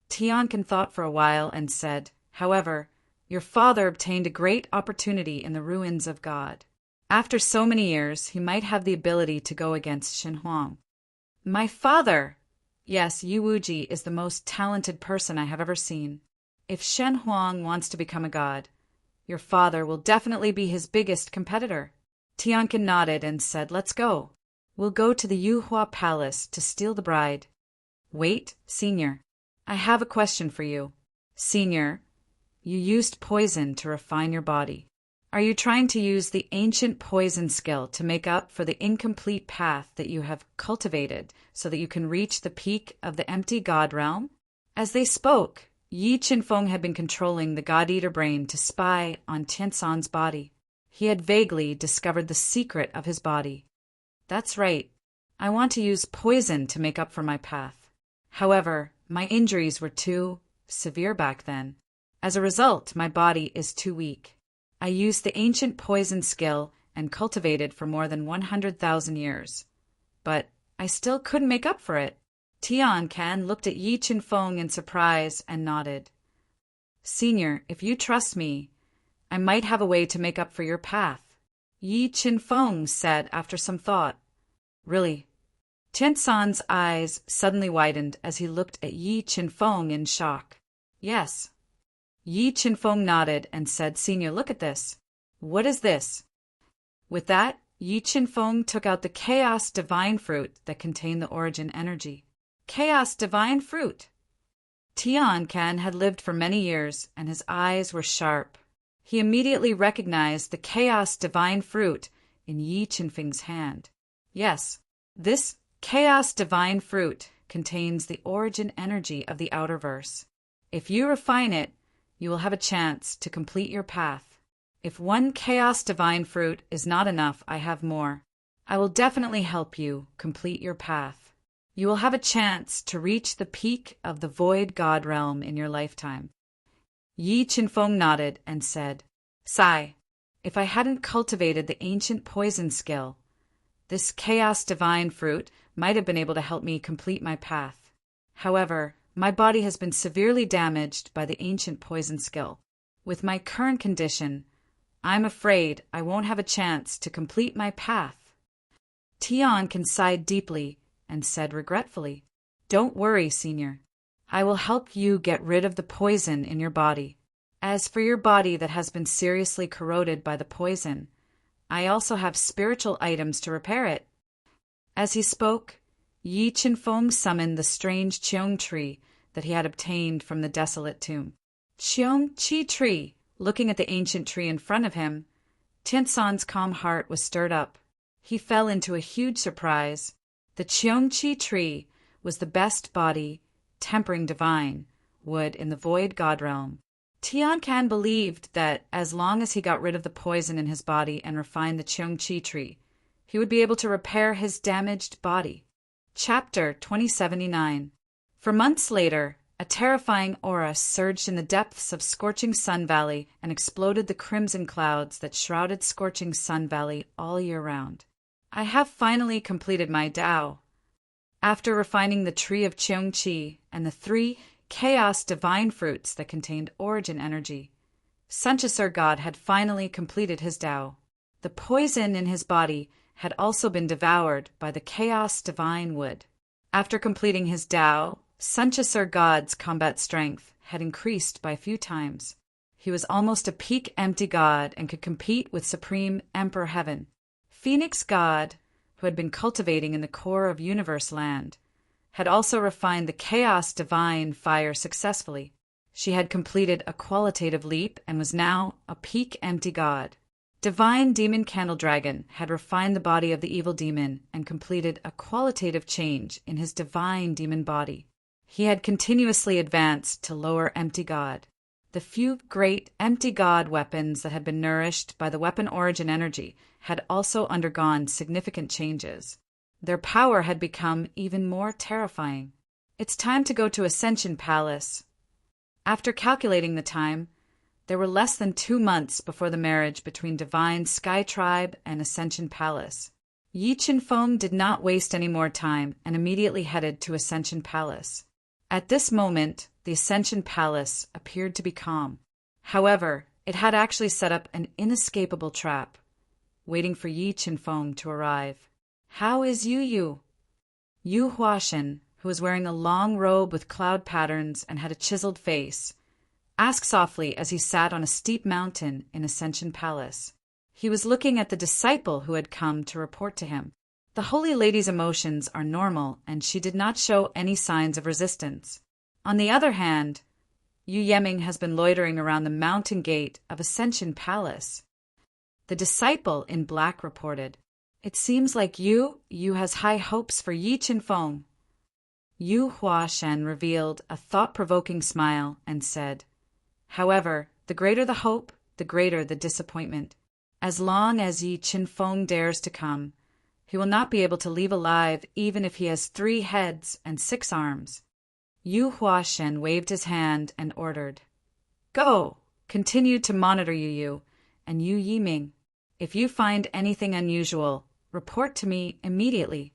Tian Can thought for a while and said, However, your father obtained a great opportunity in the ruins of God. After so many years, he might have the ability to go against Shen Huang. My father! Yes, Yu Wuji is the most talented person I have ever seen. If Shen Huang wants to become a god, your father will definitely be his biggest competitor. Tiankin nodded and said, Let's go. We'll go to the Yuhua Palace to steal the bride. Wait, Senior. I have a question for you. Senior, you used poison to refine your body. Are you trying to use the ancient poison skill to make up for the incomplete path that you have cultivated so that you can reach the peak of the empty god realm? As they spoke, Yi Qinfeng had been controlling the God-Eater brain to spy on Tiansan's body. He had vaguely discovered the secret of his body. That's right. I want to use poison to make up for my path. However, my injuries were too severe back then. As a result, my body is too weak. I used the ancient poison skill and cultivated for more than 100,000 years. But I still couldn't make up for it. Tian Can looked at Yi Qinfeng in surprise and nodded. Senior, if you trust me, I might have a way to make up for your path. Yi Qinfeng said after some thought. Really? Tiansan's eyes suddenly widened as he looked at Yi Qinfeng in shock. Yes. Yi Qinfeng nodded and said, Senior, look at this. What is this? With that, Yi Qinfeng took out the Chaos Divine Fruit that contained the origin energy. Chaos Divine Fruit! Tian Can had lived for many years, and his eyes were sharp. He immediately recognized the Chaos Divine Fruit in Yi Qinfeng's hand. Yes, this Chaos Divine Fruit contains the origin energy of the Outerverse. If you refine it, you will have a chance to complete your path. If one Chaos Divine Fruit is not enough, I have more. I will definitely help you complete your path. You will have a chance to reach the peak of the Void God Realm in your lifetime. Yi Qinfeng nodded and said, Sai, if I hadn't cultivated the ancient poison skill, this Chaos Divine Fruit might have been able to help me complete my path. However, my body has been severely damaged by the ancient poison skill. With my current condition, I'm afraid I won't have a chance to complete my path. Tian Can sighed deeply and said regretfully, Don't worry, Senior. I will help you get rid of the poison in your body. As for your body that has been seriously corroded by the poison, I also have spiritual items to repair it. As he spoke, Yi Qinfeng summoned the strange Cheong tree that he had obtained from the desolate tomb. Cheong Chi tree, looking at the ancient tree in front of him, Tiansan's calm heart was stirred up. He fell into a huge surprise. The Cheong Chi tree was the best body, tempering divine, wood in the void god realm. Tian Can believed that as long as he got rid of the poison in his body and refined the Cheong Chi tree, he would be able to repair his damaged body. Chapter 2079. For months later, a terrifying aura surged in the depths of Scorching Sun Valley and exploded the crimson clouds that shrouded Scorching Sun Valley all year round. I have finally completed my Tao. After refining the tree of Cheong Chi and the 3 Chaos Divine Fruits that contained origin energy, Sanchasur God had finally completed his Tao. The poison in his body had also been devoured by the Chaos Divine Wood. After completing his Tao, Sanchasur God's combat strength had increased by a few times. He was almost a peak empty god and could compete with Supreme Emperor Heaven. Phoenix God, who had been cultivating in the core of Universe Land, had also refined the Chaos Divine Fire successfully. She had completed a qualitative leap and was now a peak empty god. Divine Demon Candle Dragon had refined the body of the evil demon and completed a qualitative change in his divine demon body. He had continuously advanced to lower Empty God. The few great Empty God weapons that had been nourished by the weapon origin energy had also undergone significant changes. Their power had become even more terrifying. It's time to go to Ascension Palace. After calculating the time, there were less than 2 months before the marriage between Divine Sky Tribe and Ascension Palace. Yi Qinfeng did not waste any more time and immediately headed to Ascension Palace. At this moment, the Ascension Palace appeared to be calm. However, it had actually set up an inescapable trap, waiting for Yi Qinfeng to arrive. "How is Yu?" Yu Huashen, who was wearing a long robe with cloud patterns and had a chiseled face, asked softly as he sat on a steep mountain in Ascension Palace. He was looking at the disciple who had come to report to him. The Holy Lady's emotions are normal, and she did not show any signs of resistance. On the other hand, Yu Yeming has been loitering around the mountain gate of Ascension Palace. The disciple in black reported, "It seems like Yu has high hopes for Yi Qinfeng." Yu Huashen revealed a thought-provoking smile and said, "However, the greater the hope, the greater the disappointment. As long as Yi Qinfeng dares to come, he will not be able to leave alive even if he has 3 heads and 6 arms." Yu Huashen waved his hand and ordered, "Go! Continue to monitor Yu and Yu Yiming. If you find anything unusual, report to me immediately."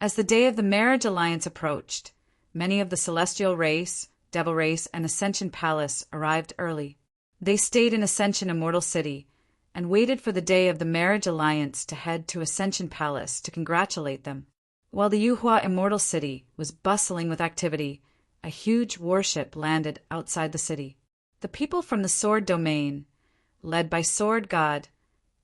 As the day of the marriage alliance approached, many of the celestial race, devil race, and Ascension Palace arrived early. They stayed in Ascension Immortal City and waited for the day of the marriage alliance to head to Ascension Palace to congratulate them. While the Yuhua Immortal City was bustling with activity, a huge warship landed outside the city. The people from the Sword Domain, led by Sword God,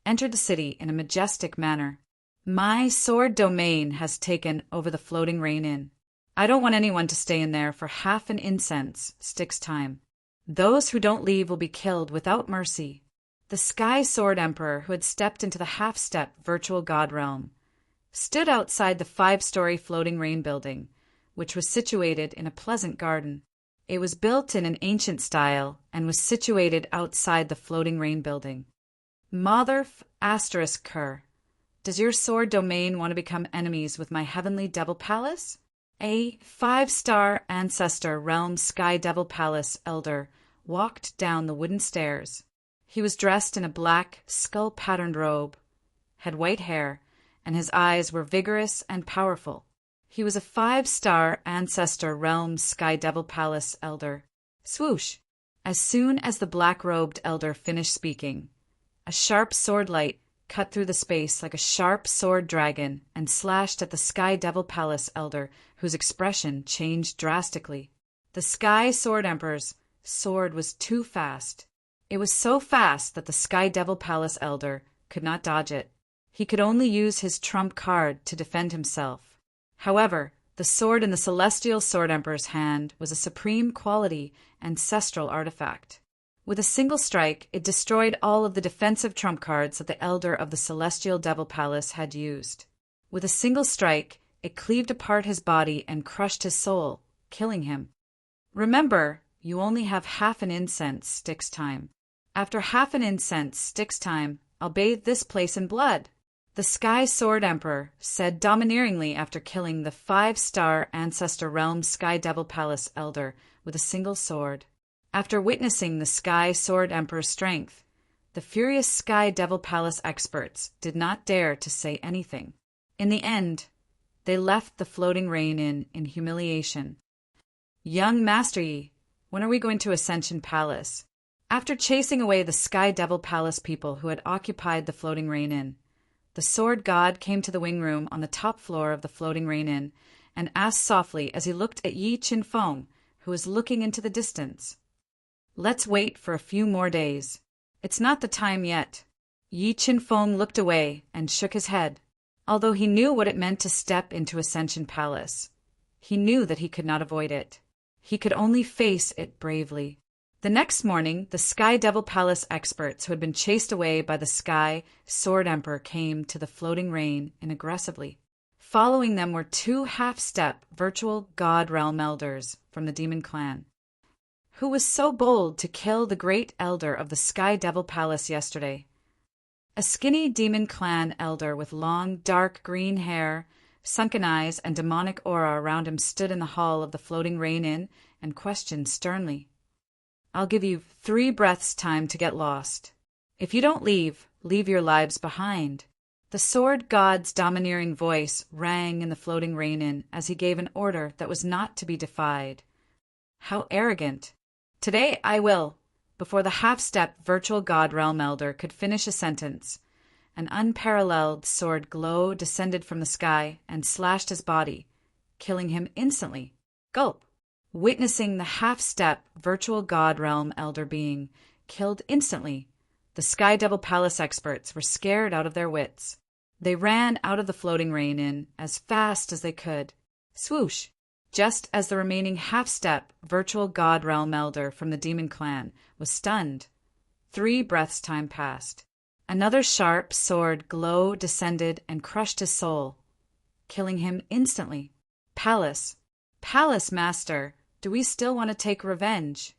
entered the city in a majestic manner. "My Sword Domain has taken over the Floating Rain Inn. I don't want anyone to stay in there for half an incense sticks time. Those who don't leave will be killed without mercy." The Sky Sword Emperor, who had stepped into the half-step virtual god realm, stood outside the 5-story Floating Rain building, which was situated in a pleasant garden. It was built in an ancient style and was situated outside the Floating Rain building. "Mother Ker, does your Sword Domain want to become enemies with my Heavenly Devil Palace?" A 5-star Ancestor Realm Sky Devil Palace elder walked down the wooden stairs. He was dressed in a black, skull-patterned robe, had white hair, and his eyes were vigorous and powerful. He was a 5-star Ancestor Realm Sky Devil Palace elder. Swoosh! As soon as the black-robed elder finished speaking, a sharp sword light cut through the space like a sharp sword dragon and slashed at the Sky Devil Palace elder, whose expression changed drastically. The Sky Sword Emperor's sword was too fast. It was so fast that the Sky Devil Palace elder could not dodge it. He could only use his trump card to defend himself. However, the sword in the Celestial Sword Emperor's hand was a supreme quality ancestral artifact. With a single strike, it destroyed all of the defensive trump cards that the elder of the Celestial Devil Palace had used. With a single strike, it cleaved apart his body and crushed his soul, killing him. Remember, you only have half an incense sticks time. After half an incense sticks time, I'll bathe this place in blood, the Sky Sword Emperor said domineeringly after killing the 5-star Ancestor Realm Sky Devil Palace elder with a single sword. After witnessing the Sky Sword Emperor's strength, the furious Sky Devil Palace experts did not dare to say anything. In the end, they left the Floating Rain Inn in humiliation. "Young Master Yi, when are we going to Ascension Palace?" After chasing away the Sky Devil Palace people who had occupied the Floating Rain Inn, the Sword God came to the wing room on the top floor of the Floating Rain Inn and asked softly as he looked at Yi Qinfeng, who was looking into the distance. "Let's wait for a few more days. It's not the time yet." Yi Qinfeng looked away and shook his head. Although he knew what it meant to step into Ascension Palace, he knew that he could not avoid it. He could only face it bravely. The next morning, the Sky Devil Palace experts who had been chased away by the Sky Sword Emperor came to the floating rain and aggressively. Following them were 2 half-step virtual god realm elders from the demon clan. Who was so bold to kill the great elder of the Sky Devil Palace yesterday? A skinny demon clan elder with long, dark green hair, sunken eyes, and demonic aura around him stood in the hall of the floating rain inn and questioned sternly. I'll give you 3 breaths' time to get lost. If you don't leave your lives behind. The sword god's domineering voice rang in the floating rain inn as he gave an order that was not to be defied. How arrogant. Today I will. Before the half-step virtual god realm elder could finish a sentence, an unparalleled sword glow descended from the sky and slashed his body, killing him instantly. Gulp. Witnessing the half-step virtual god realm elder being killed instantly, the Sky Devil Palace experts were scared out of their wits. They ran out of the floating rain inn as fast as they could. Swoosh! Just as the remaining half-step virtual god realm elder from the demon clan was stunned, 3 breaths' time passed. Another sharp sword glow descended and crushed his soul, killing him instantly. Palace Master, do we still want to take revenge?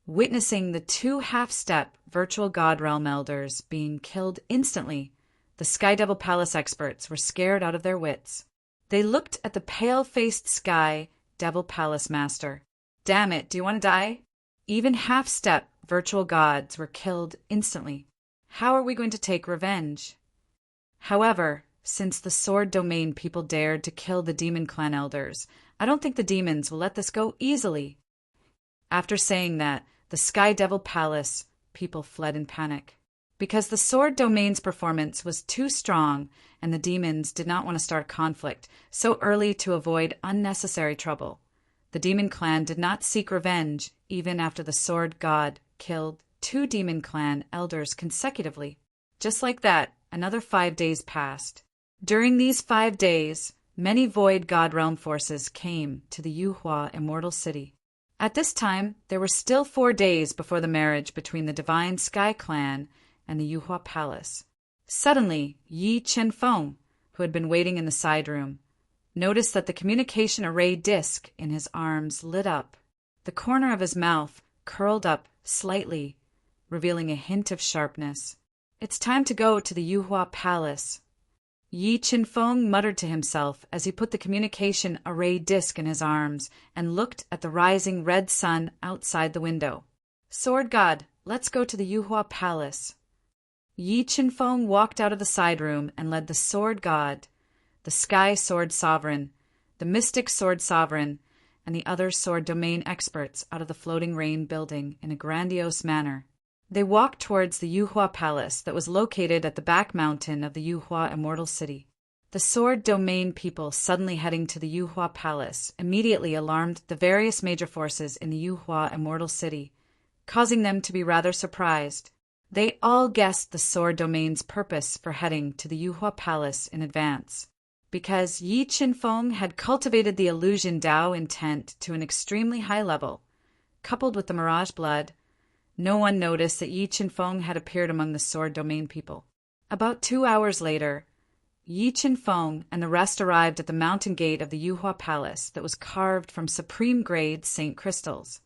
Witnessing the 2 half-step virtual god realm elders being killed instantly, the Sky Devil Palace experts were scared out of their wits. They looked at the pale-faced Sky Devil Palace Master. Damn it, do you want to die? Even half-step virtual gods were killed instantly. How are we going to take revenge? However, since the Sword Domain people dared to kill the Demon Clan elders, I don't think the demons will let this go easily. After saying that, the Sky Devil Palace people fled in panic. Because the Sword Domain's performance was too strong and the demons did not want to start conflict so early to avoid unnecessary trouble, the Demon Clan did not seek revenge even after the Sword God killed 2 Demon Clan elders consecutively. Just like that, another 5 days passed. During these 5 days, many Void God Realm forces came to the Yuhua Immortal City. At this time, there were still 4 days before the marriage between the Divine Sky Clan and the Yuhua Palace. Suddenly, Yi Chenfeng, who had been waiting in the side room, noticed that the communication array disc in his arms lit up. The corner of his mouth curled up slightly, revealing a hint of sharpness. It's time to go to the Yuhua Palace. Yi Chenfeng muttered to himself as he put the communication array disc in his arms and looked at the rising red sun outside the window. Sword God, let's go to the Yuhua Palace. Yi Chenfeng walked out of the side room and led the Sword God, the Sky Sword Sovereign, the Mystic Sword Sovereign, and the other Sword Domain experts out of the Floating Rain building in a grandiose manner. They walked towards the Yuhua Palace that was located at the back mountain of the Yuhua Immortal City. The Sword Domain people suddenly heading to the Yuhua Palace immediately alarmed the various major forces in the Yuhua Immortal City, causing them to be rather surprised. They all guessed the Sword Domain's purpose for heading to the Yuhua Palace in advance. Because Yi Chenfeng had cultivated the illusion Dao intent to an extremely high level, coupled with the Mirage blood, no one noticed that Yi Chenfeng had appeared among the Sword Domain people. About 2 hours later, Yi Chenfeng and the rest arrived at the mountain gate of the Yuhua Palace that was carved from supreme-grade Saint crystals.